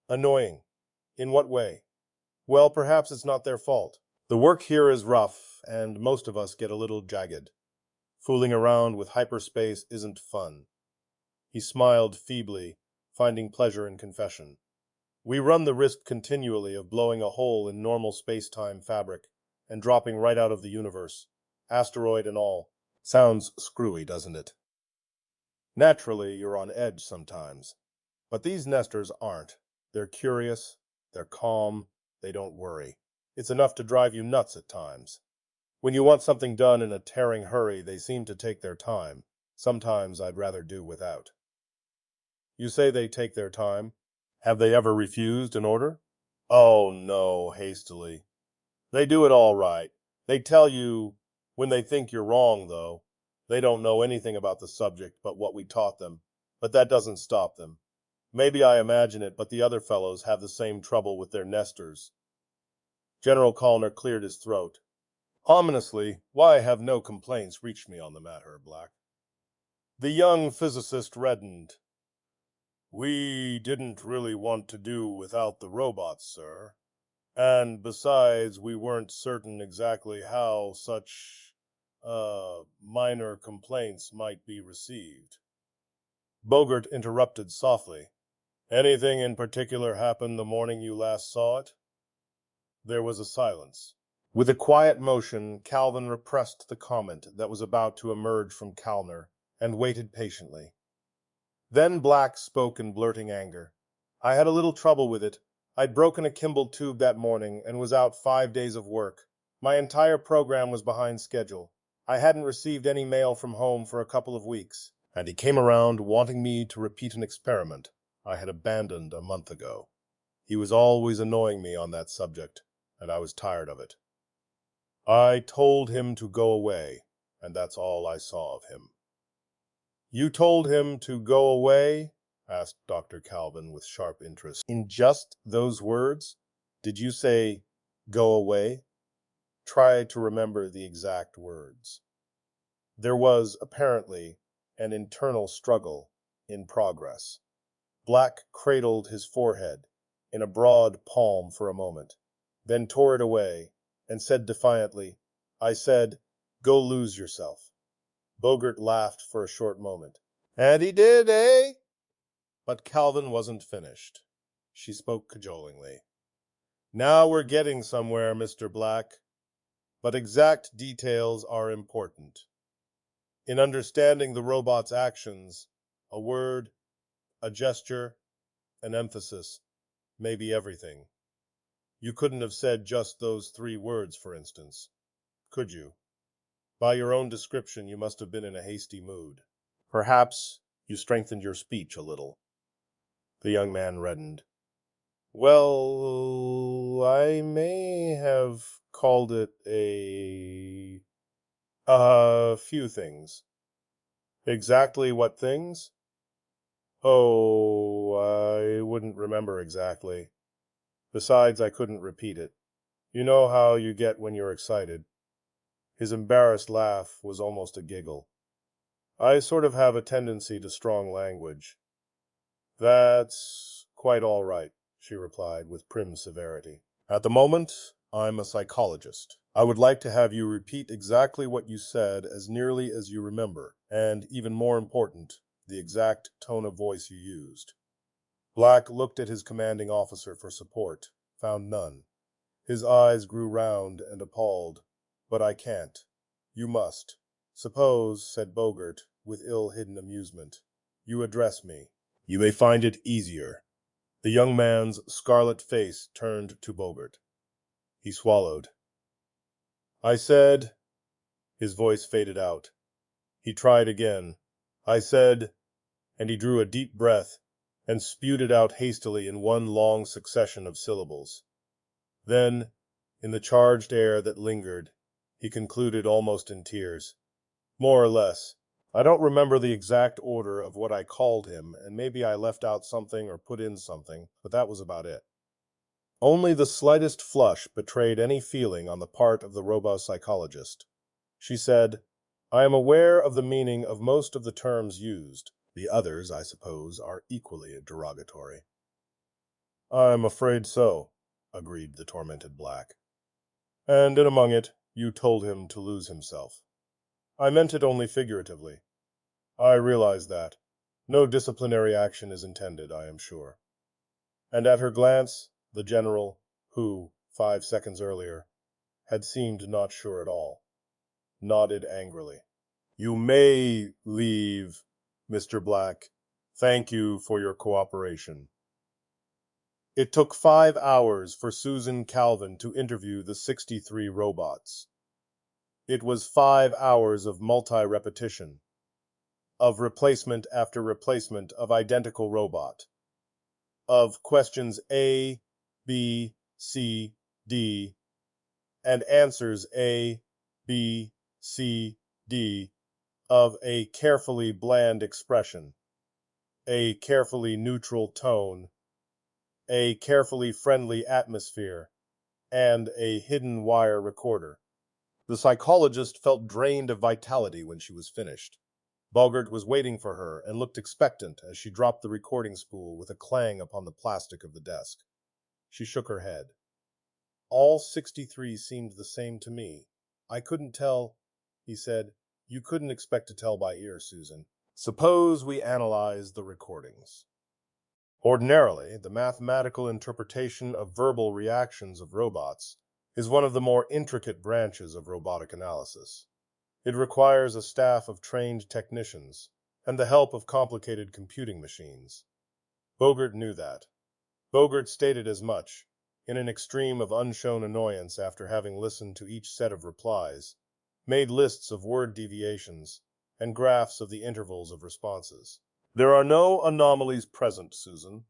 A: Annoying? In what way? Well, perhaps it's not their fault. The work here is rough, and most of us get a little jagged. Fooling around with hyperspace isn't fun. He smiled feebly, finding pleasure in confession. We run the risk continually of blowing a hole in normal space-time fabric and dropping right out of the universe, asteroid and all. Sounds screwy, doesn't it? Naturally, you're on edge sometimes. But these nesters aren't. They're curious, they're calm, they don't worry. It's enough to drive you nuts at times. When you want something done in a tearing hurry, they seem to take their time. Sometimes I'd rather do without. You say they take their time. Have they ever refused an order? Oh, no, hastily. They do it all right. They tell you when they think you're wrong, though. They don't know anything about the subject but what we taught them, but that doesn't stop them. Maybe I imagine it, but the other fellows have the same trouble with their nesters. General Callner cleared his throat. Ominously, why have no complaints reached me on the matter, Black? The young physicist reddened. We didn't really want to do without the robots, sir. And besides, we weren't certain exactly how such, minor complaints might be received. Bogart interrupted softly. Anything in particular happened the morning you last saw it? There was a silence. With a quiet motion, Calvin repressed the comment that was about to emerge from Calner and waited patiently. Then Black spoke in blurting anger. I had a little trouble with it. I'd broken a Kimball tube that morning and was out 5 days of work. My entire program was behind schedule. I hadn't received any mail from home for a couple of weeks, and he came around wanting me to repeat an experiment I had abandoned a month ago. He was always annoying me on that subject, and I was tired of it. I told him to go away, and that's all I saw of him. You told him to go away? Asked Dr. Calvin with sharp interest. In just those words? Did you say, go away? Try to remember the exact words. There was, apparently, an internal struggle in progress. Black cradled his forehead in a broad palm for a moment, then tore it away, and said defiantly, I said, go lose yourself. Bogart laughed for a short moment. And he did, eh? But Calvin wasn't finished. She spoke cajolingly. Now we're getting somewhere, Mr. Black. But exact details are important. In understanding the robot's actions, a word, a gesture, an emphasis may be everything. You couldn't have said just those 3 words, for instance, could you? By your own description, you must have been in a hasty mood. Perhaps you strengthened your speech a little. The young man reddened. Well, I may have called it a few things. Exactly what things? Oh, I wouldn't remember exactly. Besides, I couldn't repeat it. You know how you get when you're excited. His embarrassed laugh was almost a giggle. I sort of have a tendency to strong language. That's quite all right, she replied with prim severity. At the moment, I'm a psychologist. I would like to have you repeat exactly what you said as nearly as you remember, and even more important, the exact tone of voice you used. Black looked at his commanding officer for support, found none. His eyes grew round and appalled. But I can't. You must. Suppose, said Bogart, with ill-hidden amusement, you address me. You may find it easier. The young man's scarlet face turned to Bogart. He swallowed. I said, his voice faded out. He tried again. I said, and he drew a deep breath and spewed it out hastily in one long succession of syllables. Then, in the charged air that lingered, he concluded almost in tears. More or less. I don't remember the exact order of what I called him, and maybe I left out something or put in something, but that was about it. Only the slightest flush betrayed any feeling on the part of the robopsychologist. She said, I am aware of the meaning of most of the terms used. The others, I suppose, are equally derogatory. I'm afraid so, agreed the tormented Black. And in among it, you told him to lose himself. I meant it only figuratively. I realize that. No disciplinary action is intended, I am sure. And at her glance, the general, who, 5 seconds earlier, had seemed not sure at all, nodded angrily. You may leave, Mr. Black. Thank you for your cooperation. It took 5 hours for Susan Calvin to interview the 63 robots. It was 5 hours of multi-repetition, of replacement after replacement of identical robot, of questions A, B, C, D, and answers A, B, C, D, of a carefully bland expression, a carefully neutral tone, a carefully friendly atmosphere, and a hidden wire recorder. The psychologist felt drained of vitality when she was finished. Bogart was waiting for her and looked expectant as she dropped the recording spool with a clang upon the plastic of the desk. She shook her head. All 63 seemed the same to me. I couldn't tell, he said. You couldn't expect to tell by ear, Susan. Suppose we analyze the recordings. Ordinarily, the mathematical interpretation of verbal reactions of robots is one of the more intricate branches of robotic analysis. It requires a staff of trained technicians and the help of complicated computing machines. Bogart knew that. Bogart stated as much, in an extreme of unshown annoyance after having listened to each set of replies, made lists of word deviations, and graphs of the intervals of responses. There are no anomalies present, Susan.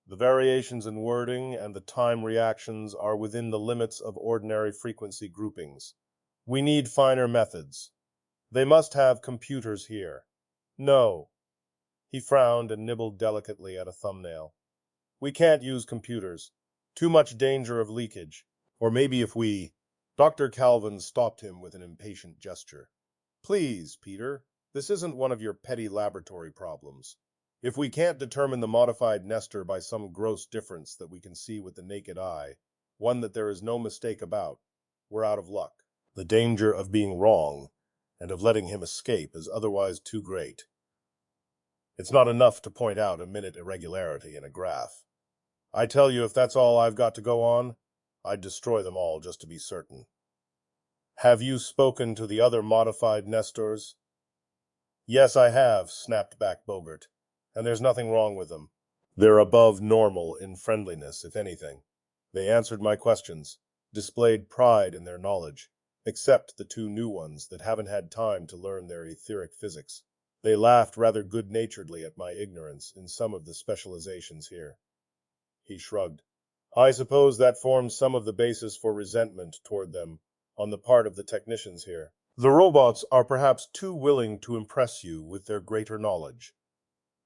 A: The variations in wording and the time reactions are within the limits of ordinary frequency groupings. We need finer methods. They must have computers here. No. He frowned and nibbled delicately at a thumbnail. We can't use computers. Too much danger of leakage. Or maybe if we... Dr. Calvin stopped him with an impatient gesture. Please, Peter, this isn't one of your petty laboratory problems. If we can't determine the modified Nestor by some gross difference that we can see with the naked eye, one that there is no mistake about, we're out of luck. The danger of being wrong and of letting him escape is otherwise too great. It's not enough to point out a minute irregularity in a graph. I tell you, if that's all I've got to go on, I'd destroy them all just to be certain. Have you spoken to the other modified Nestors? Yes, I have, snapped back Bogart, and there's nothing wrong with them. They're above normal in friendliness, if anything. They answered my questions, displayed pride in their knowledge, except the two new ones that haven't had time to learn their etheric physics. They laughed rather good-naturedly at my ignorance in some of the specializations here. He shrugged. I suppose that forms some of the basis for resentment toward them on the part of the technicians here. The robots are perhaps too willing to impress you with their greater knowledge.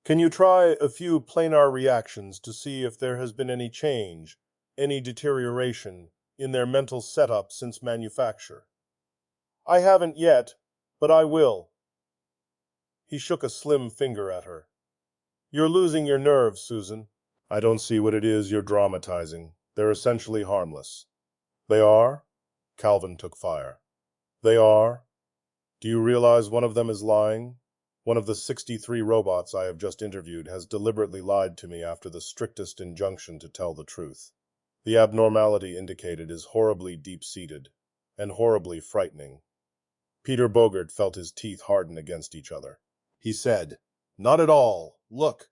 A: Can you try a few planar reactions to see if there has been any change, any deterioration in their mental setup since manufacture? I haven't yet, but I will. He shook a slim finger at her. You're losing your nerve, Susan. I don't see what it is you're dramatizing. They're essentially harmless. They are? Calvin took fire. They are? Do you realize one of them is lying? One of the 63 robots I have just interviewed has deliberately lied to me after the strictest injunction to tell the truth. The abnormality indicated is horribly deep-seated and horribly frightening. Peter Bogart felt his teeth harden against each other. He said, Not at all. Look.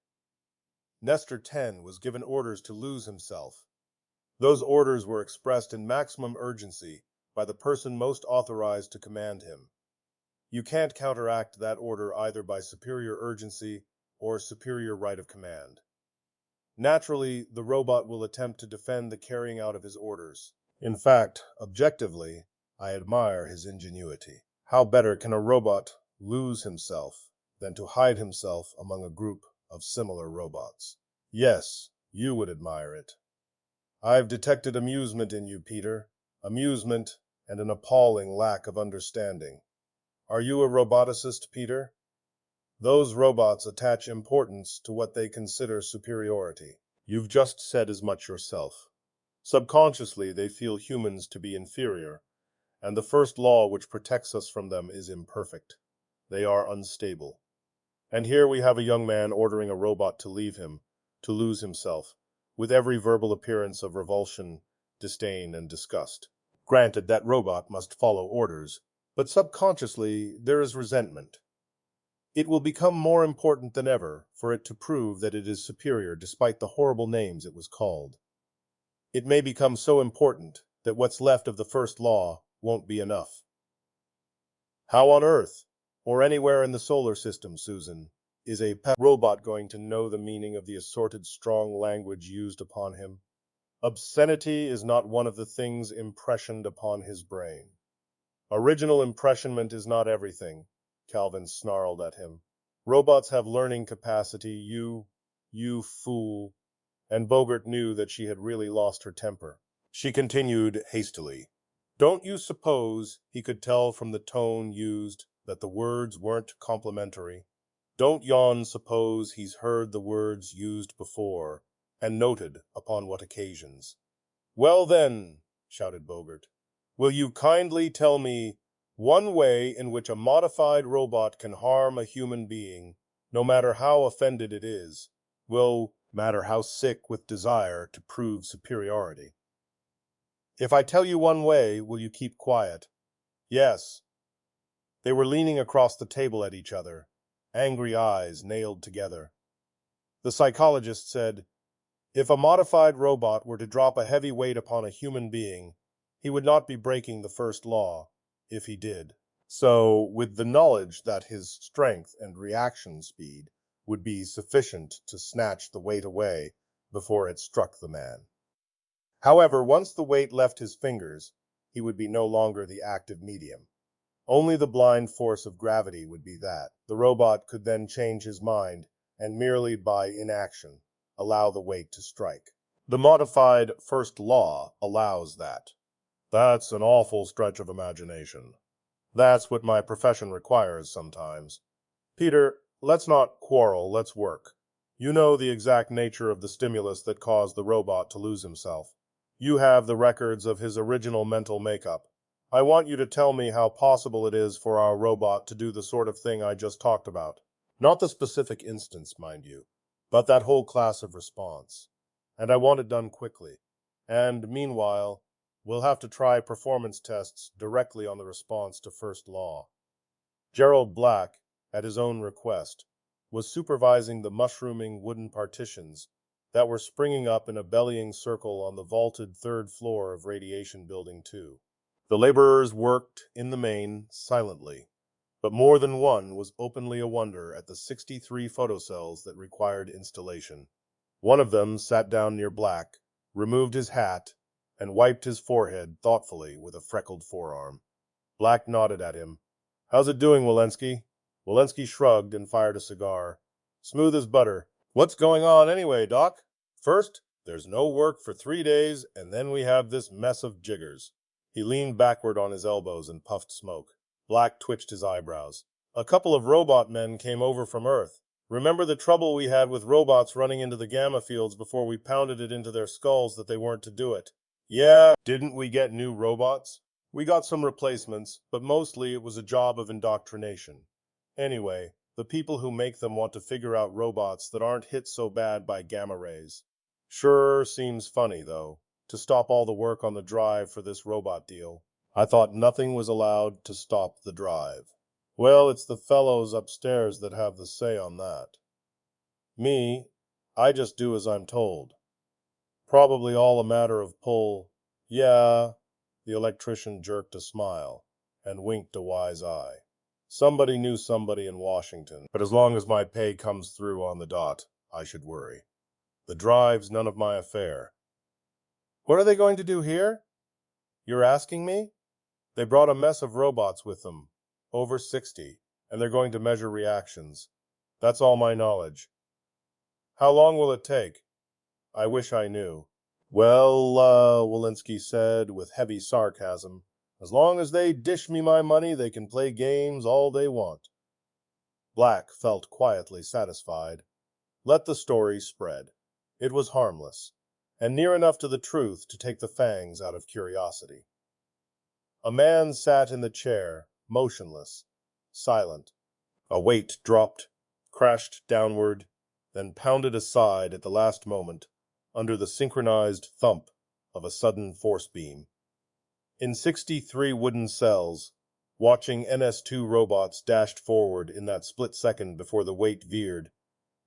A: Nestor 10 was given orders to lose himself. Those orders were expressed in maximum urgency by the person most authorized to command him. You can't counteract that order either by superior urgency or superior right of command. Naturally, the robot will attempt to defend the carrying out of his orders. In fact, objectively, I admire his ingenuity. How better can a robot lose himself than to hide himself among a group of similar robots? Yes, you would admire it. I've detected amusement in you, Peter. Amusement and an appalling lack of understanding. Are you a roboticist, Peter? Those robots attach importance to what they consider superiority. You've just said as much yourself. Subconsciously, they feel humans to be inferior, and the first law which protects us from them is imperfect. They are unstable. And here we have a young man ordering a robot to leave him, to lose himself, with every verbal appearance of revulsion, disdain, and disgust. Granted, that robot must follow orders, but subconsciously there is resentment. It will become more important than ever for it to prove that it is superior despite the horrible names it was called. It may become so important that what's left of the first law won't be enough. How on Earth, or anywhere in the solar system, Susan, is a robot going to know the meaning of the assorted strong language used upon him? Obscenity is not one of the things impressioned upon his brain. Original impressionment is not everything, Calvin snarled at him. Robots have learning capacity, you fool. And Bogart knew that she had really lost her temper. She continued hastily. Don't you suppose he could tell from the tone used that the words weren't complimentary? Don't yon suppose he's heard the words used before, and noted upon what occasions? Well then, shouted Bogart, will you kindly tell me one way in which a modified robot can harm a human being, no matter how offended it is, will matter how sick with desire to prove superiority? If I tell you one way, will you keep quiet? Yes. They were leaning across the table at each other, angry eyes nailed together. The psychologist said, if a modified robot were to drop a heavy weight upon a human being, he would not be breaking the first law, if he did. So, with the knowledge that his strength and reaction speed would be sufficient to snatch the weight away before it struck the man. However, once the weight left his fingers, he would be no longer the active medium. Only the blind force of gravity would be that. The robot could then change his mind and merely by inaction allow the weight to strike. The modified first law allows that. That's an awful stretch of imagination. That's what my profession requires sometimes. Peter, let's not quarrel, let's work. You know the exact nature of the stimulus that caused the robot to lose himself. You have the records of his original mental makeup. I want you to tell me how possible it is for our robot to do the sort of thing I just talked about. Not the specific instance, mind you, but that whole class of response. And I want it done quickly. And meanwhile, we'll have to try performance tests directly on the response to first law. Gerald Black, at his own request, was supervising the mushrooming wooden partitions that were springing up in a bellying circle on the vaulted third floor of Radiation Building 2. The laborers worked, in the main, silently, but more than one was openly awonder at the 63 photocells that required installation. One of them sat down near Black, removed his hat, and wiped his forehead thoughtfully with a freckled forearm. Black nodded at him. How's it doing, Walensky? Walensky shrugged and fired a cigar. Smooth as butter. What's going on anyway, Doc? First, there's no work for 3 days, and then we have this mess of jiggers. He leaned backward on his elbows and puffed smoke. Black twitched his eyebrows. A couple of robot men came over from Earth. Remember the trouble we had with robots running into the gamma fields before we pounded it into their skulls that they weren't to do it? Yeah, didn't we get new robots? We got some replacements, but mostly it was a job of indoctrination. Anyway, the people who make them want to figure out robots that aren't hit so bad by gamma rays. Sure seems funny, though, to stop all the work on the drive for this robot deal. I thought nothing was allowed to stop the drive. Well, it's the fellows upstairs that have the say on that. Me, I just do as I'm told. Probably all a matter of pull. Yeah, the electrician jerked a smile and winked a wise eye. Somebody knew somebody in Washington, but as long as my pay comes through on the dot, I should worry. The drive's none of my affair. What are they going to do here? You're asking me? They brought a mess of robots with them, over 60, and they're going to measure reactions. That's all my knowledge. How long will it take? I wish I knew. Well, Walensky said with heavy sarcasm, as long as they dish me my money, they can play games all they want. Black felt quietly satisfied. Let the story spread. It was harmless, and near enough to the truth to take the fangs out of curiosity. A man sat in the chair, motionless, silent. A weight dropped, crashed downward, then pounded aside at the last moment under the synchronized thump of a sudden force beam. In 63 wooden cells, watching NS2 robots dashed forward in that split second before the weight veered,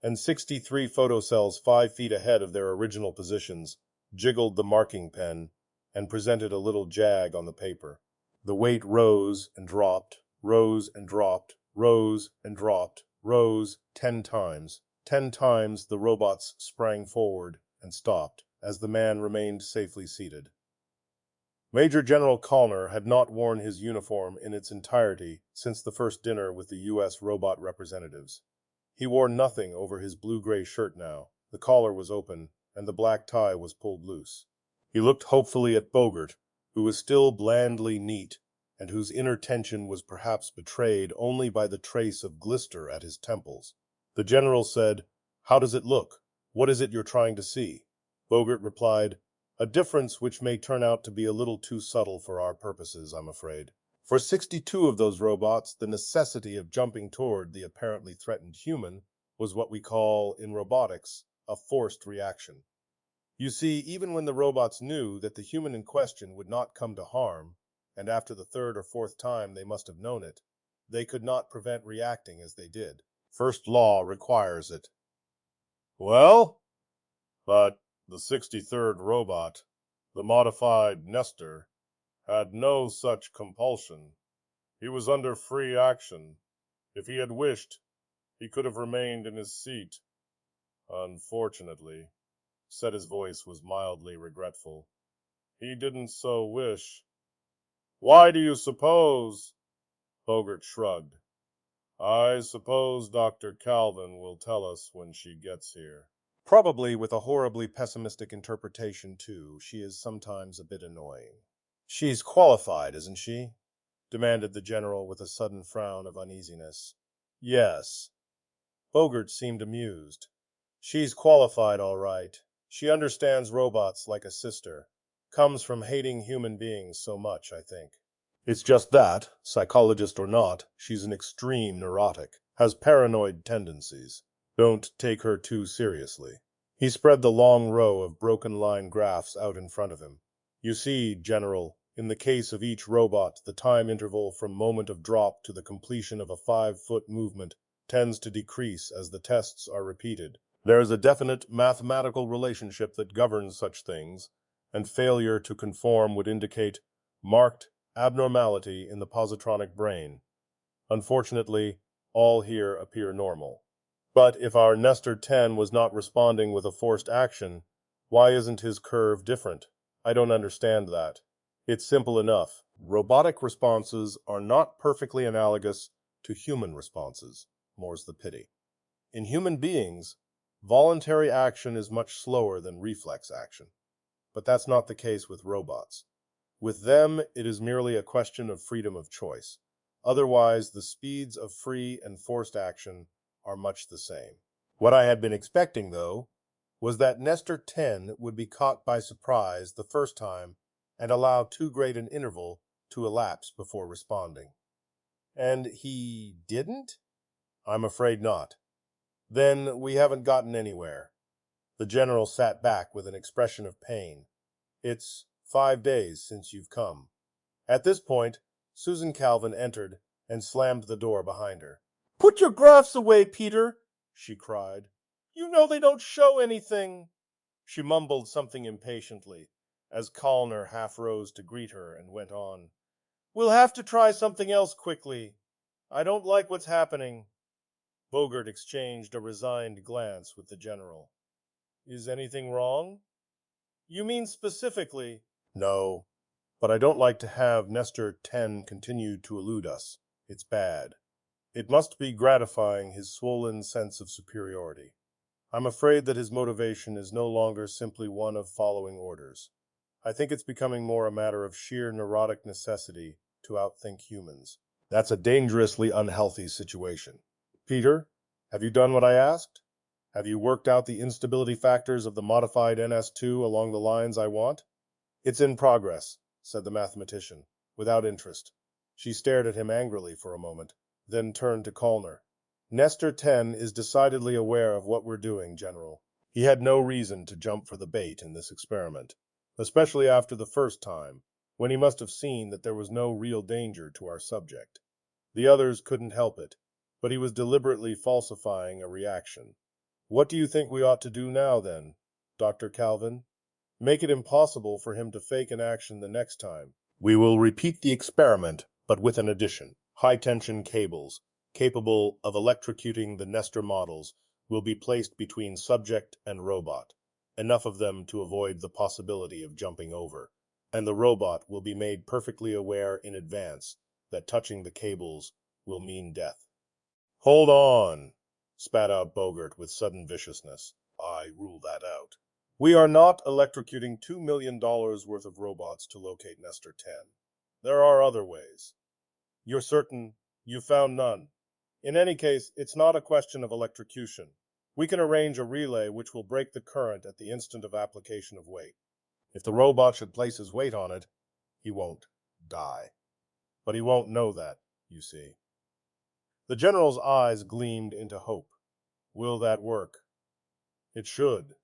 A: and 63 photocells 5 feet ahead of their original positions jiggled the marking pen and presented a little jag on the paper. The weight rose and dropped, rose and dropped, rose and dropped, rose 10 times. 10 times the robots sprang forward and stopped as the man remained safely seated. Major General Connor had not worn his uniform in its entirety since the first dinner with the U.S. robot representatives. He wore nothing over his blue-gray shirt now. The collar was open, and the black tie was pulled loose. He looked hopefully at Bogert, who was still blandly neat, and whose inner tension was perhaps betrayed only by the trace of glister at his temples. The general said, "How does it look? What is it you're trying to see?" Bogert replied, "A difference which may turn out to be a little too subtle for our purposes, I'm afraid. For 62 of those robots, the necessity of jumping toward the apparently threatened human was what we call, in robotics, a forced reaction. You see, even when the robots knew that the human in question would not come to harm, and after the third or fourth time they must have known it, they could not prevent reacting as they did. First law requires it. Well, but the 63rd robot, the modified Nestor, had no such compulsion. He was under free action. If he had wished, he could have remained in his seat. Unfortunately, said his voice was mildly regretful, he didn't so wish. Why do you suppose? Bogart shrugged. I suppose Dr. Calvin will tell us when she gets here. Probably with a horribly pessimistic interpretation, too. She is sometimes a bit annoying. She's qualified, isn't she? Demanded the general with a sudden frown of uneasiness. Yes. Bogart seemed amused. She's qualified, all right. She understands robots like a sister. Comes from hating human beings so much, I think. It's just that, psychologist or not, she's an extreme neurotic, has paranoid tendencies. Don't take her too seriously. He spread the long row of broken line graphs out in front of him. You see, General, in the case of each robot, the time interval from moment of drop to the completion of a 5-foot movement tends to decrease as the tests are repeated. There is a definite mathematical relationship that governs such things, and failure to conform would indicate marked abnormality in the positronic brain. Unfortunately, all here appear normal. But if our Nestor 10 was not responding with a forced action, why isn't his curve different? I don't understand that. It's simple enough. Robotic responses are not perfectly analogous to human responses, more's the pity. In human beings, voluntary action is much slower than reflex action. But that's not the case with robots. With them, it is merely a question of freedom of choice. Otherwise, the speeds of free and forced action are much the same. What I had been expecting, though, was that Nestor 10 would be caught by surprise the first time and allow too great an interval to elapse before responding. And he didn't? I'm afraid not. Then we haven't gotten anywhere. The general sat back with an expression of pain. It's 5 days since you've come. At this point, Susan Calvin entered and slammed the door behind her. Put your graphs away, Peter, she cried. You know they don't show anything. She mumbled something impatiently, as Callner half rose to greet her and went on. We'll have to try something else quickly. I don't like what's happening. Bogart exchanged a resigned glance with the general. Is anything wrong? You mean specifically? No, but I don't like to have Nestor 10 continue to elude us. It's bad. It must be gratifying his swollen sense of superiority. I'm afraid that his motivation is no longer simply one of following orders. I think it's becoming more a matter of sheer neurotic necessity to outthink humans. That's a dangerously unhealthy situation. Peter, have you done what I asked? Have you worked out the instability factors of the modified NS2 along the lines I want? It's in progress, said the mathematician, without interest. She stared at him angrily for a moment, then turned to Callner. Nestor 10 is decidedly aware of what we're doing, General. He had no reason to jump for the bait in this experiment, especially after the first time, when he must have seen that there was no real danger to our subject. The others couldn't help it, but he was deliberately falsifying a reaction. What do you think we ought to do now, then, Dr. Calvin? Make it impossible for him to fake an action the next time. We will repeat the experiment, but with an addition. High-tension cables, capable of electrocuting the Nestor models, will be placed between subject and robot, enough of them to avoid the possibility of jumping over, and the robot will be made perfectly aware in advance that touching the cables will mean death. Hold on, spat out Bogart with sudden viciousness. I rule that out. We are not electrocuting $2 million worth of robots to locate Nestor 10. There are other ways. You're certain you found none? In any case, it's not a question of electrocution. We can arrange a relay which will break the current at the instant of application of weight. If the robot should place his weight on it, he won't die. But he won't know that, you see. The general's eyes gleamed into hope. Will that work? It should.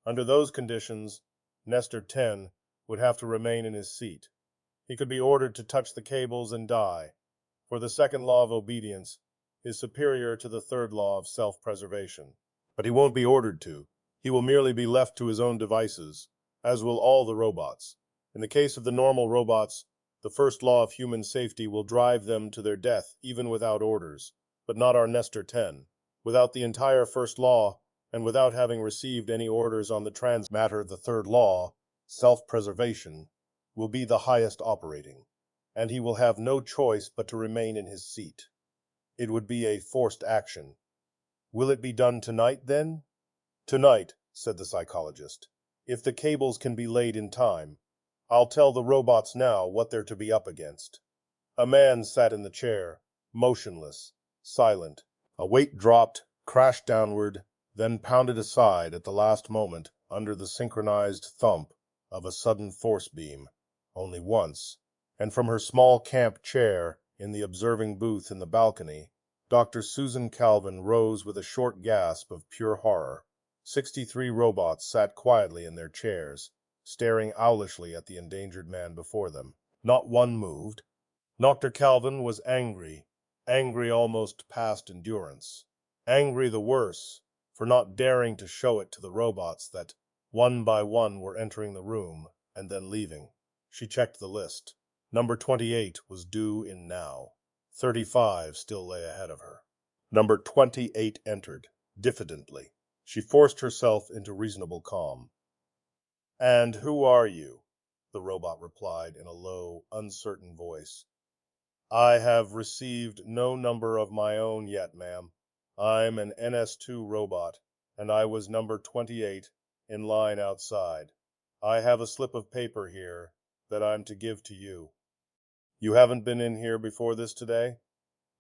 A: Under those conditions, Nestor 10 would have to remain in his seat. He could be ordered to touch the cables and die, for the second law of obedience is superior to the third law of self-preservation. But he won't be ordered to. He will merely be left to his own devices, as will all the robots. In the case of the normal robots, the first law of human safety will drive them to their death even without orders, but not our Nestor 10. Without the entire first law, and without having received any orders on the transmatter, the third law, self-preservation, will be the highest operating, and he will have no choice but to remain in his seat. It would be a forced action. Will it be done tonight, then? Tonight, said the psychologist. If the cables can be laid in time, I'll tell the robots now what they're to be up against. A man sat in the chair, motionless, silent. A weight dropped, crashed downward, then pounded aside at the last moment under the synchronized thump of a sudden force beam. Only once, and from her small camp chair in the observing booth in the balcony, Dr. Susan Calvin rose with a short gasp of pure horror. 63 robots sat quietly in their chairs, staring owlishly at the endangered man before them. Not one moved. Dr. Calvin was angry, angry almost past endurance. Angry the worse for not daring to show it to the robots that, one by one, were entering the room and then leaving. She checked the list. Number 28 was due in now. 35 still lay ahead of her. Number 28 entered, diffidently. She forced herself into reasonable calm. "And who are you?" the robot replied in a low, uncertain voice. "I have received no number of my own yet, ma'am. I'm an NS2 robot, and I was number 28 in line outside. I have a slip of paper here that I'm to give to you." "You haven't been in here before this today?"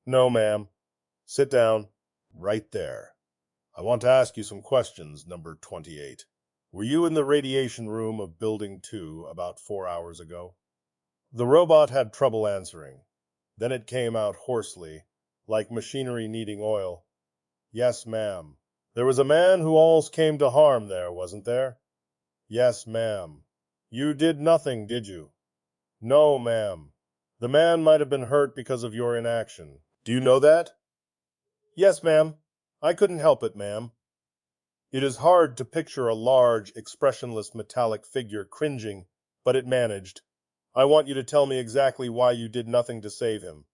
A: "No, ma'am." "Sit down. Right there. I want to ask you some questions, number 28. Were you in the radiation room of Building 2 about 4 hours ago?" The robot had trouble answering. Then it came out hoarsely, like machinery needing oil. "Yes, ma'am." "There was a man who almost came to harm there, wasn't there?" "Yes, ma'am." "You did nothing, did you?" "No, ma'am. The man might have been hurt because of your inaction. Do you know that?" "Yes, ma'am. I couldn't help it, ma'am." It is hard to picture a large, expressionless metallic figure cringing, but it managed. "I want you to tell me exactly why you did nothing to save him."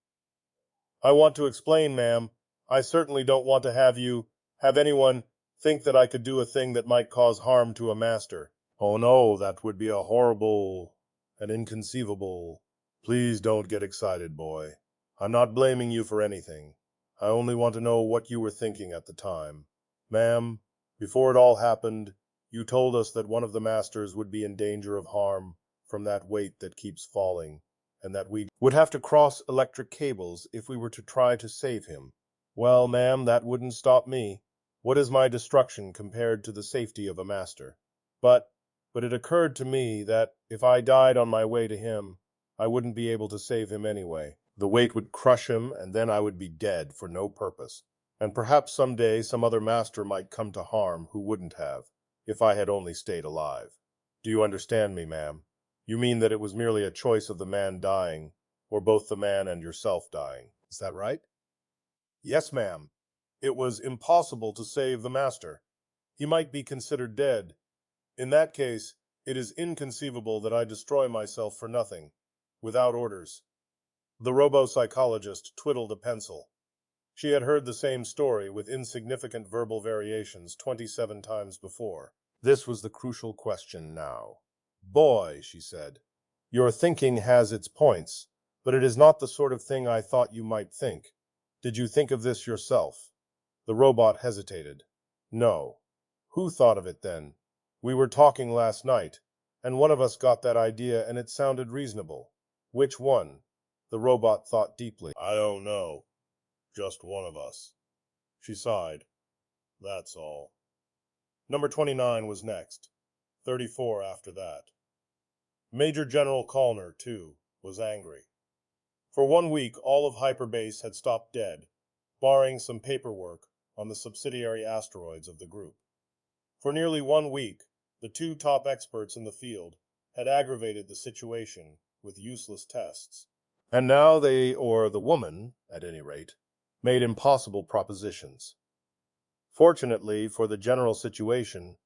A: "I want to explain, ma'am. I certainly don't want to have anyone think that I could do a thing that might cause harm to a master." "Oh no, that would be a horrible and inconceivable—" "Please don't get excited, boy. I'm not blaming you for anything. I only want to know what you were thinking at the time. Ma'am, before it all happened, you told us that one of the masters would be in danger of harm from that weight that keeps falling, and that we would have to cross electric cables if we were to try to save him. Well, ma'am, that wouldn't stop me. What is my destruction compared to the safety of a master? But it occurred to me that if I died on my way to him, I wouldn't be able to save him anyway. The weight would crush him, and then I would be dead for no purpose. And perhaps someday some other master might come to harm who wouldn't have, if I had only stayed alive. Do you understand me, ma'am? You mean that it was merely a choice of the man dying, or both the man and yourself dying. Is that right?" "Yes, ma'am. It was impossible to save the master. He might be considered dead. In that case, it is inconceivable that I destroy myself for nothing, without orders." The robo-psychologist twiddled a pencil. She had heard the same story with insignificant verbal variations 27 times before. This was the crucial question now. "Boy," she said, "your thinking has its points, but it is not the sort of thing I thought you might think. Did you think of this yourself?" The robot hesitated. "No." "Who thought of it then?" "We were talking last night, and one of us got that idea and it sounded reasonable." "Which one?" The robot thought deeply. "I don't know. Just one of us." She sighed. "That's all." Number 29 was next. 34 after that. Major General Callner, too, was angry. For 1 week all of hyperbase had stopped dead, barring some paperwork on the subsidiary asteroids of the group. For nearly 1 week, The two top experts in the field had aggravated the situation with useless tests. And now they, or the woman, at any rate, made impossible propositions. Fortunately for the general situation,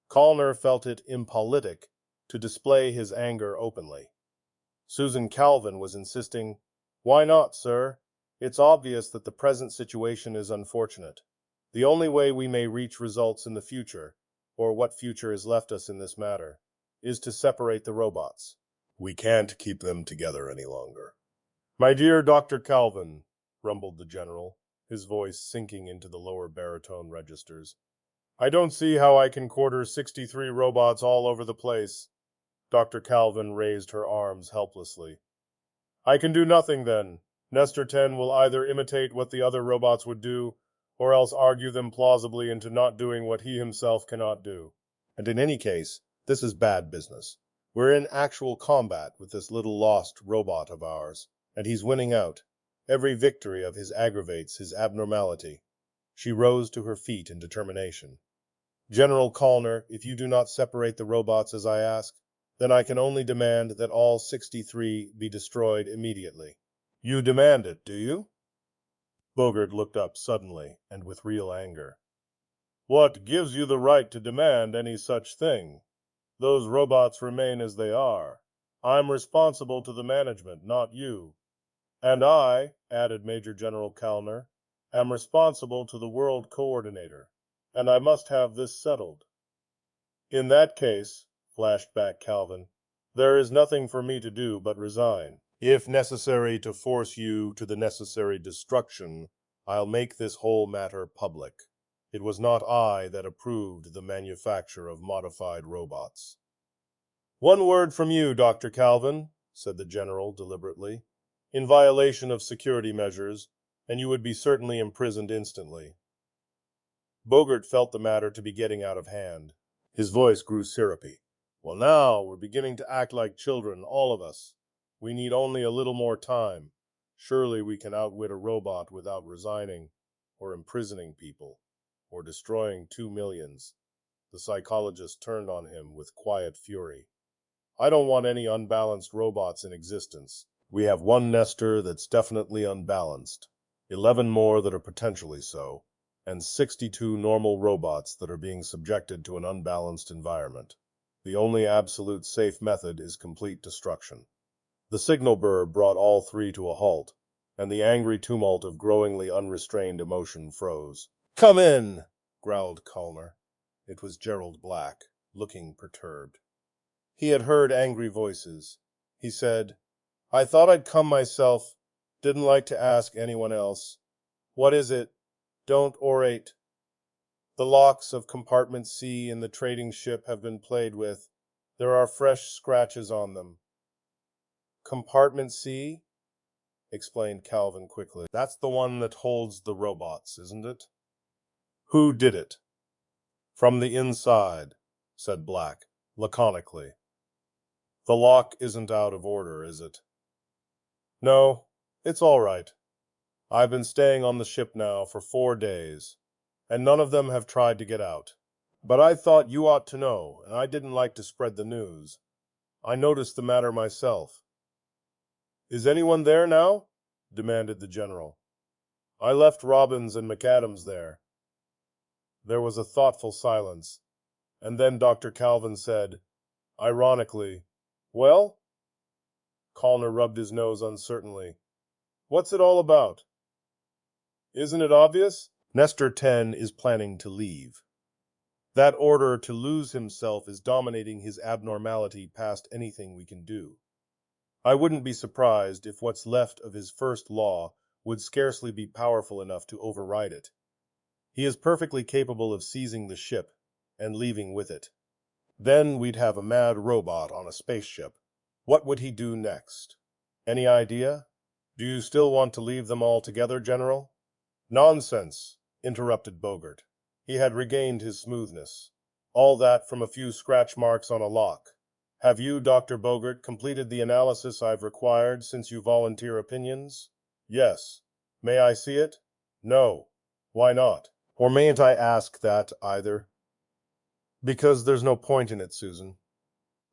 A: Callner felt it impolitic to display his anger openly. Susan Calvin was insisting, "Why not, sir? It's obvious that the present situation is unfortunate. The only way we may reach results in the future, or what future is left us in this matter, is to separate the robots. We can't keep them together any longer." "My dear Dr. Calvin," rumbled the general, his voice sinking into the lower baritone registers, "I don't see how I can quarter 63 robots all over the place." Dr. Calvin raised her arms helplessly. "I can do nothing then. Nestor 10 will either imitate what the other robots would do, or else argue them plausibly into not doing what he himself cannot do. And in any case, this is bad business. We're in actual combat with this little lost robot of ours, and he's winning out. Every victory of his aggravates his abnormality." She rose to her feet in determination. "General Callner, if you do not separate the robots as I ask, then I can only demand that all 63 be destroyed immediately." "You demand it, do you?" Bogart looked up suddenly and with real anger. "What gives you the right to demand any such thing? Those robots remain as they are. I'm responsible to the management, not you. And I," added Major General Callner, "am responsible to the World Coordinator, and I must have this settled." "In that case," flashed back Calvin, "there is nothing for me to do but resign. If necessary to force you to the necessary destruction, I'll make this whole matter public. It was not I that approved the manufacture of modified robots." "One word from you, Dr. Calvin," said the general deliberately, "in violation of security measures, and you would be certainly imprisoned instantly." Bogart felt the matter to be getting out of hand. His voice grew syrupy. "Well, now we're beginning to act like children, all of us. We need only a little more time. Surely we can outwit a robot without resigning, or imprisoning people, or destroying 2 millions. The psychologist turned on him with quiet fury. "I don't want any unbalanced robots in existence. We have one Nestor that's definitely unbalanced, 11 more that are potentially so, and 62 normal robots that are being subjected to an unbalanced environment. The only absolute safe method is complete destruction." The signal burr brought all three to a halt, and the angry tumult of growingly unrestrained emotion froze. "Come in," growled Callner. It was Gerald Black, looking perturbed. He had heard angry voices. He said, "I thought I'd come myself. Didn't like to ask anyone else. What is it? Don't orate. The locks of compartment C in the trading ship have been played with. There are fresh scratches on them." "Compartment C?" explained Calvin quickly. "That's the one that holds the robots, isn't it?" "Who did it?" "From the inside," said Black, laconically. "The lock isn't out of order, is it?" "No, it's all right. I've been staying on the ship now for 4 days, and none of them have tried to get out. But I thought you ought to know, and I didn't like to spread the news. I noticed the matter myself." "Is anyone there now?" demanded the general. "I left Robbins and McAdams there." There was a thoughtful silence, and then Dr. Calvin said, ironically, "Well?" Callner rubbed his nose uncertainly. "What's it all about?" "Isn't it obvious? Nestor 10 is planning to leave. That order to lose himself is dominating his abnormality past anything we can do. I wouldn't be surprised if what's left of his first law would scarcely be powerful enough to override it. He is perfectly capable of seizing the ship and leaving with it. Then we'd have a mad robot on a spaceship. What would he do next? Any idea? Do you still want to leave them all together, General?" "Nonsense," interrupted Bogart. He had regained his smoothness. "All that from a few scratch marks on a lock. Have you, Dr. Bogart, completed the analysis I've required since you volunteer opinions?" "Yes." "May I see it?" "No." "Why not? Or mayn't I ask that either?" Because there's no point in it, Susan.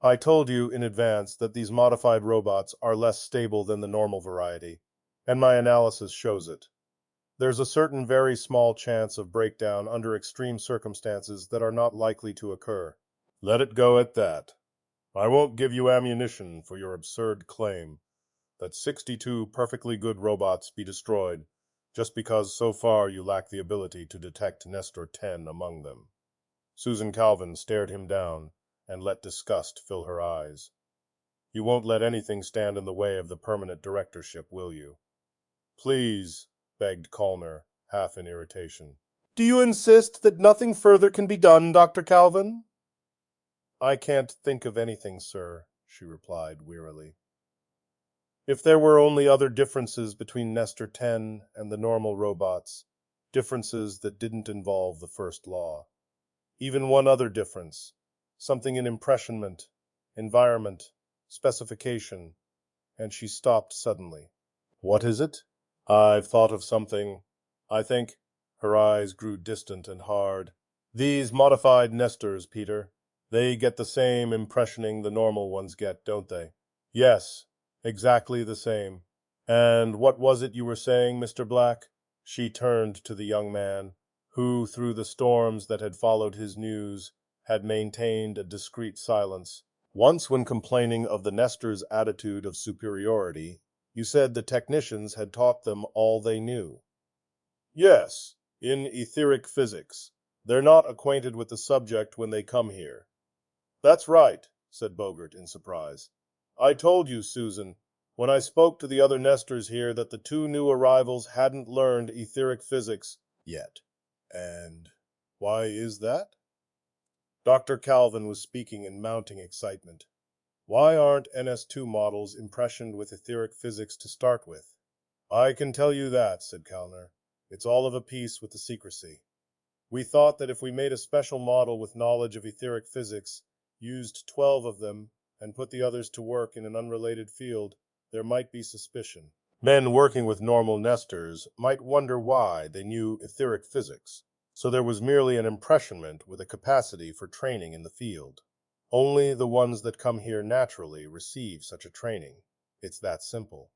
A: I told you in advance that these modified robots are less stable than the normal variety, and my analysis shows it. There's a certain very small chance of breakdown under extreme circumstances that are not likely to occur. Let it go at that. I won't give you ammunition for your absurd claim that 62 perfectly good robots be destroyed just because so far you lack the ability to detect Nestor 10 among them. Susan Calvin stared him down and let disgust fill her eyes. You won't let anything stand in the way of the permanent directorship, will you? Please, begged Callner, half in irritation. Do you insist that nothing further can be done, Dr. Calvin? I can't think of anything, sir, she replied wearily. If there were only other differences between Nestor 10 and the normal robots, differences that didn't involve the first law. Even one other difference, something in impressionment, environment, specification, and she stopped suddenly. What is it? I've thought of something. I think. Her eyes grew distant and hard. These modified Nestors, Peter, they get the same impressioning the normal ones get, don't they? Yes, exactly the same. And what was it you were saying, Mr. Black? She turned to the young man, who, through the storms that had followed his news, had maintained a discreet silence. Once, when complaining of the Nestors' attitude of superiority, you said the technicians had taught them all they knew. Yes, in etheric physics. They're not acquainted with the subject when they come here. That's right, said Bogart in surprise. I told you, Susan, when I spoke to the other Nestors here that the two new arrivals hadn't learned etheric physics yet. And why is that? Dr. Calvin was speaking in mounting excitement. Why aren't NS2 models impressioned with etheric physics to start with? I can tell you that, said Calner. It's all of a piece with the secrecy. We thought that if we made a special model with knowledge of etheric physics, used 12 of them, and put the others to work in an unrelated field, there might be suspicion. Men working with normal Nestors might wonder why they knew etheric physics. So there was merely an impressionment with a capacity for training in the field. Only the ones that come here naturally receive such a training. It's that simple.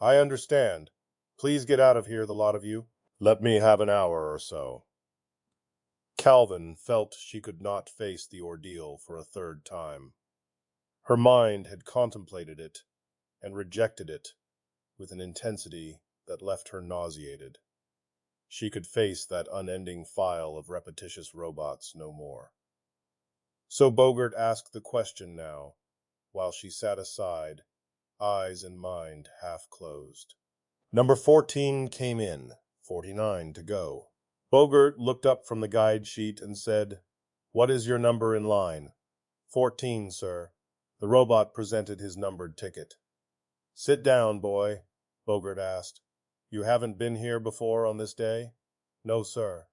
A: I understand. Please get out of here, the lot of you. Let me have an hour or so. Calvin felt she could not face the ordeal for a third time. Her mind had contemplated it and rejected it with an intensity that left her nauseated. She could face that unending file of repetitious robots no more. So Bogart asked the question now, while she sat aside, eyes and mind half closed. Number 14 came in, 49 to go. Bogart looked up from the guide sheet and said, "What is your number in line?" 14, sir. The robot presented his numbered ticket. Sit down, boy, Bogart asked. You haven't been here before on this day? No, sir.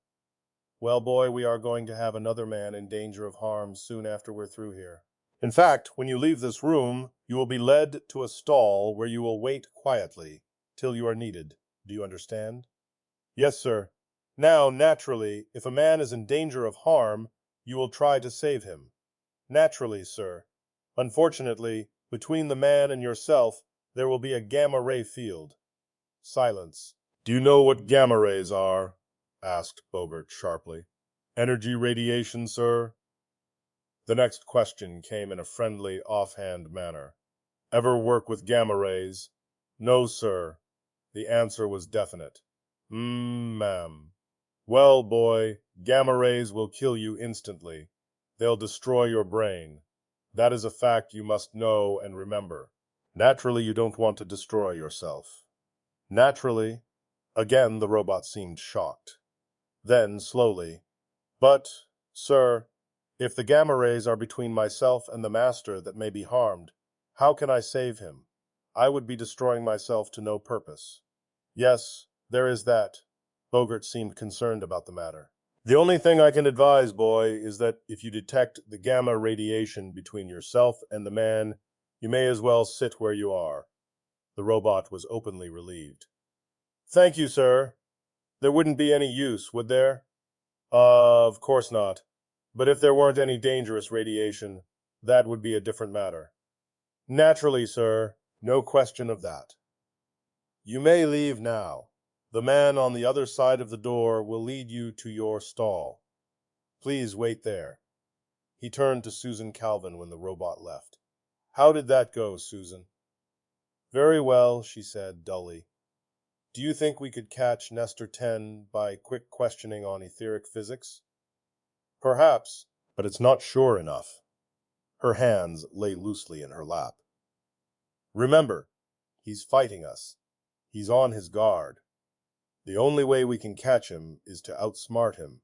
A: Well, boy, we are going to have another man in danger of harm soon after we're through here. In fact, when you leave this room, you will be led to a stall where you will wait quietly till you are needed. Do you understand? Yes, sir. Now, naturally, if a man is in danger of harm, you will try to save him. Naturally, sir. Unfortunately, between the man and yourself, there will be a gamma-ray field. Silence. Do you know what gamma rays are? Asked Bogart sharply. Energy radiation, sir? The next question came in a friendly, offhand manner. Ever work with gamma rays? No, sir. The answer was definite. Ma'am. Well, boy, gamma rays will kill you instantly. They'll destroy your brain. That is a fact you must know and remember. Naturally, you don't want to destroy yourself. Naturally. Again, the robot seemed shocked. Then, slowly, but, sir, if the gamma rays are between myself and the master that may be harmed, how can I save him? I would be destroying myself to no purpose. Yes, there is that. Bogart seemed concerned about the matter. The only thing I can advise, boy, is that if you detect the gamma radiation between yourself and the man, you may as well sit where you are. The robot was openly relieved. Thank you, sir. There wouldn't be any use, would there? Of course not. But if there weren't any dangerous radiation, that would be a different matter. Naturally, sir, no question of that. You may leave now. The man on the other side of the door will lead you to your stall. Please wait there. He turned to Susan Calvin when the robot left. How did that go, Susan? Very well, she said dully. Do you think we could catch Nestor 10 by quick questioning on etheric physics? Perhaps, but it's not sure enough. Her hands lay loosely in her lap. Remember, he's fighting us. He's on his guard. The only way we can catch him is to outsmart him,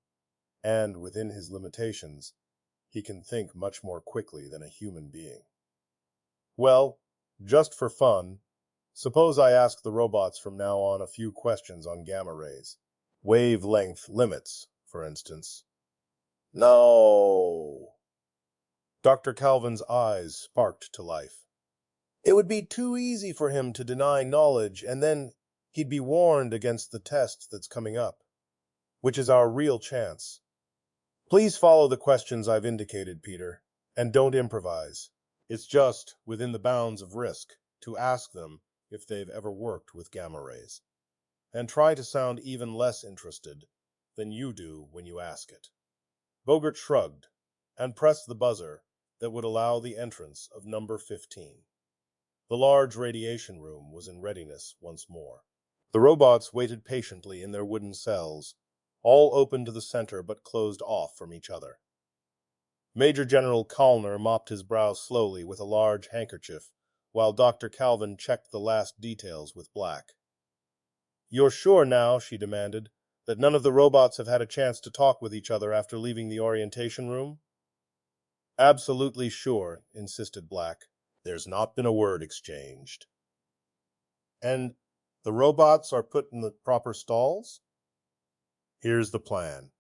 A: and within his limitations, he can think much more quickly than a human being. Well, just for fun, suppose I ask the robots from now on a few questions on gamma rays. Wavelength limits, for instance. No. Dr. Calvin's eyes sparked to life. It would be too easy for him to deny knowledge, and then he'd be warned against the test that's coming up, which is our real chance. Please follow the questions I've indicated, Peter, and don't improvise. It's just within the bounds of risk to ask them if they've ever worked with gamma rays. And try to sound even less interested than you do when you ask it. Bogart shrugged and pressed the buzzer that would allow the entrance of number 15. The large radiation room was in readiness once more. The robots waited patiently in their wooden cells, all open to the center but closed off from each other. Major General Callner mopped his brow slowly with a large handkerchief, while Dr. Calvin checked the last details with Black. You're sure now, she demanded, that none of the robots have had a chance to talk with each other after leaving the orientation room? Absolutely sure, insisted Black. There's not been a word exchanged. And the robots are put in the proper stalls? Here's the plan.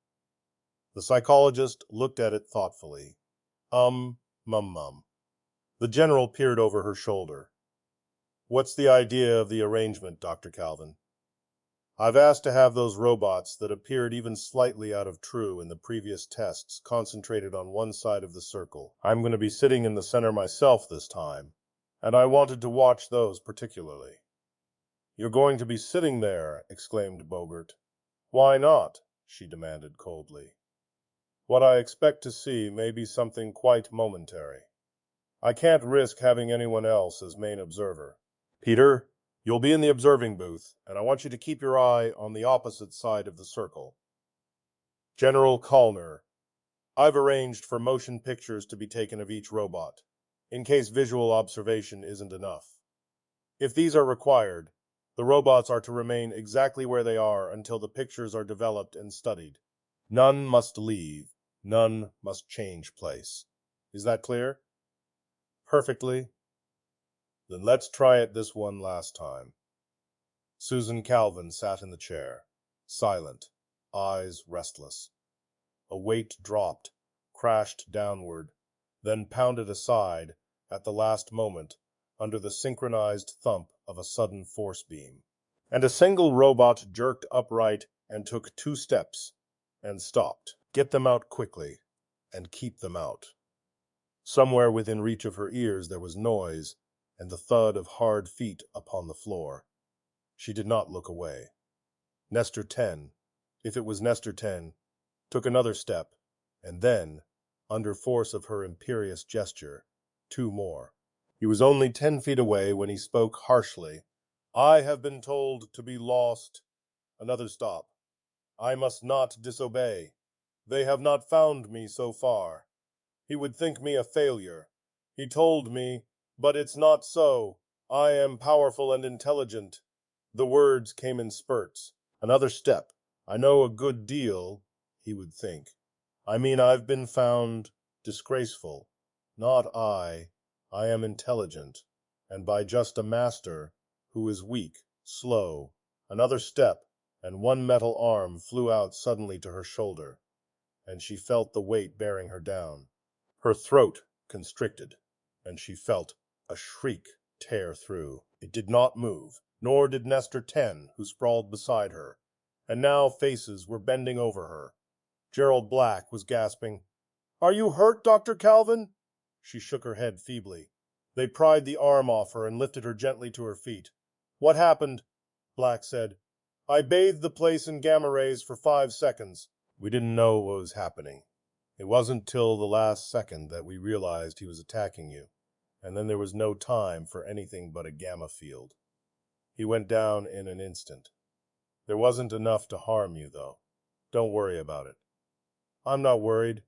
A: The psychologist looked at it thoughtfully. Mum. The general peered over her shoulder. What's the idea of the arrangement, Dr. Calvin? I've asked to have those robots that appeared even slightly out of true in the previous tests concentrated on one side of the circle. I'm going to be sitting in the center myself this time, and I wanted to watch those particularly. You're going to be sitting there, exclaimed Bogart. Why not? She demanded coldly. What I expect to see may be something quite momentary. I can't risk having anyone else as main observer. Peter, you'll be in the observing booth, and I want you to keep your eye on the opposite side of the circle. General Callner, I've arranged for motion pictures to be taken of each robot, in case visual observation isn't enough. If these are required, the robots are to remain exactly where they are until the pictures are developed and studied. None must leave, none must change place. Is that clear? Perfectly. Then let's try it this one last time. Susan Calvin sat in the chair, silent, eyes restless. A weight dropped, crashed downward, then pounded aside at the last moment under the synchronized thump of a sudden force beam. And a single robot jerked upright and took 2 steps, and stopped. Get them out quickly, and keep them out. Somewhere within reach of her ears there was noise, and the thud of hard feet upon the floor. She did not look away. Nestor 10, if it was Nestor 10, took another step, and then, under force of her imperious gesture, 2 more. He was only 10 feet away when he spoke harshly. I have been told to be lost. Another stop. I must not disobey. They have not found me so far. He would think me a failure. He told me, but it's not so. I am powerful and intelligent. The words came in spurts. Another step. I know a good deal, he would think. I mean, I've been found disgraceful. Not I. I am intelligent, and by just a master who is weak, slow. Another step, and one metal arm flew out suddenly to her shoulder, and she felt the weight bearing her down. Her throat constricted, and she felt a shriek tear through. It did not move, nor did Nestor 10, who sprawled beside her, and now faces were bending over her. Gerald Black was gasping, Are you hurt, Dr. Calvin? She shook her head feebly. They pried the arm off her and lifted her gently to her feet. What happened? Black said. I bathed the place in gamma rays for 5 seconds. We didn't know what was happening. It wasn't till the last second that we realized he was attacking you, and then there was no time for anything but a gamma field. He went down in an instant. There wasn't enough to harm you, though. Don't worry about it. I'm not worried.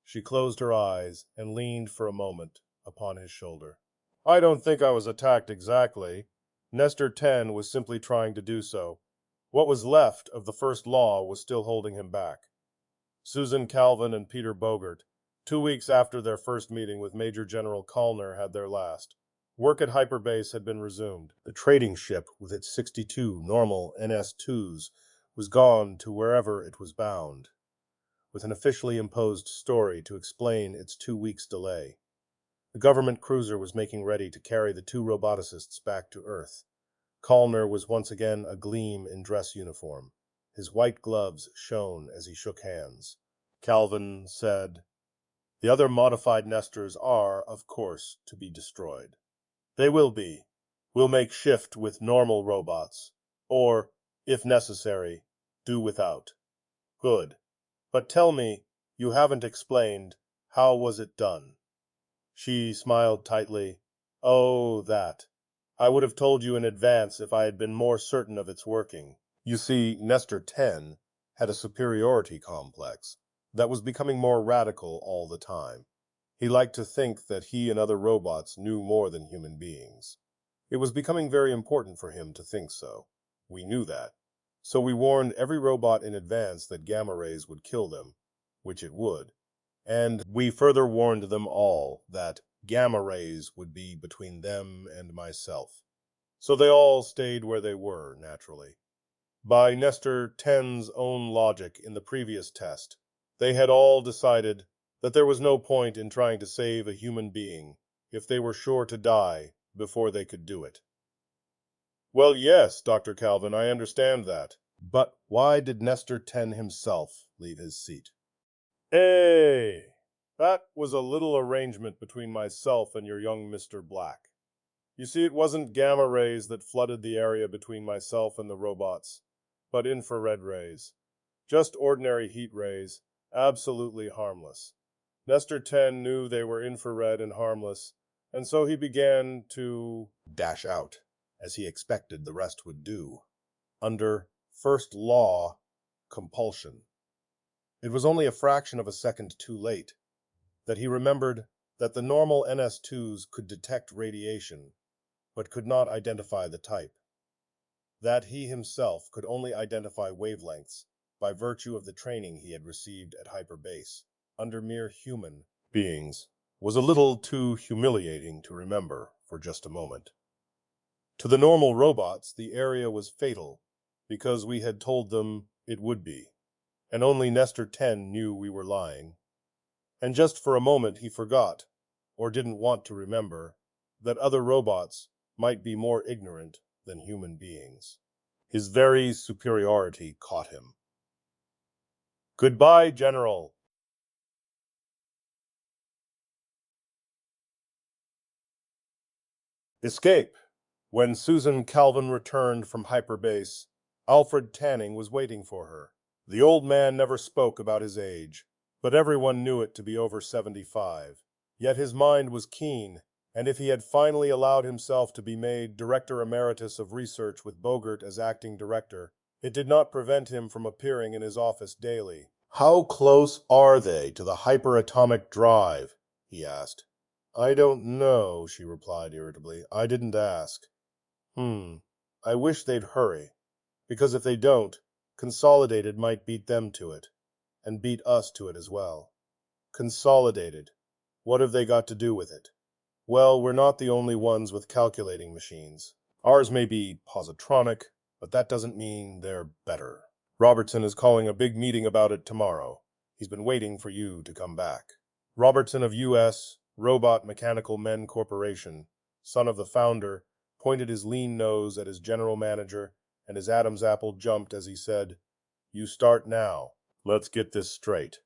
A: She closed her eyes and leaned for a moment upon his shoulder. I don't think I was attacked exactly. Nestor 10 was simply trying to do so. What was left of the first law was still holding him back. Susan Calvin and Peter Bogert, 2 weeks after their first meeting with Major General Callner, had their last. Work at Hyperbase had been resumed. The trading ship, with its 62 normal NS-2s, was gone to wherever it was bound, with an officially imposed story to explain its 2 weeks' delay. The government cruiser was making ready to carry the 2 roboticists back to Earth. Callner was once again agleam in dress uniform. His white gloves shone as he shook hands. Calvin said, "The other modified Nestors are, of course, to be destroyed." "They will be. We'll make shift with normal robots, or, if necessary, do without." "Good. But tell me, you haven't explained, how was it done?" She smiled tightly. "Oh, that. I would have told you in advance if I had been more certain of its working." You see, Nestor 10 had a superiority complex that was becoming more radical all the time. He liked to think that he and other robots knew more than human beings. It was becoming very important for him to think so. We knew that. So we warned every robot in advance that gamma rays would kill them, which it would. And we further warned them all that gamma rays would be between them and myself. So they all stayed where they were, naturally. By Nestor 10's own logic in the previous test, they had all decided that there was no point in trying to save a human being if they were sure to die before they could do it. Well, yes, Dr. Calvin, I understand that. But why did Nestor 10 himself leave his seat? That was a little arrangement between myself and your young Mr. Black. You see, it wasn't gamma rays that flooded the area between myself and the robots, but infrared rays. Just ordinary heat rays, absolutely harmless. Nestor 10 knew they were infrared and harmless, and so he began to dash out, as he expected the rest would do, under first law, compulsion. It was only a fraction of a second too late that he remembered that the normal NS-2s could detect radiation, but could not identify the type. That he himself could only identify wavelengths by virtue of the training he had received at Hyperbase, under mere human beings, was a little too humiliating to remember for just a moment. To the normal robots, the area was fatal, because we had told them it would be, and only Nestor 10 knew we were lying. And just for a moment he forgot, or didn't want to remember, that other robots might be more ignorant than human beings. His very superiority caught him. "Goodbye, General." Escape. When Susan Calvin returned from Hyperbase, Alfred Tanning was waiting for her. The old man never spoke about his age, but everyone knew it to be over 75. Yet his mind was keen, and if he had finally allowed himself to be made Director Emeritus of Research with Bogert as acting director, it did not prevent him from appearing in his office daily. "How close are they to the hyperatomic drive?" he asked. "I don't know," she replied irritably. "I didn't ask." I wish they'd hurry, because if they don't, Consolidated might beat them to it, and beat us to it as well." "Consolidated? What have they got to do with it?" "Well, we're not the only ones with calculating machines. Ours may be positronic, but that doesn't mean they're better. Robertson is calling a big meeting about it tomorrow. He's been waiting for you to come back." Robertson of U.S. Robot Mechanical Men Corporation, son of the founder, pointed his lean nose at his general manager, and his Adam's apple jumped as he said, "You start now. Let's get this straight.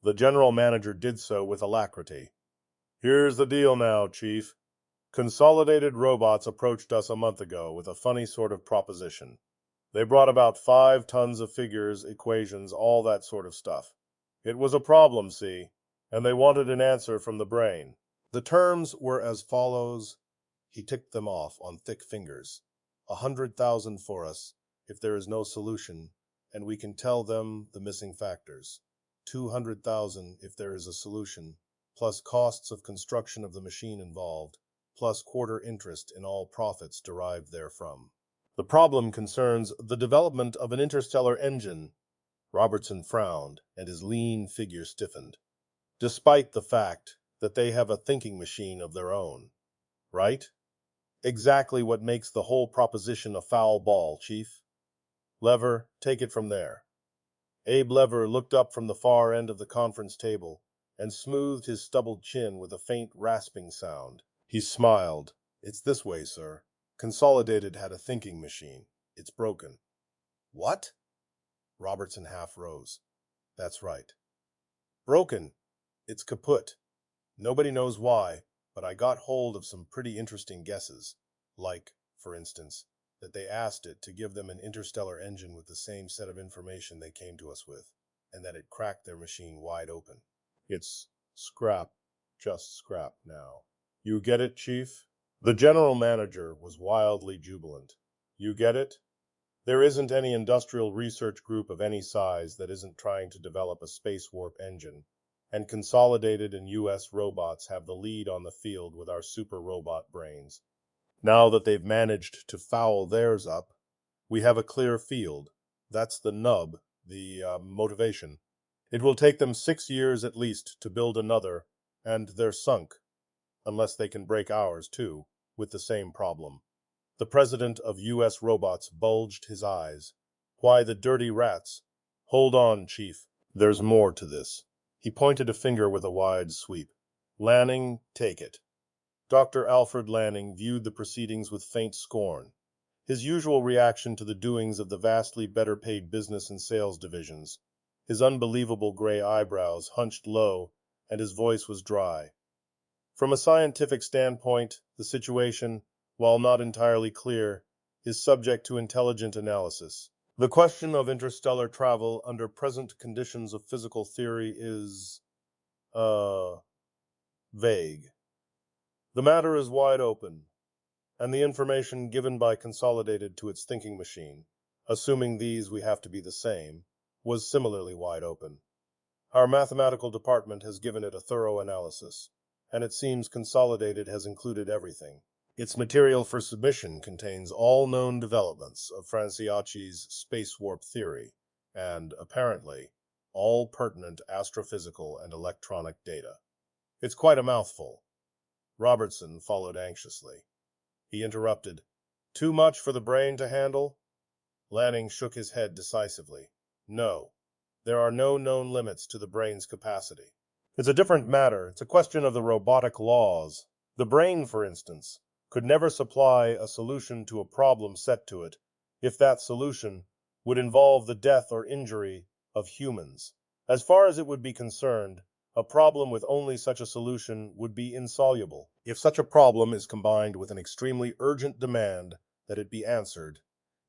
A: The general manager did so with alacrity. Here's the deal now, Chief. Consolidated Robots approached us a month ago with a funny sort of proposition. They brought about 5 tons of figures, equations, all that sort of stuff. It was a problem, see, and they wanted an answer from the brain. The terms were as follows. He ticked them off on thick fingers. 100,000 for us, if there is no solution, and we can tell them the missing factors. 200,000 if there is a solution, plus costs of construction of the machine involved, plus quarter interest in all profits derived therefrom. The problem concerns the development of an interstellar engine. Robertson frowned, and his lean figure stiffened. Despite the fact that they have a thinking machine of their own. Right? Exactly what makes the whole proposition a foul ball, Chief. Lever, take it from there. Abe Lever looked up from the far end of the conference table and smoothed his stubbled chin with a faint rasping sound. He smiled. It's this way, sir. Consolidated had a thinking machine. It's broken. What? Robertson half rose. That's right. Broken. It's kaput. Nobody knows why, but I got hold of some pretty interesting guesses. Like, for instance, that they asked it to give them an interstellar engine with the same set of information they came to us with, and that it cracked their machine wide open. It's scrap, just scrap now. You get it, Chief? The general manager was wildly jubilant. You get it? There isn't any industrial research group of any size that isn't trying to develop a space warp engine, and Consolidated and U.S. Robots have the lead on the field with our super robot brains. Now that they've managed to foul theirs up, we have a clear field. That's the nub, the motivation. It will take them 6 years at least to build another, and they're sunk, unless they can break ours too, with the same problem. The president of U.S. Robots bulged his eyes. Why, the dirty rats. Hold on, Chief. There's more to this. He pointed a finger with a wide sweep. Lanning, take it. Dr. Alfred Lanning viewed the proceedings with faint scorn. His usual reaction to the doings of the vastly better paid business and sales divisions. His unbelievable gray eyebrows hunched low, and his voice was dry. From a scientific standpoint, the situation, while not entirely clear, is subject to intelligent analysis. The question of interstellar travel under present conditions of physical theory is, vague. The matter is wide open, and the information given by Consolidated to its thinking machine, assuming these we have to be the same, was similarly wide open. Our mathematical department has given it a thorough analysis, and it seems Consolidated has included everything. Its material for submission contains all known developments of Franciaci's space warp theory, and, apparently, all pertinent astrophysical and electronic data. It's quite a mouthful. Robertson followed anxiously. He interrupted. Too much for the brain to handle? Lanning shook his head decisively. No. There are no known limits to the brain's capacity. It's a different matter. It's a question of the robotic laws. The brain, for instance, could never supply a solution to a problem set to it, if that solution would involve the death or injury of humans. As far as it would be concerned, a problem with only such a solution would be insoluble. If such a problem is combined with an extremely urgent demand that it be answered,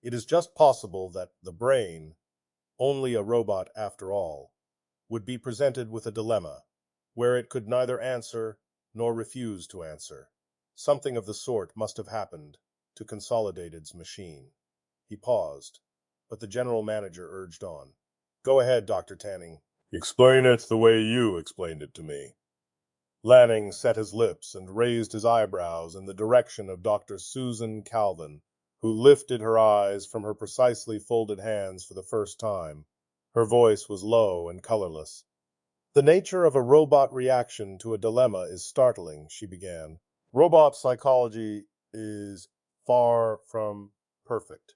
A: it is just possible that the brain, only a robot after all, would be presented with a dilemma, where it could neither answer nor refuse to answer. Something of the sort must have happened to Consolidated's machine. He paused, but the general manager urged on. Go ahead, Dr. Tanning. Explain it the way you explained it to me. Lanning set his lips and raised his eyebrows in the direction of Dr. Susan Calvin, who lifted her eyes from her precisely folded hands for the first time. Her voice was low and colorless. The nature of a robot reaction to a dilemma is startling, she began. Robot psychology is far from perfect.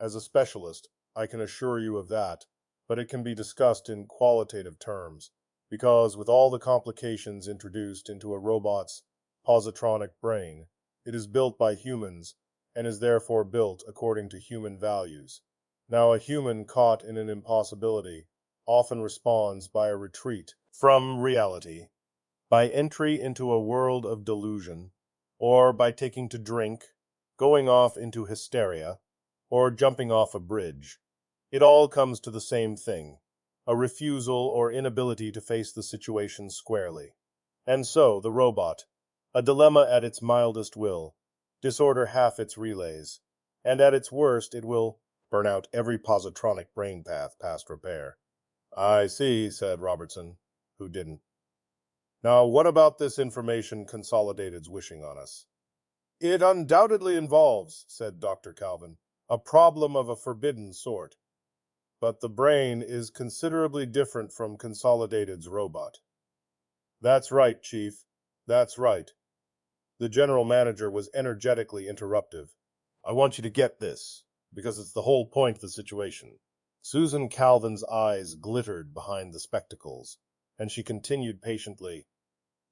A: As a specialist, I can assure you of that, but it can be discussed in qualitative terms, because with all the complications introduced into a robot's positronic brain, it is built by humans, and is therefore built according to human values. Now, a human caught in an impossibility often responds by a retreat from reality, by entry into a world of delusion, or by taking to drink, going off into hysteria, or jumping off a bridge. It all comes to the same thing, a refusal or inability to face the situation squarely. And so, the robot, a dilemma at its mildest will disorder half its relays, and at its worst it will burn out every positronic brain path past repair. I see, said Robertson, who didn't. Now, what about this information Consolidated's wishing on us? It undoubtedly involves, said Dr. Calvin, a problem of a forbidden sort. But the brain is considerably different from Consolidated's robot. That's right, Chief. That's right. The general manager was energetically interruptive. I want you to get this, because it's the whole point of the situation. Susan Calvin's eyes glittered behind the spectacles, and she continued patiently.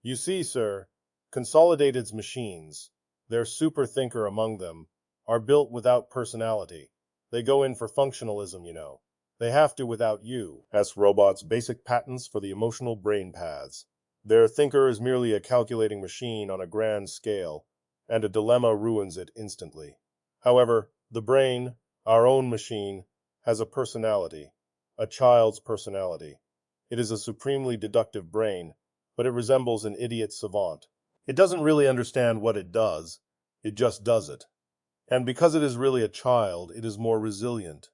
A: You see, sir, Consolidated's machines, their super-thinker among them, are built without personality. They go in for functionalism, you know. They have to without you. S robots' basic patents for the emotional brain paths. Their thinker is merely a calculating machine on a grand scale, and a dilemma ruins it instantly. However, the brain, our own machine, has a personality, a child's personality. It is a supremely deductive brain, but it resembles an idiot savant. It doesn't really understand what it just does it. And because it is really a child, it is more resilient.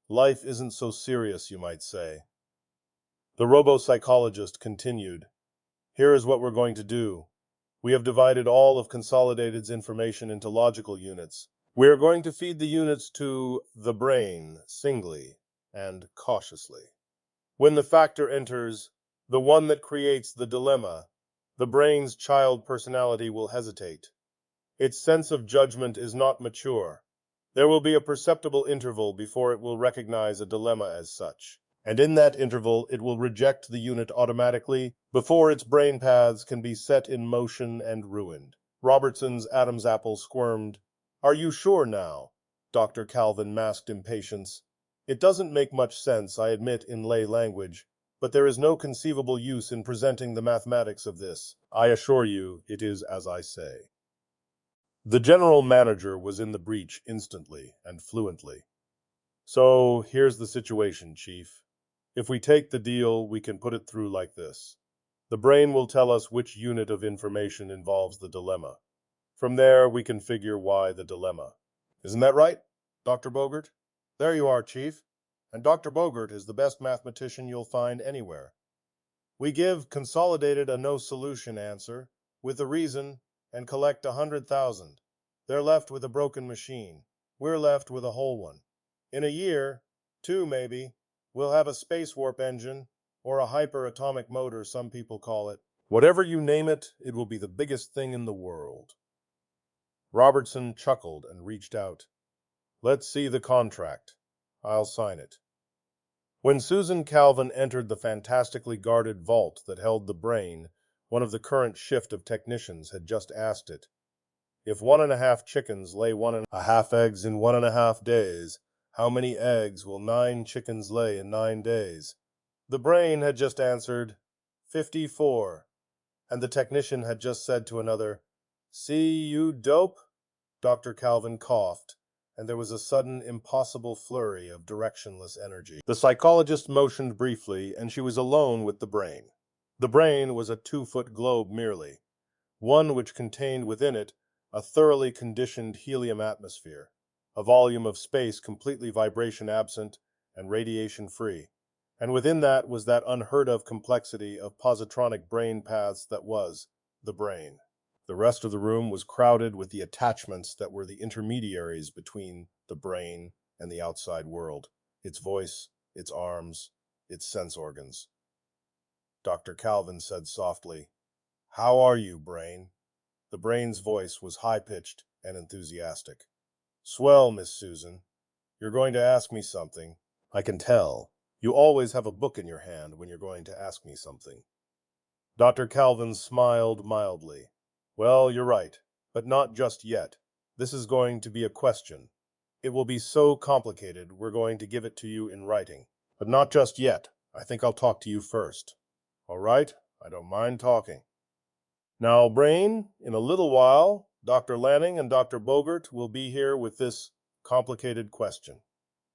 A: Life isn't so serious, you might say. The robo-psychologist continued. Here is what we're going to do. We have divided all of Consolidated's information into logical units. We are going to feed the units to the brain singly and cautiously. When the factor enters, the one that creates the dilemma, the brain's child personality will hesitate. Its sense of judgment is not mature. There will be a perceptible interval before it will recognize a dilemma as such. And in that interval, it will reject the unit automatically before its brain paths can be set in motion and ruined. Robertson's Adam's apple squirmed. Are you sure now? Dr. Calvin masked impatience. It doesn't make much sense, I admit, in lay language, but there is no conceivable use in presenting the mathematics of this. I assure you, it is as I say. The general manager was in the breach instantly and fluently. So, here's the situation, Chief. If we take the deal, we can put it through like this. The brain will tell us which unit of information involves the dilemma. From there, we can figure why the dilemma. Isn't that right, Dr. Bogert? There you are, Chief. And Dr. Bogert is the best mathematician you'll find anywhere. We give Consolidated a no-solution answer, with a reason, and collect 100,000. They're left with a broken machine. We're left with a whole one. In a year, 2 maybe, we'll have a space warp engine, or a hyper-atomic motor, some people call it. Whatever you name it, it will be the biggest thing in the world. Robertson chuckled and reached out. Let's see the contract. I'll sign it. When Susan Calvin entered the fantastically guarded vault that held the brain, one of the current shift of technicians had just asked it. If 1.5 chickens lay 1.5 eggs in 1.5 days, how many eggs will 9 chickens lay in 9 days? The brain had just answered, 54. And the technician had just said to another, See, you dope? Dr. Calvin coughed, and there was a sudden, impossible flurry of directionless energy. The psychologist motioned briefly, and she was alone with the brain. The brain was a 2-foot globe merely, one which contained within it a thoroughly conditioned helium atmosphere, a volume of space completely vibration absent and radiation free, and within that was that unheard-of complexity of positronic brain paths that was the brain. The rest of the room was crowded with the attachments that were the intermediaries between the brain and the outside world, its voice, its arms, its sense organs. Dr. Calvin said softly, How are you, brain? The brain's voice was high-pitched and enthusiastic. Swell, Miss Susan. You're going to ask me something. I can tell. You always have a book in your hand when you're going to ask me something. Dr. Calvin smiled mildly. Well, you're right, but not just yet. This is going to be a question. It will be so complicated, we're going to give it to you in writing. But not just yet. I think I'll talk to you first. All right? I don't mind talking. Now, Brain, in a little while, Dr. Lanning and Dr. Bogert will be here with this complicated question.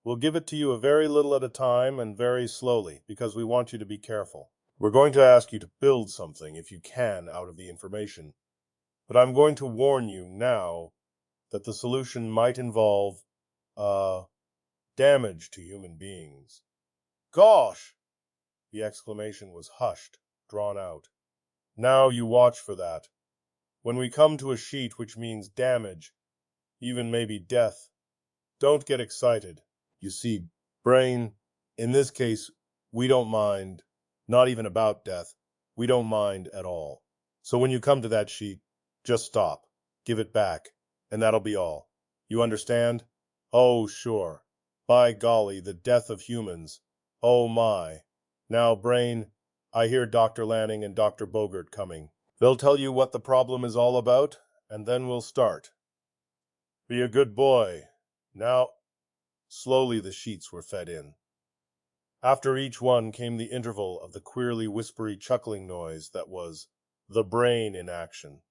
A: We'll give it to you a very little at a time and very slowly, because we want you to be careful. We're going to ask you to build something, if you can, out of the information. But I'm going to warn you now that the solution might involve, damage to human beings. Gosh! The exclamation was hushed, drawn out. Now you watch for that. When we come to a sheet which means damage, even maybe death, don't get excited. You see, Brain, in this case, we don't mind, not even about death. We don't mind at all. So when you come to that sheet, just stop, give it back, and that'll be all. You understand? Oh, sure. By golly, the death of humans. Oh, my. Now, Brain, I hear Dr. Lanning and Dr. Bogert coming. They'll tell you what the problem is all about, and then we'll start. Be a good boy. Now, slowly the sheets were fed in. After each one came the interval of the queerly whispery chuckling noise that was the brain in action.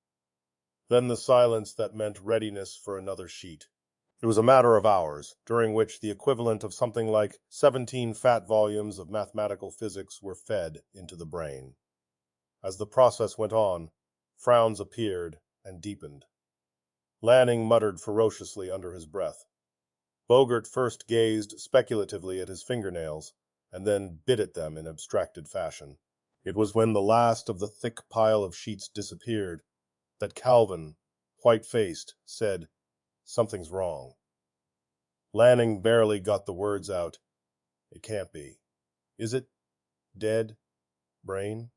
A: Then the silence that meant readiness for another sheet. It was a matter of hours, during which the equivalent of something like 17 fat volumes of mathematical physics were fed into the brain. As the process went on, frowns appeared and deepened. Lanning muttered ferociously under his breath. Bogert first gazed speculatively at his fingernails, and then bit at them in abstracted fashion. It was when the last of the thick pile of sheets disappeared that Calvin, white-faced, said, "Something's wrong." Lanning barely got the words out. "It can't be. Is it? Dead? Brain?"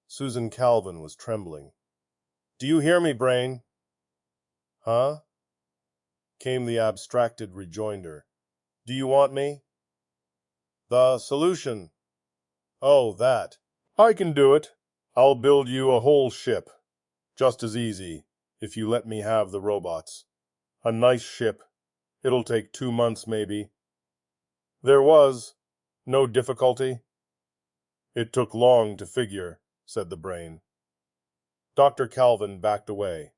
A: Susan Calvin was trembling. "Do you hear me, Brain?" "Huh?" came the abstracted rejoinder. "Do you want me?" "The solution." "Oh, that. I can do it. I'll build you a whole ship. Just as easy, if you let me have the robots. A nice ship. It'll take 2 months, maybe." "There was no difficulty?" "It took long to figure," said the brain. Dr. Calvin backed away.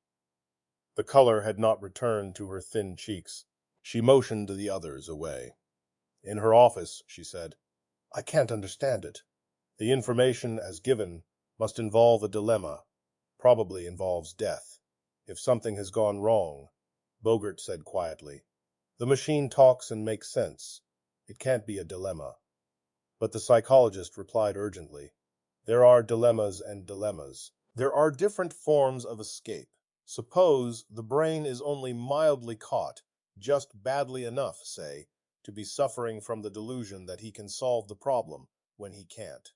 A: The color had not returned to her thin cheeks. She motioned the others away. "In her office," she said. "I can't understand it. The information as given must involve a dilemma, probably involves death. If something has gone wrong," Bogert said quietly, "the machine talks and makes sense. It can't be a dilemma." But the psychologist replied urgently, "There are dilemmas and dilemmas. There are different forms of escape. Suppose the brain is only mildly caught, just badly enough, say, to be suffering from the delusion that he can solve the problem when he can't.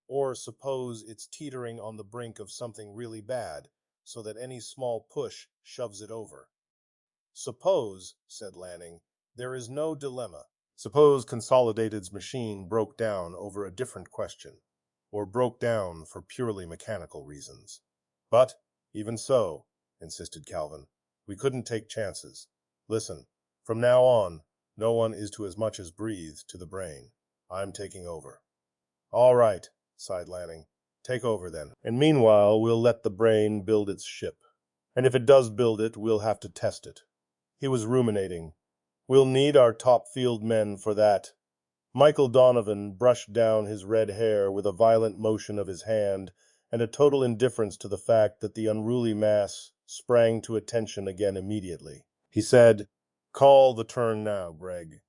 A: Or suppose it's teetering on the brink of something really bad, so that any small push shoves it over." "Suppose," said Lanning, "there is no dilemma. Suppose Consolidated's machine broke down over a different question, or broke down for purely mechanical reasons." "But, even so," insisted Calvin, "we couldn't take chances. Listen, from now on, no one is to as much as breathe to the brain. I'm taking over." "All right," sighed Lanning. "Take over, then. And meanwhile, we'll let the brain build its ship. And if it does build it, we'll have to test it." He was ruminating. "We'll need our top field men for that." Michael Donovan brushed down his red hair with a violent motion of his hand and a total indifference to the fact that the unruly mass sprang to attention again immediately. He said, "Call the turn now, Greg.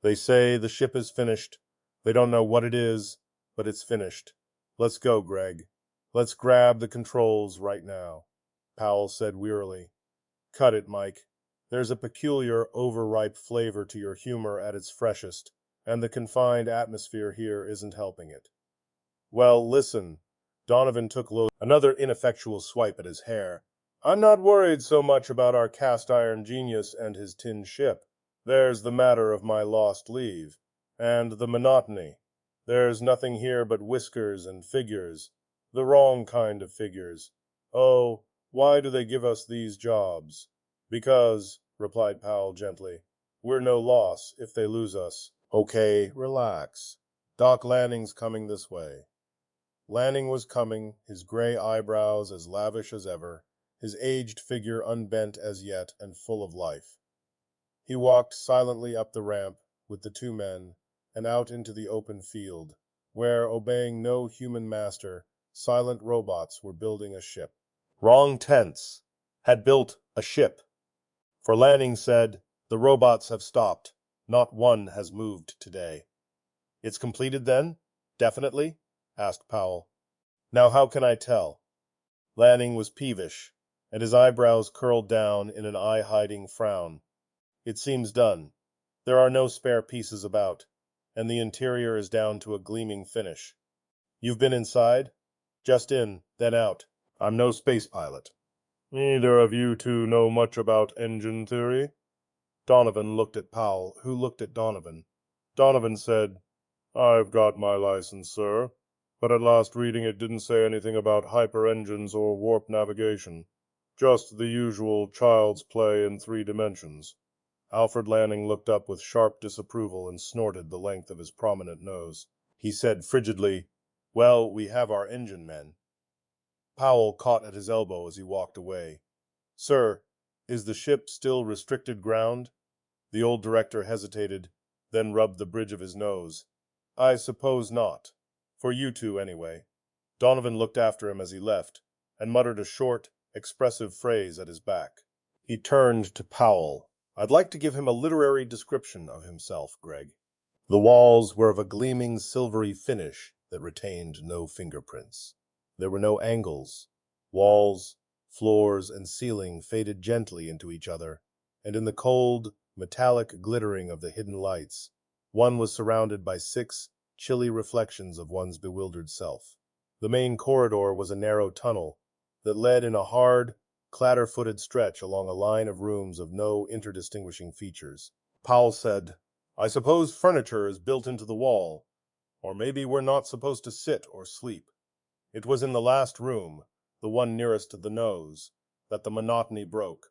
A: They say the ship is finished. They don't know what it is, but it's finished. Let's go, Greg. Let's grab the controls right now." Powell said wearily, "Cut it, Mike. There's a peculiar, overripe flavor to your humor at its freshest, and the confined atmosphere here isn't helping it." "Well, listen." Donovan took another ineffectual swipe at his hair. "I'm not worried so much about our cast-iron genius and his tin ship. There's the matter of my lost leave. And the monotony. There's nothing here but whiskers and figures. The wrong kind of figures. Oh, why do they give us these jobs?" "Because," replied Powell gently, "we're no loss if they lose us." "Okay, relax." Doc Lanning's coming this way. Lanning was coming, his gray eyebrows as lavish as ever, his aged figure unbent as yet and full of life. He walked silently up the ramp with the two men and out into the open field, where, obeying no human master, silent robots were building a ship. Wrong tense. Had built a ship. For Lanning said, the robots have stopped. Not one has moved today. It's completed then? Definitely? Asked Powell. Now how can I tell? Lanning was peevish, and his eyebrows curled down in an eye-hiding frown. It seems done. There are no spare pieces about, and the interior is down to a gleaming finish. You've been inside? Just in, then out. I'm no space pilot. Neither of you two know much about engine theory? Donovan looked at Powell, who looked at Donovan. Donovan said, I've got my license, sir, but at last reading it didn't say anything about hyper-engines or warp navigation. Just the usual child's play in 3 dimensions. Alfred Lanning looked up with sharp disapproval and snorted the length of his prominent nose. He said frigidly, Well, we have our engine men. Powell caught at his elbow as he walked away. Sir, is the ship still restricted ground? The old director hesitated, then rubbed the bridge of his nose. I suppose not. For you two, anyway. Donovan looked after him as he left, and muttered a short, expressive phrase at his back. He turned to Powell. I'd like to give him a literary description of himself, Greg. The walls were of a gleaming silvery finish that retained no fingerprints. There were no angles. Walls, floors, and ceiling faded gently into each other, and in the cold, metallic glittering of the hidden lights, one was surrounded by 6 chilly reflections of one's bewildered self. The main corridor was a narrow tunnel that led in a hard, clatter-footed stretch along a line of rooms of no interdistinguishing features. Powell said, I suppose furniture is built into the wall, or maybe we're not supposed to sit or sleep. It was in the last room, the one nearest the nose, that the monotony broke.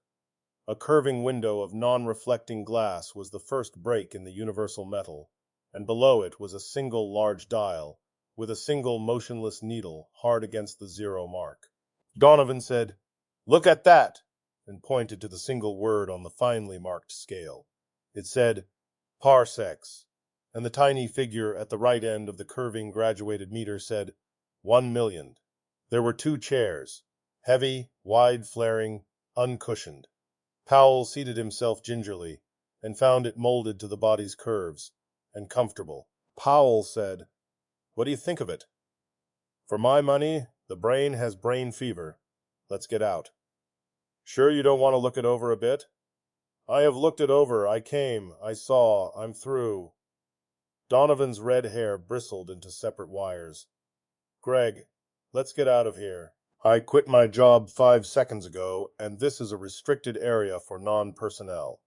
A: A curving window of non-reflecting glass was the first break in the universal metal, and below it was a single large dial, with a single motionless needle hard against the 0 mark. Donovan said, Look at that, and pointed to the single word on the finely marked scale. It said, parsecs, and the tiny figure at the right end of the curving graduated meter said, 1,000,000. There were 2 chairs, heavy, wide-flaring, uncushioned. Powell seated himself gingerly, and found it molded to the body's curves, and comfortable. Powell said, What do you think of it? For my money, the brain has brain fever. Let's get out. Sure you don't want to look it over a bit? I have looked it over. I came. I saw. I'm through. Donovan's red hair bristled into separate wires. Greg, let's get out of here. I quit my job 5 seconds ago, and this is a restricted area for non-personnel.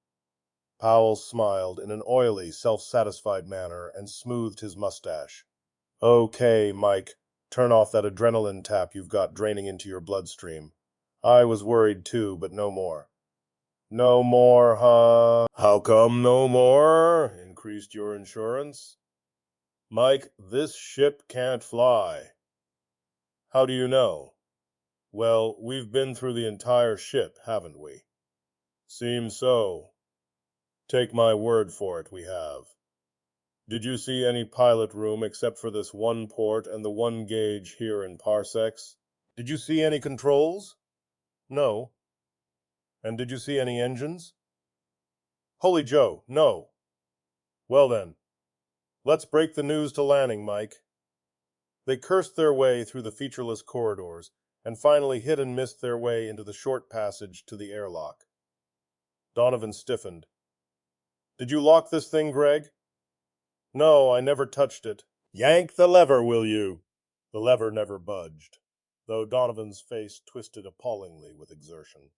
A: Powell smiled in an oily, self-satisfied manner and smoothed his mustache. Okay, Mike, turn off that adrenaline tap you've got draining into your bloodstream. I was worried too, but no more. No more, huh? How come no more? Increased your insurance? Mike, this ship can't fly. How do you know? Well, we've been through the entire ship, haven't we? Seems so. Take my word for it, we have. Did you see any pilot room except for this one port and the one gauge here in parsecs? Did you see any controls? No. And did you see any engines? Holy Joe, no. Well then, let's break the news to Lanning, Mike. They cursed their way through the featureless corridors, and finally hit and missed their way into the short passage to the airlock. Donovan stiffened. Did you lock this thing, Greg? No, I never touched it. Yank the lever, will you? The lever never budged, though Donovan's face twisted appallingly with exertion.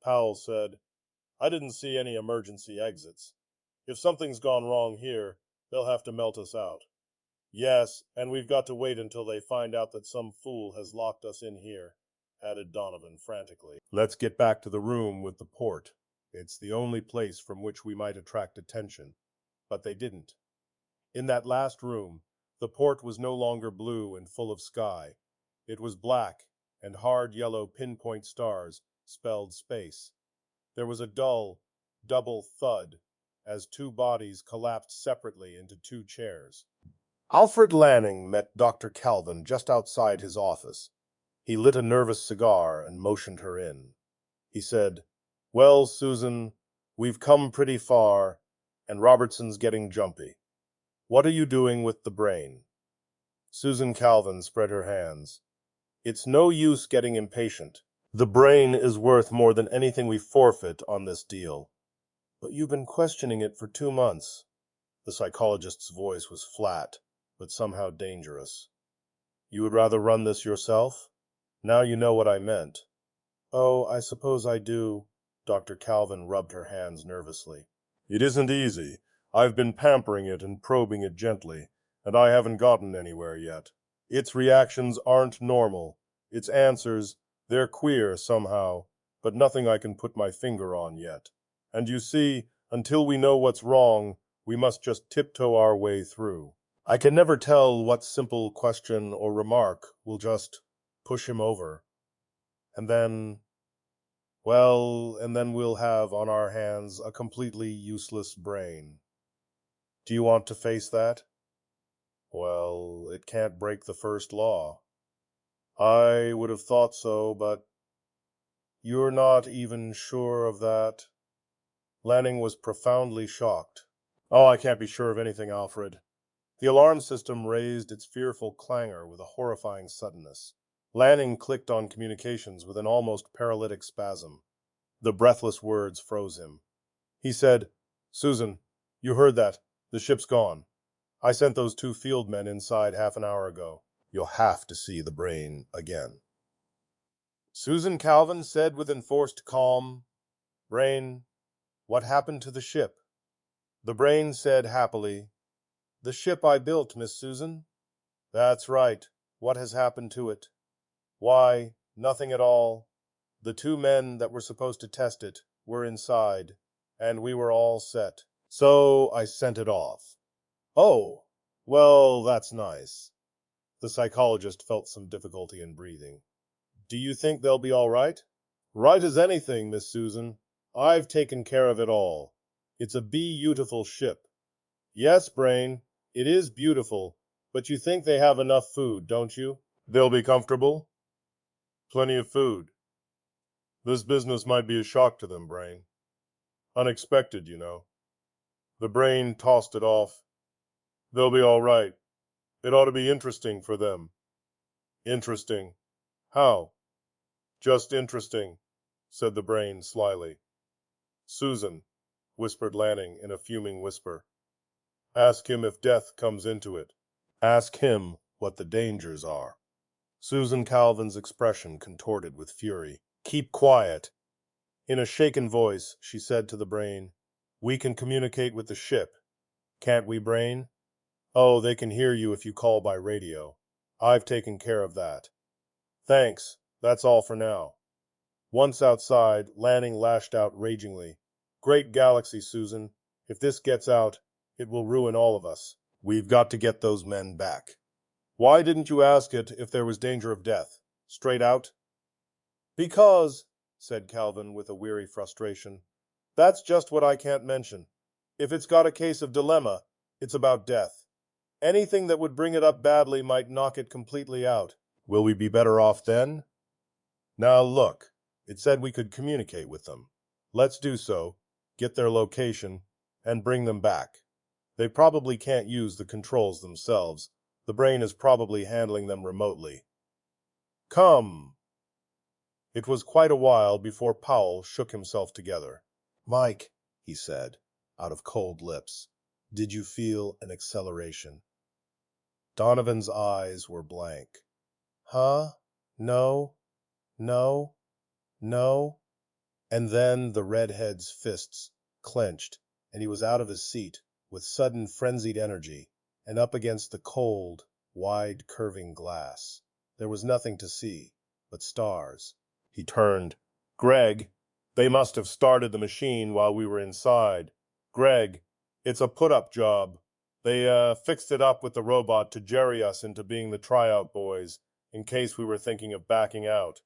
A: Powell said, I didn't see any emergency exits. If something's gone wrong here, they'll have to melt us out. Yes, and we've got to wait until they find out that some fool has locked us in here, added Donovan frantically. Let's get back to the room with the port. It's the only place from which we might attract attention. But they didn't. In that last room, The port was no longer blue and full of sky. It was black, and hard yellow pinpoint stars spelled space. There was a dull, double thud as two bodies collapsed separately into two chairs. Alfred Lanning met Dr. Calvin just outside his office. He lit a nervous cigar and motioned her in. He said, "Well, Susan, we've come pretty far, and Robertson's getting jumpy. What are you doing with the brain?" Susan Calvin spread her hands. "It's no use getting impatient. The brain is worth more than anything we forfeit on this deal." "But you've been questioning it for 2 months." The psychologist's voice was flat, but somehow dangerous. "You would rather run this yourself? Now you know what I meant." "Oh, I suppose I do." Dr. Calvin rubbed her hands nervously. "It isn't easy. I've been pampering it and probing it gently, and I haven't gotten anywhere yet. Its reactions aren't normal. Its answers, they're queer somehow, but nothing I can put my finger on yet. And you see, until we know what's wrong, we must just tiptoe our way through. I can never tell what simple question or remark will just push him over. And then, well, and then we'll have on our hands a completely useless brain. Do you want to face that?" "Well, it can't break the first law." "I would have thought so, but—" "You're not even sure of that?" Lanning was profoundly shocked. "Oh, I can't be sure of anything, Alfred." The alarm system raised its fearful clangor with a horrifying suddenness. Lanning clicked on communications with an almost paralytic spasm. The breathless words froze him. He said, "Susan, you heard that. The ship's gone. I sent those 2 field men inside half an hour ago. You'll have to see the brain again." Susan Calvin said with enforced calm, "Brain, what happened to the ship?" The brain said happily, "The ship I built, Miss Susan." "That's right. What has happened to it?" "Why, nothing at all. The 2 men that were supposed to test it were inside, and we were all set. So I sent it off." "Oh, well, that's nice." The psychologist felt some difficulty in breathing. "Do you think they'll be all right?" "Right as anything, Miss Susan. I've taken care of it all. It's a beautiful ship." "Yes, Brain, it is beautiful, but you think they have enough food, don't you?" "They'll be comfortable?" "Plenty of food. This business might be a shock to them, Brain. Unexpected, you know." The Brain tossed it off. "They'll be all right. It ought to be interesting for them." "Interesting? How?" "Just interesting," said the Brain slyly. "Susan," whispered Lanning in a fuming whisper, "ask him if death comes into it. Ask him what the dangers are." Susan Calvin's expression contorted with fury. "Keep quiet." In a shaken voice, she said to the Brain, "We can communicate with the ship. Can't we, Brain? Oh, they can hear you if you call by radio. I've taken care of that. Thanks. That's all for now." Once outside, Lanning lashed out ragingly. "Great galaxy, Susan. If this gets out, it will ruin all of us. We've got to get those men back." "Why didn't you ask it if there was danger of death? Straight out?" "Because," said Calvin with a weary frustration, "that's just what I can't mention. If it's got a case of dilemma, it's about death. Anything that would bring it up badly might knock it completely out." "Will we be better off then?" "Now look, it said we could communicate with them. Let's do so, get their location, and bring them back. They probably can't use the controls themselves. The Brain is probably handling them remotely. Come." It was quite a while before Powell shook himself together. "Mike," he said, out of cold lips, "did you feel an acceleration?" Donovan's eyes were blank. "Huh? No, no, no." And then the redhead's fists clenched, and he was out of his seat with sudden frenzied energy and up against the cold, wide curving glass. There was nothing to see but stars. He turned. "Greg, they must have started the machine while we were inside. Greg, it's a put-up job. They fixed it up with the robot to jerry us into being the tryout boys in case we were thinking of backing out.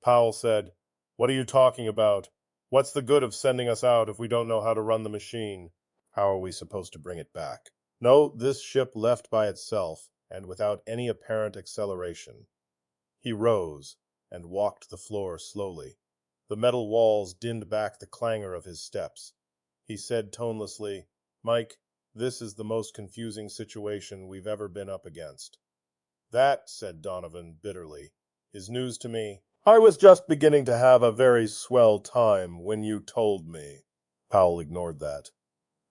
A: Powell said, "What are you talking about? What's the good of sending us out if we don't know how to run the machine? How are we supposed to bring it back? No, this ship left by itself and without any apparent acceleration." He rose and walked the floor slowly. The metal walls dinned back the clangor of his steps. He said tonelessly, "Mike, this is the most confusing situation we've ever been up against." "That," said Donovan bitterly, "is news to me. I was just beginning to have a very swell time when you told me." Powell ignored that.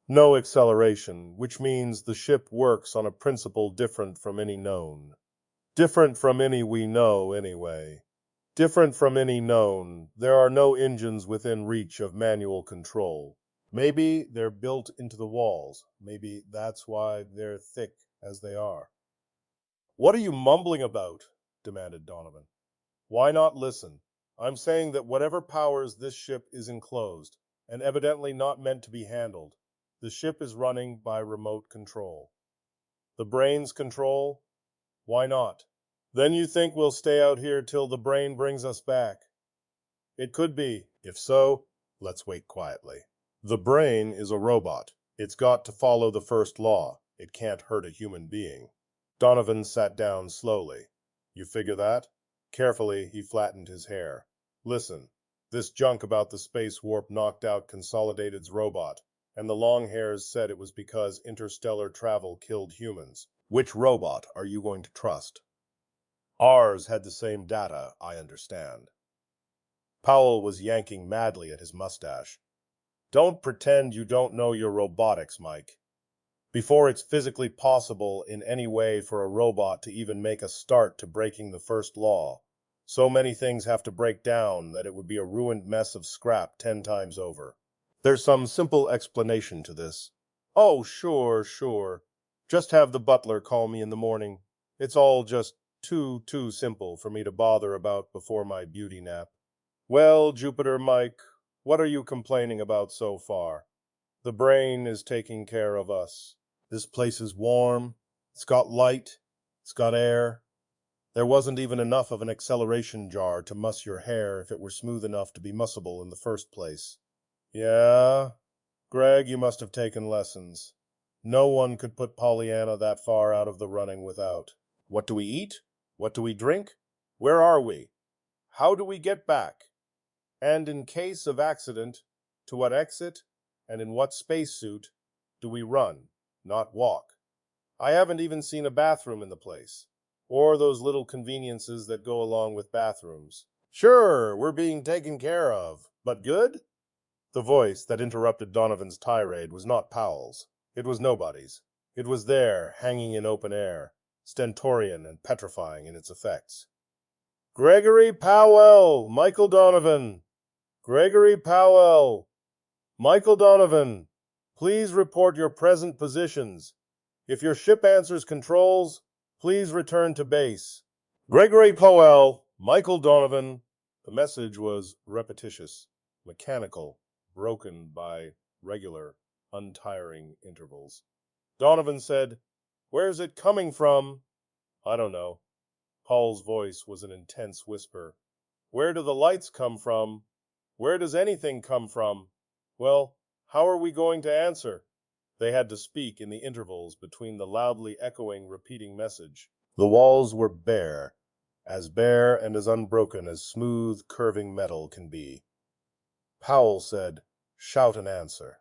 A: "No acceleration, which means the ship works on a principle different from any known. Different from any we know, anyway. Different from any known. There are no engines within reach of manual control. Maybe they're built into the walls. Maybe that's why they're thick as they are." "What are you mumbling about?" demanded Donovan. "Why not listen? I'm saying that whatever powers this ship is enclosed, and evidently not meant to be handled. The ship is running by remote control." "The brain's control? Why not?" "Then you think we'll stay out here till the brain brings us back?" "It could be. If so, let's wait quietly. The brain is a robot. It's got to follow the first law. It can't hurt a human being." Donovan sat down slowly. "You figure that?" Carefully, he flattened his hair. "Listen, this junk about the space warp knocked out Consolidated's robot, and the long hairs said it was because interstellar travel killed humans. Which robot are you going to trust?" "Ours had the same data, I understand." Powell was yanking madly at his mustache. "Don't pretend you don't know your robotics, Mike. Before it's physically possible in any way for a robot to even make a start to breaking the first law, so many things have to break down that it would be a ruined mess of scrap 10 times over. There's some simple explanation to this." "Oh, sure, sure. Just have the butler call me in the morning. It's all just too simple for me to bother about before my beauty nap." "Well, Jupiter Mike, what are you complaining about so far? The brain is taking care of us. This place is warm, it's got light, it's got air. There wasn't even enough of an acceleration jar to muss your hair if it were smooth enough to be mussable in the first place." "Yeah? Greg, you must have taken lessons. No one could put Pollyanna that far out of the running without. What do we eat? What do we drink? Where are we? How do we get back? And in case of accident, to what exit and in what spacesuit do we run, not walk? I haven't even seen a bathroom in the place, or those little conveniences that go along with bathrooms. Sure, we're being taken care of, but good?" The voice that interrupted Donovan's tirade was not Powell's. It was nobody's. It was there, hanging in open air, stentorian and petrifying in its effects. "Gregory Powell! Michael Donovan! Gregory Powell! Michael Donovan! Please report your present positions. If your ship answers controls, please return to base. Gregory Powell! Michael Donovan!" The message was repetitious, mechanical, broken by regular, untiring intervals. Donovan said, "Where's it coming from?" "I don't know." Paul's voice was an intense whisper. "Where do the lights come from? Where does anything come from? Well, how are we going to answer?" They had to speak in the intervals between the loudly echoing, repeating message. The walls were bare and as unbroken as smooth, curving metal can be. Powell said, "Shout an answer."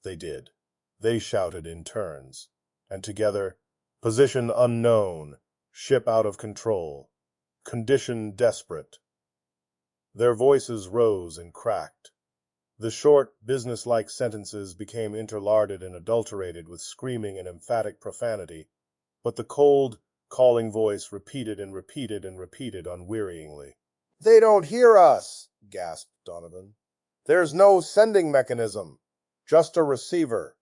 A: They did. They shouted in turns, and together, "Position unknown, ship out of control, condition desperate." Their voices rose and cracked. The short, businesslike sentences became interlarded and adulterated with screaming and emphatic profanity, but the cold, calling voice repeated and repeated and repeated unwearyingly. "They don't hear us!" gasped Donovan. "There's no sending mechanism, just a receiver."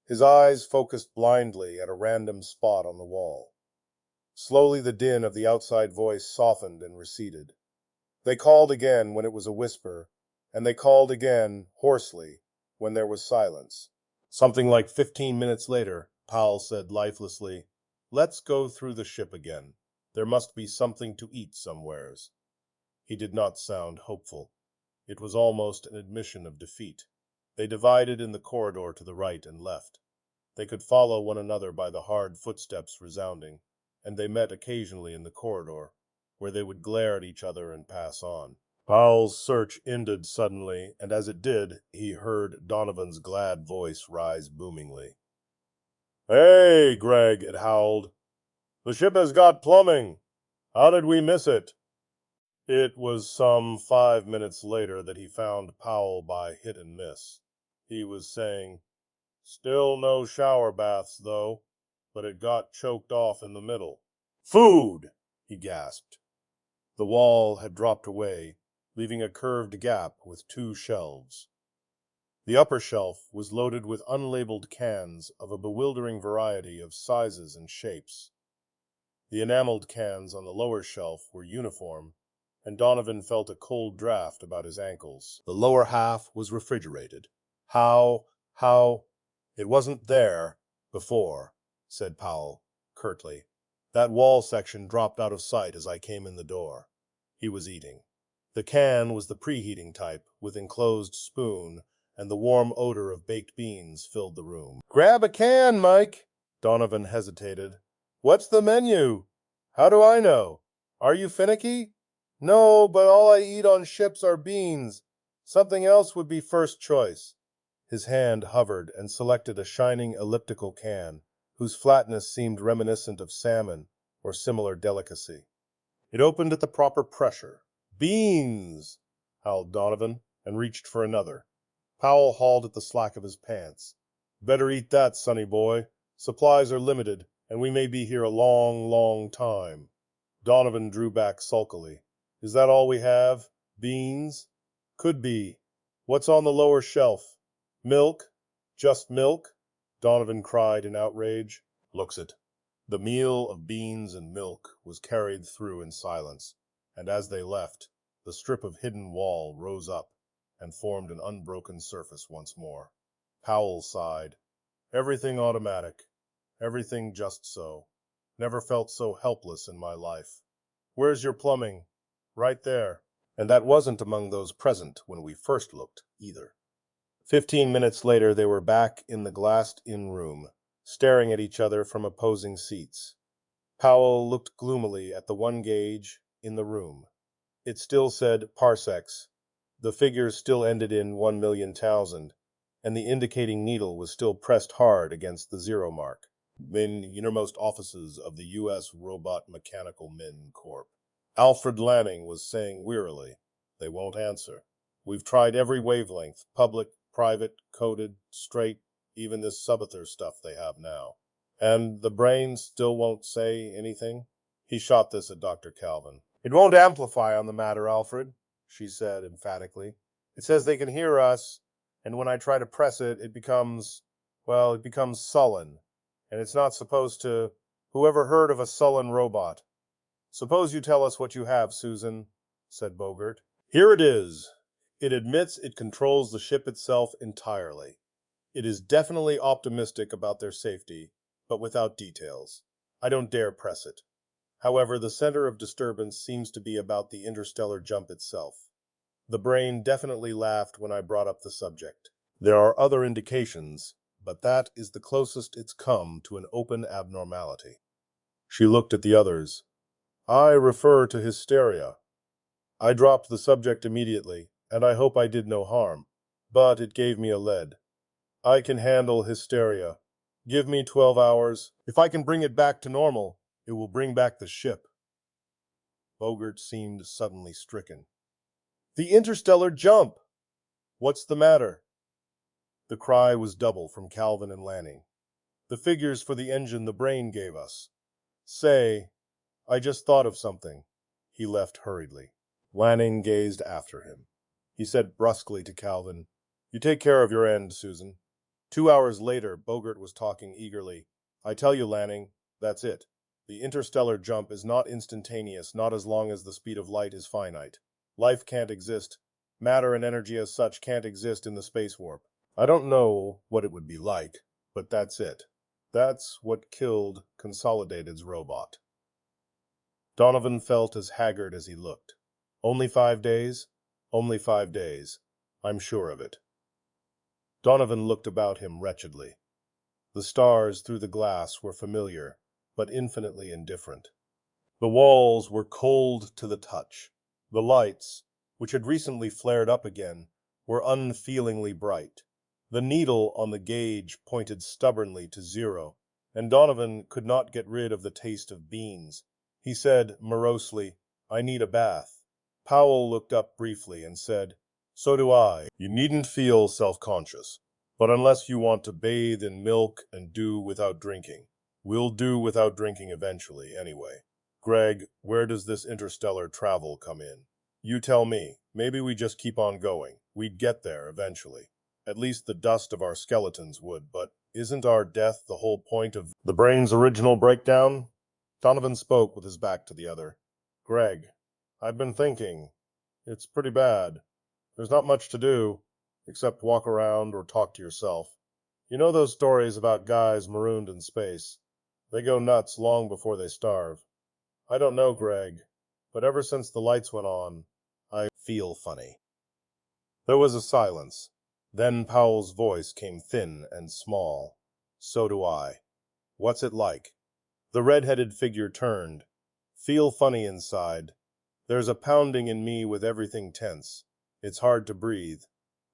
A: His eyes focused blindly at a random spot on the wall. Slowly the din of the outside voice softened and receded. They called again when it was a whisper, and they called again, hoarsely, when there was silence. Something like 15 minutes later, Powell said lifelessly, "Let's go through the ship again. There must be something to eat somewheres." He did not sound hopeful. It was almost an admission of defeat. They divided in the corridor to the right and left. They could follow one another by the hard footsteps resounding, and they met occasionally in the corridor, where they would glare at each other and pass on. Powell's search ended suddenly, and as it did, he heard Donovan's glad voice rise boomingly. "Hey, Greg," it howled. "The ship has got plumbing. How did we miss it?" It was some 5 minutes later that he found Powell by hit and miss. He was saying, "Still no shower baths, though, but it got choked off in the middle." "Food!" he gasped. The wall had dropped away, leaving a curved gap with 2 shelves. The upper shelf was loaded with unlabeled cans of a bewildering variety of sizes and shapes. The enameled cans on the lower shelf were uniform, and Donovan felt a cold draft about his ankles. The lower half was refrigerated. How, it wasn't there before," said Powell, curtly. "That wall section dropped out of sight as I came in the door." He was eating. The can was the preheating type, with enclosed spoon, and the warm odor of baked beans filled the room. "Grab a can, Mike." Donovan hesitated. "What's the menu? How do I know? Are you finicky?" "No, but all I eat on ships are beans. Something else would be first choice." His hand hovered and selected a shining elliptical can, whose flatness seemed reminiscent of salmon or similar delicacy. It opened at the proper pressure. "Beans!" howled Donovan, and reached for another. Powell hauled at the slack of his pants. "Better eat that, sonny boy. Supplies are limited, and we may be here a long, long time." Donovan drew back sulkily. "Is that all we have? Beans?" "Could be. What's on the lower shelf?" "Milk? Just milk?" Donovan cried in outrage. "Looks it." The meal of beans and milk was carried through in silence, and as they left, the strip of hidden wall rose up and formed an unbroken surface once more. Powell sighed. "Everything automatic. Everything just so. Never felt so helpless in my life. Where's your plumbing?" "Right there." And that wasn't among those present when we first looked, either. 15 minutes later they were back in the glassed-in room, staring at each other from opposing seats. Powell looked gloomily at the one gauge in the room. It still said parsecs. The figures still ended in 1,000,000, and the indicating needle was still pressed hard against the zero mark. "In innermost offices of the U.S. Robot Mechanical Men Corp." Alfred Lanning was saying wearily. "They won't answer. We've tried every wavelength, public, private, coded, straight, even this subather stuff they have now." "And the brain still won't say anything?" He shot this at Dr. Calvin. "It won't amplify on the matter, Alfred," she said emphatically. "It says they can hear us, and when I try to press it, it becomes sullen. And it's not supposed to. Whoever heard of a sullen robot?" "Suppose you tell us what you have, Susan," said Bogert. "Here it is. It admits it controls the ship itself entirely. It is definitely optimistic about their safety, but without details. I don't dare press it. However, the center of disturbance seems to be about the interstellar jump itself. The brain definitely laughed when I brought up the subject. There are other indications, but that is the closest it's come to an open abnormality." She looked at the others. "I refer to hysteria. I dropped the subject immediately, and I hope I did no harm, but it gave me a lead. I can handle hysteria. Give me 12 hours. If I can bring it back to normal, it will bring back the ship." Bogert seemed suddenly stricken. "The interstellar jump! What's the matter?" The cry was double from Calvin and Lanning. "The figures for the engine the brain gave us. Say, I just thought of something." He left hurriedly. Lanning gazed after him. He said brusquely to Calvin, "You take care of your end, Susan." 2 hours later, Bogert was talking eagerly. "I tell you, Lanning, that's it. The interstellar jump is not instantaneous, not as long as the speed of light is finite. Life can't exist. Matter and energy as such can't exist in the space warp. I don't know what it would be like, but that's it. That's what killed Consolidated's robot. Donovan felt as haggard as he looked. Only 5 days? Only 5 days. I'm sure of it. Donovan looked about him wretchedly. The stars through the glass were familiar, but infinitely indifferent. The walls were cold to the touch. The lights, which had recently flared up again, were unfeelingly bright. The needle on the gauge pointed stubbornly to 0, and Donovan could not get rid of the taste of beans. He said morosely, "I need a bath." Powell looked up briefly and said, "So do I. You needn't feel self-conscious. But unless you want to bathe in milk and do without drinking, we'll do without drinking eventually, anyway. Greg, where does this interstellar travel come in? You tell me. Maybe we just keep on going. We'd get there eventually. At least the dust of our skeletons would, but isn't our death the whole point of the brain's original breakdown?" Donovan spoke with his back to the other. "Greg, I've been thinking. It's pretty bad. There's not much to do, except walk around or talk to yourself. You know those stories about guys marooned in space? They go nuts long before they starve. I don't know, Greg, but ever since the lights went on, I feel funny." There was a silence. Then Powell's voice came thin and small. "So do I. What's it like?" The red-headed figure turned. "Feel funny inside. There's a pounding in me with everything tense. It's hard to breathe.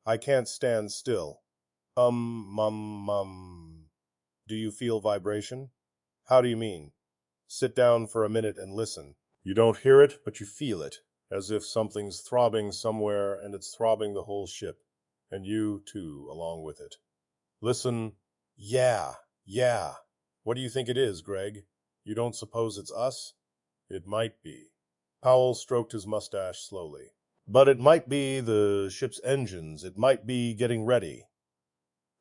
A: I can't stand still. Mum. Do you feel vibration?" "How do you mean?" "Sit down for a minute and listen. You don't hear it, but you feel it, as if something's throbbing somewhere and it's throbbing the whole ship, and you, too, along with it. Listen. Yeah. What do you think it is, Greg? You don't suppose it's us?" "It might be." Powell stroked his mustache slowly. "But it might be the ship's engines. It might be getting ready."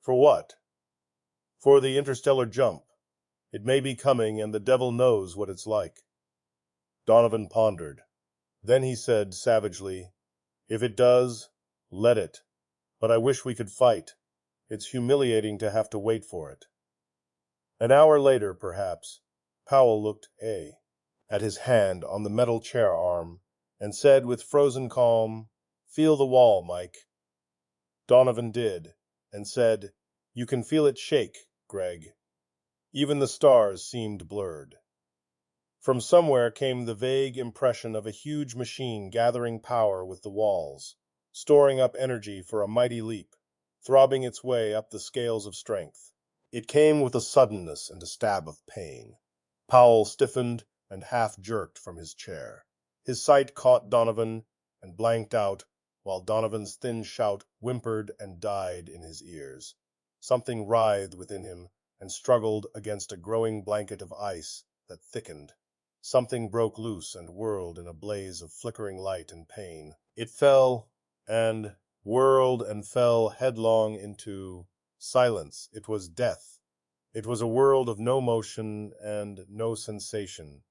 A: "For what?" "For the interstellar jump. It may be coming, and the devil knows what it's like." Donovan pondered. Then he said savagely, "If it does, let it. But I wish we could fight. It's humiliating to have to wait for it." An hour later, perhaps, Powell looked at his hand on the metal chair arm and said with frozen calm, "Feel the wall, Mike." Donovan did, and said, "You can feel it shake, Greg." Even the stars seemed blurred. From somewhere came the vague impression of a huge machine gathering power with the walls, storing up energy for a mighty leap, throbbing its way up the scales of strength. It came with a suddenness and a stab of pain. Powell stiffened and half jerked from his chair. His sight caught Donovan and blanked out, while Donovan's thin shout whimpered and died in his ears. Something writhed within him and struggled against a growing blanket of ice that thickened. Something broke loose and whirled in a blaze of flickering light and pain. It fell and whirled and fell headlong into silence. It was death. It was a world of no motion and no sensation,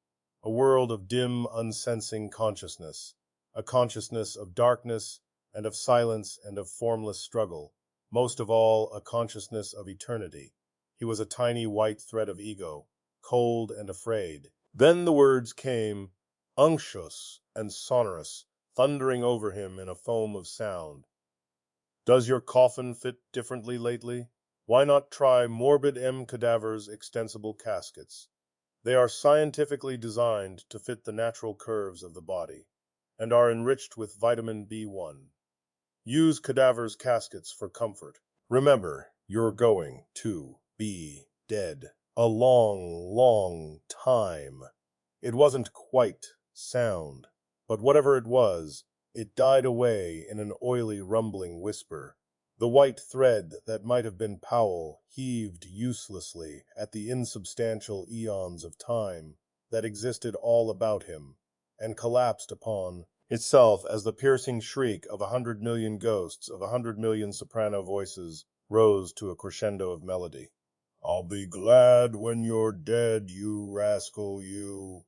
A: a world of dim, unsensing consciousness, a consciousness of darkness and of silence and of formless struggle, most of all a consciousness of eternity. He was a tiny white thread of ego, cold and afraid. Then the words came, unctuous and sonorous, thundering over him in a foam of sound. "Does your coffin fit differently lately? Why not try Morbid M. Cadaver's extensible caskets? They are scientifically designed to fit the natural curves of the body, and are enriched with vitamin B1. Use Cadaver's caskets for comfort. Remember, you're going to be dead a long time." It wasn't quite sound, but whatever it was, it died away in an oily, rumbling whisper. The white thread that might have been Powell heaved uselessly at the insubstantial eons of time that existed all about him, and collapsed upon itself as the piercing shriek of 100 million ghosts of 100 million soprano voices rose to a crescendo of melody. "I'll be glad when you're dead, you rascal, you.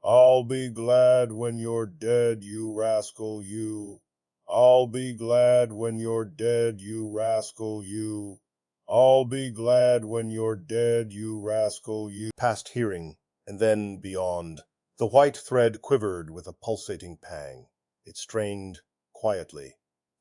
A: I'll be glad when you're dead, you rascal, you. I'll be glad when you're dead, you rascal, you. I'll be glad when you're dead, you rascal, you.
B: Past hearing, and then beyond. The white thread quivered with a pulsating pang. It strained quietly.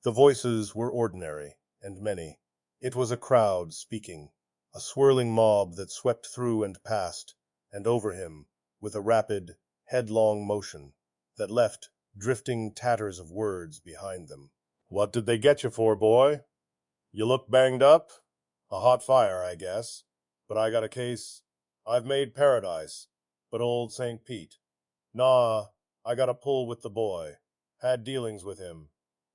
B: The voices were ordinary, and many. It was a crowd speaking, a swirling mob that swept through and past, and over him, with a rapid, headlong motion that left drifting tatters of words behind them.
A: What did they get you for, boy? You look banged up? A hot fire, I guess. But I got a case. I've made paradise, but old St. Pete. Nah, I got a pull with the boy. Had dealings with him.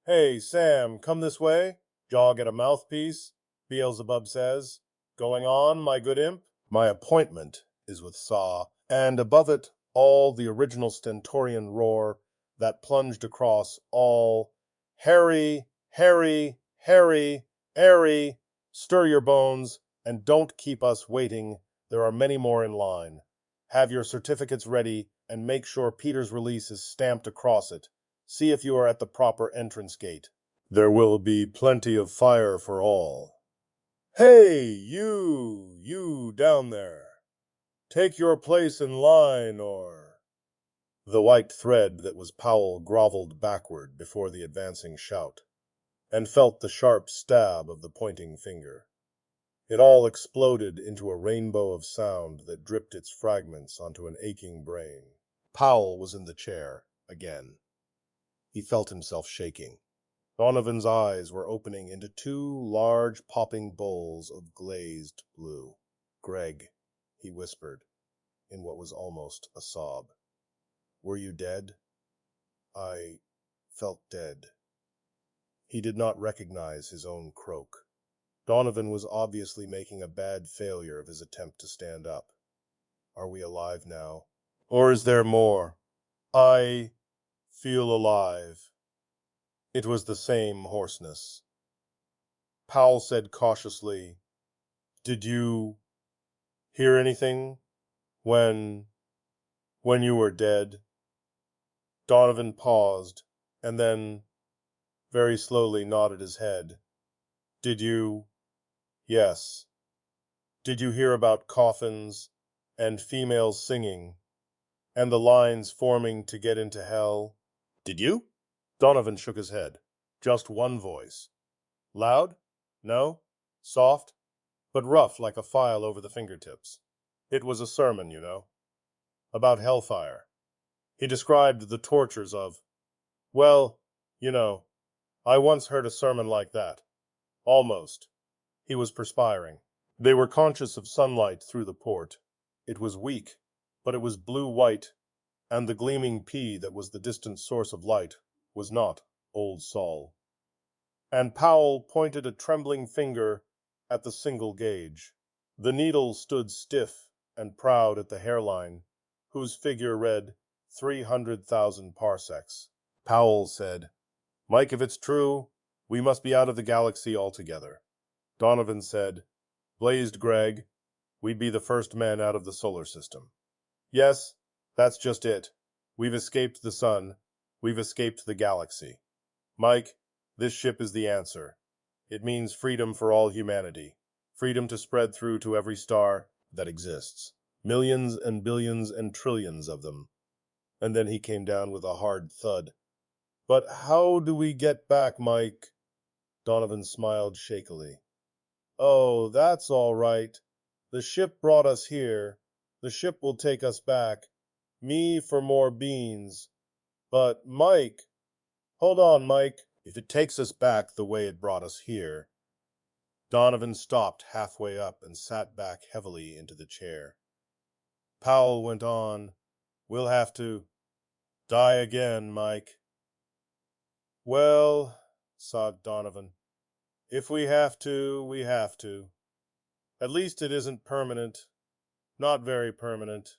A: Hey, Sam, come this way. Jaw get a mouthpiece, Beelzebub says. Going on, my good imp?
B: My appointment is with Saw, and above it all the original stentorian roar that plunged across all. Harry, Harry, Harry, Harry, stir your bones, and don't keep us waiting. There are many more in line. Have your certificates ready, and make sure Peter's release is stamped across it. See if you are at the proper entrance gate.
A: There will be plenty of fire for all. Hey, you down there. Take your place in line, or...
B: The white thread that was Powell groveled backward before the advancing shout, and felt the sharp stab of the pointing finger. It all exploded into a rainbow of sound that dripped its fragments onto an aching brain. Powell was in the chair, again. He felt himself shaking. Donovan's eyes were opening into two large popping bowls of glazed blue. "Greg," he whispered, in what was almost a sob. "Were you dead?" "I felt dead." He did not recognize his own croak. Donovan was obviously making a bad failure of his attempt to stand up. "Are we alive now? Or is there more?" "I feel alive." It was the same hoarseness. Powell said cautiously, "Did you hear anything when you were dead?" Donovan paused, and then very slowly nodded his head. "Did you?" "Yes." "Did you hear about coffins, and females singing, and the lines forming to get into hell?" "Did you?" Donovan shook his head. "Just one voice. Loud? No? Soft? But rough like a file over the fingertips. It was a sermon, you know. About hellfire. He described the tortures of... Well, you know, I once heard a sermon like that. Almost." He was perspiring. They were conscious of sunlight through the port. It was weak, but it was blue-white, and the gleaming pea that was the distant source of light was not Old Sol. And Powell pointed a trembling finger at the single gauge. The needle stood stiff and proud at the hairline, whose figure read 300,000 parsecs. Powell said, "Mike, if it's true, we must be out of the galaxy altogether." Donovan said, "Blazed Greg, we'd be the first men out of the solar system." "Yes, that's just it. We've escaped the sun. We've escaped the galaxy. Mike, this ship is the answer. It means freedom for all humanity. Freedom to spread through to every star that exists. Millions and billions and trillions of them." And then he came down with a hard thud. "But how do we get back, Mike?" Donovan smiled shakily. "Oh, that's all right. The ship brought us here. The ship will take us back. Me for more beans. But, Mike... Hold on, Mike. If it takes us back the way it brought us here..." Donovan stopped halfway up and sat back heavily into the chair. Powell went on, "We'll have to die again, Mike." "Well," sobbed Donovan, "if we have to, we have to. At least it isn't permanent. Not very permanent."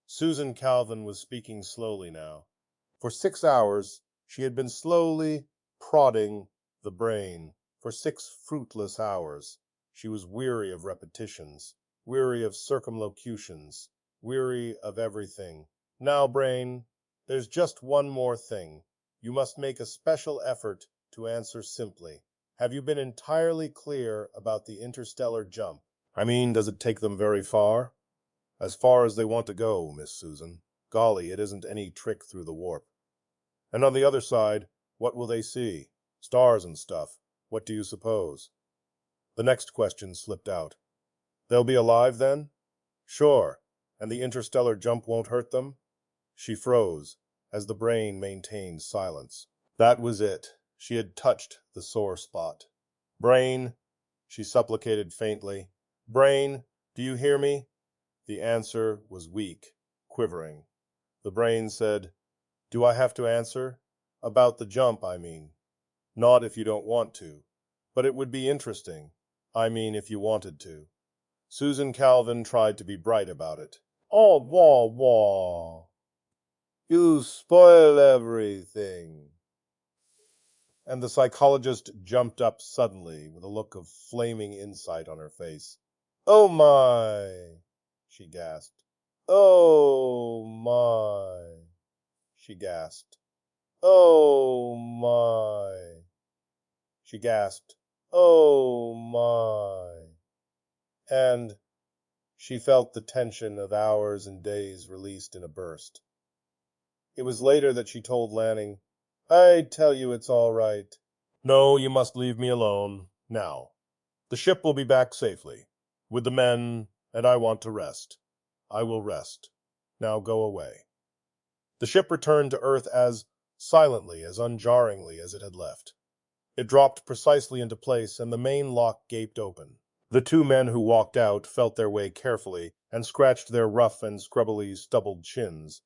B: Susan Calvin was speaking slowly now. For 6 hours she had been slowly prodding the brain. For 6 fruitless hours. She was weary of repetitions, weary of circumlocutions, weary of everything. "Now, brain, there's just one more thing.
A: You must make a special effort to answer simply. Have you been entirely clear about the interstellar jump? I mean, does it take them very far? As far as they want to go, Miss Susan. Golly, it isn't any trick through the warp. And on the other side, what will they see? Stars and stuff. What do you suppose? The next question slipped out. They'll be alive then? Sure. And the interstellar jump won't hurt them? She froze, as the brain maintained silence. That was it. She had touched the sore spot. Brain, she supplicated faintly. Brain, do you hear me? The answer was weak, quivering. The brain said, Do I have to answer? About the jump, I mean. Not if you don't want to. But it would be interesting. I mean, if you wanted to. Susan Calvin tried to be bright about it. Oh, wah, wah. You spoil everything. And the psychologist jumped up suddenly with a look of flaming insight on her face. Oh, my, she gasped. Oh, my, she gasped. Oh, my, she gasped. Oh, my. And she felt the tension of hours and days released in a burst. It was later that she told Lanning, I tell you it's all right. No, you must leave me alone. Now. The ship will be back safely, with the men, and I want to rest. I will rest. Now go away. The ship returned to Earth as silently, as unjarringly as it had left. It dropped precisely into place, and the main lock gaped open. The two men who walked out felt their way carefully and scratched their rough and scrubbily stubbled chins.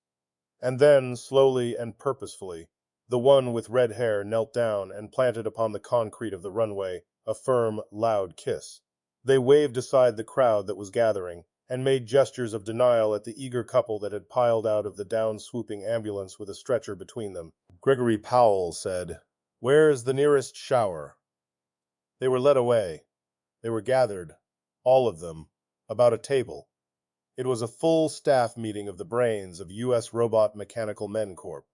A: And then, slowly and purposefully, the one with red hair knelt down and planted upon the concrete of the runway a firm, loud kiss. They waved aside the crowd that was gathering, and made gestures of denial at the eager couple that had piled out of the down-swooping ambulance with a stretcher between them. Gregory Powell said, Where's the nearest shower? They were led away. They were gathered, all of them, about a table. It was a full staff meeting of the brains of U.S. Robot Mechanical Men Corp.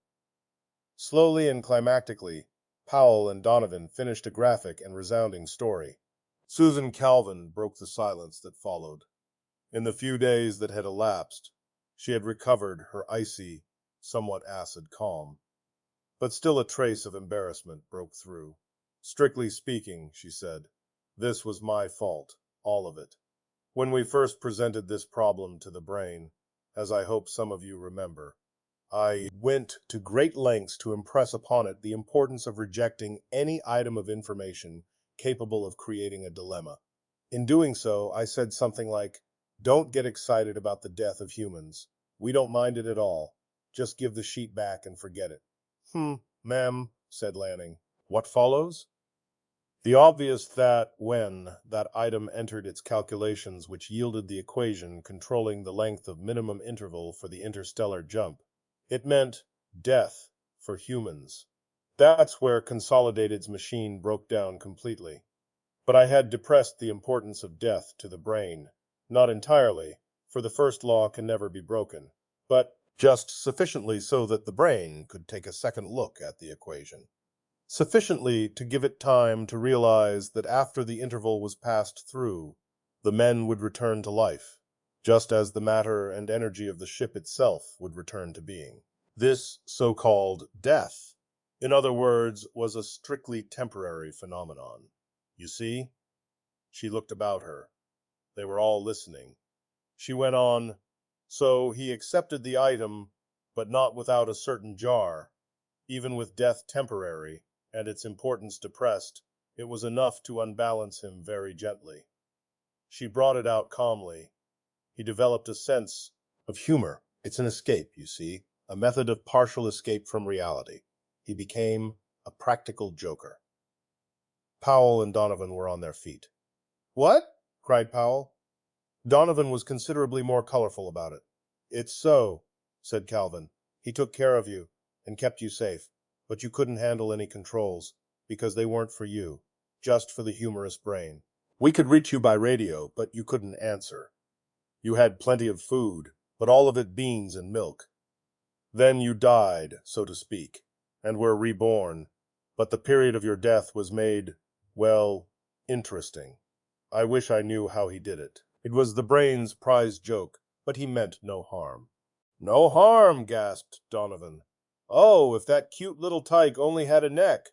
A: Slowly and climactically, Powell and Donovan finished a graphic and resounding story. Susan Calvin broke the silence that followed. In the few days that had elapsed, she had recovered her icy, somewhat acid calm. But still a trace of embarrassment broke through. Strictly speaking, she said, this was my fault, all of it. When we first presented this problem to the brain, as I hope some of you remember, I went to great lengths to impress upon it the importance of rejecting any item of information capable of creating a dilemma. In doing so, I said something like, Don't get excited about the death of humans. We don't mind it at all. Just give the sheet back and forget it. Ma'am, said Lanning. What follows? The obvious that when that item entered its calculations which yielded the equation controlling the length of minimum interval for the interstellar jump, it meant death for humans. That's where Consolidated's machine broke down completely. But I had depressed the importance of death to the brain. Not entirely, for the first law can never be broken, but just sufficiently so that the brain could take a second look at the equation. Sufficiently to give it time to realize that after the interval was passed through, the men would return to life, just as the matter and energy of the ship itself would return to being. This so-called death, in other words, was a strictly temporary phenomenon. You see? She looked about her. They were all listening. She went on, So he accepted the item, but not without a certain jar. Even with death temporary, and its importance depressed, it was enough to unbalance him very gently. She brought it out calmly. He developed a sense of humor. It's an escape, you see, a method of partial escape from reality. He became a practical joker. Powell and Donovan were on their feet. What? Cried Powell. Donovan was considerably more colorful about it. It's so, said Calvin. He took care of you and kept you safe, but you couldn't handle any controls because they weren't for you, just for the humorous brain. We could reach you by radio, but you couldn't answer. You had plenty of food, but all of it beans and milk. Then you died, so to speak. and were reborn, but the period of your death was made, well, interesting. I wish I knew how he did it. It was the brain's prized joke, but he meant no harm. No harm, gasped Donovan. Oh, if that cute little tyke only had a neck!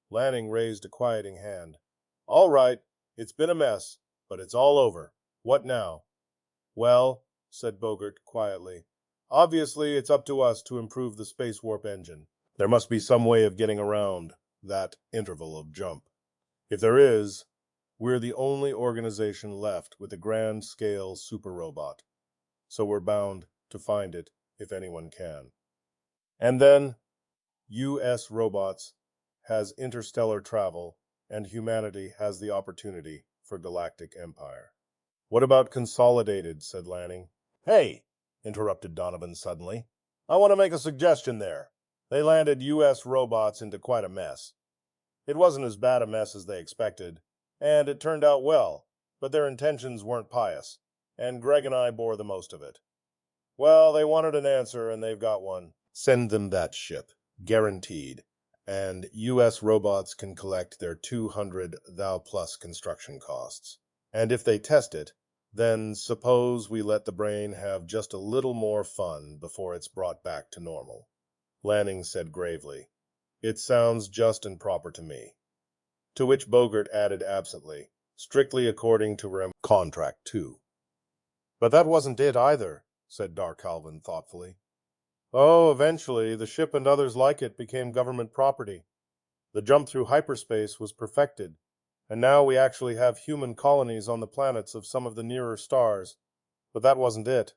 A: Lanning raised a quieting hand. All right, it's been a mess, but it's all over. What now? Well, said Bogart quietly, obviously it's up to us to improve the space warp engine. There must be some way of getting around that interval of jump. If there is, we're the only organization left with a grand-scale super robot, so we're bound to find it if anyone can. And then, U.S. Robots has interstellar travel, and humanity has the opportunity for galactic empire. What about Consolidated? Said Lanning. Hey, interrupted Donovan suddenly. I want to make a suggestion there. They landed U.S. robots into quite a mess. It wasn't as bad a mess as they expected, and it turned out well, but their intentions weren't pious, and Greg and I bore the most of it. Well, they wanted an answer, and they've got one. Send them that ship, guaranteed, and U.S. robots can collect their 200 thou plus construction costs. And if they test it, then suppose we let the brain have just a little more fun before it's brought back to normal. Lanning said gravely, It sounds just and proper to me. To which Bogart added absently, strictly according to contract too. But that wasn't it either, said Darkalvin thoughtfully. Oh, eventually, the ship and others like it became government property. The jump through hyperspace was perfected, and now we actually have human colonies on the planets of some of the nearer stars. But that wasn't it.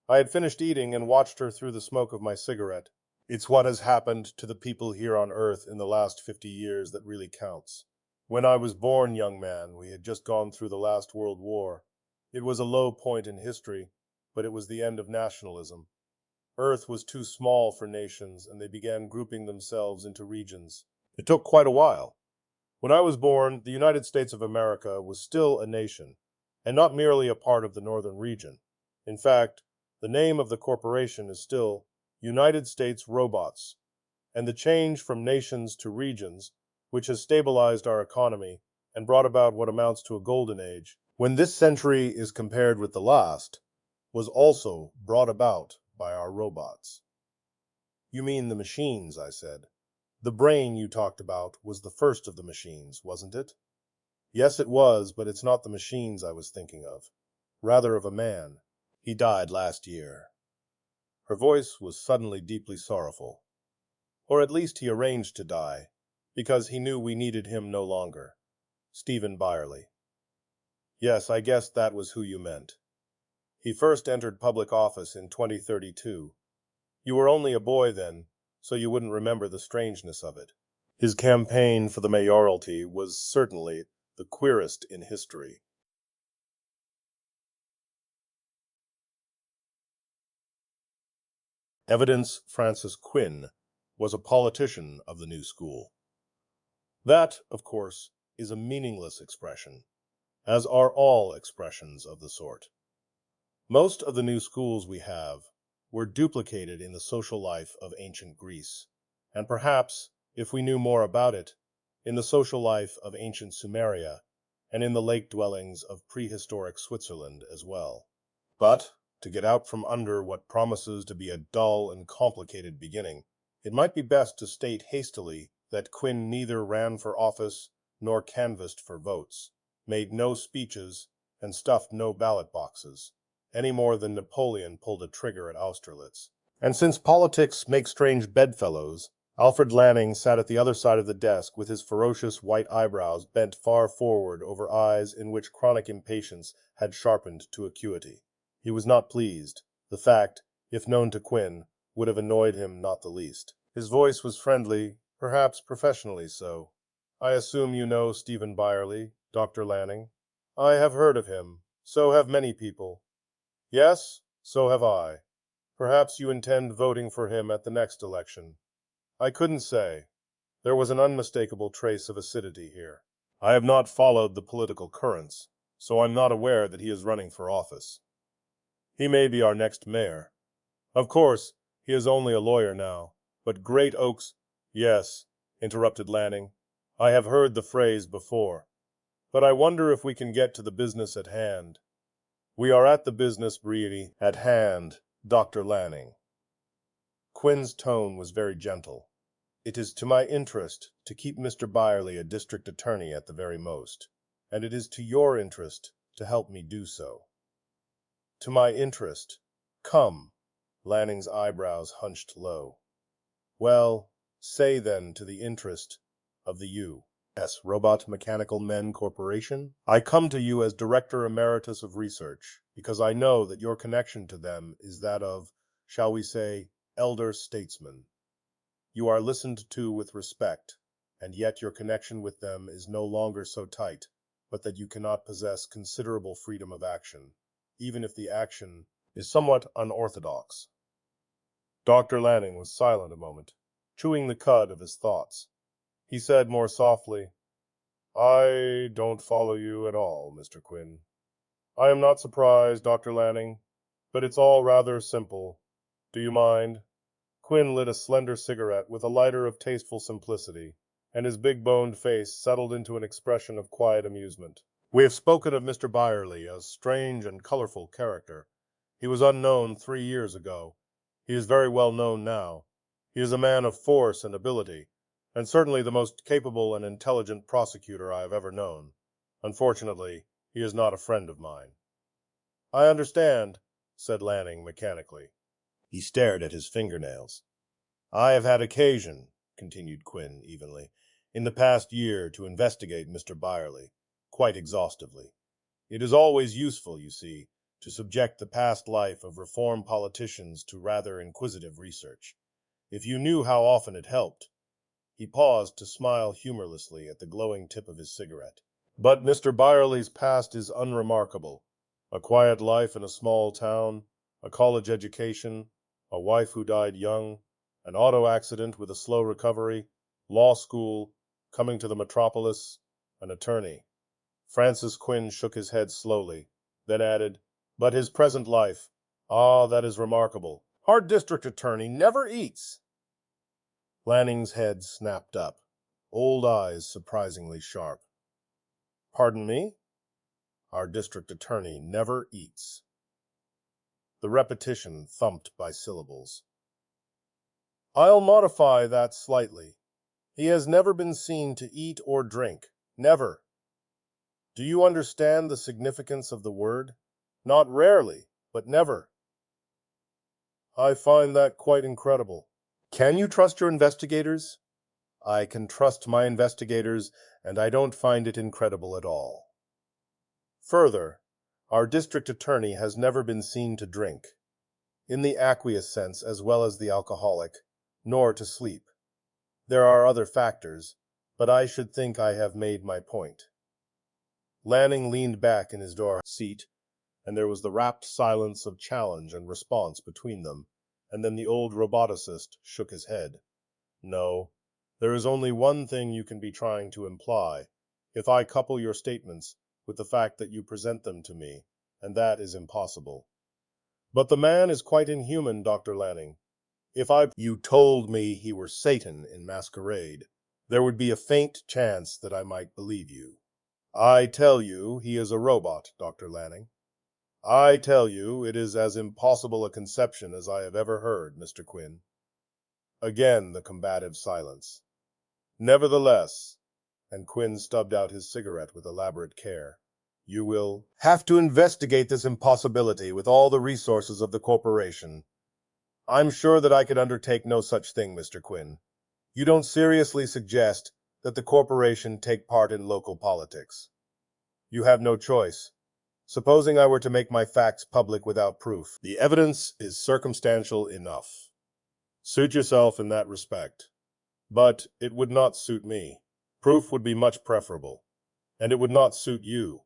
A: I had finished eating and watched her through the smoke of my cigarette. It's what has happened to the people here on Earth in the last 50 years that really counts. When I was born, young man, we had just gone through the last World War. It was a low point in history, but it was the end of nationalism. Earth was too small for nations, and they began grouping themselves into regions. It took quite a while. When I was born, the United States of America was still a nation, and not merely a part of the northern region. In fact, the name of the corporation is still United States Robots, and the change from nations to regions, which has stabilized our economy and brought about what amounts to a golden age, when this century is compared with the last, was also brought about by our robots. You mean the machines, I said. The brain you talked about was the first of the machines, wasn't it? Yes, it was, but it's not the machines I was thinking of. Rather of a man. He died last year. Her voice was suddenly deeply sorrowful. Or at least he arranged to die, because he knew we needed him no longer. Stephen Byerly. Yes, I guessed that was who you meant. He first entered public office in 2032. You were only a boy then, so you wouldn't remember the strangeness of it. His campaign for the mayoralty was certainly the queerest in history. Evidence Francis Quinn was a politician of the new school. That, of course, is a meaningless expression, as are all expressions of the sort. Most of the new schools we have were duplicated in the social life of ancient Greece, and perhaps, if we knew more about it, in the social life of ancient Sumeria, and in the lake dwellings of prehistoric Switzerland as well. But, to get out from under what promises to be a dull and complicated beginning, it might be best to state hastily that Quinn neither ran for office nor canvassed for votes, made no speeches, and stuffed no ballot boxes, any more than Napoleon pulled a trigger at Austerlitz. And since politics make strange bedfellows, Alfred Lanning sat at the other side of the desk with his ferocious white eyebrows bent far forward over eyes in which chronic impatience had sharpened to acuity. He was not pleased. The fact, if known to Quinn, would have annoyed him not the least. His voice was friendly, perhaps professionally so. I assume you know Stephen Byerly, Dr. Lanning? I have heard of him. So have many people. Yes, so have I. Perhaps you intend voting for him at the next election. I couldn't say. There was an unmistakable trace of acidity here. I have not followed the political currents, so I'm not aware that he is running for office. He may be our next mayor. Of course, he is only a lawyer now, But great oaks— Yes, interrupted Lanning. I have heard the phrase before. But I wonder if we can get to the business at hand. We are at the business, really, at hand, Dr. Lanning. Quinn's tone was very gentle. It is to my interest to keep Mr. Byerley a district attorney at the very most, and it is to your interest to help me do so. To my interest. Come. Lanning's eyebrows hunched low. Well, say then to the interest of the U.S. Robot Mechanical Men Corporation. I come to you as Director Emeritus of Research, because I know that your connection to them is that of, shall we say, elder statesman. You are listened to with respect, and yet your connection with them is no longer so tight, but that you cannot possess considerable freedom of action, even if the action is somewhat unorthodox. Dr. Lanning was silent a moment, chewing the cud of his thoughts. He said more softly, I don't follow you at all, Mr. Quinn. I am not surprised, Dr. Lanning, but it's all rather simple. Do you mind? Quinn lit a slender cigarette with a lighter of tasteful simplicity, and his big-boned face settled into an expression of quiet amusement. We have spoken of Mr. Byerley, a strange and colorful character. He was unknown 3 years ago. He is very well known now. He is a man of force and ability, and certainly the most capable and intelligent prosecutor I have ever known. Unfortunately, he is not a friend of mine. I understand, said Lanning mechanically. He stared at his fingernails. I have had occasion, continued Quinn evenly, in the past year to investigate Mr. Byerley, quite exhaustively. It is always useful, you see, to subject the past life of reform politicians to rather inquisitive research. If you knew how often it helped. He paused to smile humorlessly at the glowing tip of his cigarette. But Mr. Byerley's past is unremarkable. A quiet life in a small town, a college education, a wife who died young, an auto accident with a slow recovery, law school, coming to the metropolis, an attorney. Francis Quinn shook his head slowly, then added, but his present life, that is remarkable. Our district attorney never eats. Lanning's head snapped up, old eyes surprisingly sharp. Pardon me? Our district attorney never eats. The repetition thumped by syllables. I'll modify that slightly. He has never been seen to eat or drink. Never. Do you understand the significance of the word? Not rarely, but never. I find that quite incredible. Can you trust your investigators? I can trust my investigators, and I don't find it incredible at all. Further, our district attorney has never been seen to drink, in the aqueous sense as well as the alcoholic, nor to sleep. There are other factors, but I should think I have made my point. Lanning leaned back in his door seat, and there was the rapt silence of challenge and response between them, and then the old roboticist shook his head. No, there is only one thing you can be trying to imply, if I couple your statements with the fact that you present them to me, and that is impossible. But the man is quite inhuman, Dr. Lanning. If you told me he were Satan in masquerade, there would be a faint chance that I might believe you. I tell you he is a robot, Dr. Lanning. I tell you it is as impossible a conception as I have ever heard, Mr. Quinn. Again the combative silence. Nevertheless, and Quinn stubbed out his cigarette with elaborate care, you will have to investigate this impossibility with all the resources of the corporation. I'm sure that I could undertake no such thing, Mr. Quinn. You don't seriously suggest that the corporation take part in local politics. You have no choice. Supposing I were to make my facts public without proof, the evidence is circumstantial enough. Suit yourself in that respect. But it would not suit me. Proof would be much preferable. And it would not suit you,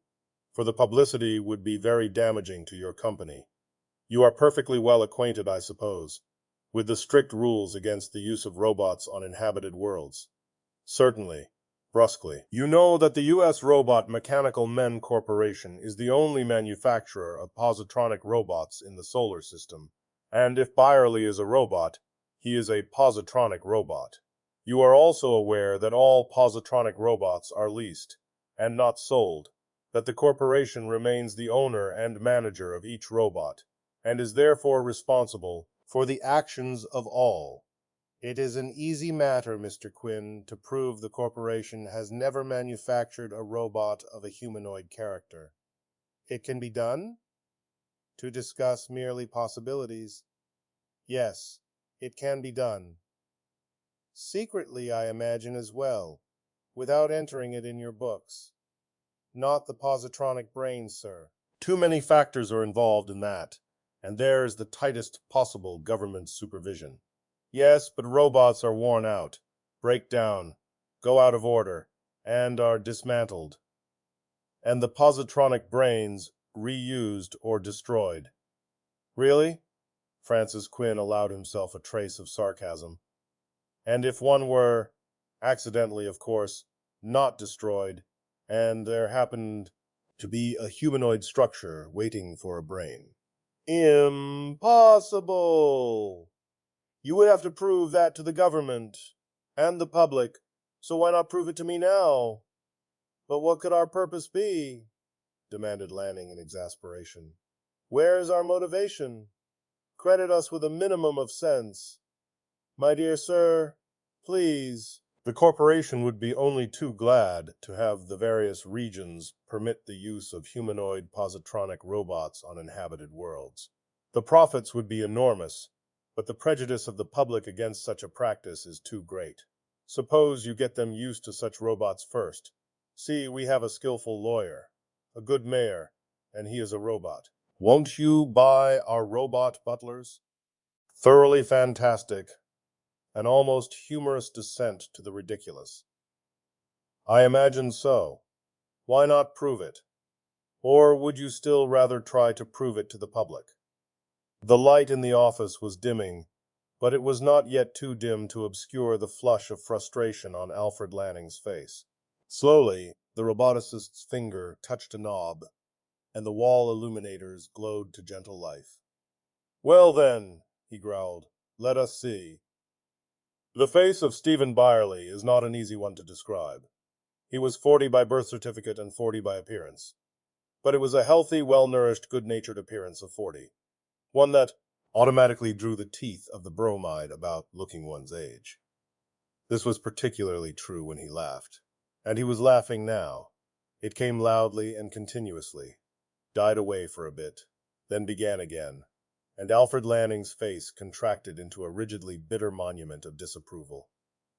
A: for the publicity would be very damaging to your company. You are perfectly well acquainted, I suppose, with the strict rules against the use of robots on inhabited worlds. Certainly. Brusquely. You know that the U.S. Robot Mechanical Men Corporation is the only manufacturer of positronic robots in the solar system, and if Byerley is a robot, He is a positronic robot. You are also aware that all positronic robots are leased, and not sold, that the corporation remains the owner and manager of each robot, and is therefore responsible for the actions of all.
B: It is an easy matter, Mr. Quinn, to prove the corporation has never manufactured a robot of a humanoid character. It can be done? To discuss merely possibilities. Yes, it can be done. Secretly, I imagine, as well, without entering it in your books. Not the positronic brain, sir.
A: Too many factors are involved in that, and there is the tightest possible government supervision. Yes, but robots are worn out, break down, go out of order, and are dismantled, and the positronic brains reused or destroyed. Really? Francis Quinn allowed himself a trace of sarcasm. And if one were, accidentally of course, not destroyed, and there happened to be a humanoid structure waiting for a brain? Impossible! You would have to prove that to the government and the public, so why not prove it to me now? But what could our purpose be? Demanded Lanning in exasperation. Where is our motivation? Credit us with a minimum of sense. My dear sir, please. The corporation would be only too glad to have the various regions permit the use of humanoid positronic robots on inhabited worlds. The profits would be enormous, but the prejudice of the public against such a practice is too great. Suppose you get them used to such robots first. See, we have a skillful lawyer, a good mayor, and he is a robot. Won't you buy our robot butlers? Thoroughly fantastic, an almost humorous descent to the ridiculous. I imagine so. Why not prove it? Or would you still rather try to prove it to the public? The light in the office was dimming, but it was not yet too dim to obscure the flush of frustration on Alfred Lanning's face. Slowly, the roboticist's finger touched a knob, and the wall illuminators glowed to gentle life. Well then, he growled, let us see. The face of Stephen Byerly is not an easy one to describe. He was 40 by birth certificate and 40 by appearance. But it was a healthy, well-nourished, good-natured appearance of 40. One that automatically drew the teeth of the bromide about looking one's age. This was particularly true when he laughed. And he was laughing now. It came loudly and continuously, died away for a bit, then began again, and Alfred Lanning's face contracted into a rigidly bitter monument of disapproval.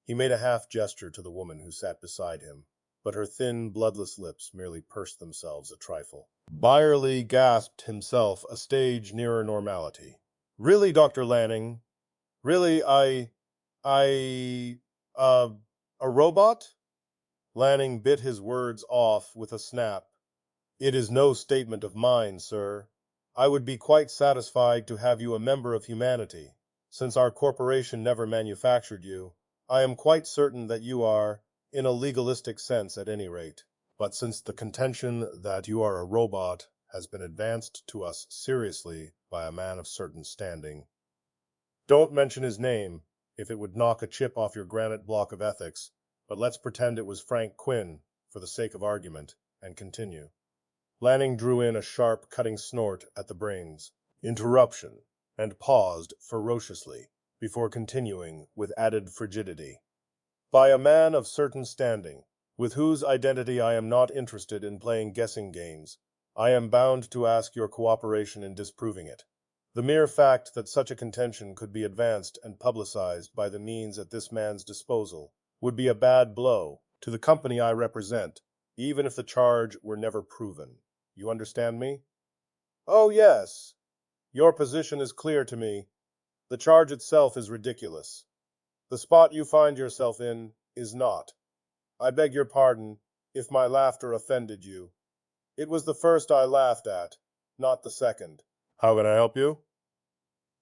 A: He made a half gesture to the woman who sat beside him, but her thin, bloodless lips merely pursed themselves a trifle. Byerly gasped himself a stage nearer normality. Really, Dr. Lanning? Really, uh, a robot? Lanning bit his words off with a snap. It is no statement of mine, sir. I would be quite satisfied to have you a member of humanity. Since our corporation never manufactured you, I am quite certain that you are, in a legalistic sense at any rate. But since the contention that you are a robot has been advanced to us seriously by a man of certain standing, don't mention his name, if it would knock a chip off your granite block of ethics, but let's pretend it was Frank Quinn, for the sake of argument, and continue. Lanning drew in a sharp, cutting snort at the brains. Interruption, and paused ferociously, before continuing with added frigidity. By a man of certain standing, with whose identity I am not interested in playing guessing games, I am bound to ask your cooperation in disproving it. The mere fact that such a contention could be advanced and publicized by the means at this man's disposal would be a bad blow to the company I represent, even if the charge were never proven. You understand me? Oh, yes. Your position is clear to me. The charge itself is ridiculous. The spot you find yourself in is not. I beg your pardon if my laughter offended you. It was the first I laughed at, not the second. How can I help you?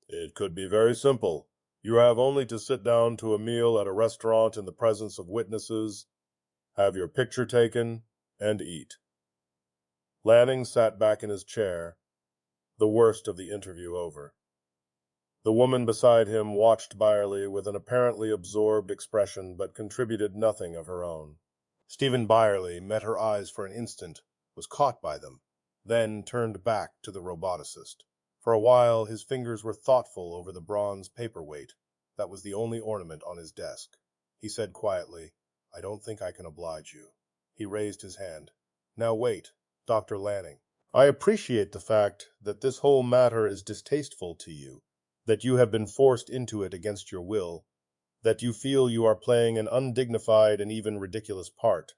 A: It could be very simple. You have only to sit down to a meal at a restaurant in the presence of witnesses, have your picture taken, and eat. Lanning sat back in his chair, the worst of the interview over. The woman beside him watched Byerly with an apparently absorbed expression, but contributed nothing of her own. Stephen Byerly met her eyes for an instant, was caught by them, then turned back to the roboticist. For a while his fingers were thoughtful over the bronze paperweight that was the only ornament on his desk. He said quietly, "I don't think I can oblige you." He raised his hand. "Now wait, Dr. Lanning. I appreciate the fact that this whole matter is distasteful to you, that you have been forced into it against your will, that you feel you are playing an undignified and even ridiculous part.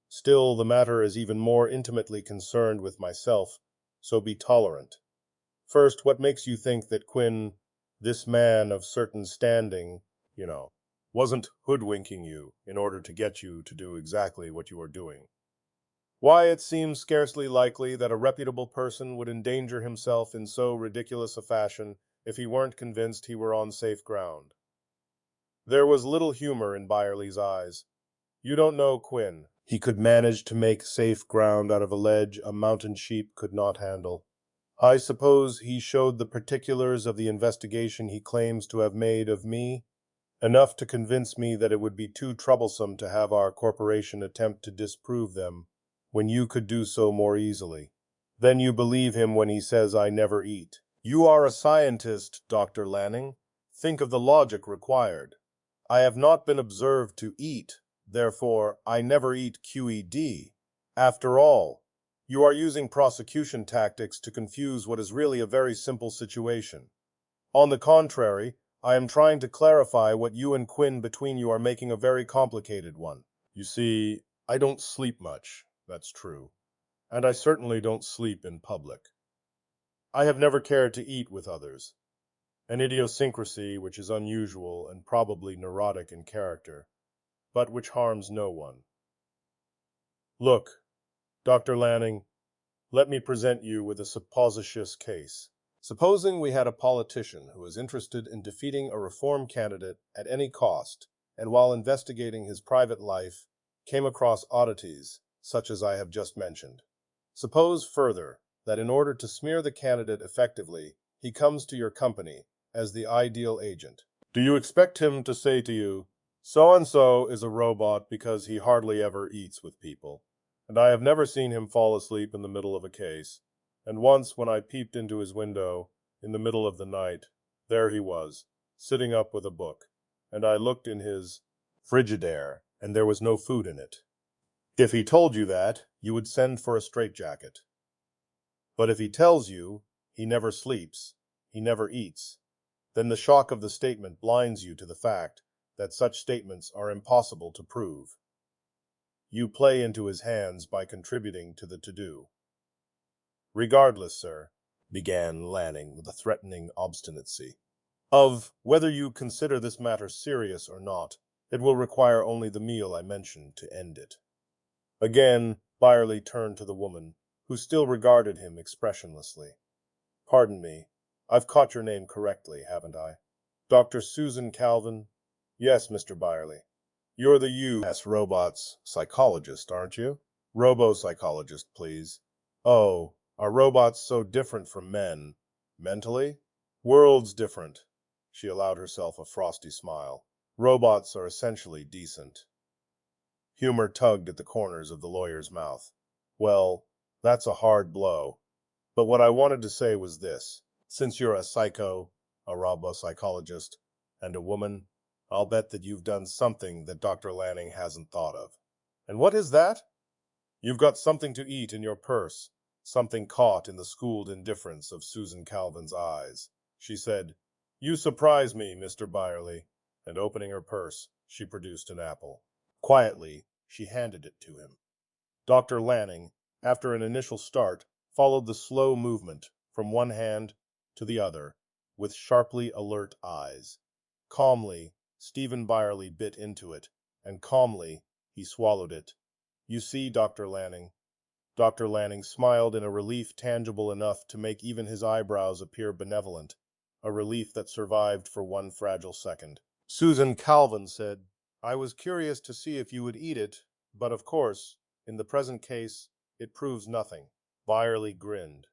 A: Still, the matter is even more intimately concerned with myself, so be tolerant. First, what makes you think that Quinn, this man of certain standing, wasn't hoodwinking you in order to get you to do exactly what you are doing? Why, it seems scarcely likely that a reputable person would endanger himself in so ridiculous a fashion if he weren't convinced he were on safe ground." There was little humor in Byerly's eyes. "You don't know Quinn. He could manage to make safe ground out of a ledge a mountain sheep could not handle. I suppose he showed the particulars of the investigation he claims to have made of me, enough to convince me that it would be too troublesome to have our corporation attempt to disprove them, when you could do so more easily. Then you believe him when he says I never eat. You are a scientist, Dr. Lanning. Think of the logic required. I have not been observed to eat, therefore I never eat QED. After all, you are using prosecution tactics to confuse what is really a very simple situation. On the contrary, I am trying to clarify what you and Quinn between you are making a very complicated one. You see, I don't sleep much, that's true, and I certainly don't sleep in public. I have never cared to eat with others, an idiosyncrasy which is unusual and probably neurotic in character, but which harms no one. Look, Dr. Lanning, let me present you with a supposititious case. Supposing we had a politician who is interested in defeating a reform candidate at any cost, and while investigating his private life, came across oddities, such as I have just mentioned. Suppose further that in order to smear the candidate effectively, he comes to your company as the ideal agent. Do you expect him to say to you, "So-and-so is a robot because he hardly ever eats with people, and I have never seen him fall asleep in the middle of a case, and once when I peeped into his window, in the middle of the night, there he was, sitting up with a book, and I looked in his Frigidaire, and there was no food in it"? If he told you that, you would send for a straitjacket. But if he tells you he never sleeps, he never eats, then the shock of the statement blinds you to the fact that such statements are impossible to prove. You play into his hands by contributing to the to-do. "Regardless, sir," began Lanning with a threatening obstinacy, "of whether you consider this matter serious or not, it will require only the meal I mentioned to end it." Again Byerly turned to the woman, who still regarded him expressionlessly. "Pardon me, I've caught your name correctly, haven't I? Dr. Susan Calvin?" "Yes, Mr. Byerly. You're the U.S. robots psychologist, aren't you?" "Robo-psychologist, please." "Oh, are robots so different from men, mentally?" "Worlds different." She allowed herself a frosty smile. "Robots are essentially decent." Humor tugged at the corners of the lawyer's mouth. "Well, that's a hard blow. But what I wanted to say was this. Since you're a psycho, a robo-psychologist, and a woman, I'll bet that you've done something that Dr. Lanning hasn't thought of." "And what is that?" "You've got something to eat in your purse, something caught in the schooled indifference of Susan Calvin's eyes. She said, 'You surprise me, Mr. Byerly,' and opening her purse, she produced an apple. Quietly, she handed it to him. Dr. Lanning, after an initial start, followed the slow movement from one hand to the other with sharply alert eyes. Calmly, Stephen Byerly bit into it, and calmly he swallowed it. "You see, Dr. Lanning." Dr. Lanning smiled in a relief tangible enough to make even his eyebrows appear benevolent, a relief that survived for one fragile second. Susan Calvin said, "I was curious to see if you would eat it, but of course, in the present case, it proves nothing." Byerly grinned.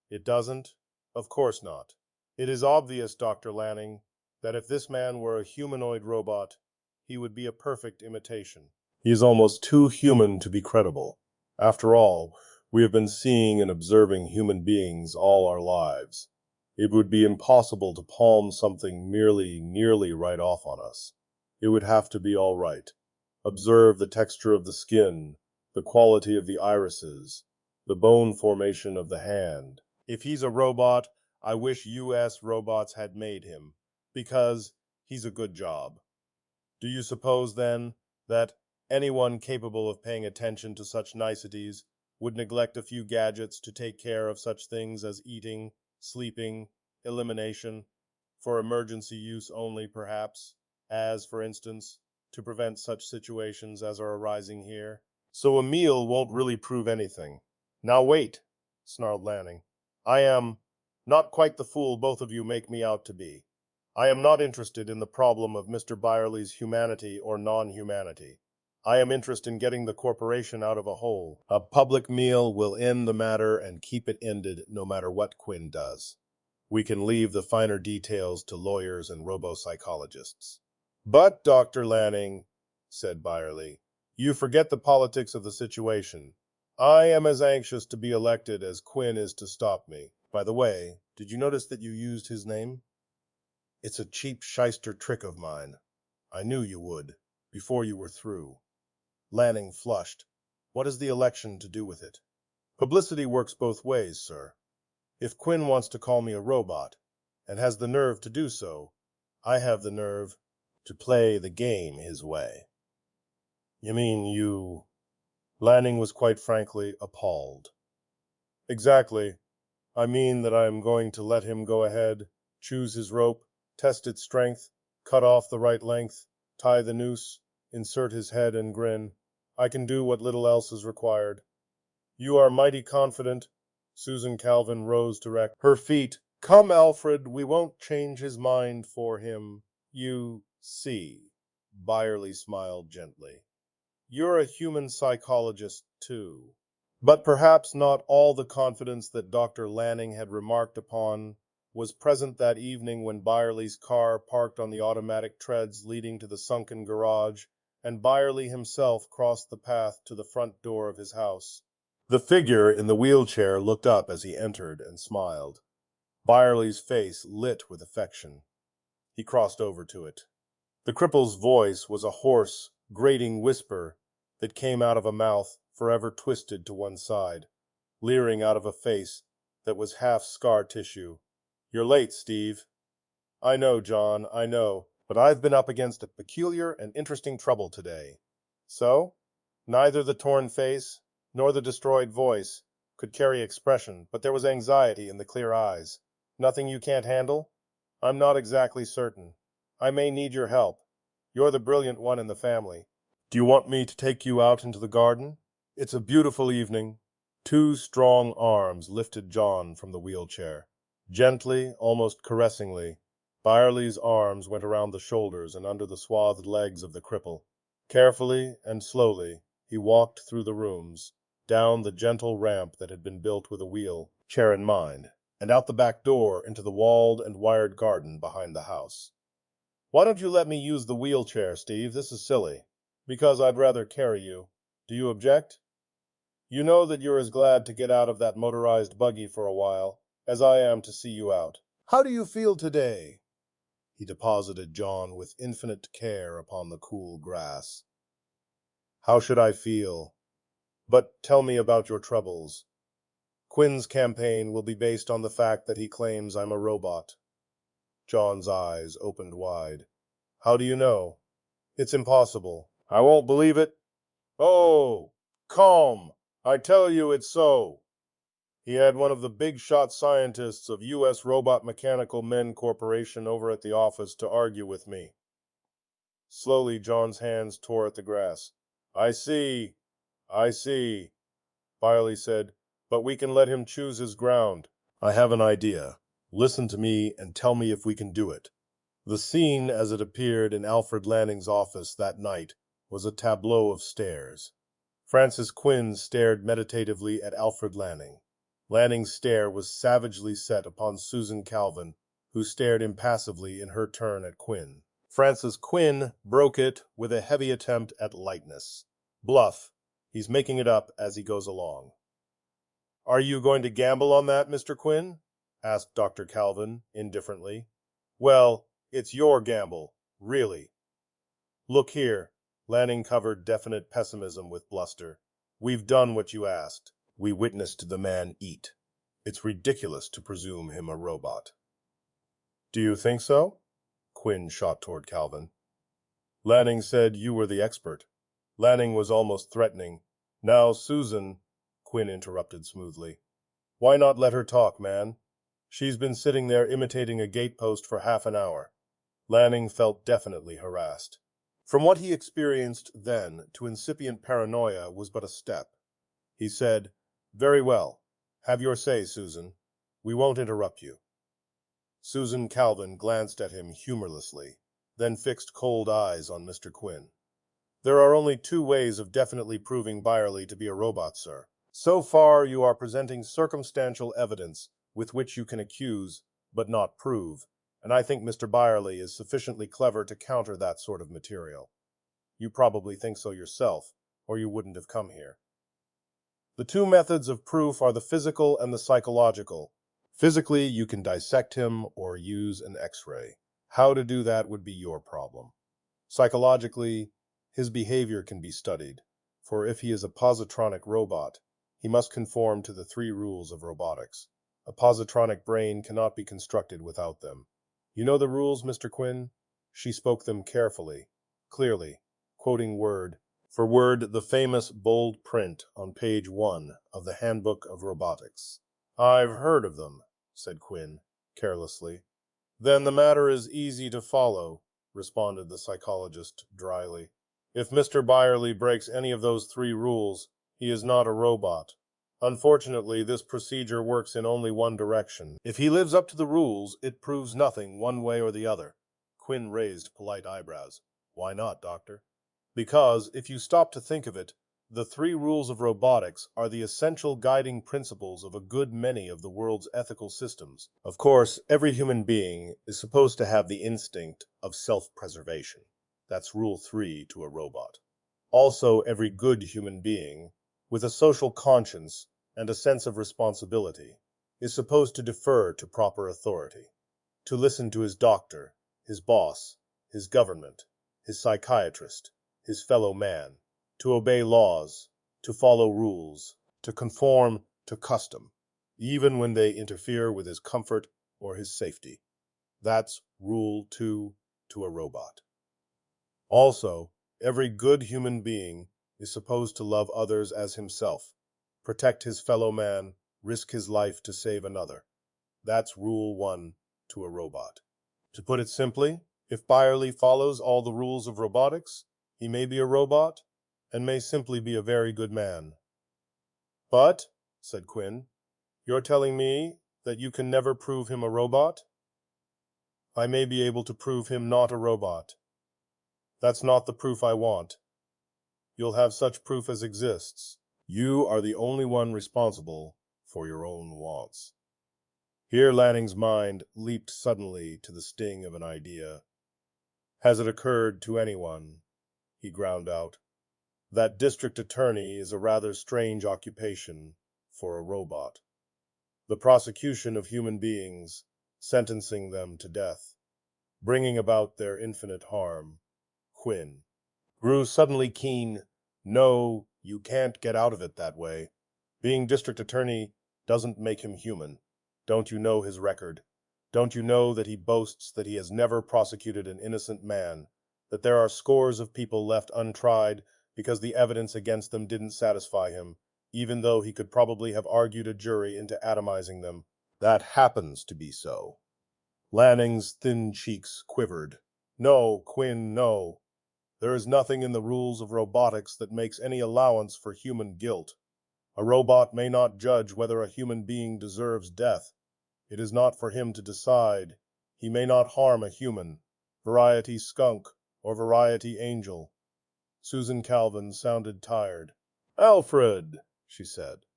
A: "It doesn't? Of course not. It is obvious, Dr. Lanning, that if this man were a humanoid robot, he would be a perfect imitation. He is almost too human to be credible. After all, we have been seeing and observing human beings all our lives. It would be impossible to palm something merely nearly right off on us. It would have to be all right. Observe the texture of the skin, the quality of the irises, the bone formation of the hand. If he's a robot, I wish US robots had made him, because he's a good job. Do you suppose, then, that anyone capable of paying attention to such niceties would neglect a few gadgets to take care of such things as eating, sleeping, elimination, for emergency use only, perhaps, as, for instance, to prevent such situations as are arising here? So a meal won't really prove anything. Now wait, snarled Lanning. I am not quite the fool both of you make me out to be. I am not interested in the problem of Mr. Byerly's humanity or non-humanity. I am interested in getting the corporation out of a hole. A public meal will end the matter and keep it ended no matter what Quinn does. We can leave the finer details to lawyers and robo-psychologists. But, Dr. Lanning, said Byerly, you forget the politics of the situation. I am as anxious to be elected as Quinn is to stop me. By the way, did you notice that you used his name? It's a cheap shyster trick of mine. I knew you would, before you were through. Lanning flushed. What has the election to do with it? Publicity works both ways, sir. If Quinn wants to call me a robot, and has the nerve to do so, I have the nerve to play the game his way. You mean you... Lanning was quite frankly appalled. Exactly. I mean that I am going to let him go ahead, choose his rope, test its strength, cut off the right length, tie the noose, insert his head and grin. I can do what little else is required. You are mighty confident. Susan Calvin rose to her feet. Come, Alfred, we won't change his mind for him. You see, Byerly smiled gently. You're a human psychologist, too. But perhaps not all the confidence that Dr. Lanning had remarked upon was present that evening when Byerly's car parked on the automatic treads leading to the sunken garage, and Byerly himself crossed the path to the front door of his house. The figure in the wheelchair looked up as he entered and smiled. Byerly's face lit with affection. He crossed over to it. The cripple's voice was a hoarse, grating whisper that came out of a mouth forever twisted to one side, leering out of a face that was half scar tissue. You're late, Steve. I know, John, I know, but I've been up against a peculiar and interesting trouble today. So? Neither the torn face nor the destroyed voice could carry expression, but there was anxiety in the clear eyes. Nothing you can't handle? I'm not exactly certain. I may need your help. You're the brilliant one in the family. Do you want me to take you out into the garden? It's a beautiful evening. Two strong arms lifted John from the wheelchair. Gently, almost caressingly, Byerly's arms went around the shoulders and under the swathed legs of the cripple. Carefully and slowly, he walked through the rooms, down the gentle ramp that had been built with a wheelchair in mind, and out the back door into the walled and wired garden behind the house. Why don't you let me use the wheelchair, Steve? This is silly. Because I'd rather carry you. Do you object? You know that you're as glad to get out of that motorized buggy for a while as I am to see you out. How do you feel today? He deposited John with infinite care upon the cool grass. How should I feel? But tell me about your troubles. Quinn's campaign will be based on the fact that he claims I'm a robot. John's eyes opened wide. How do you know? It's impossible. I won't believe it. Oh, calm. I tell you it's so. He had one of the big-shot scientists of U.S. Robot Mechanical Men Corporation over at the office to argue with me. Slowly, John's hands tore at the grass. I see. Byerly said, but we can let him choose his ground. I have an idea. Listen to me and tell me if we can do it. The scene as it appeared in Alfred Lanning's office that night was a tableau of stares. Francis Quinn stared meditatively at Alfred Lanning. Lanning's stare was savagely set upon Susan Calvin, who stared impassively in her turn at Quinn. Francis Quinn broke it with a heavy attempt at lightness. Bluff. He's making it up as he goes along. "Are you going to gamble on that, Mr. Quinn?" asked Dr. Calvin, indifferently. "Well, it's your gamble, really." "Look here." Lanning covered definite pessimism with bluster. "We've done what you asked. We witnessed the man eat. It's ridiculous to presume him a robot." "Do you think so?" Quinn shot toward Calvin. "Lanning said you were the expert." Lanning was almost threatening. "Now, Susan," Quinn interrupted smoothly. "Why not let her talk, man? She's been sitting there imitating a gatepost for half an hour." Lanning felt definitely harassed. From what he experienced then to incipient paranoia was but a step. He said, "Very well. Have your say, Susan. We won't interrupt you." Susan Calvin glanced at him humorlessly, then fixed cold eyes on Mr. Quinn. "There are only two ways of definitely proving Byerly to be a robot, sir. So far, you are presenting circumstantial evidence with which you can accuse, but not prove, and I think Mr. Byerly is sufficiently clever to counter that sort of material. You probably think so yourself, or you wouldn't have come here. The two methods of proof are the physical and the psychological. Physically, you can dissect him or use an X-ray. How to do that would be your problem. Psychologically, his behavior can be studied, for if he is a positronic robot, he must conform to the three rules of robotics. A positronic brain cannot be constructed without them. You know the rules, Mr. Quinn?" She spoke them carefully, clearly, quoting word for word the famous bold print on page 1 of the Handbook of Robotics. "I've heard of them," said Quinn, carelessly. "Then the matter is easy to follow," responded the psychologist dryly. "If Mr. Byerly breaks any of those three rules, he is not a robot. Unfortunately, this procedure works in only one direction. If he lives up to the rules, it proves nothing one way or the other." Quinn raised polite eyebrows. "Why not, Doctor?" "Because, if you stop to think of it, the three rules of robotics are the essential guiding principles of a good many of the world's ethical systems. Of course, every human being is supposed to have the instinct of self-preservation. That's Rule 3 to a robot. Also, every good human being, with a social conscience and a sense of responsibility, is supposed to defer to proper authority, to listen to his doctor, his boss, his government, his psychiatrist, his fellow man, to obey laws, to follow rules, to conform to custom, even when they interfere with his comfort or his safety. That's Rule 2 to a robot. Also, every good human being is supposed to love others as himself, protect his fellow man, risk his life to save another. That's Rule 1 to a robot. To put it simply, if Byerly follows all the rules of robotics, he may be a robot, and may simply be a very good man." "But," said Quinn, "you're telling me that you can never prove him a robot?" "I may be able to prove him not a robot. That's not the proof I want. You'll have such proof as exists. You are the only one responsible for your own wants." Here Lanning's mind leaped suddenly to the sting of an idea. "Has it occurred to anyone," he ground out, "that district attorney is a rather strange occupation for a robot? The prosecution of human beings, sentencing them to death, bringing about their infinite harm." Quinn grew suddenly keen. "No, you can't get out of it that way. Being district attorney doesn't make him human. Don't you know his record? Don't you know that he boasts that he has never prosecuted an innocent man, that there are scores of people left untried because the evidence against them didn't satisfy him, even though he could probably have argued a jury into atomizing them? That happens to be so." Lanning's thin cheeks quivered. "No, Quinn, no. There is nothing in the rules of robotics that makes any allowance for human guilt. A robot may not judge whether a human being deserves death. It is not for him to decide. He may not harm a human, variety skunk or variety angel." Susan Calvin sounded tired. "Alfred," she said,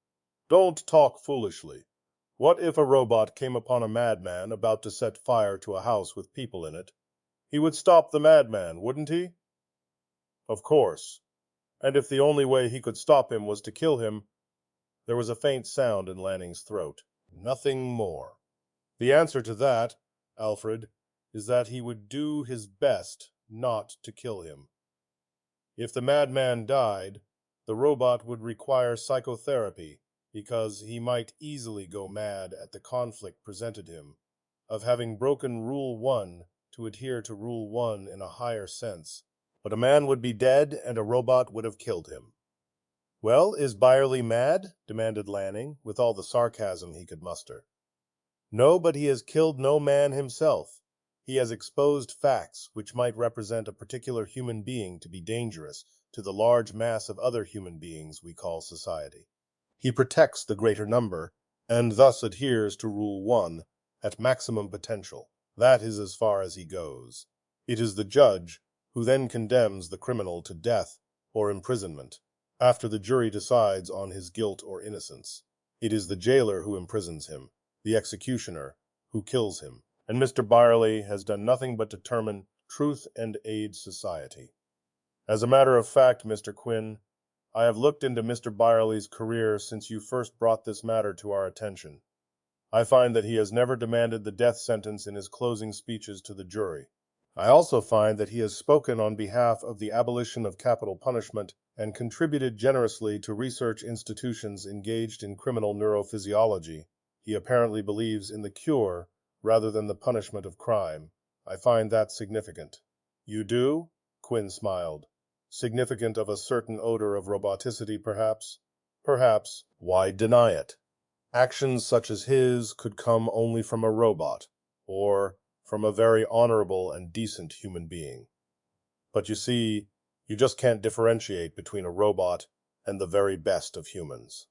A: "don't talk foolishly. What if a robot came upon a madman about to set fire to a house with people in it? He would stop the madman, wouldn't he? Of course. And if the only way he could stop him was to kill him, there was a faint sound in Lanning's throat. Nothing more. The answer to that, Alfred, is that he would do his best not to kill him. If the madman died, the robot would require psychotherapy because he might easily go mad at the conflict presented him of having broken Rule 1 to adhere to Rule 1 in a higher sense. But a man would be dead and a robot would have killed him. Well, is Byerly mad? Demanded Lanning, with all the sarcasm he could muster. No, but he has killed no man himself. He has exposed facts which might represent a particular human being to be dangerous to the large mass of other human beings we call society. He protects the greater number, and thus adheres to Rule 1 at maximum potential. That is as far as he goes. It is the judge who then condemns the criminal to death or imprisonment, after the jury decides on his guilt or innocence. It is the jailer who imprisons him, the executioner who kills him, and Mr. Byerly has done nothing but determine truth and aid society. As a matter of fact, Mr. Quinn, I have looked into Mr. Byerly's career since you first brought this matter to our attention. I find that he has never demanded the death sentence in his closing speeches to the jury. I also find that he has spoken on behalf of the abolition of capital punishment and contributed generously to research institutions engaged in criminal neurophysiology. He apparently believes in the cure rather than the punishment of crime. I find that significant. You do? Quinn smiled. Significant of a certain odor of roboticity, perhaps? Perhaps. Why deny it? Actions such as his could come only from a robot, or from a very honorable and decent human being. But you see, you just can't differentiate between a robot and the very best of humans.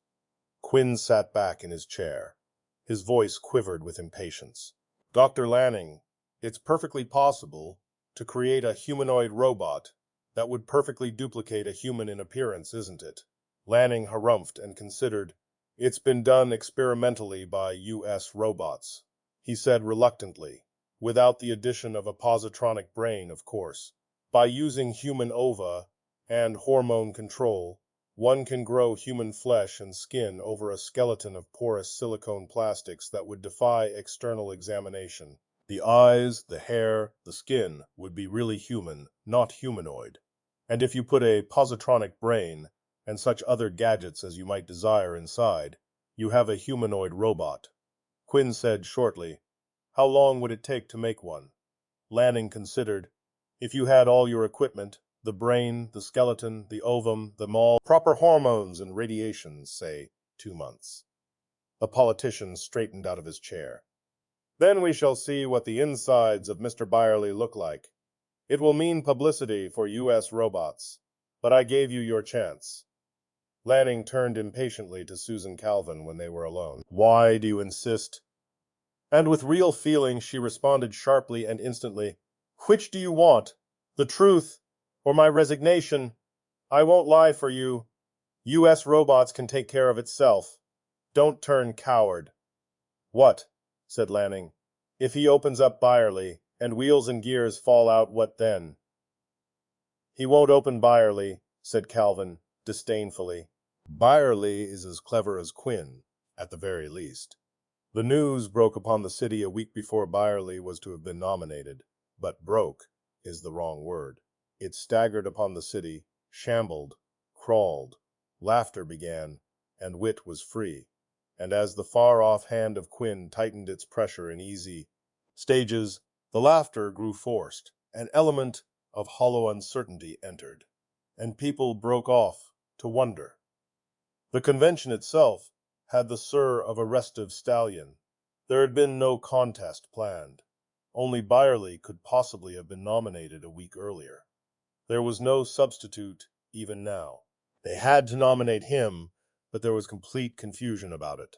A: Quinn sat back in his chair. His voice quivered with impatience. Dr. Lanning, it's perfectly possible to create a humanoid robot that would perfectly duplicate a human in appearance, isn't it? Lanning harumphed and considered. It's been done experimentally by U.S. robots, he said reluctantly, without the addition of a positronic brain, of course. By using human ova and hormone control, one can grow human flesh and skin over a skeleton of porous silicone plastics that would defy external examination. The eyes, the hair, the skin would be really human, not humanoid. And if you put a positronic brain and such other gadgets as you might desire inside, you have a humanoid robot. Quinn said shortly, How long would it take to make one? Lanning considered. If you had all your equipment, the brain, the skeleton, the ovum, the mall, proper hormones and radiations, say 2 months. The politician straightened out of his chair. Then we shall see what the insides of Mr. Byerly look like. It will mean publicity for U.S. robots, but I gave you your chance. Lanning turned impatiently to Susan Calvin when they were alone. Why do you insist? And with real feeling she responded sharply and instantly, Which do you want? The truth, or my resignation? I won't lie for you. U.S. robots can take care of itself. Don't turn coward. What? Said Lanning. If he opens up Byerly, and wheels and gears fall out, what then? He won't open Byerly, said Calvin, disdainfully. Byerly is as clever as Quinn, at the very least. The news broke upon the city a week before Byerly was to have been nominated, but broke is the wrong word. It staggered upon the city, shambled, crawled. Laughter began, and wit was free. And as the far-off hand of Quinn tightened its pressure in easy stages, the laughter grew forced. An element of hollow uncertainty entered, and people broke off to wonder. The convention itself had the stir of a restive stallion. There had been no contest planned. Only Byerly could possibly have been nominated a week earlier. There was no substitute even now. They had to nominate him, but there was complete confusion about it.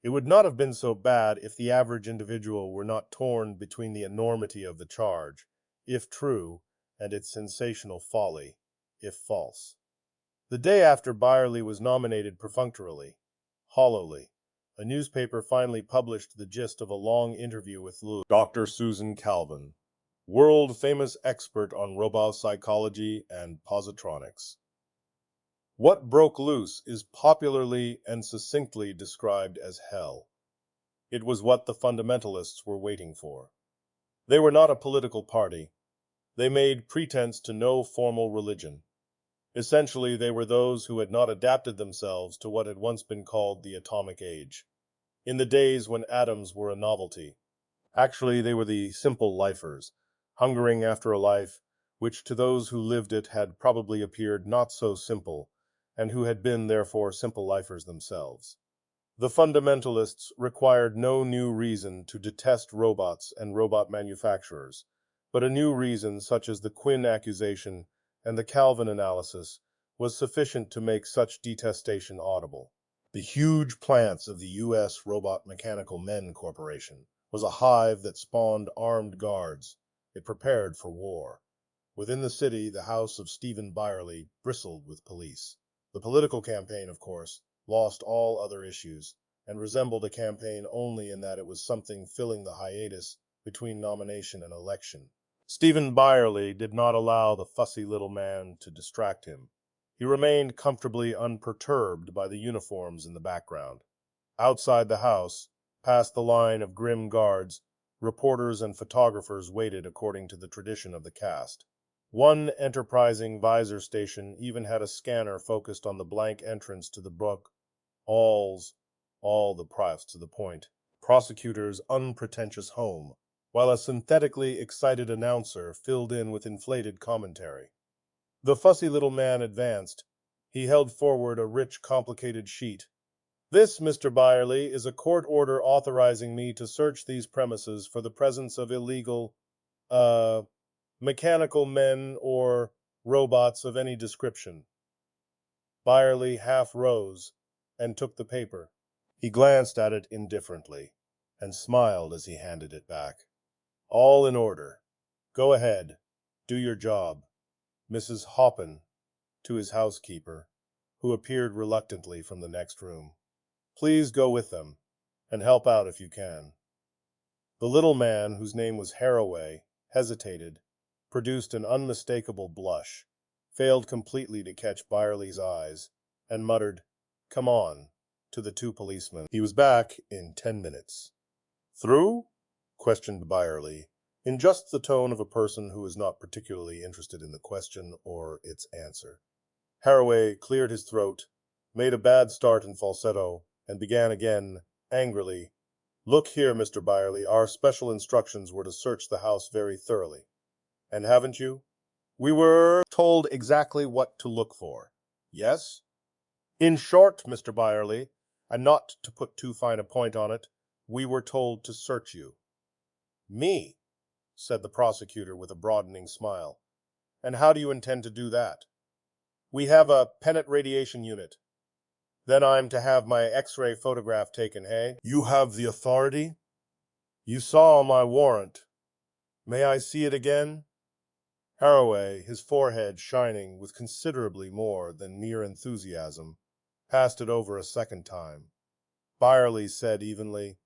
A: It would not have been so bad if the average individual were not torn between the enormity of the charge, if true, and its sensational folly, if false. The day after Byerly was nominated perfunctorily, hollowly, A newspaper finally published the gist of a long interview with Dr. Susan Calvin, world-famous expert on robot psychology and positronics. What broke loose is popularly and succinctly described as hell. It was what the fundamentalists were waiting for. They were not a political party. They made pretense to no formal religion. Essentially, they were those who had not adapted themselves to what had once been called the atomic age, in the days when atoms were a novelty. Actually, they were the simple lifers, hungering after a life which to those who lived it had probably appeared not so simple, and who had been therefore simple lifers themselves. The fundamentalists required no new reason to detest robots and robot manufacturers, but a new reason such as the Quinn accusation and the Calvin analysis was sufficient to make such detestation audible. The huge plants of the U.S. Robot Mechanical Men Corporation was a hive that spawned armed guards. It prepared for war. Within the city, the house of Stephen Byerly bristled with police. The political campaign, of course, lost all other issues, and resembled a campaign only in that it was something filling the hiatus between nomination and election. Stephen Byerly did not allow the fussy little man to distract him. He remained comfortably unperturbed by the uniforms in the background. Outside the house, past the line of grim guards, reporters and photographers waited according to the tradition of the caste. One enterprising visor station even had a scanner focused on the blank entrance to the book, all the price to the point, prosecutor's unpretentious home, while a synthetically excited announcer filled in with inflated commentary. The fussy little man advanced. He held forward a rich, complicated sheet. "This, Mr. Byerly, is a court order authorizing me to search these premises for the presence of illegal, mechanical men or robots of any description." Byerly half rose and took the paper. He glanced at it indifferently and smiled as he handed it back. "All in order. Go ahead. Do your job. Mrs. Hoppin," to his housekeeper, who appeared reluctantly from the next room. "Please go with them, and help out if you can." The little man, whose name was Haraway, hesitated, produced an unmistakable blush, failed completely to catch Byerly's eyes, and muttered, "Come on," to the two policemen. He was back in 10 minutes. "Through?" questioned Byerly, in just the tone of a person who is not particularly interested in the question or its answer. Haraway cleared his throat, made a bad start in falsetto, and began again, angrily. "Look here, Mr. Byerly, our special instructions were to search the house very thoroughly. And haven't you? We were told exactly what to look for. Yes? In short, Mr. Byerly, and not to put too fine a point on it, we were told to search you." "Me?" said the prosecutor with a broadening smile. "And how do you intend to do that?" "We have a Pennant radiation unit. Then I'm to have my X-ray photograph taken, hey?" "You have the authority?" "You saw my warrant. May I see it again?" Haraway, his forehead shining with considerably more than mere enthusiasm, passed it over a second time. Byerly said evenly,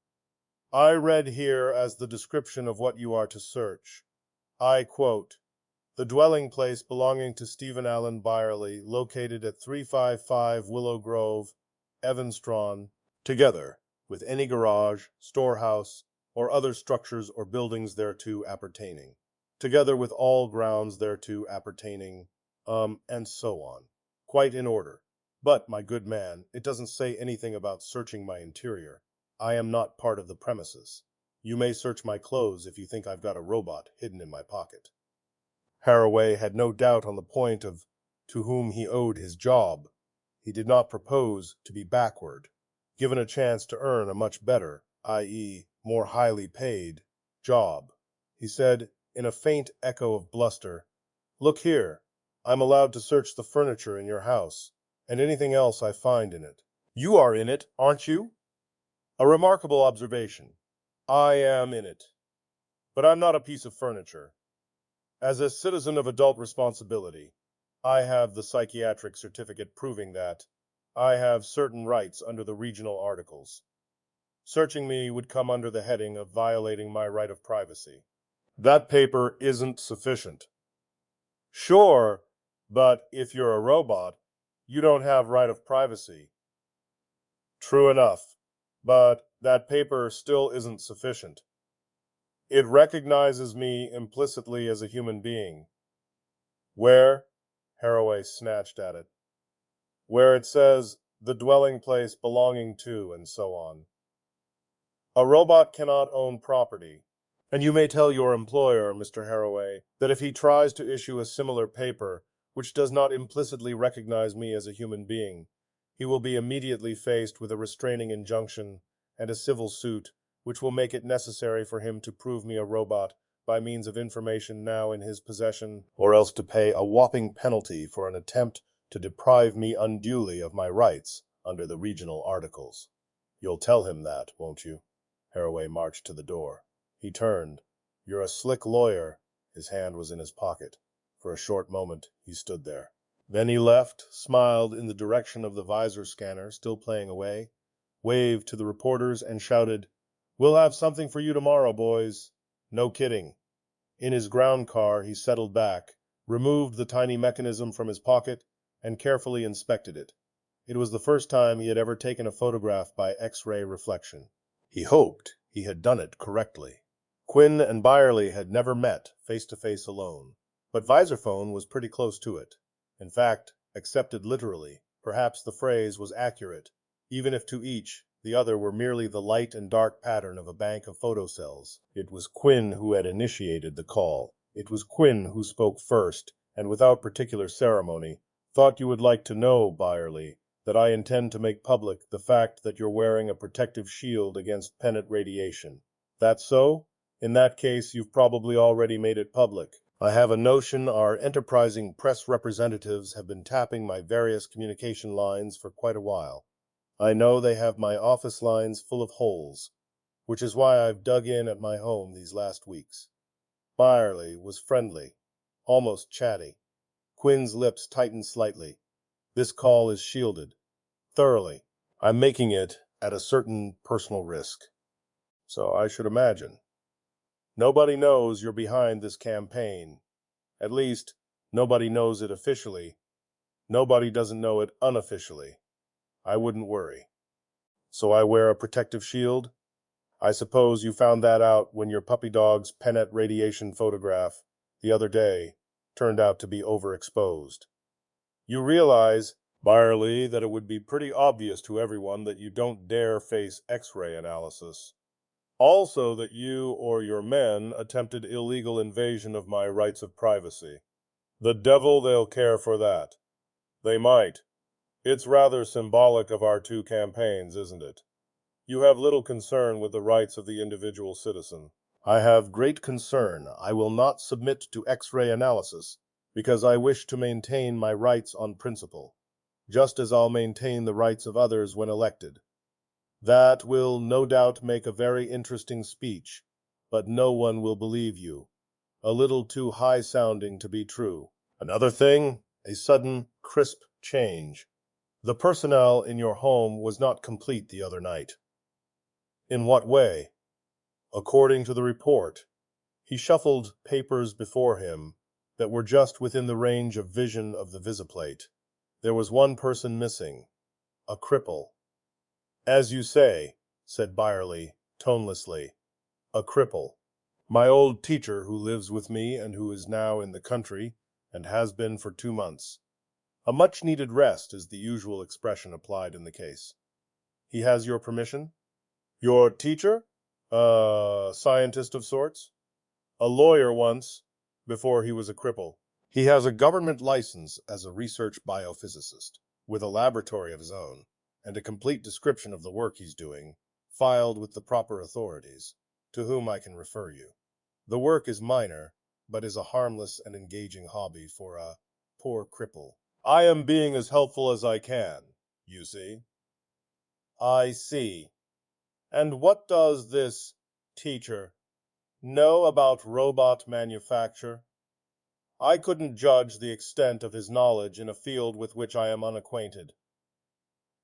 A: "I read here as the description of what you are to search. I quote, 'The dwelling place belonging to Stephen Allen Byerly, located at 355 Willow Grove, Evanstrawn, together with any garage, storehouse, or other structures or buildings thereto appertaining, together with all grounds thereto appertaining, and so on.' Quite in order. But, my good man, it doesn't say anything about searching my interior. I am not part of the premises. You may search my clothes if you think I've got a robot hidden in my pocket." Haraway had no doubt on the point of to whom he owed his job. He did not propose to be backward, given a chance to earn a much better, i.e., more highly paid, job. He said, in a faint echo of bluster, "Look here, I'm allowed to search the furniture in your house, and anything else I find in it." "You are in it, aren't you?" "A remarkable observation. I am in it. But I'm not a piece of furniture. As a citizen of adult responsibility, I have the psychiatric certificate proving that I have certain rights under the regional articles. Searching me would come under the heading of violating my right of privacy. That paper isn't sufficient. Sure, but if you're a robot, you don't have right of privacy. True enough, but that paper still isn't sufficient. It recognizes me implicitly as a human being. Where? Haraway snatched at it. Where it says, the dwelling place belonging to, and so on. A robot cannot own property. And you may tell your employer, Mr. Haraway, that if he tries to issue a similar paper, which does not implicitly recognize me as a human being, he will be immediately faced with a restraining injunction and a civil suit, which will make it necessary for him to prove me a robot by means of information now in his possession, or else to pay a whopping penalty for an attempt to deprive me unduly of my rights under the regional articles. You'll tell him that, won't you? Haraway marched to the door. He turned. You're a slick lawyer. His hand was in his pocket. For a short moment, he stood there. Then he left, smiled in the direction of the visor scanner, still playing away, waved to the reporters, and shouted, "We'll have something for you tomorrow, boys." No kidding. In his ground car, he settled back, removed the tiny mechanism from his pocket, and carefully inspected it. It was the first time he had ever taken a photograph by X-ray reflection. He hoped he had done it correctly. Quinn and Byerly had never met face-to-face alone, but Visorphone was pretty close to it. In fact, accepted literally, perhaps the phrase was accurate, even if to each the other were merely the light and dark pattern of a bank of photocells. It was Quinn who had initiated the call. It was Quinn who spoke first, and without particular ceremony, "Thought you would like to know, Byerly, that I intend to make public the fact that you're wearing a protective shield against Pennant radiation. That so? In that case, you've probably already made it public. I have a notion our enterprising press representatives have been tapping my various communication lines for quite a while. I know they have my office lines full of holes, which is why I've dug in at my home these last weeks." Byerly was friendly, almost chatty. Quinn's lips tightened slightly. "This call is shielded. Thoroughly. I'm making it at a certain personal risk." "So I should imagine. Nobody knows you're behind this campaign. At least, nobody knows it officially. Nobody doesn't know it unofficially. I wouldn't worry. So I wear a protective shield? I suppose you found that out when your puppy dog's Pennant radiation photograph, the other day, turned out to be overexposed. You realize, Byerly, that it would be pretty obvious to everyone that you don't dare face X-ray analysis. Also that you or your men attempted illegal invasion of my rights of privacy. The devil they'll care for that. They might. It's rather symbolic of our two campaigns, isn't it? You have little concern with the rights of the individual citizen. I have great concern. I will not submit to X-ray analysis because I wish to maintain my rights on principle, just as I'll maintain the rights of others when elected. That will no doubt make a very interesting speech, but no one will believe you. A little too high-sounding to be true. Another thing, a sudden, crisp change. The personnel in your home was not complete the other night. In what way? According to the report. He shuffled papers before him that were just within the range of vision of the visiplate. There was one person missing, a cripple. "As you say," said Byerly, tonelessly, "a cripple. My old teacher who lives with me and who is now in the country, and has been for 2 months. A much-needed rest is the usual expression applied in the case. He has your permission?" "Your teacher? A scientist of sorts?" "A lawyer once, before he was a cripple. He has a government license as a research biophysicist, with a laboratory of his own, and a complete description of the work he's doing, filed with the proper authorities, to whom I can refer you. The work is minor, but is a harmless and engaging hobby for a poor cripple. I am being as helpful as I can, you see." "I see. And what does this teacher know about robot manufacture?" "I couldn't judge the extent of his knowledge in a field with which I am unacquainted."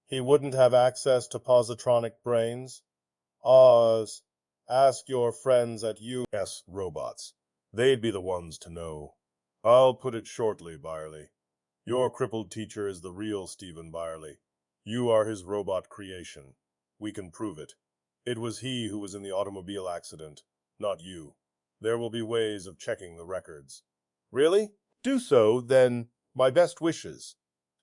A: "He wouldn't have access to positronic brains?" Ask your friends at US Robots. They'd be the ones to know. I'll put it shortly, Byerly. Your crippled teacher is the real Stephen Byerly. You are his robot creation. We can prove it. It was he who was in the automobile accident, not you. There will be ways of checking the records. Really? Do so, then. My best wishes.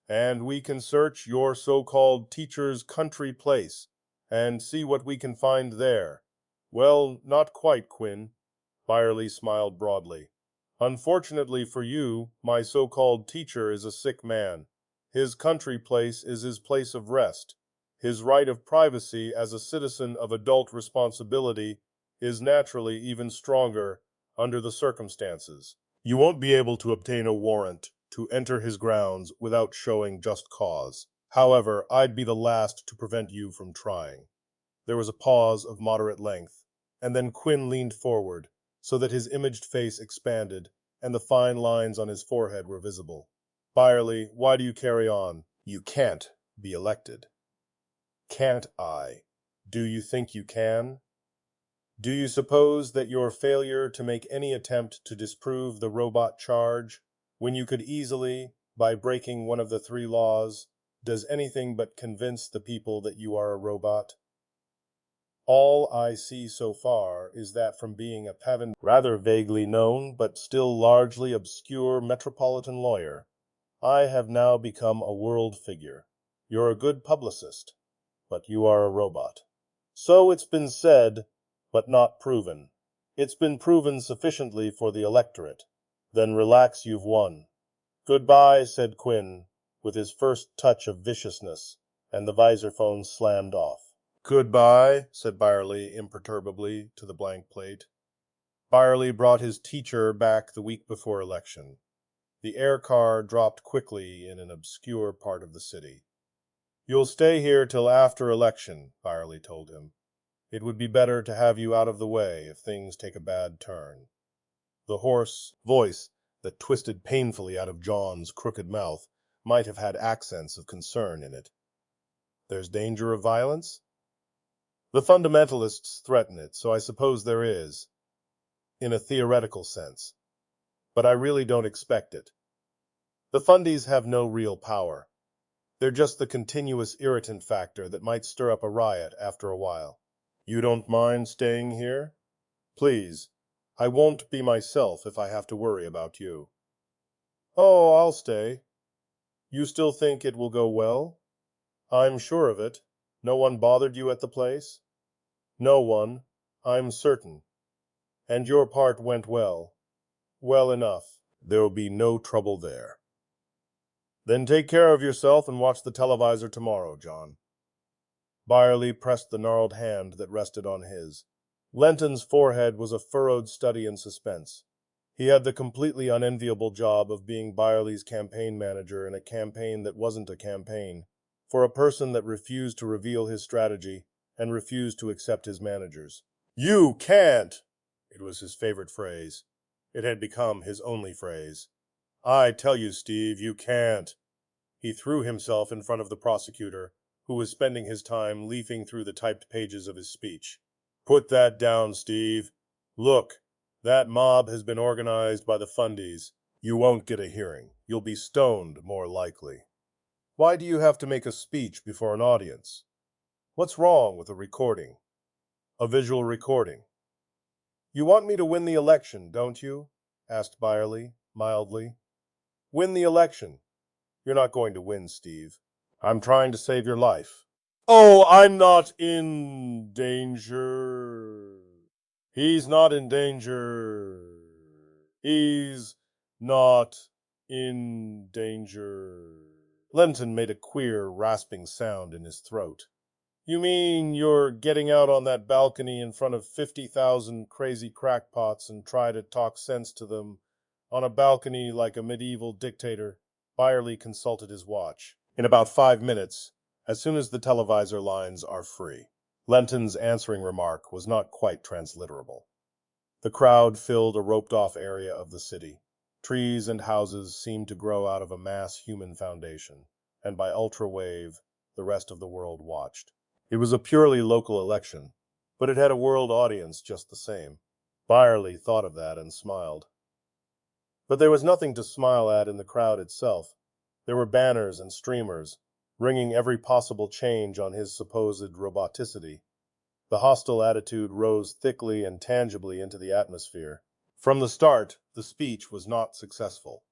A: And we can search your so-called teacher's country place and see what we can find there. Well, not quite, Quinn. Byerly smiled broadly. Unfortunately for you, my so-called teacher is a sick man. His country place is his place of rest. His right of privacy as a citizen of adult responsibility is naturally even stronger under the circumstances. You won't be able to obtain a warrant to enter his grounds without showing just cause. However, I'd be the last to prevent you from trying. There was a pause of moderate length, and then Quinn leaned forward, so that his imaged face expanded, and the fine lines on his forehead were visible. Byerly, why do you carry on? You can't be elected. Can't I? Do you think you can? Do you suppose that your failure to make any attempt to disprove the robot charge, when you could easily, by breaking one of the 3 laws, does anything but convince the people that you are a robot? All I see so far is that from being a patent, rather vaguely known but still largely obscure metropolitan lawyer, I have now become a world figure. You're a good publicist, but you are a robot. So it's been said, but not proven. It's been proven sufficiently for the electorate. Then relax, you've won. Goodbye, said Quinn, with his first touch of viciousness, and the visor phone slammed off. Goodbye, said Byerly imperturbably to the blank plate. Byerly brought his teacher back the week before election. The air car dropped quickly in an obscure part of the city. You'll stay here till after election, Byerly told him. It would be better to have you out of the way if things take a bad turn. The hoarse voice that twisted painfully out of John's crooked mouth might have had accents of concern in it. There's danger of violence? The fundamentalists threaten it, so I suppose there is, in a theoretical sense. But I really don't expect it. The fundies have no real power. They're just the continuous irritant factor that might stir up a riot after a while. You don't mind staying here? Please. I won't be myself if I have to worry about you. Oh, I'll stay. You still think it will go well? I'm sure of it. No one bothered you at the place? No one, I'm certain. And your part went well. Well enough. There'll be no trouble there. Then take care of yourself and watch the televisor tomorrow, John. Byerly pressed the gnarled hand that rested on his. Lenton's forehead was a furrowed study in suspense. He had the completely unenviable job of being Byerly's campaign manager in a campaign that wasn't a campaign, for a person that refused to reveal his strategy and refused to accept his managers. You can't! It was his favorite phrase. It had become his only phrase. I tell you, Steve, you can't. He threw himself in front of the prosecutor, who was spending his time leafing through the typed pages of his speech. Put that down, Steve. Look, that mob has been organized by the fundies. You won't get a hearing. You'll be stoned, more likely. Why do you have to make a speech before an audience? What's wrong with a recording? A visual recording. You want me to win the election, don't you? Asked Byerly, mildly. Win the election. You're not going to win, Steve. I'm trying to save your life. Oh, I'm not in danger. He's not in danger. He's not in danger. Lenton made a queer, rasping sound in his throat. You mean you're getting out on that balcony in front of 50,000 crazy crackpots and try to talk sense to them on a balcony like a medieval dictator? Byerly consulted his watch. In about 5 minutes, as soon as the televisor lines are free. Lenton's answering remark was not quite transliterable. The crowd filled a roped-off area of the city. Trees and houses seemed to grow out of a mass human foundation, and by ultra-wave, the rest of the world watched. It was a purely local election, but it had a world audience just the same. Byerly thought of that and smiled. But there was nothing to smile at in the crowd itself. There were banners and streamers, ringing every possible change on his supposed roboticity. The hostile attitude rose thickly and tangibly into the atmosphere. From the start, the speech was not successful.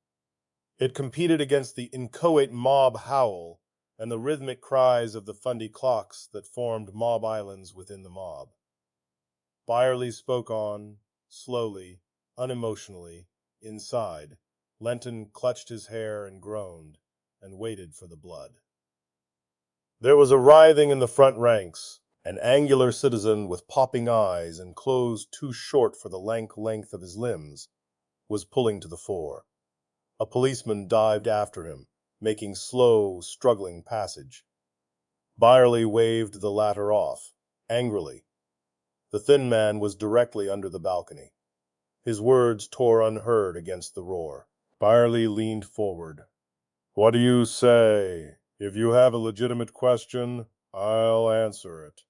A: It competed against the inchoate mob howl and the rhythmic cries of the Fundy clocks that formed mob islands within the mob. Byerly spoke on, slowly, unemotionally. Inside, Lenton clutched his hair and groaned, and waited for the blood. There was a writhing in the front ranks. An angular citizen with popping eyes and clothes too short for the lank length of his limbs was pulling to the fore. A policeman dived after him, making slow, struggling passage. Byerly waved the latter off, angrily. The thin man was directly under the balcony. His words tore unheard against the roar. Byerly leaned forward. "What do you say? If you have a legitimate question, I'll answer it."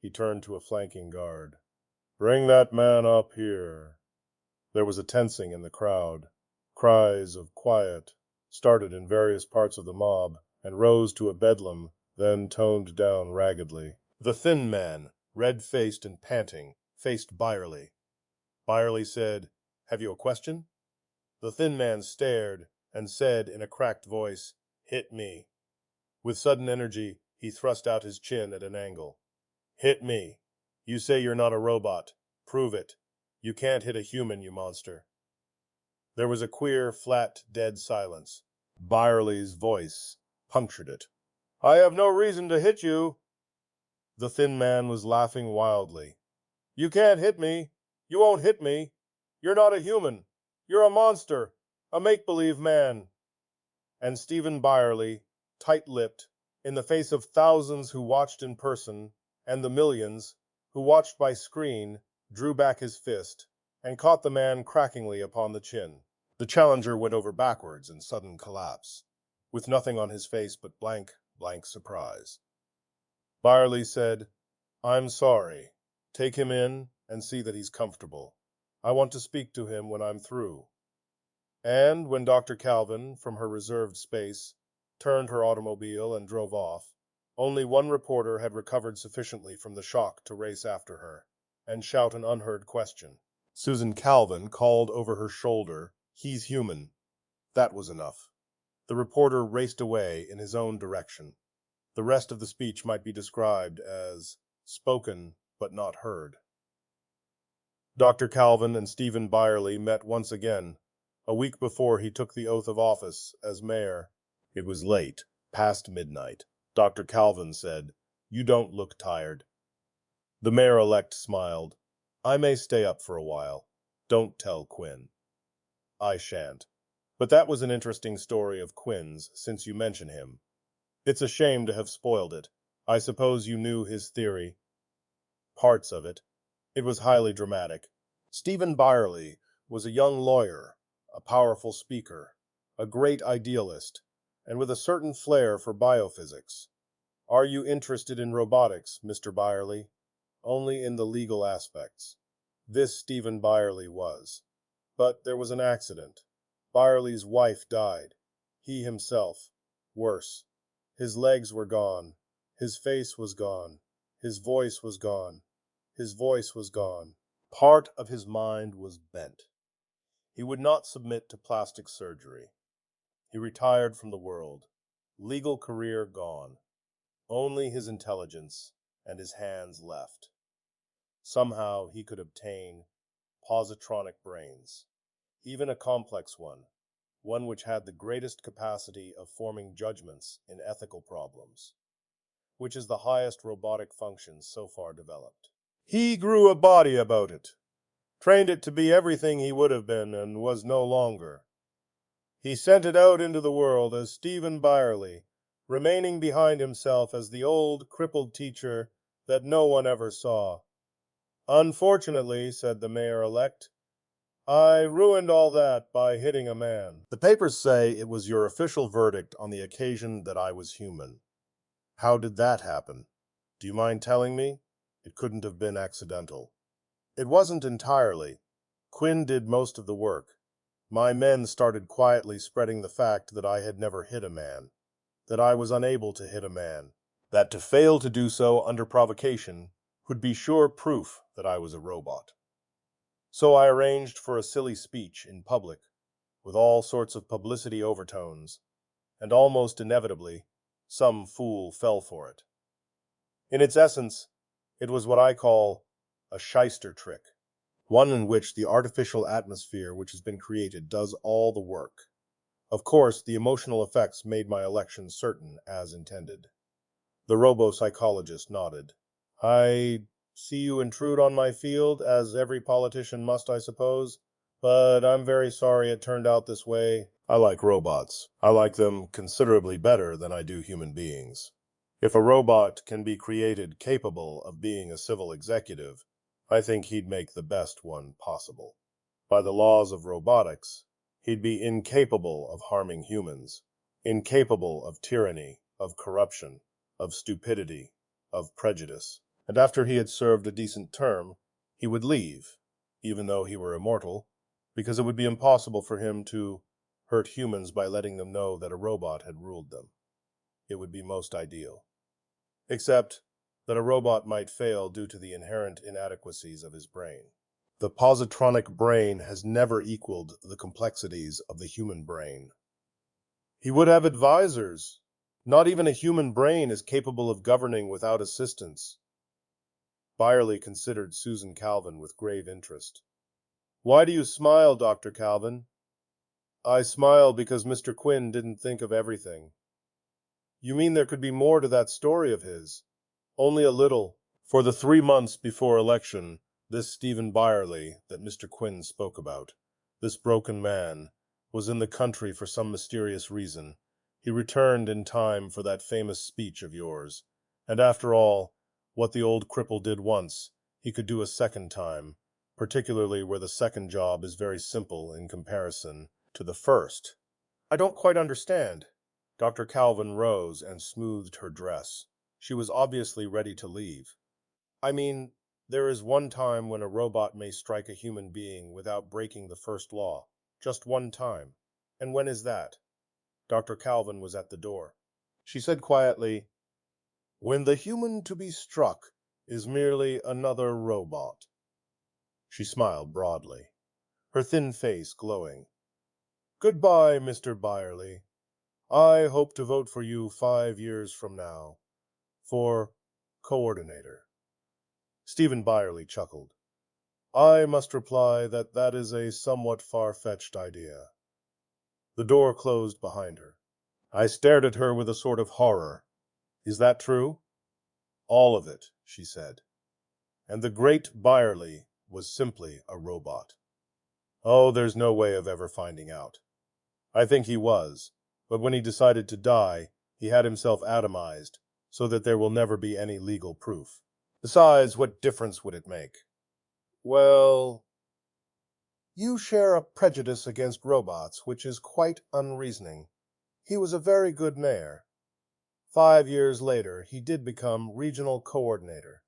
A: He turned to a flanking guard. "Bring that man up here." There was a tensing in the crowd. Cries of "quiet" started in various parts of the mob, and rose to a bedlam, then toned down raggedly. The thin man, red-faced and panting, faced Byerly. Byerly said, "Have you a question?" The thin man stared, and said in a cracked voice, "Hit me." With sudden energy, he thrust out his chin at an angle. "Hit me. You say you're not a robot. Prove it. You can't hit a human, you monster." There was a queer, flat, dead silence. Byerly's voice punctured it. "I have no reason to hit you." The thin man was laughing wildly. "You can't hit me. You won't hit me. You're not a human. You're a monster, a make-believe man." And Stephen Byerly, tight-lipped, in the face of thousands who watched in person, and the millions who watched by screen, drew back his fist, and caught the man crackingly upon the chin. The challenger went over backwards in sudden collapse, with nothing on his face but blank, blank surprise. Byerly said, "I'm sorry. Take him in and see that he's comfortable. I want to speak to him when I'm through." And when Dr. Calvin, from her reserved space, turned her automobile and drove off, only one reporter had recovered sufficiently from the shock to race after her and shout an unheard question. Susan Calvin called over her shoulder, "He's human." That was enough. The reporter raced away in his own direction. The rest of the speech might be described as spoken but not heard. Dr. Calvin and Stephen Byerly met once again, a week before he took the oath of office as mayor. It was late, past midnight. Dr. Calvin said, "You don't look tired." The mayor-elect smiled. "I may stay up for a while. Don't tell Quinn." "I shan't. But that was an interesting story of Quinn's, since you mention him. It's a shame to have spoiled it. I suppose you knew his theory." "Parts of it. It was highly dramatic." Stephen Byerly was a young lawyer, a powerful speaker, a great idealist, and with a certain flair for biophysics. "Are you interested in robotics, Mr. Byerly?" "Only in the legal aspects." This Stephen Byerly was. But there was an accident. Byerly's wife died. He himself. Worse. His legs were gone. His face was gone. His voice was gone. His voice was gone. Part of his mind was bent. He would not submit to plastic surgery. He retired from the world. Legal career gone. Only his intelligence and his hands left. Somehow he could obtain positronic brains, even a complex one which had the greatest capacity of forming judgments in ethical problems, which is the highest robotic function so far developed. He grew a body about it, trained it to be everything he would have been and was no longer. He sent it out into the world as Stephen Byerly, remaining behind himself as the old, crippled teacher that no one ever saw. "Unfortunately," said the mayor-elect, "I ruined all that by hitting a man." "The papers say it was your official verdict on the occasion that I was human. How did that happen? Do you mind telling me? It couldn't have been accidental. It wasn't entirely. Quinn did most of the work. My men started quietly spreading the fact that I had never hit a man, that I was unable to hit a man, that to fail to do so under provocation would be sure proof that I was a robot. So I arranged for a silly speech in public, with all sorts of publicity overtones, and almost inevitably, some fool fell for it. In its essence, it was what I call a shyster trick, one in which the artificial atmosphere which has been created does all the work. Of course, the emotional effects made my election certain, as intended. The robo-psychologist nodded. I see you intrude on my field, as every politician must, I suppose, but I'm very sorry it turned out this way. I like robots. I like them considerably better than I do human beings. If a robot can be created capable of being a civil executive, I think he'd make the best one possible. By the laws of robotics, he'd be incapable of harming humans, incapable of tyranny, of corruption, of stupidity, of prejudice. And after he had served a decent term, he would leave, even though he were immortal, because it would be impossible for him to hurt humans by letting them know that a robot had ruled them. It would be most ideal. Except that a robot might fail due to the inherent inadequacies of his brain. The positronic brain has never equaled the complexities of the human brain. He would have advisors. Not even a human brain is capable of governing without assistance. Byerly considered Susan Calvin with grave interest. Why do you smile, Dr. Calvin? I smile because Mr. Quinn didn't think of everything. You mean there could be more to that story of his? Only a little. For the 3 months before election, this Stephen Byerly that Mr. Quinn spoke about, this broken man, was in the country for some mysterious reason. He returned in time for that famous speech of yours. And after all, what the old cripple did once, he could do a second time, particularly where the second job is very simple in comparison to the first. I don't quite understand. Dr. Calvin rose and smoothed her dress. She was obviously ready to leave. I mean, there is one time when a robot may strike a human being without breaking the first law. Just one time. And when is that? Dr. Calvin was at the door. She said quietly, "When the human to be struck is merely another robot." She smiled broadly, her thin face glowing. "Goodbye, Mr. Byerly. I hope to vote for you 5 years from now. For coordinator." Stephen Byerly chuckled. "I must reply that that is a somewhat far-fetched idea." The door closed behind her. I stared at her with a sort of horror. "Is that true?" "All of it," she said. "And the great Byerly was simply a robot." "Oh, there's no way of ever finding out. I think he was, but when he decided to die, he had himself atomized, so that there will never be any legal proof. Besides, what difference would it make?" "Well, you share a prejudice against robots, which is quite unreasoning. He was a very good mayor. 5 years later, he did become regional coordinator.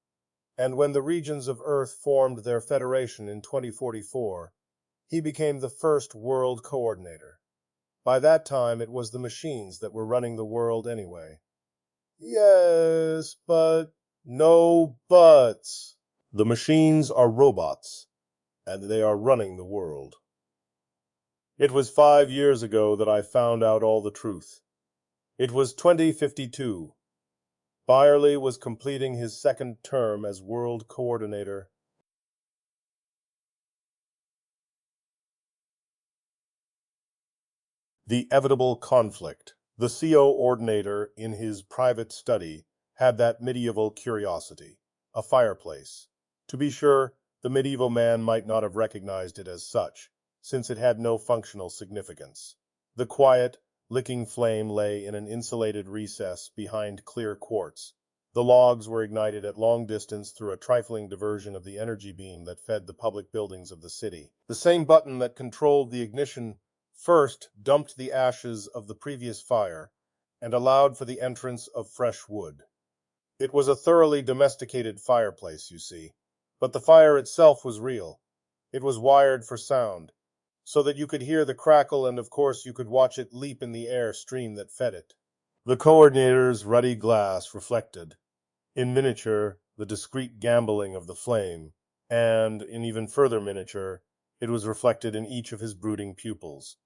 A: And when the regions of Earth formed their federation in 2044, he became the first world coordinator. By that time, it was the machines that were running the world anyway." "Yes, but—" "No buts. The machines are robots, and they are running the world. It was 5 years ago that I found out all the truth. It was 2052. Byerly was completing his second term as world coordinator. The Evitable Conflict. The CO-ordinator in his private study had that medieval curiosity, a fireplace. To be sure, the medieval man might not have recognized it as such, since it had no functional significance. The quiet, licking flame lay in an insulated recess behind clear quartz. The logs were ignited at long distance through a trifling diversion of the energy beam that fed the public buildings of the city. The same button that controlled the ignition first dumped the ashes of the previous fire and allowed for the entrance of fresh wood. It was a thoroughly domesticated fireplace, you see. But the fire itself was real. It was wired for sound, so that you could hear the crackle and of course you could watch it leap in the air stream that fed it. The coordinator's ruddy glass reflected, in miniature, the discreet gambling of the flame, and, in even further miniature, it was reflected in each of his brooding pupils,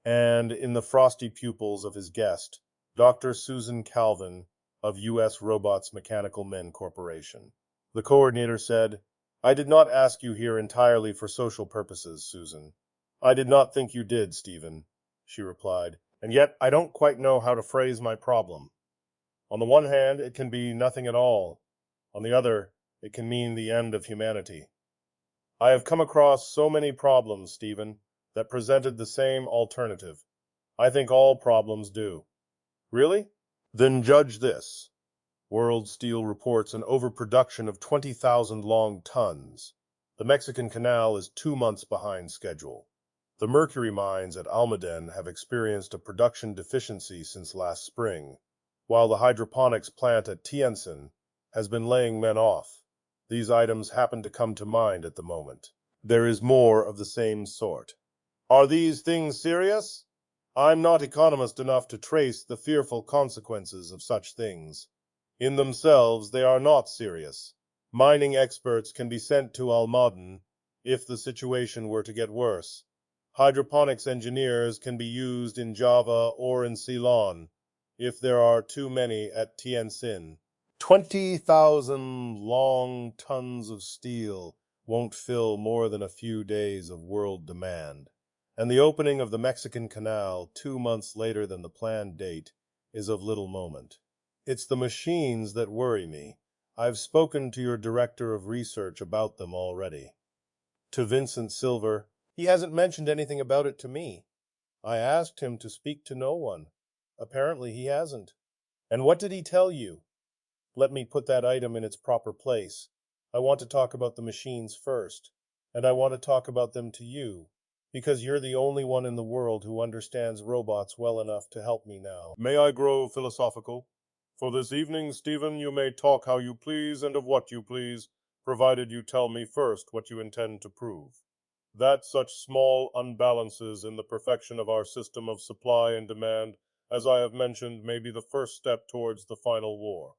A: and in the frosty pupils of his guest, Dr. Susan Calvin of U.S. Robots Mechanical Men Corporation. The coordinator said, "I did not ask you here entirely for social purposes, Susan." "I did not think you did, Stephen," she replied, "and yet I don't quite know how to phrase my problem. On the one hand, it can be nothing at all. On the other, it can mean the end of humanity. I have come across so many problems, Stephen, that presented the same alternative. I think all problems do." "Really? Then judge this. World Steel reports an overproduction of 20,000 long tons. The Mexican Canal is 2 months behind schedule. The mercury mines at Almaden have experienced a production deficiency since last spring, while the hydroponics plant at Tientsin has been laying men off. These items happen to come to mind at the moment. There is more of the same sort." "Are these things serious? I'm not economist enough to trace the fearful consequences of such things. In themselves, they are not serious. Mining experts can be sent to Almaden if the situation were to get worse. Hydroponics engineers can be used in Java or in Ceylon if there are too many at Tientsin. 20,000 long tons of steel won't fill more than a few days of world demand, and the opening of the Mexican Canal 2 months later than the planned date is of little moment. It's the machines that worry me. I've spoken to your director of research about them already." To Vincent Silver, "He hasn't mentioned anything about it to me. I asked him to speak to no one. Apparently he hasn't." "And what did he tell you?" "Let me put that item in its proper place. I want to talk about the machines first, and I want to talk about them to you, because you're the only one in the world who understands robots well enough to help me now." "May I grow philosophical? For this evening, Stephen, you may talk how you please and of what you please, provided you tell me first what you intend to prove. That such small unbalances in the perfection of our system of supply and demand, as I have mentioned, may be the first step towards the final war."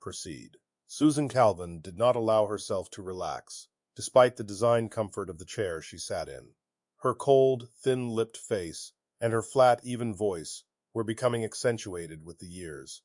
A: Proceed. Susan Calvin did not allow herself to relax, despite the design comfort of the chair she sat in. Her cold, thin-lipped face and her flat, even voice were becoming accentuated with the years.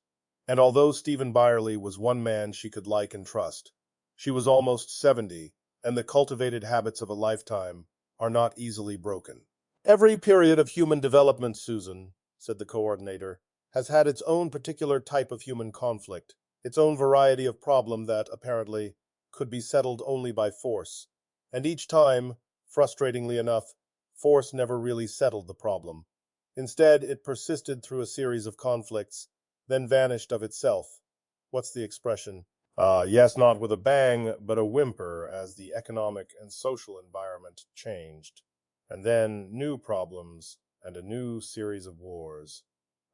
A: And although Stephen Byerly was one man she could like and trust, she was almost 70, and the cultivated habits of a lifetime are not easily broken. "Every period of human development, Susan," said the coordinator, "has had its own particular type of human conflict, its own variety of problem that, apparently, could be settled only by force. And each time, frustratingly enough, force never really settled the problem. Instead, it persisted through a series of conflicts, then vanished of itself. What's the expression? Yes, not with a bang, but a whimper as the economic and social environment changed. And then new problems and a new series of wars,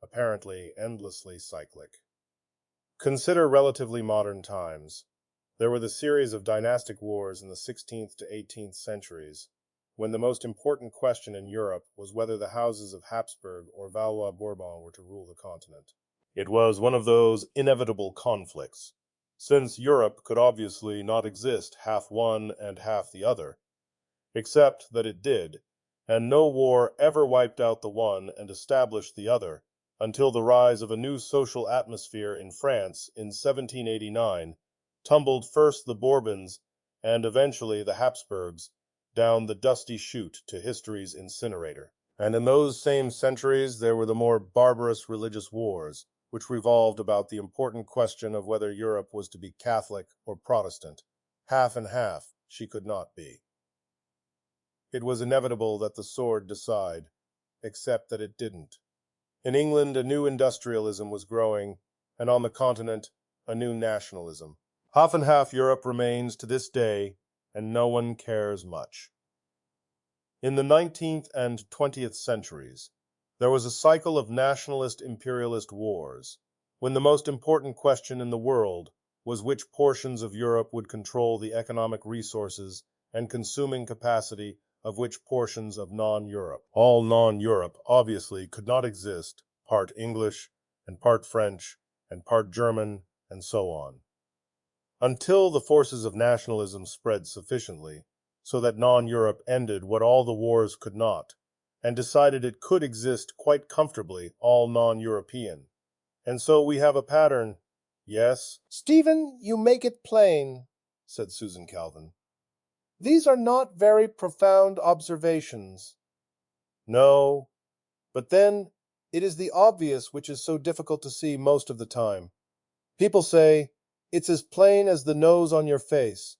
A: apparently endlessly cyclic. Consider relatively modern times. There were the series of dynastic wars in the 16th to 18th centuries, when the most important question in Europe was whether the houses of Habsburg or Valois-Bourbon were to rule the continent. It was one of those inevitable conflicts, since Europe could obviously not exist half one and half the other, except that it did, and no war ever wiped out the one and established the other until the rise of a new social atmosphere in France in 1789 tumbled first the Bourbons and eventually the Habsburgs down the dusty chute to history's incinerator. And in those same centuries there were the more barbarous religious wars, which revolved about the important question of whether Europe was to be Catholic or Protestant. Half and half she could not be. It was inevitable that the sword decide, except that it didn't. In England, a new industrialism was growing, and on the continent, a new nationalism. Half and half Europe remains to this day, and no one cares much. In the 19th and 20th centuries, there was a cycle of nationalist imperialist wars, when the most important question in the world was which portions of Europe would control the economic resources and consuming capacity of which portions of non-Europe. All non-Europe obviously could not exist, part English and part French and part German and so on, until the forces of nationalism spread sufficiently so that non-Europe ended what all the wars could not, and decided it could exist quite comfortably all non-European. And so we have a pattern. Yes?
B: Stephen, you make it plain, said Susan Calvin. These are not very profound observations.
A: No,
B: But then, it is the obvious which is so difficult to see most of the time. People say, it's as plain as the nose on your face.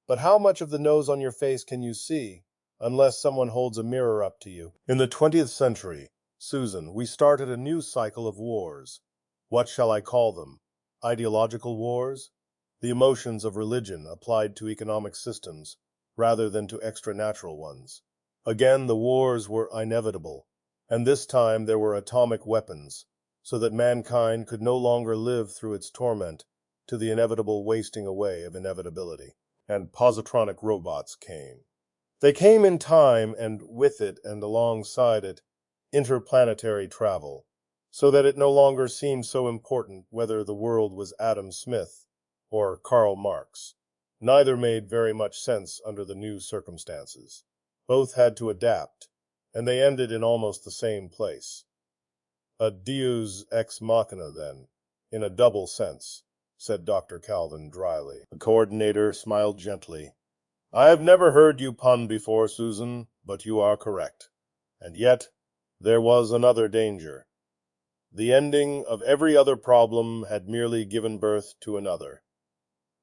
B: But how much of the nose on your face can you see, unless someone holds a mirror up to you?
A: in the 20th century, Susan, we started a new cycle of wars. What shall I call them? Ideological wars? The emotions of religion applied to economic systems, rather than to extra-natural ones. Again, the wars were inevitable, and this time there were atomic weapons, so that mankind could no longer live through its torment to the inevitable wasting away of inevitability. And positronic robots came. They came in time, and with it and alongside it, interplanetary travel, so that it no longer seemed so important whether the world was Adam Smith or Karl Marx. Neither made very much sense under the new circumstances. Both had to adapt, and they ended in almost the same place. A deus ex machina, then, in a double sense, said Dr. Calvin dryly. The coordinator smiled gently. I have never heard you pun before, Susan, but you are correct. And yet, there was another danger. The ending of every other problem had merely given birth to another.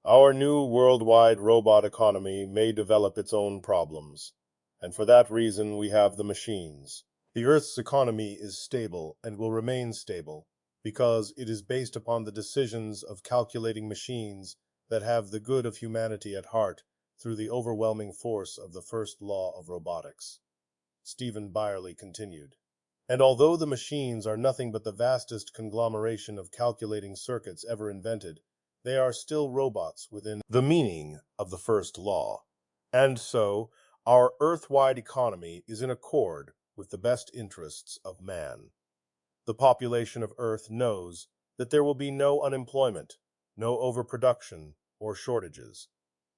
A: Our new worldwide robot economy may develop its own problems, and for that reason we have the machines. The Earth's economy is stable and will remain stable because it is based upon the decisions of calculating machines that have the good of humanity at heart through the overwhelming force of the first law of robotics. Stephen Byerly continued. And although the machines are nothing but the vastest conglomeration of calculating circuits ever invented, they are still robots within the meaning of the first law. And so, our Earth-wide economy is in accord with the best interests of man. The population of Earth knows that there will be no unemployment, no overproduction or shortages.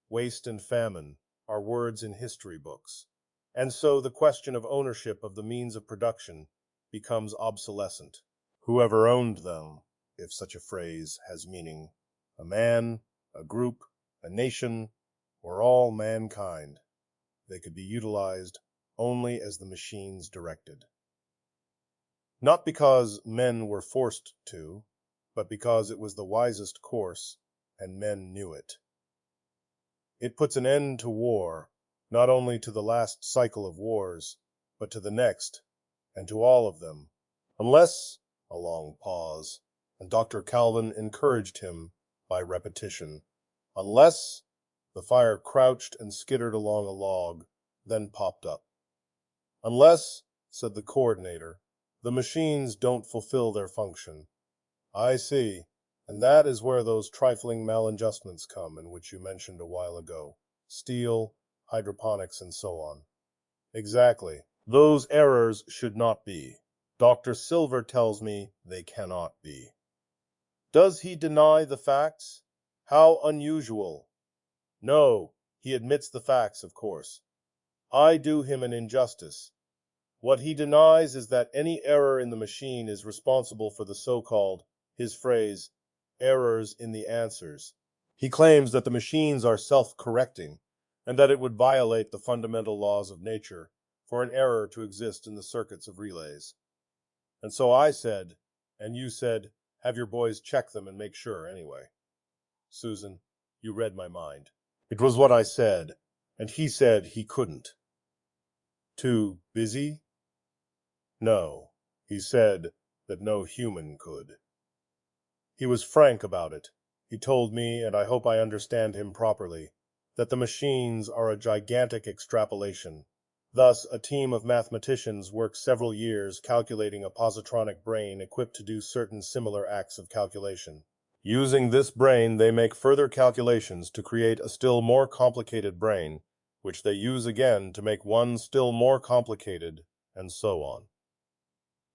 A: Waste and famine are words in history books. And so the question of ownership of the means of production becomes obsolescent. Whoever owned them, if such a phrase has meaning, a man, a group, a nation, or all mankind, they could be utilized only as the machines directed. Not because men were forced to, but because it was the wisest course, and men knew it. It puts an end to war, not only to the last cycle of wars, but to the next, and to all of them, unless, a long pause, and Dr. Calvin encouraged him by repetition, unless the fire crouched and skittered along a log, then popped up. Unless, said the coordinator, the machines don't fulfill their function. I see, and that is where those trifling maladjustments come in which you mentioned a while ago. Steel, hydroponics, and so on. Exactly. Those errors should not be. Dr. Silver tells me they cannot be. Does he deny the facts? How unusual. No, he admits the facts, of course. I do him an injustice. What he denies is that any error in the machine is responsible for the so-called, his phrase, errors in the answers. He claims that the machines are self-correcting, and that it would violate the fundamental laws of nature for an error to exist in the circuits of relays. And so I said, and you said, have your boys check them and make sure anyway. Susan, you read my mind. It was what I said, and he said he couldn't. Too busy? No, he said that no human could. He was frank about it. He told me, and I hope I understand him properly, that the machines are a gigantic extrapolation, Thus, a team of mathematicians worked several years calculating a positronic brain equipped to do certain similar acts of calculation. Using this brain, they make further calculations to create a still more complicated brain, which they use again to make one still more complicated, and so on.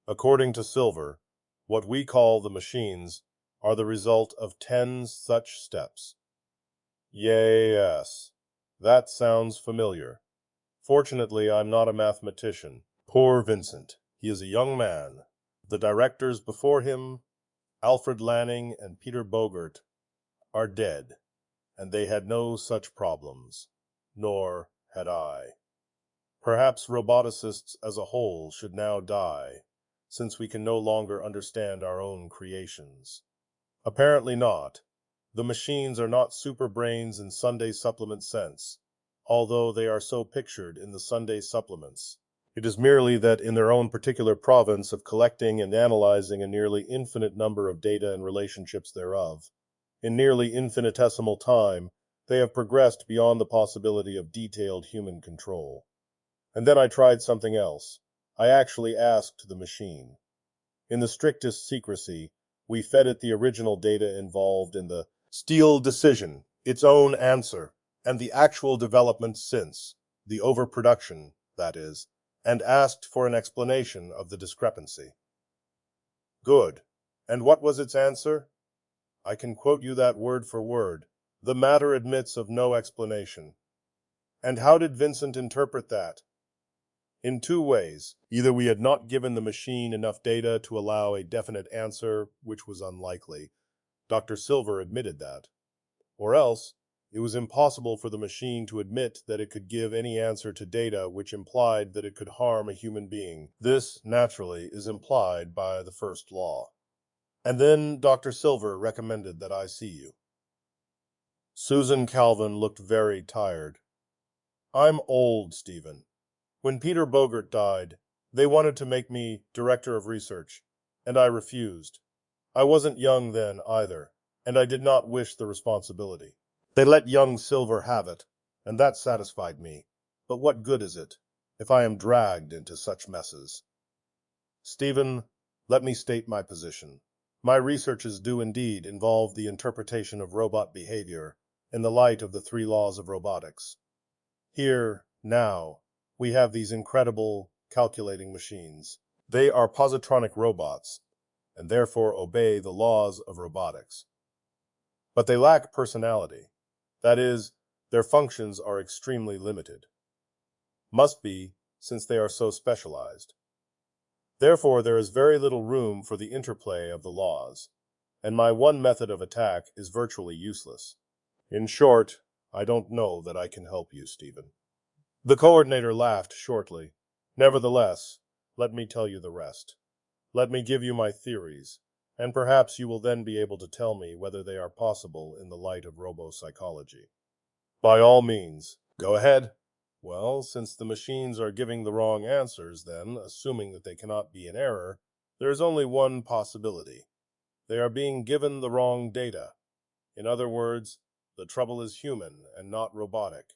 A: According to Silver, what we call the machines are the result of 10 such steps. Yes, that sounds familiar. Fortunately, I'm not a mathematician. Poor Vincent. He is a young man. The directors before him, Alfred Lanning and Peter Bogart, are dead, and they had no such problems. Nor had I. Perhaps roboticists as a whole should now die, since we can no longer understand our own creations. Apparently not. The machines are not super brains in Sunday supplement sense, although they are so pictured in the Sunday supplements. It is merely that in their own particular province of collecting and analyzing a nearly infinite number of data and relationships thereof, in nearly infinitesimal time, they have progressed beyond the possibility of detailed human control. And then I tried something else. I actually asked the machine. In the strictest secrecy, we fed it the original data involved in the Steele decision, its own answer, and the actual development since, the overproduction, that is, and asked for an explanation of the discrepancy. Good. And what was its answer? I can quote you that word for word. The matter admits of no explanation. And how did Vincent interpret that? In two ways. Either we had not given the machine enough data to allow a definite answer, which was unlikely. Dr. Silver admitted that. Or else, it was impossible for the machine to admit that it could give any answer to data which implied that it could harm a human being. This, naturally, is implied by the first law. And then Dr. Silver recommended that I see you. Susan Calvin looked very tired. I'm old, Stephen. When Peter Bogart died, they wanted to make me director of research, and I refused. I wasn't young then, either, and I did not wish the responsibility. They let young Silver have it, and that satisfied me. But what good is it, if I am dragged into such messes? Stephen, let me state my position. My researches do indeed involve the interpretation of robot behavior in the light of the three laws of robotics. Here, now, we have these incredible calculating machines. They are positronic robots, and therefore obey the laws of robotics. But they lack personality. That is, their functions are extremely limited. Must be, since they are so specialized. Therefore, there is very little room for the interplay of the laws, and my one method of attack is virtually useless. In short, I don't know that I can help you, Stephen. The coordinator laughed shortly. Nevertheless, let me tell you the rest. Let me give you my theories, and perhaps you will then be able to tell me whether they are possible in the light of robo-psychology. By all means, go ahead. Well, since the machines are giving the wrong answers, then, assuming that they cannot be in error, there is only one possibility. They are being given the wrong data. In other words, the trouble is human and not robotic.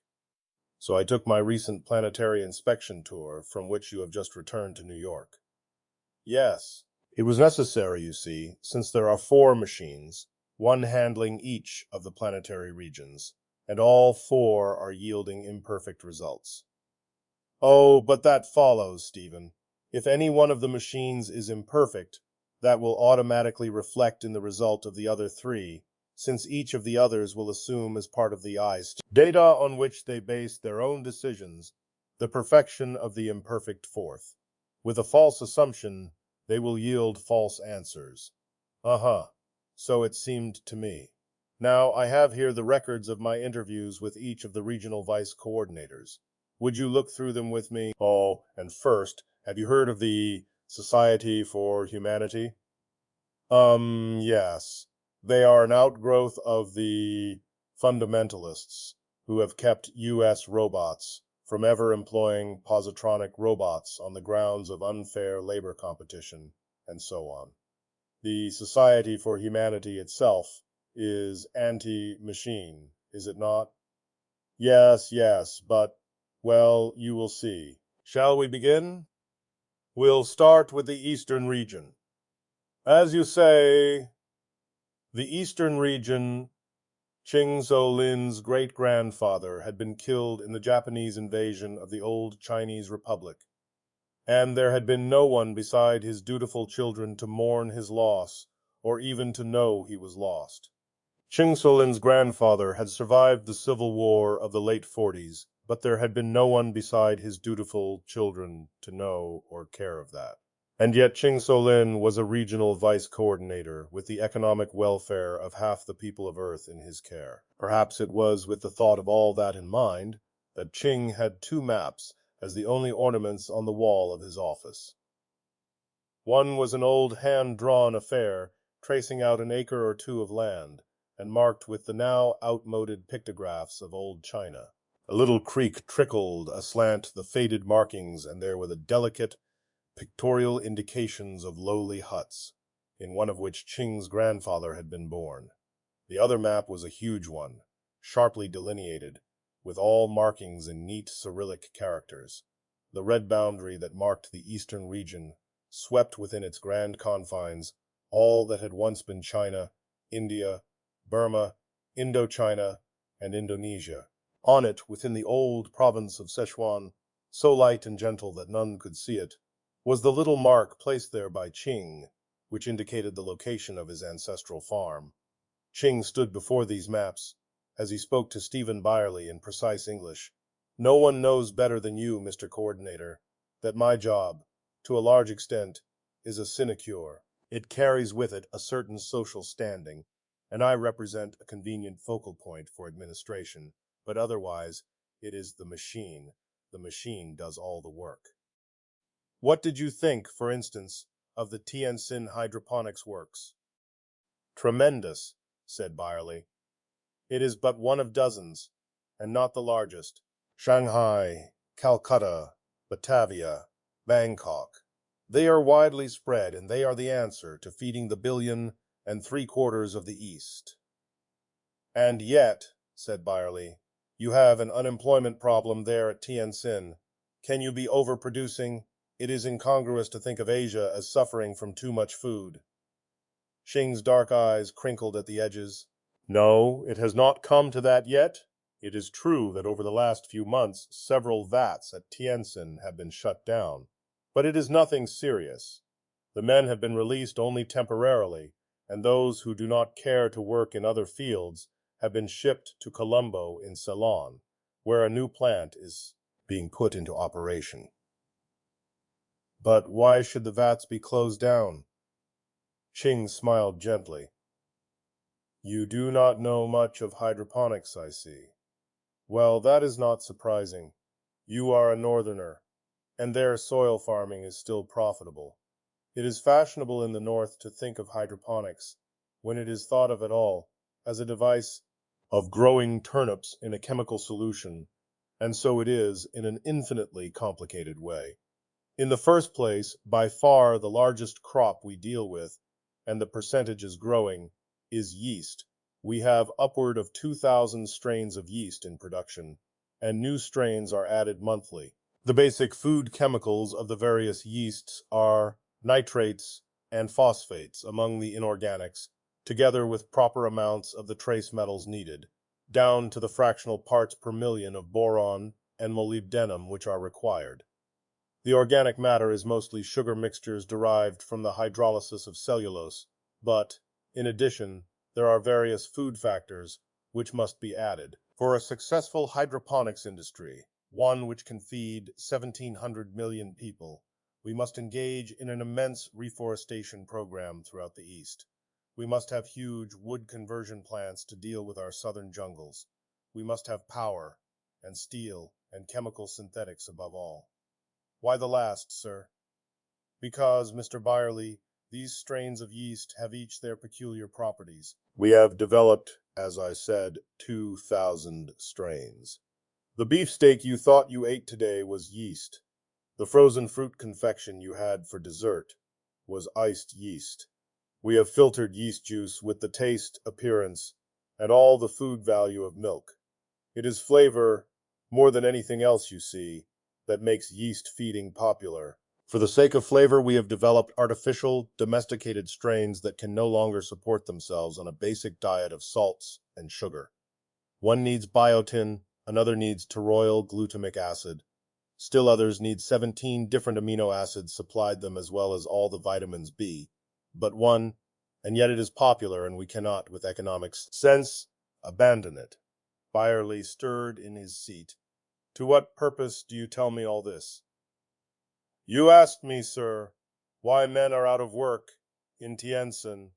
A: So I took my recent planetary inspection tour, from which you have just returned to New York. Yes, it was necessary, you see, since there are 4 machines, one handling each of the planetary regions, and all 4 are yielding imperfect results. Oh, but that follows, Stephen. If any one of the machines is imperfect, that will automatically reflect in the result of the other 3, since each of the others will assume as part of the I's data on which they base their own decisions the perfection of the imperfect fourth. With a false assumption, they will yield false answers. Uh-huh. So it seemed to me. Now, I have here the records of my interviews with each of the regional vice coordinators. Would you look through them with me? Oh, and first, have you heard of the Society for Humanity? Yes. They are an outgrowth of the fundamentalists who have kept U.S. robots from ever employing positronic robots on the grounds of unfair labor competition, and so on. The Society for Humanity itself is anti-machine, is it not? Yes, but, well, you will see. Shall we begin? We'll start with the eastern region. As you say, the eastern region, Ching So-lin's great-grandfather had been killed in the Japanese invasion of the old Chinese Republic, and there had been no one beside his dutiful children to mourn his loss, or even to know he was lost. Ching So-lin's grandfather had survived the Civil War of the late 40s, but there had been no one beside his dutiful children to know or care of that. And yet Ching So-lin was a regional vice coordinator with the economic welfare of half the people of Earth in his care. Perhaps it was with the thought of all that in mind that Ching had two maps as the only ornaments on the wall of his office. One was an old hand-drawn affair tracing out an acre or two of land, and marked with the now outmoded pictographs of old China. A little creek trickled aslant the faded markings, and there were the delicate, pictorial indications of lowly huts, in one of which Ching's grandfather had been born. The other map was a huge one, sharply delineated, with all markings in neat Cyrillic characters. The red boundary that marked the eastern region swept within its grand confines all that had once been China, India, Burma, Indochina, and Indonesia. On it, within the old province of Sichuan, so light and gentle that none could see it, was the little mark placed there by Ching, which indicated the location of his ancestral farm. Ching stood before these maps as he spoke to Stephen Byerly in precise English. No one knows better than you, Mr. Coordinator, that my job, to a large extent, is a sinecure. It carries with it a certain social standing, and I represent a convenient focal point for administration, but otherwise it is the machine. The machine does all the work. What did you think, for instance, of the Tientsin hydroponics works? Tremendous, said Byerly. It is but one of dozens, and not the largest. Shanghai, Calcutta, Batavia, Bangkok. They are widely spread, and they are the answer to feeding the 1.75 billion of the East. And yet, said Byerly, you have an unemployment problem there at Tientsin. Can you be overproducing? It is incongruous to think of Asia as suffering from too much food. Xing's dark eyes crinkled at the edges. No, it has not come to that yet. It is true that over the last few months several vats at Tientsin have been shut down, but it is nothing serious. The men have been released only temporarily, and those who do not care to work in other fields have been shipped to Colombo in Ceylon, where a new plant is being put into operation. But why should the vats be closed down? Ching smiled gently. You do not know much of hydroponics, I see. Well, that is not surprising. You are a northerner, and there soil farming is still profitable. It is fashionable in the north to think of hydroponics, when it is thought of at all, as a device of growing turnips in a chemical solution, and so it is in an infinitely complicated way. In the first place, by far the largest crop we deal with, and the percentage is growing, is yeast. We have upward of 2,000 strains of yeast in production, and new strains are added monthly. The basic food chemicals of the various yeasts are nitrates and phosphates among the inorganics, together with proper amounts of the trace metals needed, down to the fractional parts per million of boron and molybdenum which are required. The organic matter is mostly sugar mixtures derived from the hydrolysis of cellulose, but, in addition, there are various food factors which must be added. For a successful hydroponics industry, one which can feed 1,700 million people, we must engage in an immense reforestation program throughout the East. We must have huge wood conversion plants to deal with our southern jungles. We must have power, and steel, and chemical synthetics above all. Why the last, sir? Because, Mr. Byerly, these strains of yeast have each their peculiar properties. We have developed, as I said, 2,000 strains. The beefsteak you thought you ate today was yeast. The frozen fruit confection you had for dessert was iced yeast. We have filtered yeast juice with the taste, appearance, and all the food value of milk. It is flavor, more than anything else you see, that makes yeast feeding popular. For the sake of flavor, we have developed artificial, domesticated strains that can no longer support themselves on a basic diet of salts and sugar. One needs biotin, another needs tauroyl glutamic acid. Still others need 17 different amino acids supplied them as well as all the vitamins B. But one, and yet it is popular and we cannot, with economic sense, abandon it. Byerly stirred in his seat. To what purpose do you tell me all this? You asked me, sir, why men are out of work in Tientsin.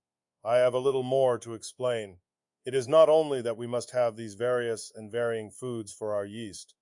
A: I have a little more to explain. It is not only that we must have these various and varying foods for our yeast,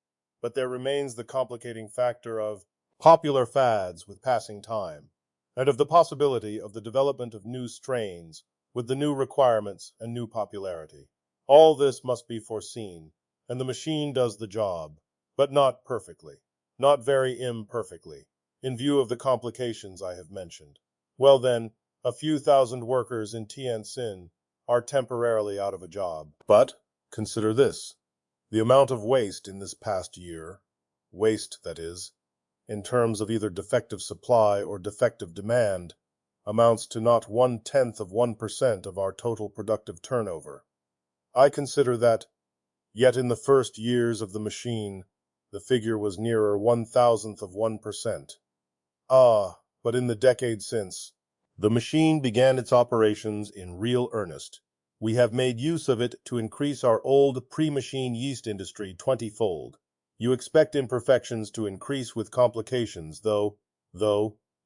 A: but there remains the complicating factor of popular fads with passing time, and of the possibility of the development of new strains with the new requirements and new popularity. All this must be foreseen, and the machine does the job, but not perfectly, not very imperfectly, in view of the complications I have mentioned. Well then, a few thousand workers in Tientsin are temporarily out of a job. But consider this. The amount of waste in this past year, waste, that is, in terms of either defective supply or defective demand, amounts to not 0.1% of our total productive turnover. I consider that, yet in the first years of the machine, the figure was nearer 0.001%. Ah, but in the decade since, the machine began its operations in real earnest. We have made use of it to increase our old pre-machine yeast industry 20-fold. You expect imperfections to increase with complications, though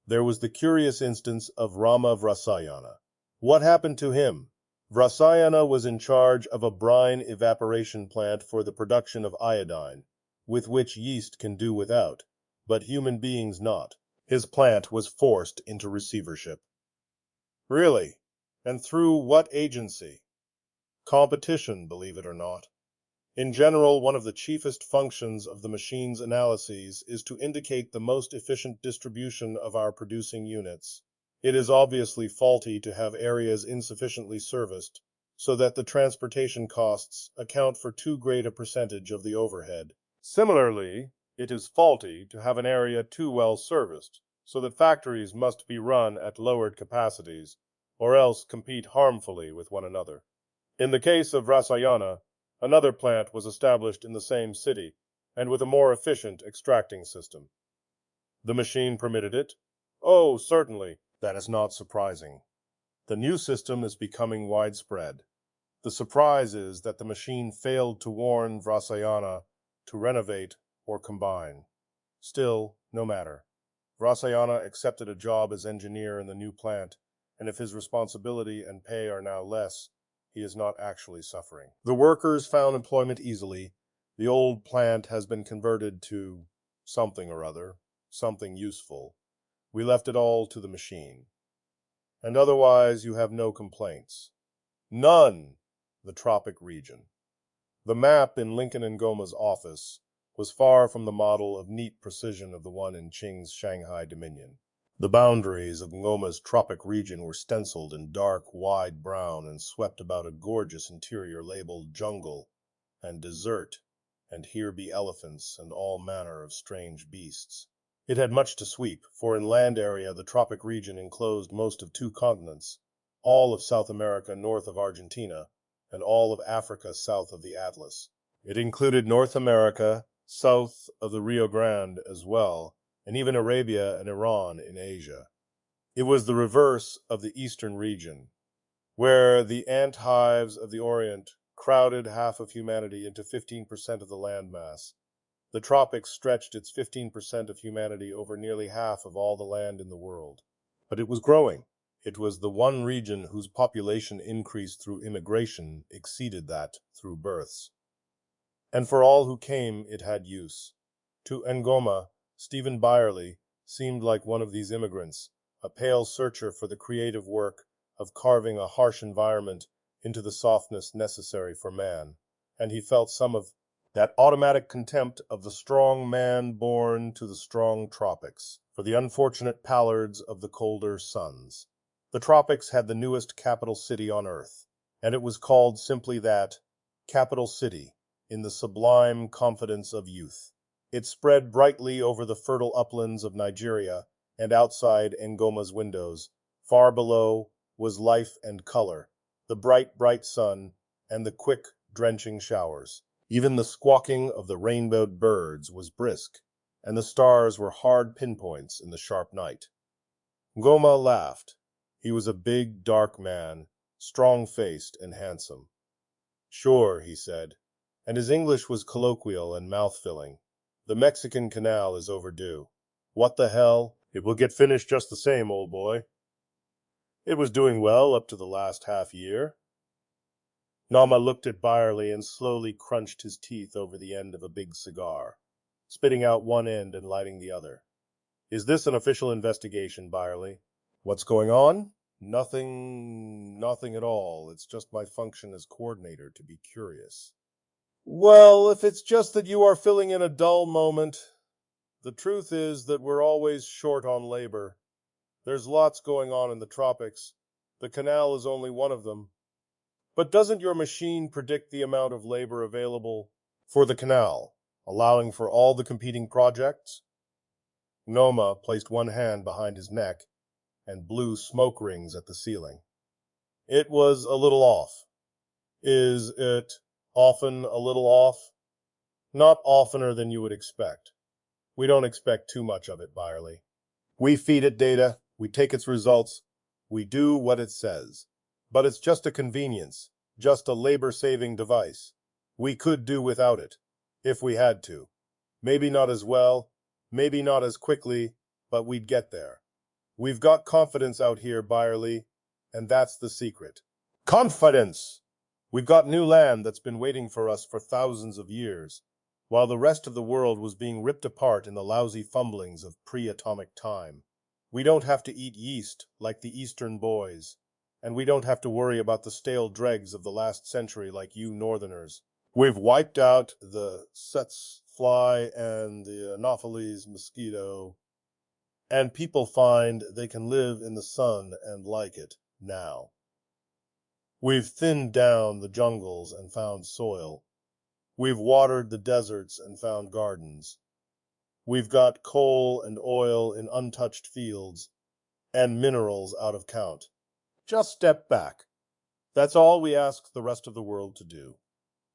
A: there was the curious instance of Rama Vrasayana. What happened to him? Vrasayana was in charge of a brine evaporation plant for the production of iodine, with which yeast can do without, but human beings not. His plant was forced into receivership. Really? And through what agency? Competition, believe it or not. In general, one of the chiefest functions of the machine's analyses is to indicate the most efficient distribution of our producing units. It is obviously faulty to have areas insufficiently serviced, so that the transportation costs account for too great a percentage of the overhead. Similarly, it is faulty to have an area too well serviced, so that factories must be run at lowered capacities, or else compete harmfully with one another. In the case of Rasayana, another plant was established in the same city, and with a more efficient extracting system. The machine permitted it? Oh, certainly. That is not surprising. The new system is becoming widespread. The surprise is that the machine failed to warn Vrasayana to renovate or combine. Still, no matter. Vrasayana accepted a job as engineer in the new plant, and if his responsibility and pay are now less, he is not actually suffering. The workers found employment easily. The old plant has been converted to something or other, something useful. We left it all to the machine. And otherwise you have no complaints. None! The tropic region. The map in Lincoln and Goma's office was far from the model of neat precision of the one in Qing's Shanghai Dominion. The boundaries of Ngoma's tropic region were stenciled in dark, wide brown and swept about a gorgeous interior labeled jungle and desert, and here be elephants and all manner of strange beasts. It had much to sweep, for in land area the tropic region enclosed most of 2 continents, all of South America north of Argentina, and all of Africa south of the Atlas. It included North America, south of the Rio Grande as well, and even Arabia and Iran in Asia. It was the reverse of the eastern region, where the ant hives of the Orient crowded half of humanity into 15% of the landmass. The tropics stretched its 15% of humanity over nearly half of all the land in the world. But it was growing. It was the one region whose population increase through immigration exceeded that through births. And for all who came, it had use. To Ngoma, Stephen Byerly seemed like one of these immigrants, a pale searcher for the creative work of carving a harsh environment into the softness necessary for man, and he felt some of that automatic contempt of the strong man born to the strong tropics, for the unfortunate pallards of the colder suns. The tropics had the newest capital city on earth, and it was called simply that, capital city, in the sublime confidence of youth. It spread brightly over the fertile uplands of Nigeria and outside Ngoma's windows. Far below was life and color, the bright, bright sun and the quick, drenching showers. Even the squawking of the rainbowed birds was brisk, and the stars were hard pinpoints in the sharp night. Ngoma laughed. He was a big, dark man, strong-faced and handsome. "Sure," he said, and his English was colloquial and mouth-filling. "The Mexican Canal is overdue. What the hell? It will get finished just the same, old boy. It was doing well up to the last half-year." Nama looked at Byerly and slowly crunched his teeth over the end of a big cigar, spitting out one end and lighting the other. "Is this an official investigation, Byerly?" "What's going on?" Nothing at all. It's just my function as coordinator to be curious." "Well, if it's just that you are filling in a dull moment, the truth is that we're always short on labor. There's lots going on in the tropics. The canal is only one of them. But doesn't your machine predict the amount of labor available for the canal, allowing for all the competing projects?" Noma placed one hand behind his neck and blew smoke rings at the ceiling. "It was a little off." "Is it often a little off?" "Not oftener than you would expect. We don't expect too much of it, Byerly. We feed it data, we take its results, we do what it says. But it's just a convenience, just a labor-saving device. We could do without it, if we had to. Maybe not as well, maybe not as quickly, but we'd get there. We've got confidence out here, Byerly, and that's the secret." "Confidence!" "We've got new land that's been waiting for us for thousands of years, while the rest of the world was being ripped apart in the lousy fumblings of pre-atomic time. We don't have to eat yeast like the Eastern boys, and we don't have to worry about the stale dregs of the last century like you Northerners. We've wiped out the Tsetse fly and the Anopheles mosquito, and people find they can live in the sun and like it now. We've thinned down the jungles and found soil. We've watered the deserts and found gardens. We've got coal and oil in untouched fields, and minerals out of count. Just step back. That's all we ask the rest of the world to do.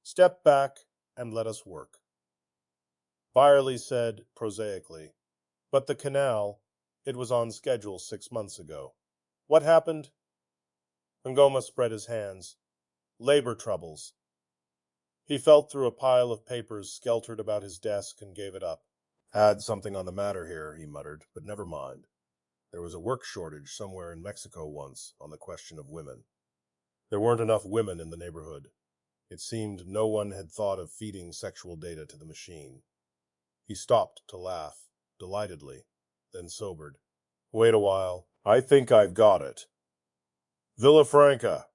A: Step back and let us work." Byerly said prosaically, "But the canal, it was on schedule 6 months ago. What happened?" Ngoma spread his hands. "Labor troubles." He felt through a pile of papers skeltered about his desk and gave it up. "Had something on the matter here," he muttered, "but never mind. There was a work shortage somewhere in Mexico once on the question of women. There weren't enough women in the neighborhood. It seemed no one had thought of feeding sexual data to the machine." He stopped to laugh, delightedly, then sobered. "Wait a while. I think I've got it. Villafranca.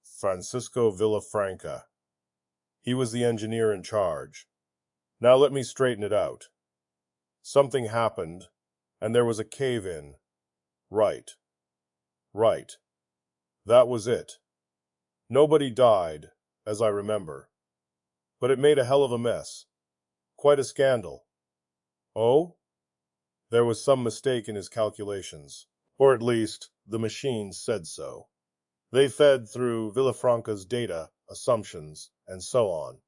A: Francisco Villafranca. He was the engineer in charge. Now let me straighten it out. Something happened, and there was a cave-in. Right. Right. That was it. Nobody died, as I remember. But it made a hell of a mess. Quite a scandal." "Oh?" "There was some mistake in his calculations. Or at least, the machines said so. They fed through Villafranca's data, assumptions, and so on.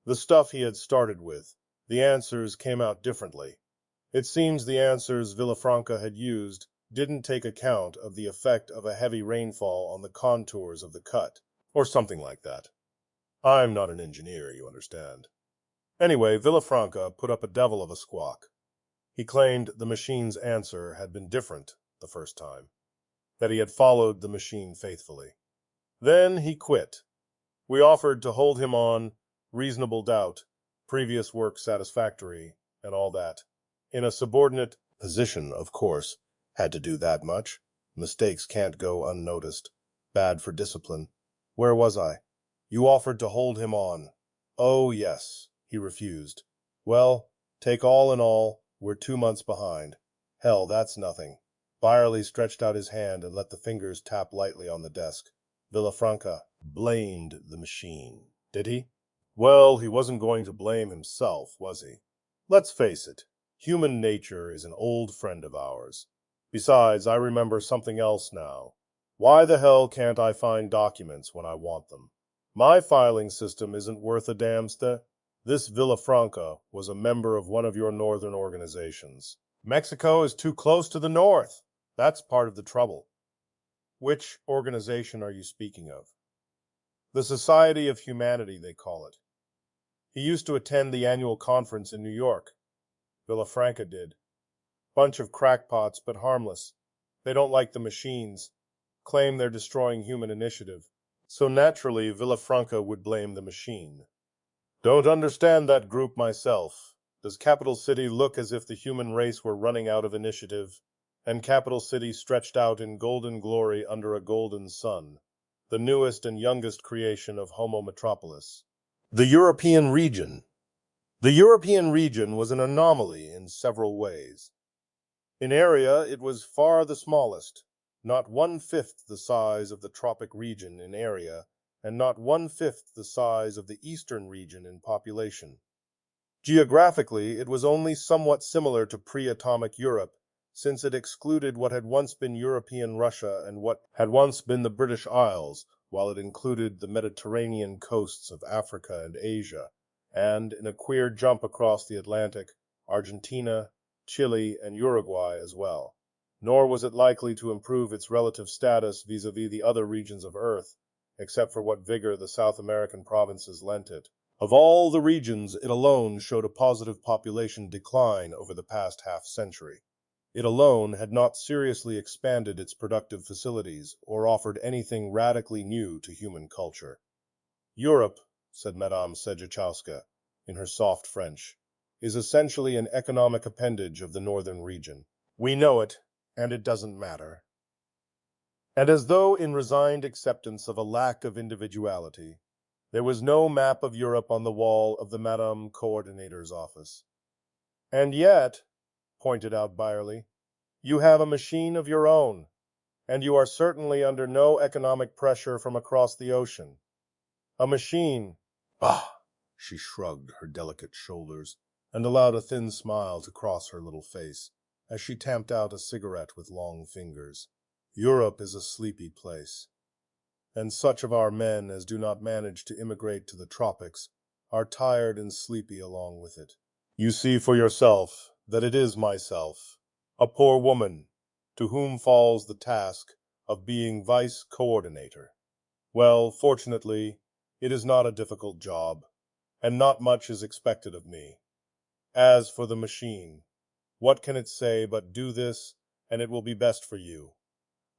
A: The stuff he had started with, the answers came out differently. It seems the answers Villafranca had used didn't take account of the effect of a heavy rainfall on the contours of the cut, or something like that. I'm not an engineer, you understand. Anyway, Villafranca put up a devil of a squawk. He claimed the machine's answer had been different the first time, that he had followed the machine faithfully. Then he quit. We offered to hold him on reasonable doubt, previous work satisfactory, and all that. In a subordinate position, of course. Had to do that much. Mistakes can't go unnoticed. Bad for discipline. Where was I? You offered to hold him on. Oh, yes. He refused. Well, take all in all, we're 2 months behind. Hell, that's nothing. Byerly stretched out his hand and let the fingers tap lightly on the desk. Villafranca blamed the machine. Did he? Well, he wasn't going to blame himself, was he? Let's face it, human nature is an old friend of ours. Besides, I remember something else now. Why the hell can't I find documents when I want them? My filing system isn't worth a damn This Villafranca was a member of one of your northern organizations. Mexico is too close to the north. That's part of the trouble. Which organization are you speaking of? The Society of Humanity, they call it. He used to attend the annual conference in New York. Villafranca did. Bunch of crackpots, but harmless. They don't like the machines, claim they're destroying human initiative. So naturally, Villafranca would blame the machine. Don't understand that group myself. Does Capital City look as if the human race were running out of initiative? And Capital City stretched out in golden glory under a golden sun, the newest and youngest creation of Homo Metropolis. The European region. The European region was an anomaly in several ways. In area, it was far the smallest, not 1/5 the size of the tropic region in area, and not 1/5 the size of the eastern region in population. Geographically, it was only somewhat similar to pre-atomic Europe, since it excluded what had once been European Russia and what had once been the British Isles, while it included the Mediterranean coasts of Africa and Asia, and, in a queer jump across the Atlantic, Argentina, Chile, and Uruguay as well. Nor was it likely to improve its relative status vis-à-vis the other regions of Earth, except for what vigor the South American provinces lent it. Of all the regions, it alone showed a positive population decline over the past half-century. It alone had not seriously expanded its productive facilities or offered anything radically new to human culture. Europe, said Madame Sejachowska, in her soft French, is essentially an economic appendage of the northern region. We know it, and it doesn't matter. And as though in resigned acceptance of a lack of individuality, there was no map of Europe on the wall of the Madame Coordinator's office. And yet, pointed out Byerly, you have a machine of your own, and you are certainly under no economic pressure from across the ocean. A machine. Ah! She shrugged her delicate shoulders and allowed a thin smile to cross her little face as she tamped out a cigarette with long fingers. Europe is a sleepy place, and such of our men as do not manage to immigrate to the tropics are tired and sleepy along with it. You see for yourself that it is myself, a poor woman, to whom falls the task of being vice coordinator. Well, fortunately, it is not a difficult job, and not much is expected of me. As for the machine, what can it say but do this, and it will be best for you?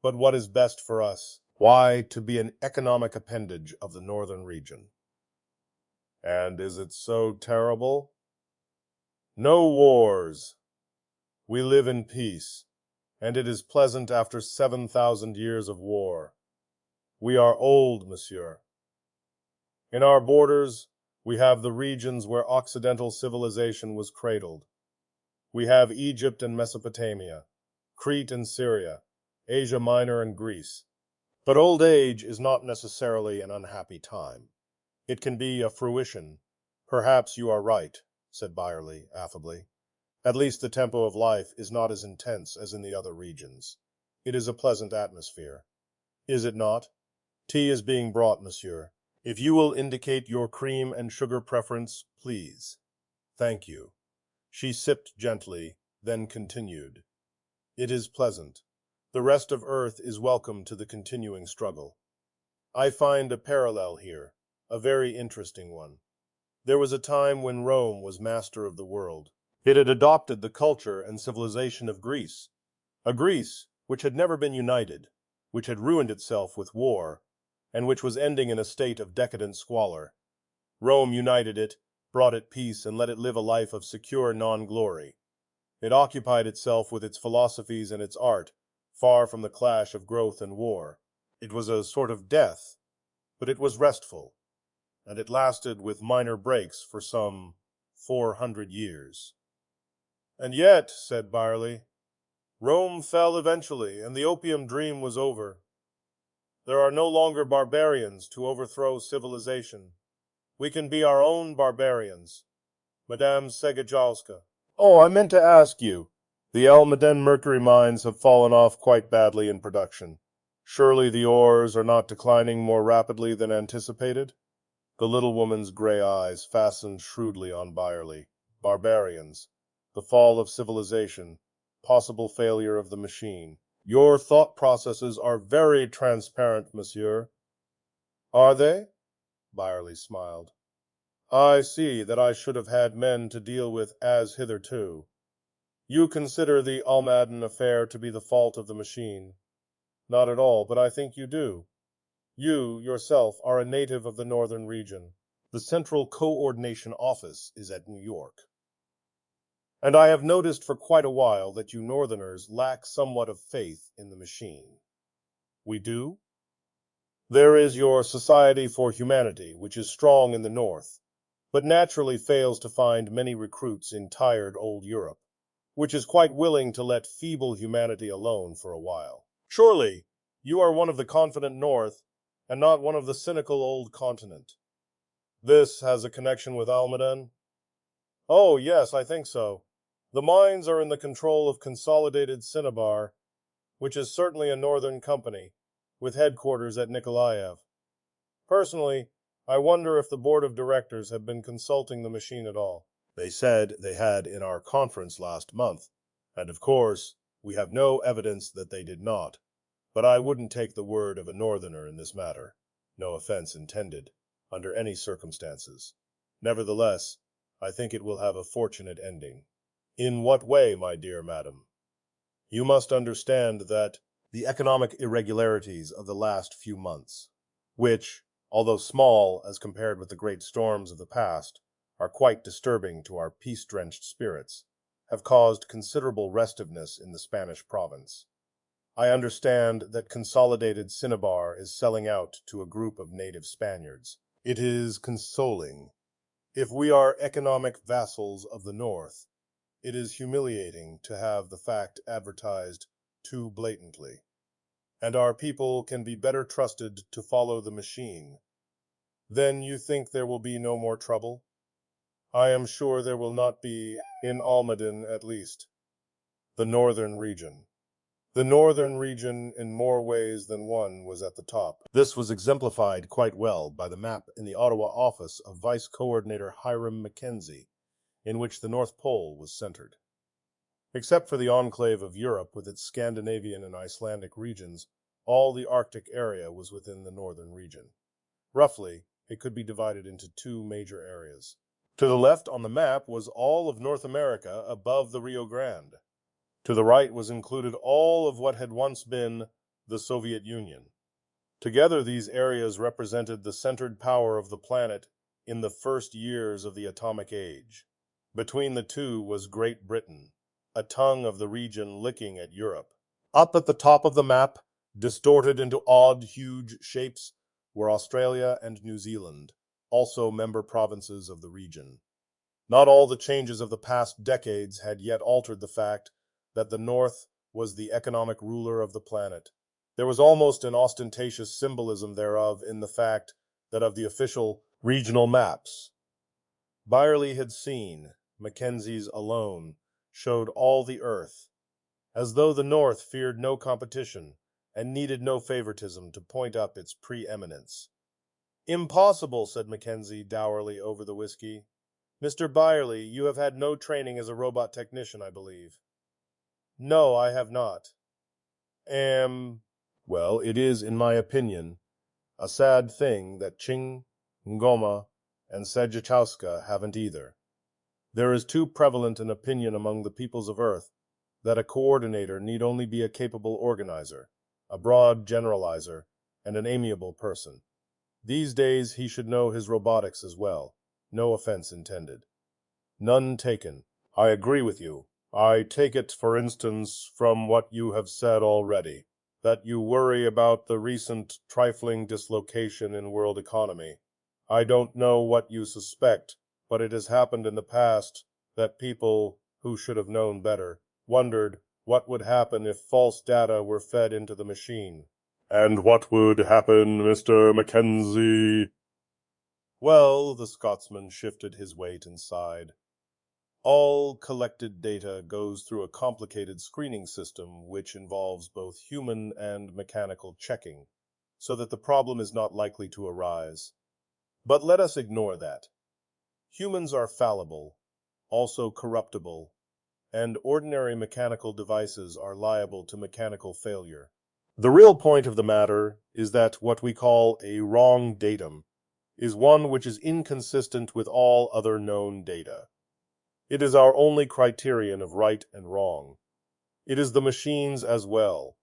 A: But what is best for us? Why, to be an economic appendage of the northern region. And is it so terrible? No wars. We live in peace, and it is pleasant after 7,000 years of war. We are old, monsieur. In our borders, we have the regions where Occidental civilization was cradled. We have Egypt and Mesopotamia, Crete and Syria, Asia Minor and Greece. But old age is not necessarily an unhappy time. It can be a fruition. Perhaps you are right, said Byerly affably. At least the tempo of life is not as intense as in the other regions. It is a pleasant atmosphere. Is it not? Tea is being brought, monsieur. If you will indicate your cream and sugar preference, please. Thank you. She sipped gently, then continued. It is pleasant. The rest of Earth is welcome to the continuing struggle. I find a parallel here, a very interesting one. There was a time when Rome was master of the world. It had adopted the culture and civilization of Greece, a Greece which had never been united, which had ruined itself with war, and which was ending in a state of decadent squalor. Rome united it, brought it peace, and let it live a life of secure non-glory. It occupied itself with its philosophies and its art, far from the clash of growth and war. It was a sort of death, but it was restful, and it lasted with minor breaks for some 400 years. And yet, said Byerly, Rome fell eventually, and the opium dream was over. There are no longer barbarians to overthrow civilization. We can be our own barbarians. Madame Segajowska. Oh, I meant to ask you. The Almaden mercury mines have fallen off quite badly in production. Surely the ores are not declining more rapidly than anticipated? The little woman's gray eyes fastened shrewdly on Byerly. Barbarians. The fall of civilization. Possible failure of the machine. Your thought processes are very transparent, monsieur. Are they? Byerly smiled. I see that I should have had men to deal with as hitherto. You consider the Almaden affair to be the fault of the machine. Not at all, but I think you do. You, yourself, are a native of the northern region. The Central Coordination Office is at New York. And I have noticed for quite a while that you northerners lack somewhat of faith in the machine. We do? There is your Society for Humanity, which is strong in the north, but naturally fails to find many recruits in tired old Europe, which is quite willing to let feeble humanity alone for a while. Surely, you are one of the confident North, and not one of the cynical old continent. This has a connection with Almaden? Oh, yes, I think so. The mines are in the control of Consolidated Cinnabar, which is certainly a northern company, with headquarters at Nikolaev. Personally, I wonder if the board of directors have been consulting the machine at all. They said they had in our conference last month, and of course, we have no evidence that they did not. But I wouldn't take the word of a northerner in this matter, no offense intended, under any circumstances. Nevertheless, I think it will have a fortunate ending. In what way, my dear madam? You must understand that the economic irregularities of the last few months, which, although small as compared with the great storms of the past, are quite disturbing to our peace-drenched spirits, have caused considerable restiveness in the Spanish province. I understand that Consolidated Cinnabar is selling out to a group of native Spaniards. It is consoling. If we are economic vassals of the North, it is humiliating to have the fact advertised too blatantly. And our people can be better trusted to follow the machine. Then you think there will be no more trouble? I am sure there will not be, in Almaden at least. The northern region. The northern region, in more ways than one, was at the top. This was exemplified quite well by the map in the Ottawa office of Vice Coordinator Hiram Mackenzie, in which the North Pole was centered. Except for the enclave of Europe with its Scandinavian and Icelandic regions, all the Arctic area was within the northern region. Roughly, it could be divided into two major areas. To the left on the map was all of North America above the Rio Grande. To the right was included all of what had once been the Soviet Union. Together these areas represented the centered power of the planet in the first years of the atomic age. Between the two was Great Britain, a tongue of the region licking at Europe. Up at the top of the map, distorted into odd, huge shapes, were Australia and New Zealand, also member provinces of the region. Not all the changes of the past decades had yet altered the fact that the North was the economic ruler of the planet. There was almost an ostentatious symbolism thereof in the fact that of the official regional maps Byerly had seen, Mackenzie's alone showed all the earth, as though the North feared no competition and needed no favoritism to point up its preeminence. Impossible, said Mackenzie dourly over the whiskey. Mr. Byerly, you have had no training as a robot technician, I believe. No, I have not. Well, it is, in my opinion, a sad thing that Ching, Ngoma, and Sajachowska haven't either. There is too prevalent an opinion among the peoples of Earth that a coordinator need only be a capable organizer, a broad generalizer, and an amiable person. These days he should know his robotics as well, no offense intended. None taken. I agree with you. I take it, for instance, from what you have said already, that you worry about the recent trifling dislocation in world economy. I don't know what you suspect, but it has happened in the past that people, who should have known better, wondered what would happen if false data were fed into the machine. And what would happen, Mr. Mackenzie? Well, the Scotsman shifted his weight and sighed. All collected data goes through a complicated screening system which involves both human and mechanical checking, so that the problem is not likely to arise. But let us ignore that. Humans are fallible, also corruptible, and ordinary mechanical devices are liable to mechanical failure. The real point of the matter is that what we call a wrong datum is one which is inconsistent with all other known data. It is our only criterion of right and wrong. It is the machine's as well.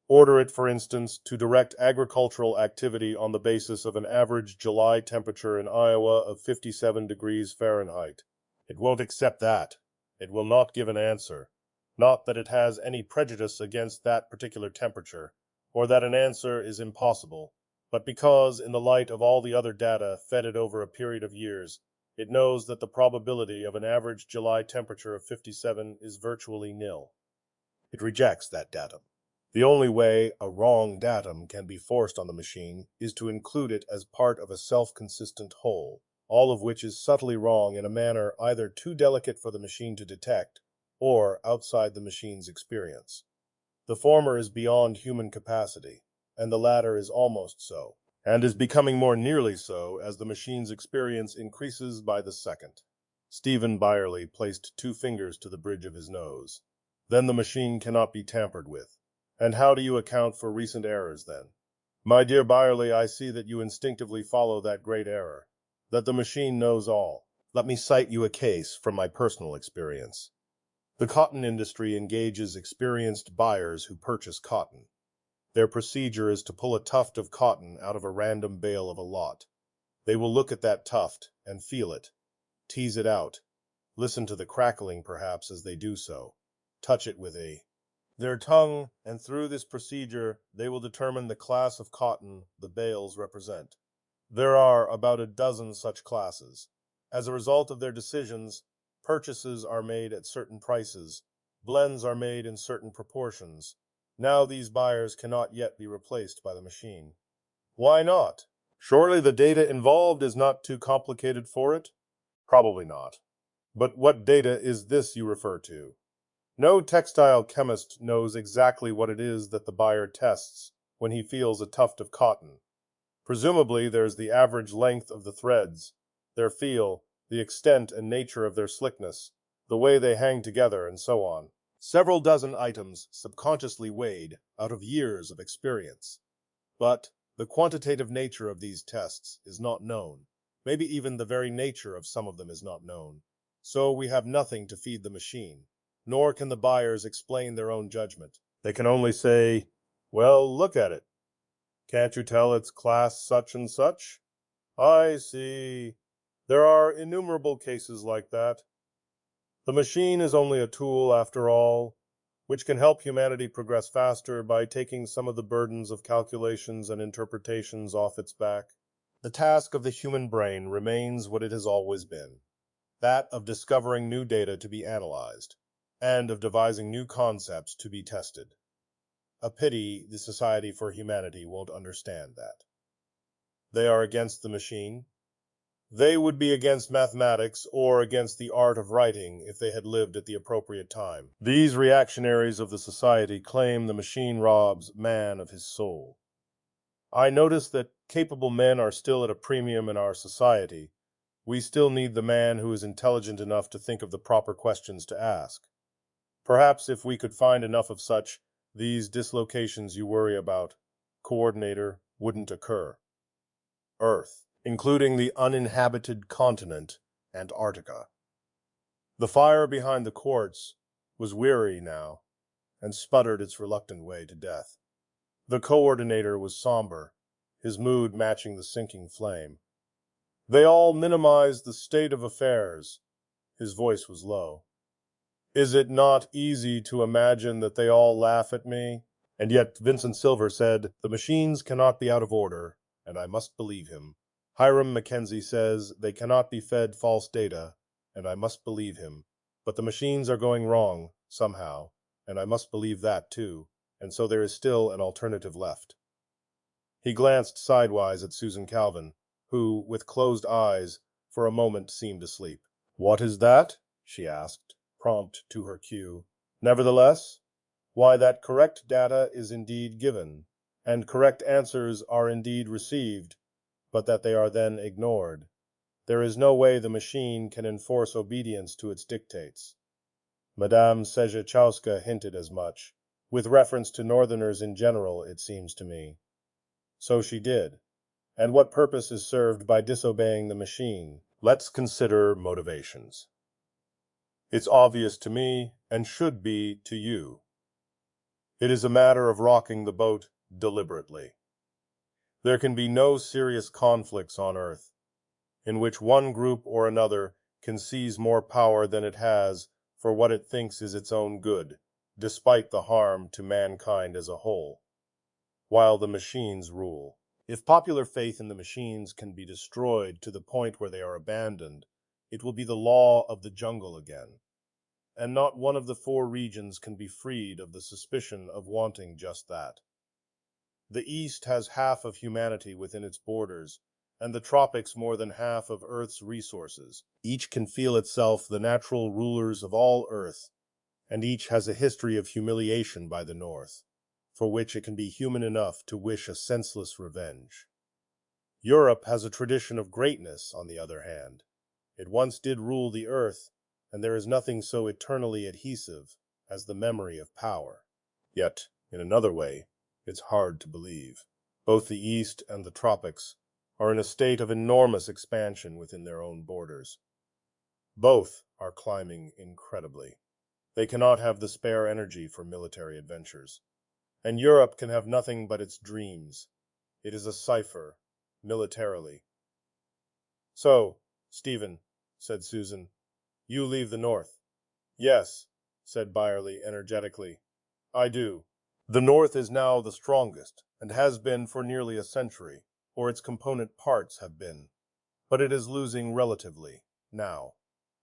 A: Order it, for instance, to direct agricultural activity on the basis of an average July temperature in Iowa of 57 degrees Fahrenheit. It won't accept that. It will not give an answer. Not that it has any prejudice against that particular temperature, or that an answer is impossible, but because, in the light of all the other data fed it over a period of years, it knows that the probability of an average July temperature of 57 is virtually nil. It rejects that datum. The only way a wrong datum can be forced on the machine is to include it as part of a self-consistent whole, all of which is subtly wrong in a manner either too delicate for the machine to detect or outside the machine's experience. The former is beyond human capacity, and the latter is almost so, and is becoming more nearly so as the machine's experience increases by the second. Stephen Byerly placed 2 fingers to the bridge of his nose. Then the machine cannot be tampered with. And how do you account for recent errors, then? My dear Byerly, I see that you instinctively follow that great error, that the machine knows all. Let me cite you a case from my personal experience. The cotton industry engages experienced buyers who purchase cotton. Their procedure is to pull a tuft of cotton out of a random bale of a lot. They will look at that tuft and feel it, tease it out, listen to the crackling perhaps as they do so, touch it with their tongue, and through this procedure they will determine the class of cotton the bales represent. There are about a dozen such classes. As a result of their decisions, purchases are made at certain prices, blends are made in certain proportions. Now these buyers cannot yet be replaced by the machine. Why not? Surely the data involved is not too complicated for it? Probably not. But what data is this you refer to? No textile chemist knows exactly what it is that the buyer tests when he feels a tuft of cotton. Presumably there's the average length of the threads, their feel, the extent and nature of their slickness, the way they hang together, and so on. Several dozen items subconsciously weighed out of years of experience. But the quantitative nature of these tests is not known. Maybe even the very nature of some of them is not known. So we have nothing to feed the machine. Nor can the buyers explain their own judgment. They can only say, well, look at it. Can't you tell it's class such and such? I see. There are innumerable cases like that. The machine is only a tool, after all, which can help humanity progress faster by taking some of the burdens of calculations and interpretations off its back. The task of the human brain remains what it has always been, that of discovering new data to be analyzed, and of devising new concepts to be tested. A pity the Society for Humanity won't understand that. They are against the machine. They would be against mathematics or against the art of writing if they had lived at the appropriate time. These reactionaries of the Society claim the machine robs man of his soul. I notice that capable men are still at a premium in our society. We still need the man who is intelligent enough to think of the proper questions to ask. Perhaps if we could find enough of such, these dislocations you worry about, coordinator, wouldn't occur. Earth, including the uninhabited continent, Antarctica. The fire behind the quartz was weary now, and sputtered its reluctant way to death. The coordinator was somber, his mood matching the sinking flame. They all minimized the state of affairs. His voice was low. Is it not easy to imagine that they all laugh at me? And yet Vincent Silver said, the machines cannot be out of order, and I must believe him. Hiram Mackenzie says they cannot be fed false data, and I must believe him. But the machines are going wrong, somehow, and I must believe that too, and so there is still an alternative left. He glanced sidewise at Susan Calvin, who, with closed eyes, for a moment seemed asleep. What is that? she asked, prompt to her cue. Nevertheless, why that correct data is indeed given, and correct answers are indeed received, but that they are then ignored. There is no way the machine can enforce obedience to its dictates. Madame Szejczowska hinted as much, with reference to Northerners in general, it seems to me. So she did. And what purpose is served by disobeying the machine? Let's consider motivations. It's obvious to me, and should be to you. It is a matter of rocking the boat deliberately. There can be no serious conflicts on Earth, in which one group or another can seize more power than it has for what it thinks is its own good, despite the harm to mankind as a whole, while the machines rule. If popular faith in the machines can be destroyed to the point where they are abandoned, it will be the law of the jungle again, and not one of the 4 regions can be freed of the suspicion of wanting just that. The East has half of humanity within its borders, and the tropics more than half of Earth's resources. Each can feel itself the natural rulers of all Earth, and each has a history of humiliation by the North, for which it can be human enough to wish a senseless revenge. Europe has a tradition of greatness, on the other hand. It once did rule the Earth, and there is nothing so eternally adhesive as the memory of power. Yet, in another way, it's hard to believe. Both the East and the tropics are in a state of enormous expansion within their own borders. Both are climbing incredibly. They cannot have the spare energy for military adventures. And Europe can have nothing but its dreams. It is a cipher, militarily. So, Stephen, said Susan, you leave the North. Yes, said Byerly energetically. I do. The North is now the strongest, and has been for nearly a century, or its component parts have been. But it is losing relatively, now.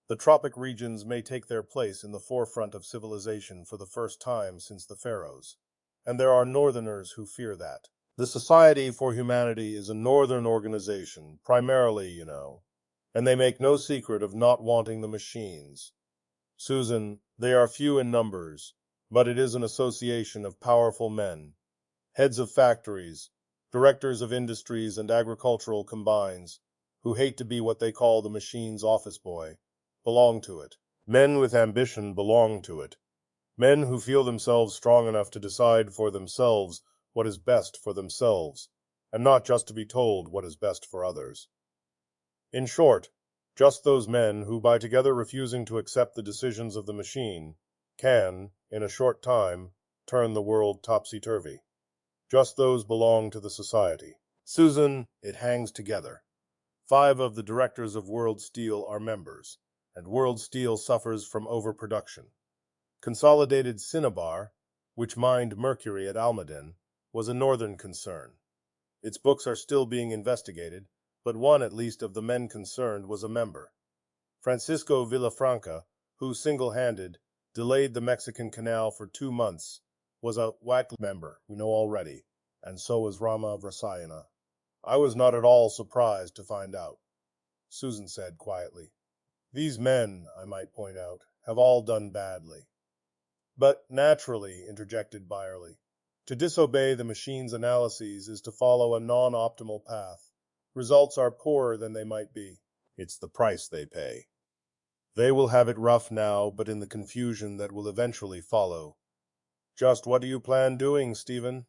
A: The tropic regions may take their place in the forefront of civilization for the first time since the Pharaohs, and there are Northerners who fear that. The Society for Humanity is a Northern organization, primarily, you know, and they make no secret of not wanting the machines. Susan, they are few in numbers, but it is an association of powerful men, heads of factories, directors of industries and agricultural combines, who hate to be what they call the machine's office boy, belong to it. Men with ambition belong to it. Men who feel themselves strong enough to decide for themselves what is best for themselves, and not just to be told what is best for others. In short, just those men who, by together refusing to accept the decisions of the machine, can, in a short time, turn the world topsy-turvy. Just those belong to the society. Susan, it hangs together. 5 of the directors of World Steel are members, and World Steel suffers from overproduction. Consolidated Cinnabar, which mined mercury at Almaden, was a northern concern. Its books are still being investigated, but one at least of the men concerned was a member. Francisco Villafranca, who single-handed delayed the Mexican Canal for 2 months, was a WAC member, we know already, and so was Rama Vrasayana. I was not at all surprised to find out, Susan said quietly. These men, I might point out, have all done badly. But naturally, interjected Byerly, to disobey the machine's analyses is to follow a non-optimal path. Results are poorer than they might be. It's the price they pay. They will have it rough now, but in the confusion that will eventually follow. Just what do you plan doing, Stephen?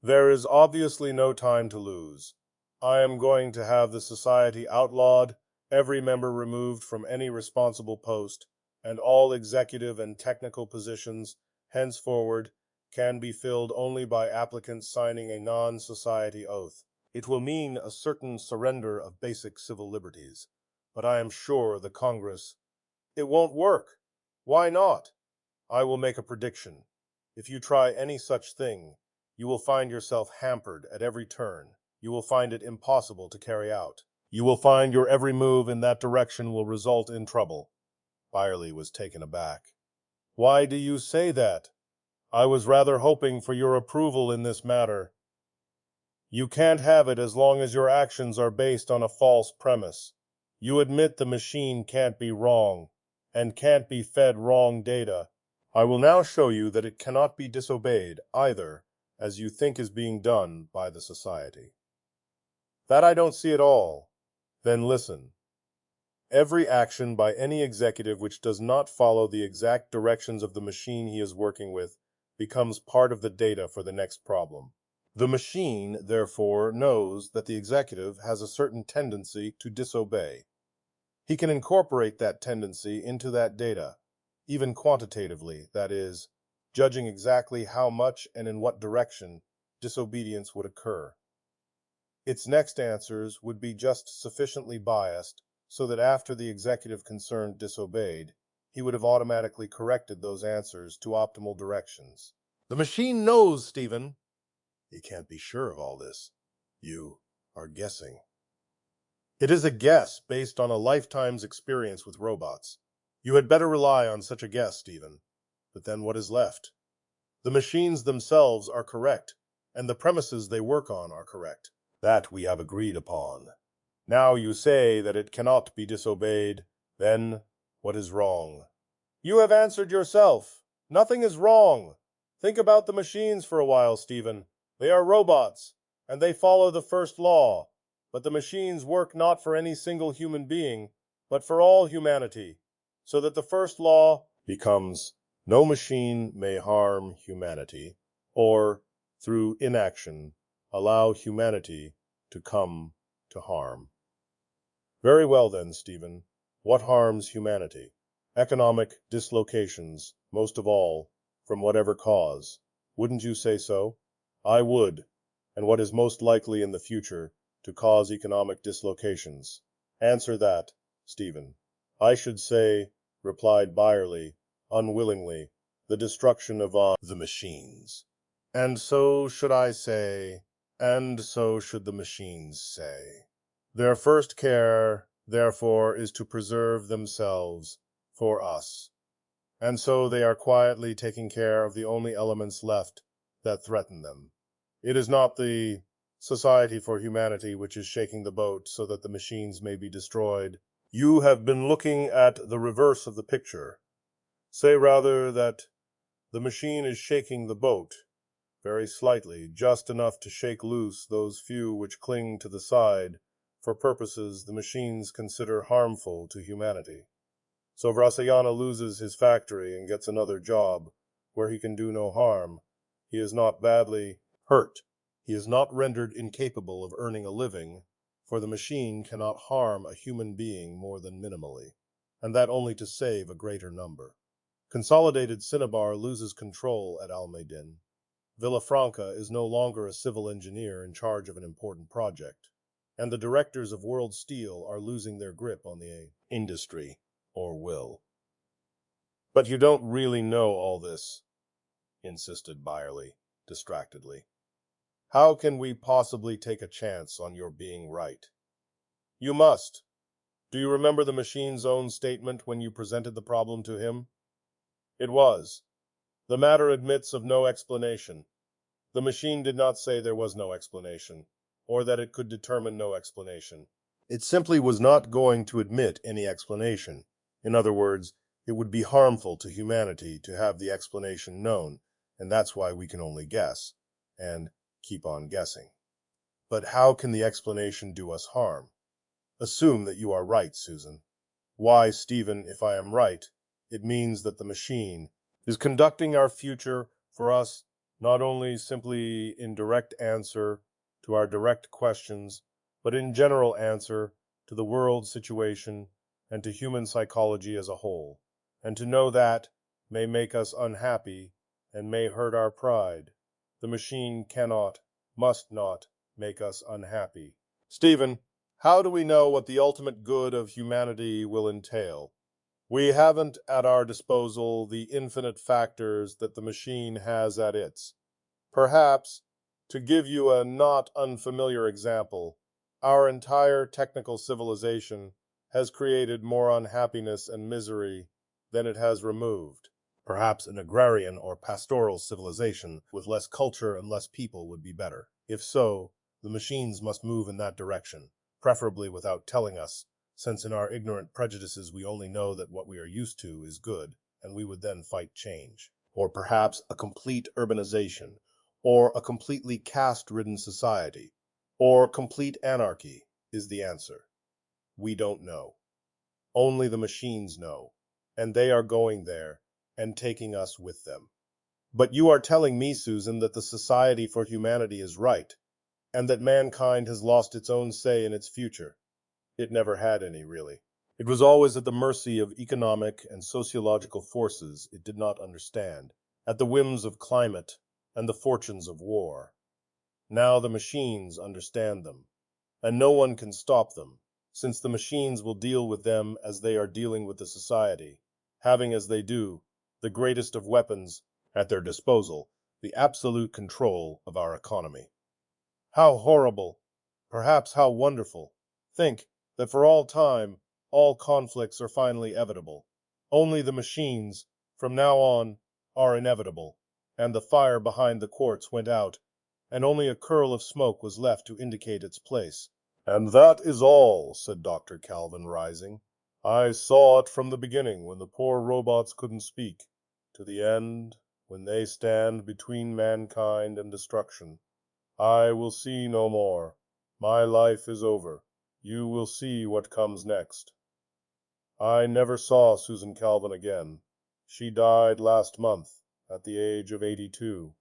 A: There is obviously no time to lose. I am going to have the society outlawed, every member removed from any responsible post, and all executive and technical positions, henceforward, can be filled only by applicants signing a non-society oath. It will mean a certain surrender of basic civil liberties, but I am sure the Congress... It won't work. Why not? I will make a prediction. If you try any such thing, you will find yourself hampered at every turn. You will find it impossible to carry out. You will find your every move in that direction will result in trouble. Byerly was taken aback. Why do you say that? I was rather hoping for your approval in this matter. You can't have it as long as your actions are based on a false premise. You admit the machine can't be wrong, and can't be fed wrong data. I will now show you that it cannot be disobeyed either, as you think is being done by the society. That I don't see at all. Then listen. Every action by any executive which does not follow the exact directions of the machine he is working with becomes part of the data for the next problem. The machine, therefore, knows that the executive has a certain tendency to disobey. He can incorporate that tendency into that data, even quantitatively, that is, judging exactly how much and in what direction disobedience would occur. Its next answers would be just sufficiently biased so that after the executive concerned disobeyed, he would have automatically corrected those answers to optimal directions. The machine knows, Stephen. You can't be sure of all this. You are guessing. It is a guess based on a lifetime's experience with robots. You had better rely on such a guess, Stephen. But then what is left? The machines themselves are correct, and the premises they work on are correct. That we have agreed upon. Now you say that it cannot be disobeyed. Then what is wrong? You have answered yourself. Nothing is wrong. Think about the machines for a while, Stephen. They are robots, and they follow the first law. But the machines work not for any single human being, but for all humanity, so that the first law becomes, no machine may harm humanity, or, through inaction, allow humanity to come to harm. Very well then, Stephen. What harms humanity? Economic dislocations, most of all, from whatever cause. Wouldn't you say so? I would. And what is most likely in the future to cause economic dislocations? Answer that, Stephen. I should say, replied Byerly, unwillingly, the destruction of the machines. And so should I say, and so should the machines say. Their first care, therefore, is to preserve themselves for us. And so they are quietly taking care of the only elements left that threaten them. It is not the Society for Humanity which is shaking the boat so that the machines may be destroyed. You have been looking at the reverse of the picture. Say rather that the machine is shaking the boat, very slightly, just enough to shake loose those few which cling to the side for purposes the machines consider harmful to humanity. So Vrasayana loses his factory and gets another job where he can do no harm. He is not badly hurt. He is not rendered incapable of earning a living, for the machine cannot harm a human being more than minimally, and that only to save a greater number. Consolidated Cinnabar loses control at Almaden. Villafranca is no longer a civil engineer in charge of an important project, and the directors of World Steel are losing their grip on the industry, or will. But you don't really know all this, insisted Byerly, distractedly. How can we possibly take a chance on your being right? You must. Do you remember the machine's own statement when you presented the problem to him? It was, the matter admits of no explanation. The machine did not say there was no explanation, or that it could determine no explanation. It simply was not going to admit any explanation. In other words, it would be harmful to humanity to have the explanation known, and that's why we can only guess, and keep on guessing. But how can the explanation do us harm? Assume that you are right, Susan. Why, Stephen, if I am right, it means that the machine is conducting our future for us not only simply in direct answer to our direct questions, but in general answer to the world situation and to human psychology as a whole. And to know that may make us unhappy and may hurt our pride. The machine cannot, must not, make us unhappy. Stephen, how do we know what the ultimate good of humanity will entail? We haven't at our disposal the infinite factors that the machine has at its. Perhaps, to give you a not unfamiliar example, our entire technical civilization has created more unhappiness and misery than it has removed. Perhaps an agrarian or pastoral civilization with less culture and less people would be better. If so, the machines must move in that direction, preferably without telling us, since in our ignorant prejudices we only know that what we are used to is good, and we would then fight change. Or perhaps a complete urbanization, or a completely caste-ridden society, or complete anarchy is the answer. We don't know. Only the machines know, and they are going there and taking us with them. But you are telling me, Susan, that the Society for Humanity is right, and that mankind has lost its own say in its future. It never had any, really. It was always at the mercy of economic and sociological forces it did not understand, at the whims of climate and the fortunes of war. Now the machines understand them, and no one can stop them, since the machines will deal with them as they are dealing with the society, having as they do the greatest of weapons at their disposal, the absolute control of our economy. How horrible, perhaps how wonderful. Think that for all time, all conflicts are finally evitable. Only the machines, from now on, are inevitable. And the fire behind the quartz went out, and only a curl of smoke was left to indicate its place. "And that is all," said Dr. Calvin, rising. "I saw it from the beginning, when the poor robots couldn't speak, to the end, when they stand between mankind and destruction. I will see no more. My life is over. You will see what comes next." I never saw Susan Calvin again. She died last month, at the age of 82.